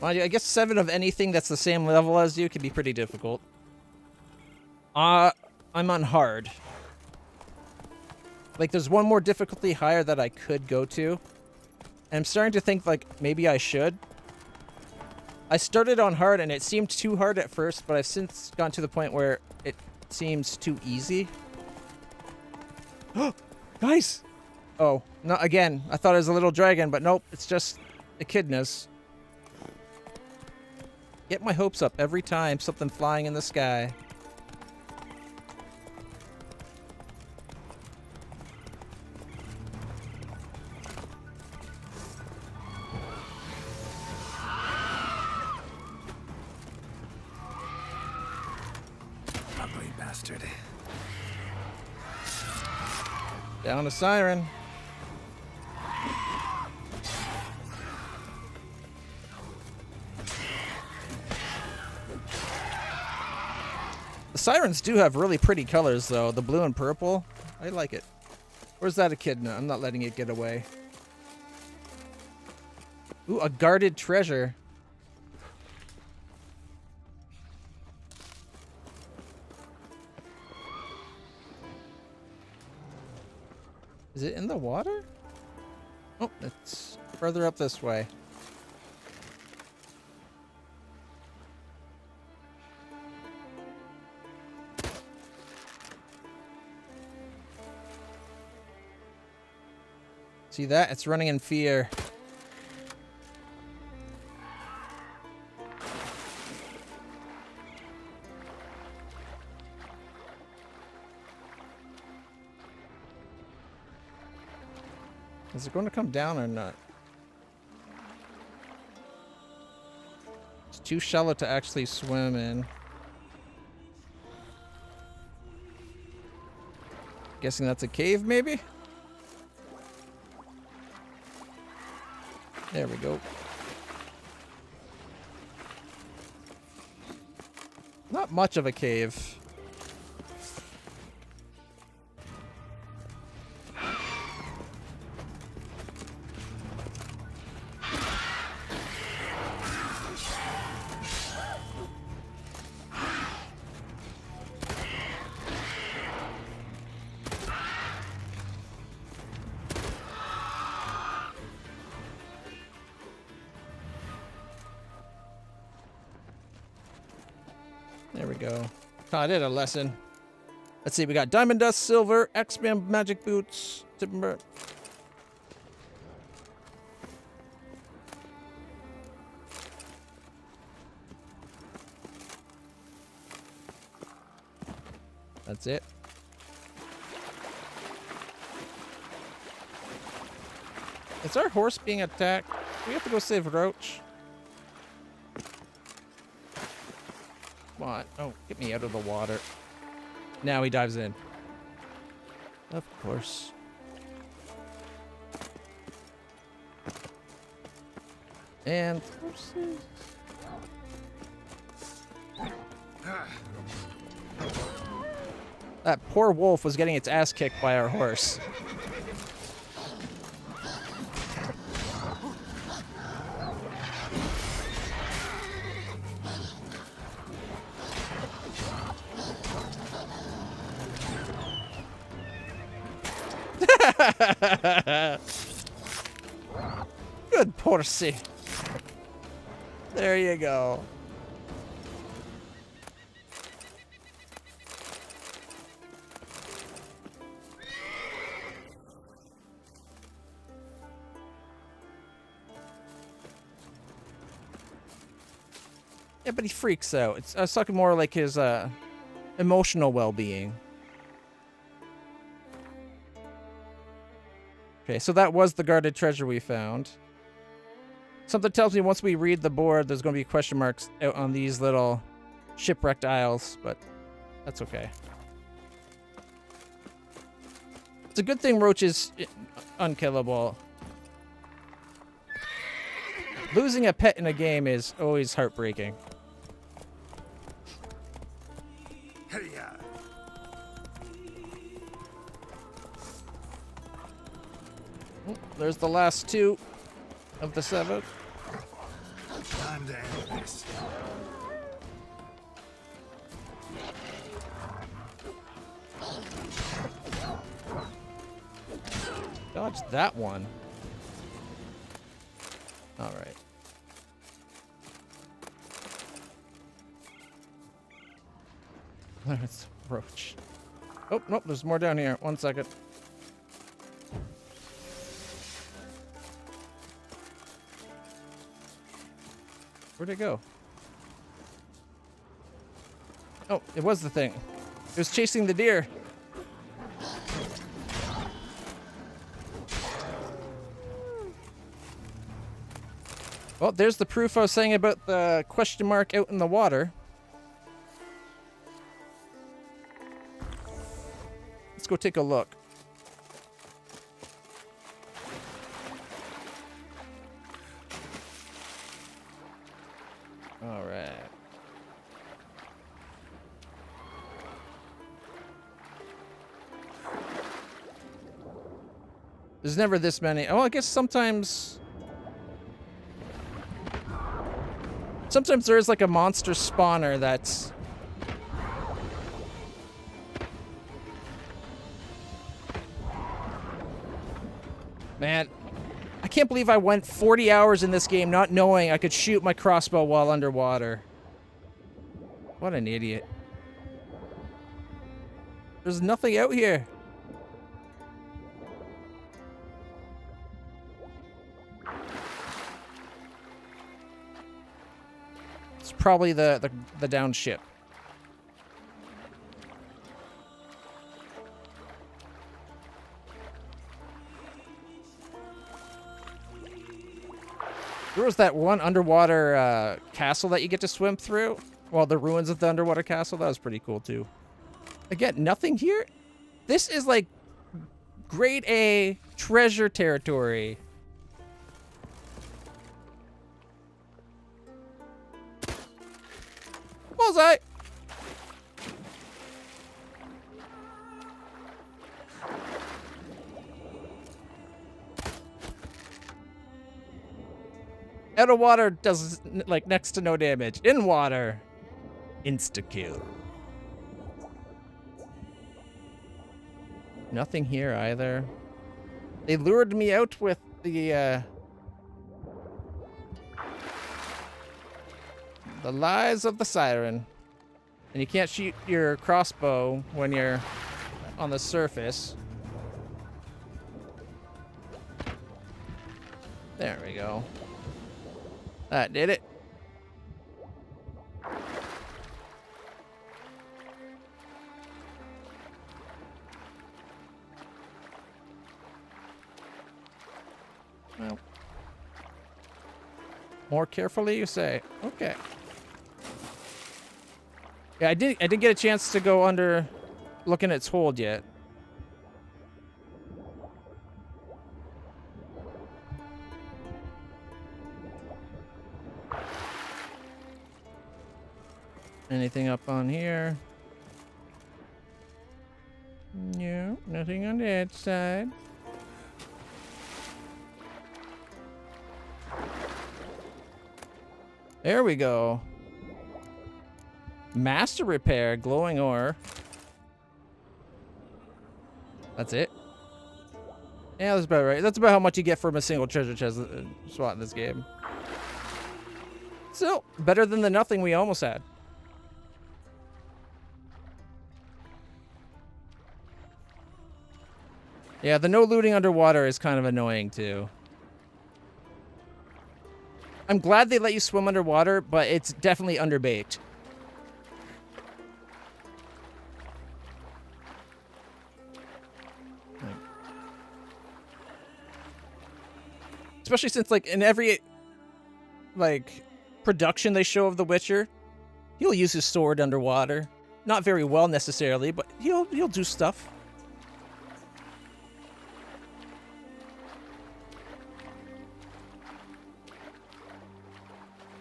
Mind you, I guess 7 of anything that's the same level as you can be pretty difficult. I'm on hard. Like, there's one more difficulty higher that I could go to. And I'm starting to think, like, maybe I should. I started on hard, and it seemed too hard at first, but I've since gotten to the point where it seems too easy. Nice! Oh, no, again, I thought it was a little dragon, but nope, it's just echidnas. Get my hopes up every time something flying in the sky. bastard. Down a siren. The sirens do have really pretty colors, though. The blue and purple. I like it. Where's that echidna? I'm not letting it get away. Ooh, a guarded treasure. Is it in the water? Oh, it's further up this way. See that? It's running in fear. Is it going to come down or not? It's too shallow to actually swim in. Guessing that's a cave, maybe? There we go. Not much of a cave. There we go. Taught it a lesson. Let's see, we got diamond dust, silver, X-Men magic boots, timber. That's it. Is our horse being attacked? We have to go save Roach. Come on. Oh, get me out of the water. Now he dives in. Of course. And horses. That poor wolf was getting its ass kicked by our horse. Good Porsy. There you go. Yeah, but he freaks out. I was talking more like his emotional well-being. Okay, so that was the guarded treasure we found. Something tells me once we read the board, there's going to be question marks out on these little shipwrecked isles, but that's okay. It's a good thing Roach is unkillable. Losing a pet in a game is always heartbreaking. Oh, there's the last two of the 7. Time to end this. Dodge that one. All right. There's Roach. Oh, nope, there's more down here. 1 second. Where'd it go? Oh, it was the thing. It was chasing the deer. Well, there's the proof I was saying about the question mark out in the water. go take a look. All right. There's never this many. Oh, I guess sometimes there is like a monster spawner that's... Man, I can't believe I went 40 hours in this game not knowing I could shoot my crossbow while underwater. What an idiot. There's nothing out here. It's probably the down ship. There was that one underwater castle that you get to swim through. Well, the ruins of the underwater castle. That was pretty cool, too. Again, nothing here. This is like grade A treasure territory. Bullseye! Out of water does like next to no damage. In water, insta-kill. Nothing here either. They lured me out with the lies of the siren. And you can't shoot your crossbow when you're on the surface. There we go. That did it. Well, more carefully, you say. Okay. Yeah, I didn't get a chance to go under looking at its hold yet. Anything up on here? No, nothing on that side. There we go. Master repair, glowing ore. That's it. Yeah, that's about right. That's about how much you get from a single treasure chest spot in this game. Still, better than the nothing we almost had. Yeah, the no looting underwater is kind of annoying too. I'm glad they let you swim underwater, but it's definitely underbaked. Especially since, like, in every, like, production they show of The Witcher, he'll use his sword underwater. Not very well necessarily, but he'll do stuff.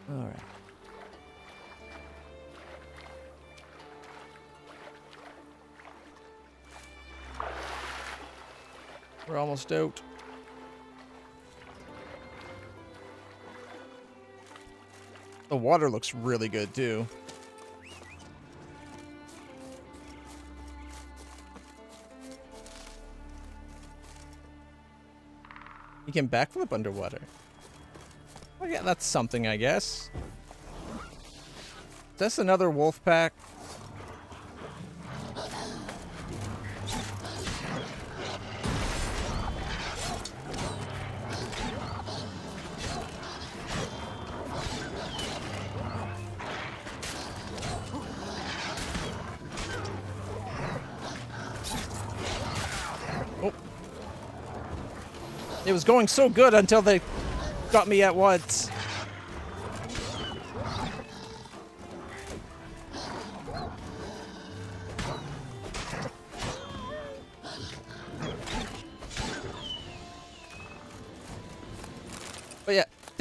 All right. We're almost out. The water looks really good too. You can backflip underwater. Oh yeah, that's something, I guess. That's another wolf pack. Oh. It was going so good until they got me at once.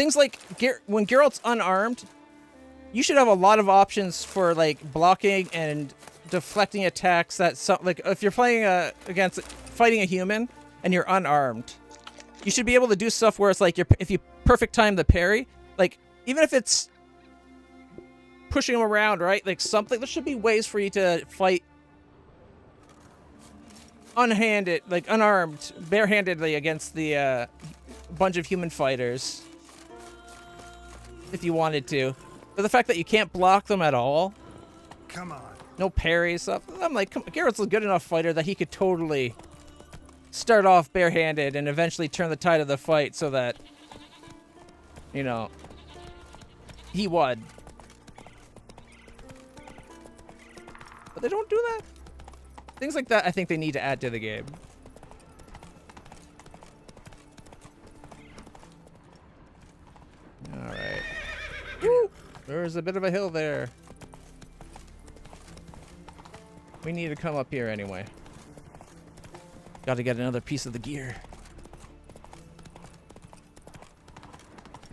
things like when Geralt's unarmed, you should have a lot of options for like blocking and deflecting attacks. Like if you're playing fighting a human and you're unarmed, you should be able to do stuff where it's like if you perfect time the parry, like even if it's pushing him around, right? Like there should be ways for you to fight unhanded, like unarmed, barehandedly against the bunch of human fighters if you wanted to. But the fact that you can't block them at all, come on, no parry stuff. I'm like, Geralt's a good enough fighter that he could totally start off barehanded and eventually turn the tide of the fight so that, you know, he won. But they don't do that. Things like that, I think they need to add to the game. All right. Woo! There's a bit of a hill there. We need to come up here anyway. Got to get another piece of the gear.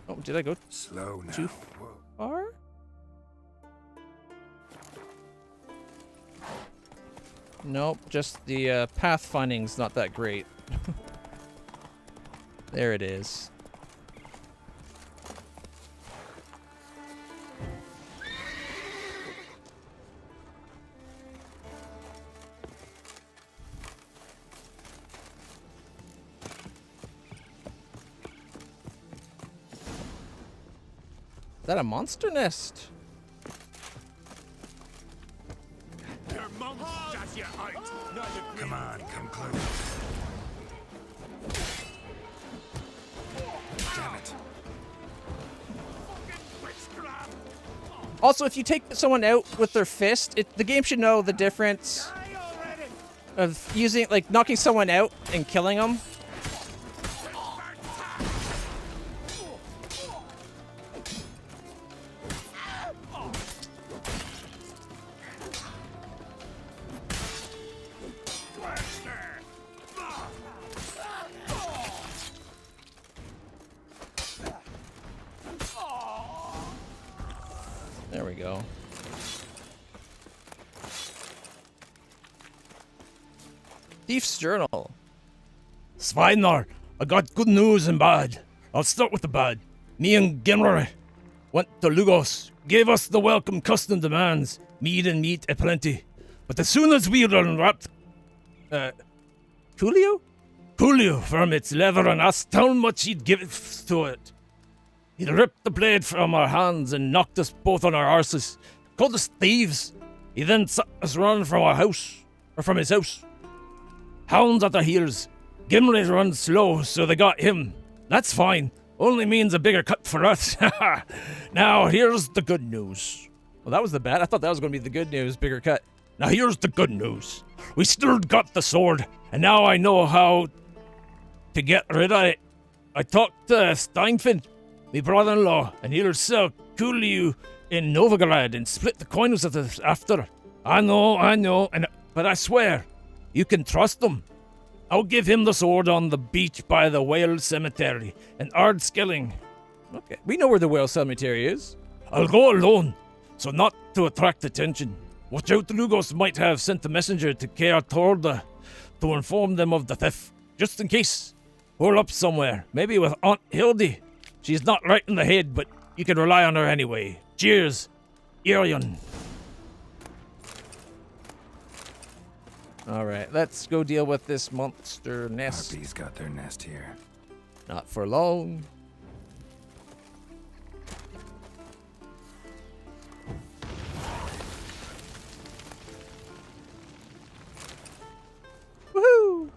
Oh, did I go slow now? Too far? Nope, just the pathfinding's not that great. There it is. Is that a monster nest? Come on, come close. Damn it. Also, if you take someone out with their fist, the game should know the difference of using, like, knocking someone out and killing them. There we go. Thief's Journal. Svinar, I got good news and bad. I'll start with the bad. Me and Gimri went to Lugos, gave us the welcome custom demands, meat and meat aplenty. But as soon as we unwrapped Coolio? Coolio from its leather and asked how much he'd give it to it, he ripped the blade from our hands and knocked us both on our arses. Called us thieves. He then set us run from our house, or from his house. Hounds at our heels. Gimli runs slow, so they got him. That's fine. Only means a bigger cut for us. Now, here's the good news. Well, that was the bad. I thought that was going to be the good news, bigger cut. Now, here's the good news. We still got the sword, and now I know how to get rid of it. I talked to Steinfeld, my brother-in-law, and he'll sell Coolio in Novigrad and split the coins with us after. I know, but I swear, you can trust him. I'll give him the sword on the beach by the whale cemetery and Ard Skelling. Okay, we know where the whale cemetery is. I'll go alone, so not to attract attention. Watch out, Lugos might have sent a messenger to Caer Torda to inform them of the theft, just in case. Hole up somewhere, maybe with Aunt Hildy. She's not right in the head, but you can rely on her anyway. Cheers, Irion. All right, let's go deal with this monster nest. Harpies got their nest here. Not for long. Woohoo!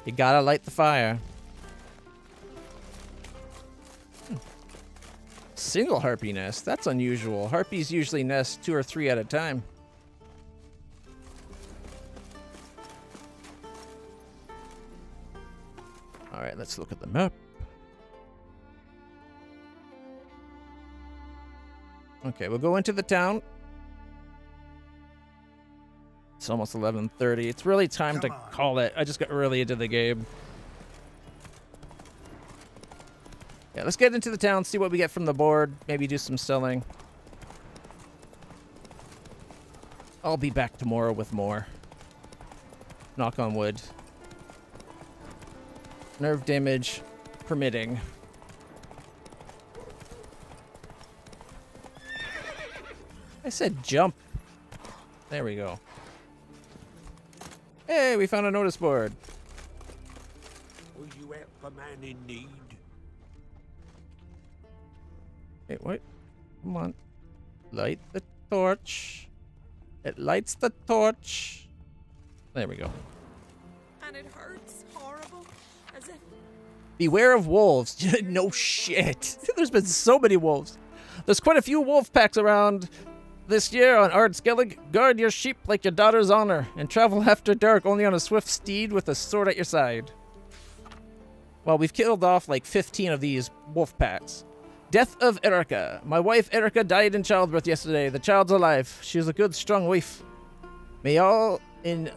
You gotta light the fire. Single harpy nest. That's unusual. Harpies usually nest 2 or 3 at a time. Alright, let's look at the map. Okay, we'll go into the town. It's almost 11:30. It's really time to call it. I just got really into the game. Yeah, let's get into the town, see what we get from the board. Maybe do some selling. I'll be back tomorrow with more. Knock on wood. Nerve damage permitting. I said jump. There we go. Hey, we found a notice board. Will you help a man in need? Wait, what? Come on. Light the torch. It lights the torch. There we go. And it hurts horrible, as if... Beware of wolves. No shit. There's been so many wolves. There's quite a few wolf packs around this year on Ard Skellige. Guard your sheep like your daughter's honor, and travel after dark only on a swift steed with a sword at your side. Well, we've killed off like 15 of these wolf packs. Death of Erica. My wife Erica died in childbirth yesterday. The child's alive. She was a good, strong wife. May all in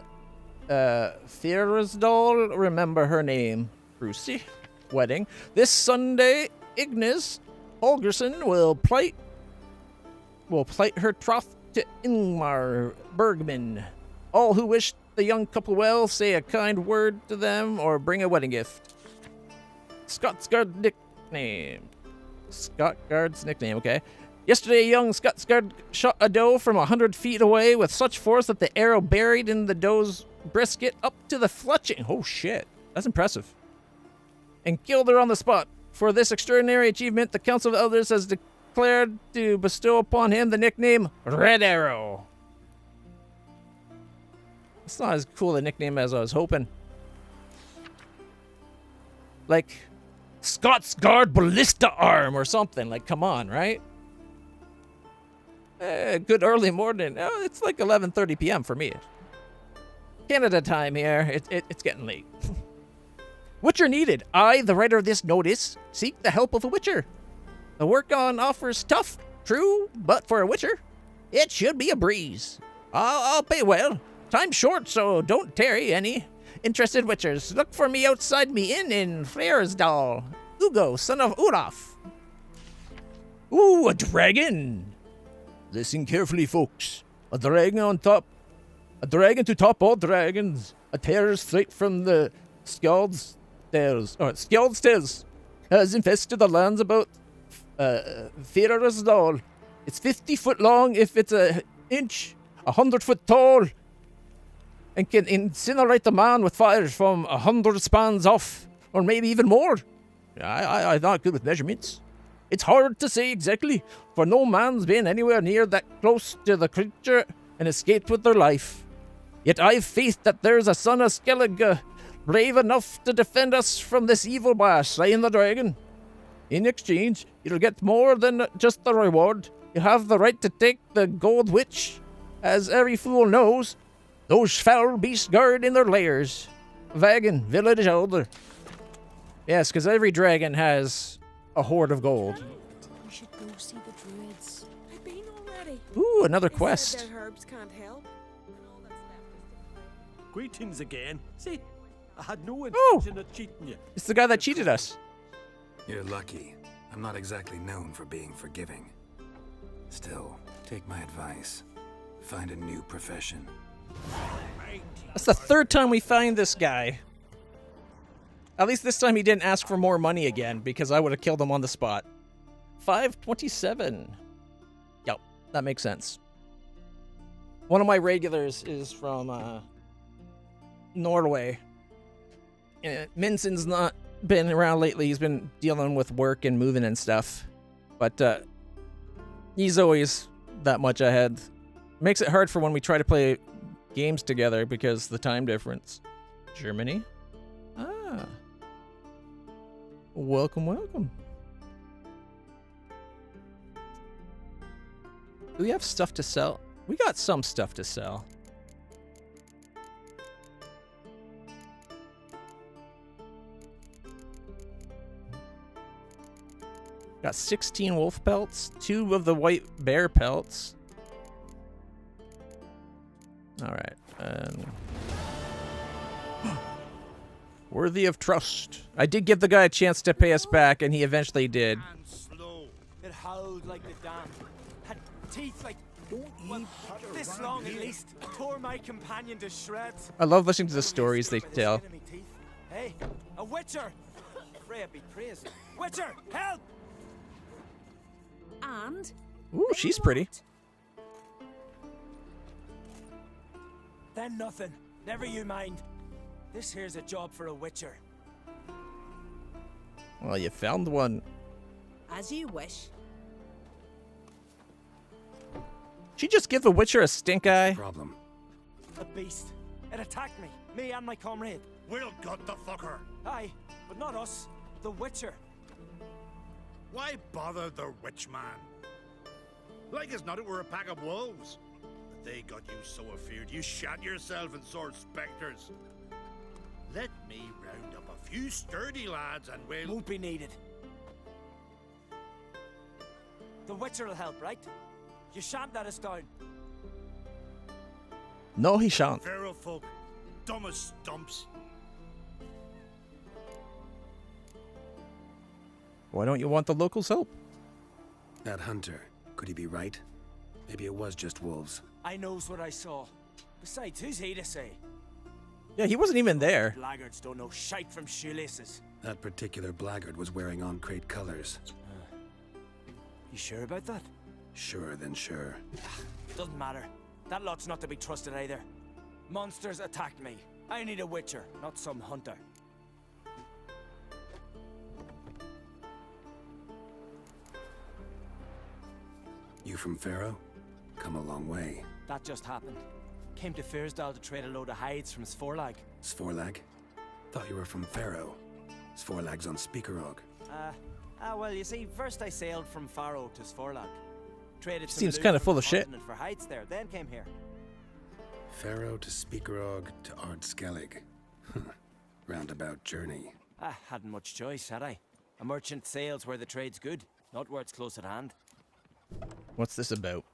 Fyresdal remember her name. Brucey. Wedding. This Sunday, Ignis Holgerson will plight her troth to Ingmar Bergman. All who wish the young couple well, say a kind word to them or bring a wedding gift. Scotsguard nickname. Scotsguard's nickname, okay. Yesterday, a young Scotsguard shot a doe from 100 feet away with such force that the arrow buried in the doe's brisket up to the fletching. Oh shit, that's impressive. And killed her on the spot. For this extraordinary achievement, the Council of Elders has declared to bestow upon him the nickname Red Arrow. It's not as cool a nickname as I was hoping. Like Scotsguard Ballista Arm or something. Like, come on, right? Good early morning. Oh, it's like 11:30 p.m. for me. Canada time here. It's getting late. Witcher needed. I, the writer of this notice, seek the help of a witcher. The work on offers tough, true, but for a witcher, it should be a breeze. I'll pay well. Time's short, so don't tarry. Any interested witchers, look for me outside me inn in Flaresdal. Ugo, son of Olaf. Ooh, a dragon. Listen carefully, folks. A dragon on top. A dragon to top all dragons. A terror straight from the Skald's Tales has infested the lands about Fyresdal. It's 50 foot long if it's an inch, 100 foot tall, and can incinerate a man with fire from 100 spans off, or maybe even more. I'm not good with measurements. It's hard to say exactly, for no man's been anywhere near that close to the creature and escaped with their life. Yet I've faith that there's a son of Skellige brave enough to defend us from this evil by slaying the dragon. In exchange, you'll get more than just the reward. You have the right to take the gold which, as every fool knows, those foul beasts guard in their lairs. Vagan, village elder. Yes, because every dragon has a hoard of gold. We should go see the druids. I've been already. Ooh, another quest. They said their herbs can't help. Greetings again. See, I had no intention of cheating you. It's the guy that cheated us. You're lucky. I'm not exactly known for being forgiving. Still, take my advice. Find a new profession. That's the third time we find this guy. At least this time he didn't ask for more money again, because I would have killed him on the spot. 527. Yep, that makes sense. One of my regulars is from Norway. Minson's not been around lately. He's been dealing with work and moving and stuff. But he's always that much ahead. Makes it hard for when we try to play games together because the time difference. Germany? Ah. Welcome, welcome. Do we have stuff to sell? We got some stuff to sell. Got 16 wolf pelts, 2 of the white bear pelts. All right. And worthy of trust. I did give the guy a chance to pay us back, and he eventually did. It howled like the dam. Had teeth like this long at least. Tore my companion to shreds. I love listening to the stories they tell. Hey, a witcher! Freya be praised. Witcher, help! And? Ooh, she's pretty. Then nothing. Never you mind. This here's a job for a witcher. Well, you found one. As you wish. She just give the Witcher a stink eye. Problem. A beast. It attacked me and my comrade. We'll gut the fucker. Aye, but not us. The Witcher. Why bother the witch man? Like as not it were a pack of wolves. But they got you so afeard you shat yourself and saw spectres. Let me round up a few sturdy lads and we'll... Won't be needed. The Witcher will help, right? You shan't let us down. No, he shan't. Feral folk, dumb as stumps. Why don't you want the locals' help? That hunter, could he be right? Maybe it was just wolves. I knows what I saw. Besides, who's he to say? Yeah, he wasn't even there. Blackguards don't know shite from shoelaces. That particular blackguard was wearing on-crate colors. You sure about that? Sure, then sure. Doesn't matter. That lot's not to be trusted either. Monsters attacked me. I need a witcher, not some hunter. You from Pharaoh? Come a long way. That just happened. Came to Fyrsdal to trade a load of hides from Sforlag. Sforlag? Thought you were from Pharaoh. Sforlag's on Speakerog. Well, you see, first I sailed from Faro to Sforlag. Traded some Seems loot kind of from full the of shit. continent for hides there, then came here. Pharaoh to Speakerog to Ard Skellige. Roundabout journey. I hadn't much choice, had I? A merchant sails where the trade's good, not where it's close at hand. What's this about?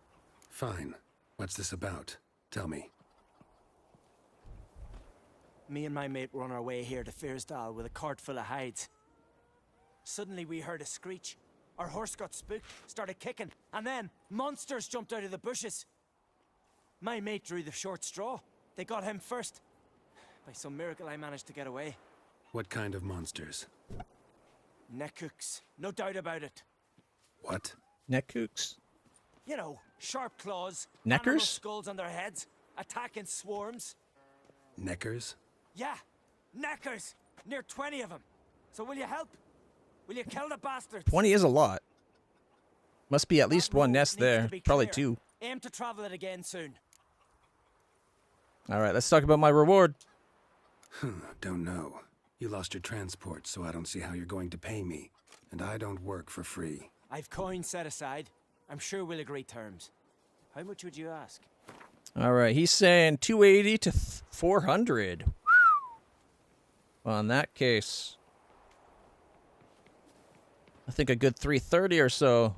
Fine. What's this about? Tell me. Me and my mate were on our way here to Fyrsdal with a cart full of hides. Suddenly we heard a screech. Our horse got spooked, started kicking, and then monsters jumped out of the bushes. My mate drew the short straw. They got him first. By some miracle I managed to get away. What kind of monsters? Neckhooks, no doubt about it. What? Neckhooks? You know, sharp claws, Neckers? animal skulls on their heads, attack in swarms. Neckers? Yeah, neckers! Near 20 of them. So will you help? Will you kill the bastards? 20 is a lot. Must be at least one nest there. Probably two. Aim to travel it again soon. Alright, let's talk about my reward. Don't know. You lost your transport, so I don't see how you're going to pay me. And I don't work for free. I've coin set aside. I'm sure we'll agree terms. How much would you ask? Alright, he's saying 280 to 400. Well, in that case, I think a good 330 or so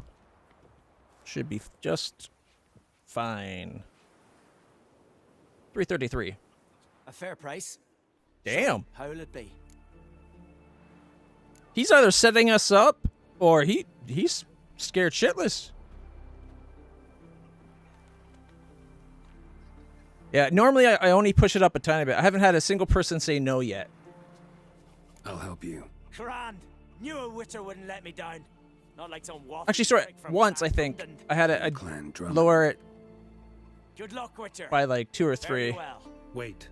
should be just fine. 333. A fair price. Damn. How will it be? He's either setting us up or he's scared shitless. Yeah, normally I only push it up a tiny bit. I haven't had a single person say no yet. I'll help you. Grand. Knew a witcher wouldn't let me down. Not like some waffle. Actually, sorry, once I think I had a lower it Good luck, witcher. by like 2 or Very 3. well. Wait.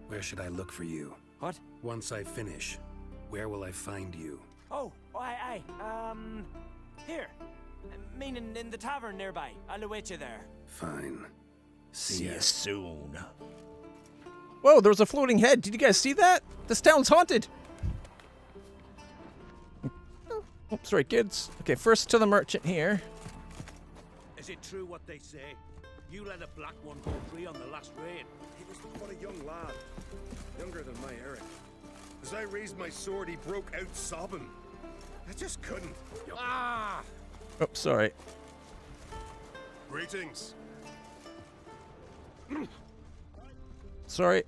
Where should I look for you? What? Once I finish, where will I find you? Oh, aye. Here. Meaning in the tavern nearby. I'll await you there. Fine. See you soon. Whoa, there was a floating head. Did you guys see that? This town's haunted. Oh, sorry, kids. Okay, first to the merchant here. Is it true what they say? You let a black one go free on the last raid. He was but a young lad, younger than my Eric. As I raised my sword, he broke out sobbing. I just couldn't. Ah! Oh, sorry. Greetings. sorry.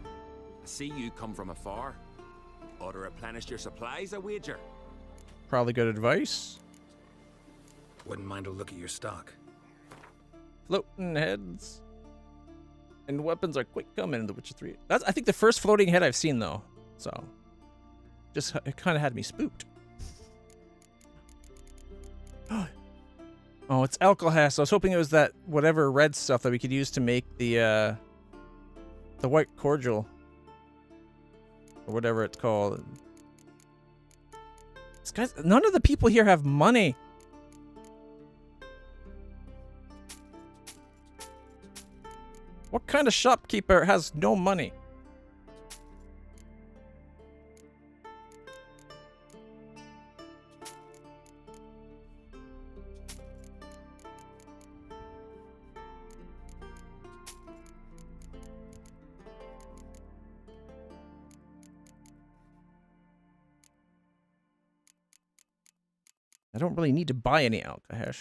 I see you come from afar. Ought to replenish your supplies, I wager. Probably good advice. Wouldn't mind a look at your stock. Floating heads. And weapons are quick coming in The Witcher 3. That's, I think, the first floating head I've seen, though. So, just, it kind of had me spooked. Oh, it's alcohol. So I was hoping it was that whatever red stuff that we could use to make the white cordial. Or whatever it's called. This guys, none of the people here have money. What kind of shopkeeper has no money? I don't really need to buy any alcohol.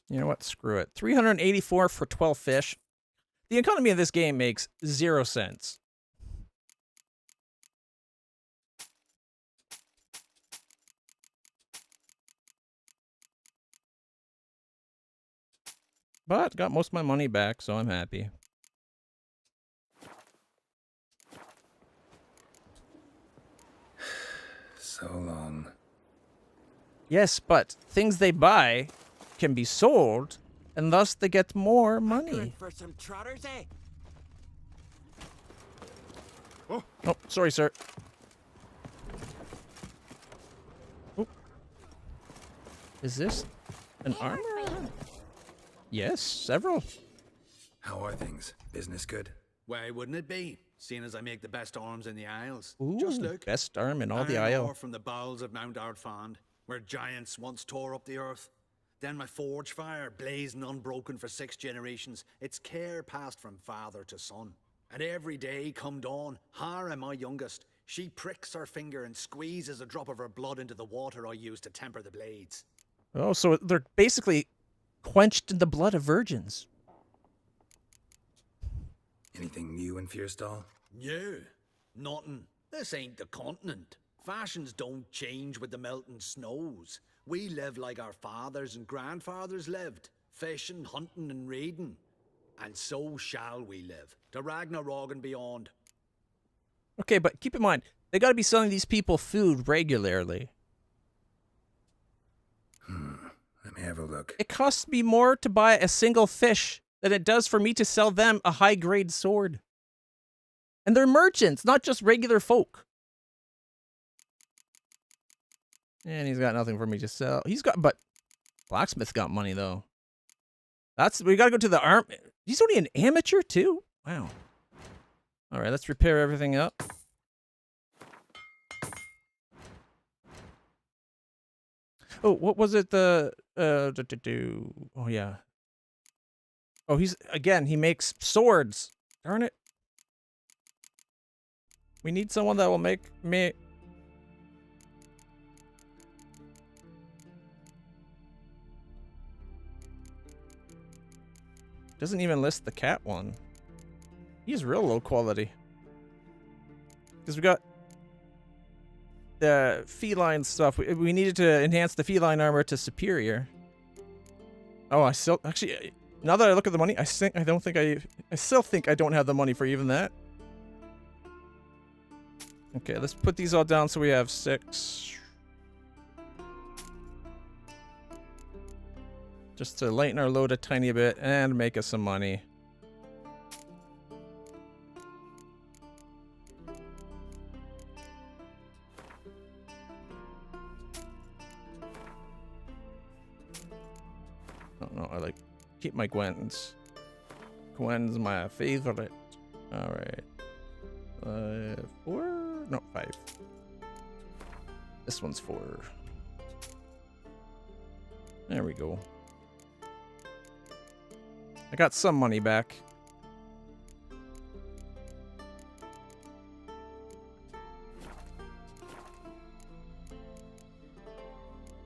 You know what? Screw it. 384 for 12 fish. The economy of this game makes 0 cents. But got most of my money back, so I'm happy. So long. Yes, but things they buy can be sold, and thus they get more money. Good for some trotters, eh? Oh, sorry, sir. Oh. Is this an armor? Yes, several. How are things? Business good? Why wouldn't it be? Seeing as I make the best arms in the Isles. Ooh, Just look. best arm in all the Iron Isle. ore from the bowels of Mount Ardfand, where giants once tore up the earth. Then my forge fire, blazing unbroken for 6 generations, its care passed from father to son. And every day come dawn, Hara, my youngest, she pricks her finger and squeezes a drop of her blood into the water I use to temper the blades. Oh, so they're basically quenched in the blood of virgins. Anything new in Fierstal? No, nothing. This ain't the continent. Fashions don't change with the melting snows. We live like our fathers and grandfathers lived, fishing, hunting and raiding. And so shall we live, to Ragnarok and beyond. Okay, but keep in mind, they gotta be selling these people food regularly. Let me have a look. It costs me more to buy a single fish than it does for me to sell them a high-grade sword. And they're merchants, not just regular folk. And he's got nothing for me to sell. But blacksmith got money, though. We gotta go to the arm. He's only an amateur, too? Wow. All right, let's repair everything up. Oh, what was it? Oh, yeah. Oh, he makes swords. Darn it. We need someone that will make me. Doesn't even list the cat one. He's real low quality. Because we got the feline stuff. We needed to enhance the feline armor to superior. Oh, actually, now that I look at the money, I still think I don't have the money for even that. Okay, let's put these all down so we have 6. Just to lighten our load a tiny bit and make us some money. Oh no, I keep my Gwens. Gwen's my favorite. Alright. 4? No, 5. This one's 4. There we go. I got some money back.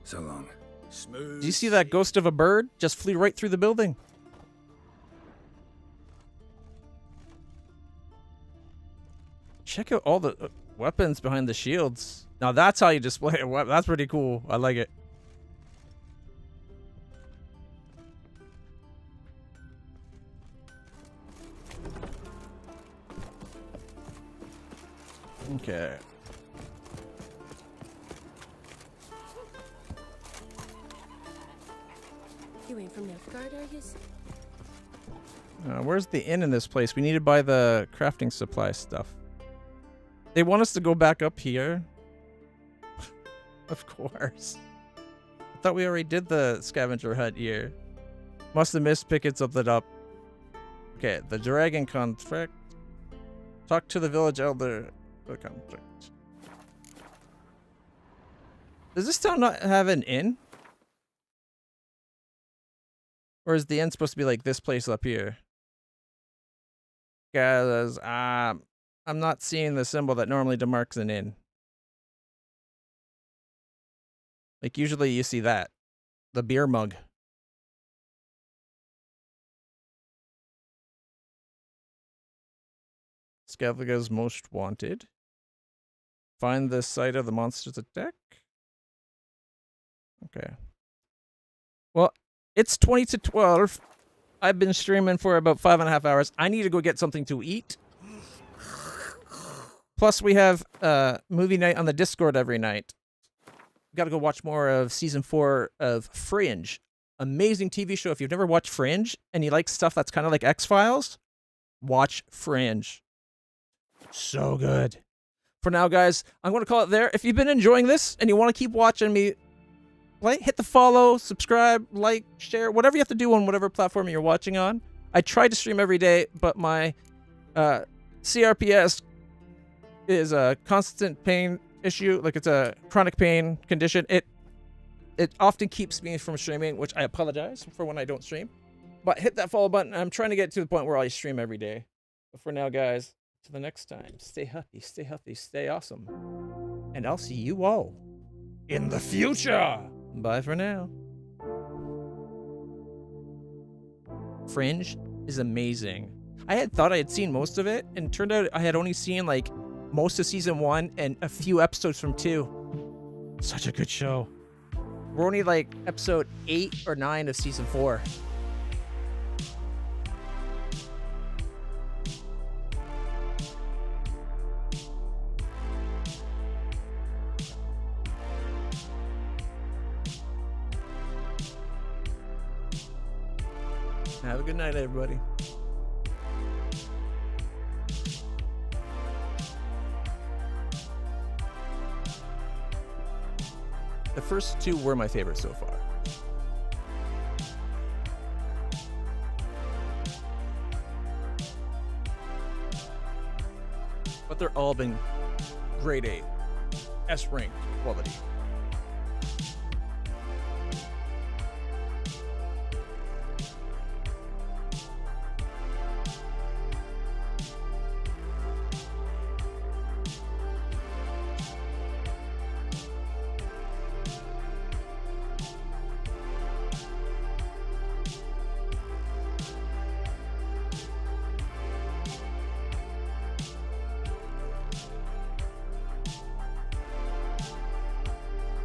So long. Smooth. Did you see that ghost of a bird? Just flew right through the building. check out all the weapons behind the shields. Now that's how you display a weapon. That's pretty cool. I like it. Okay. You ain't from Nilfgaard, are yous? Where's the inn in this place? We need to buy the crafting supply stuff. They want us to go back up here. Of course. I thought we already did the scavenger hunt here. Must have missed pickets of it up. Okay, the dragon contract. Talk to the village elder. The contract. Does this town not have an inn? Or is the inn supposed to be like this place up here? Guys, I'm not seeing the symbol that normally demarks an inn. Like usually you see that. The beer mug. Skellige's most wanted. Find the site of the monster's attack. Okay. Well, it's 20 to 12. I've been streaming for about 5.5 hours. I need to go get something to eat. Plus, we have movie night on the Discord every night. Got to go watch more of season 4 of Fringe. Amazing TV show. If you've never watched Fringe and you like stuff that's kind of like X-Files, watch Fringe. So good. For now, guys, I'm going to call it there. If you've been enjoying this and you want to keep watching me play, hit the follow, subscribe, like, share, whatever you have to do on whatever platform you're watching on. I try to stream every day, but my CRPS is a constant pain issue. Like, it's a chronic pain condition. It often keeps me from streaming, which I apologize for when I don't stream. But hit that follow button. I'm trying to get to the point where I stream every day. But for now, guys, till the next time, stay happy, stay healthy, stay awesome. And I'll see you all in the future. Bye for now. Fringe is amazing. I had thought I had seen most of it, and turned out I had only seen like most of season 1 and a few episodes from 2. Such a good show. We're only like episode 8 or 9 of season 4. Have a good night, everybody. The first 2 were my favorite so far. But they're all been grade A, S rank quality.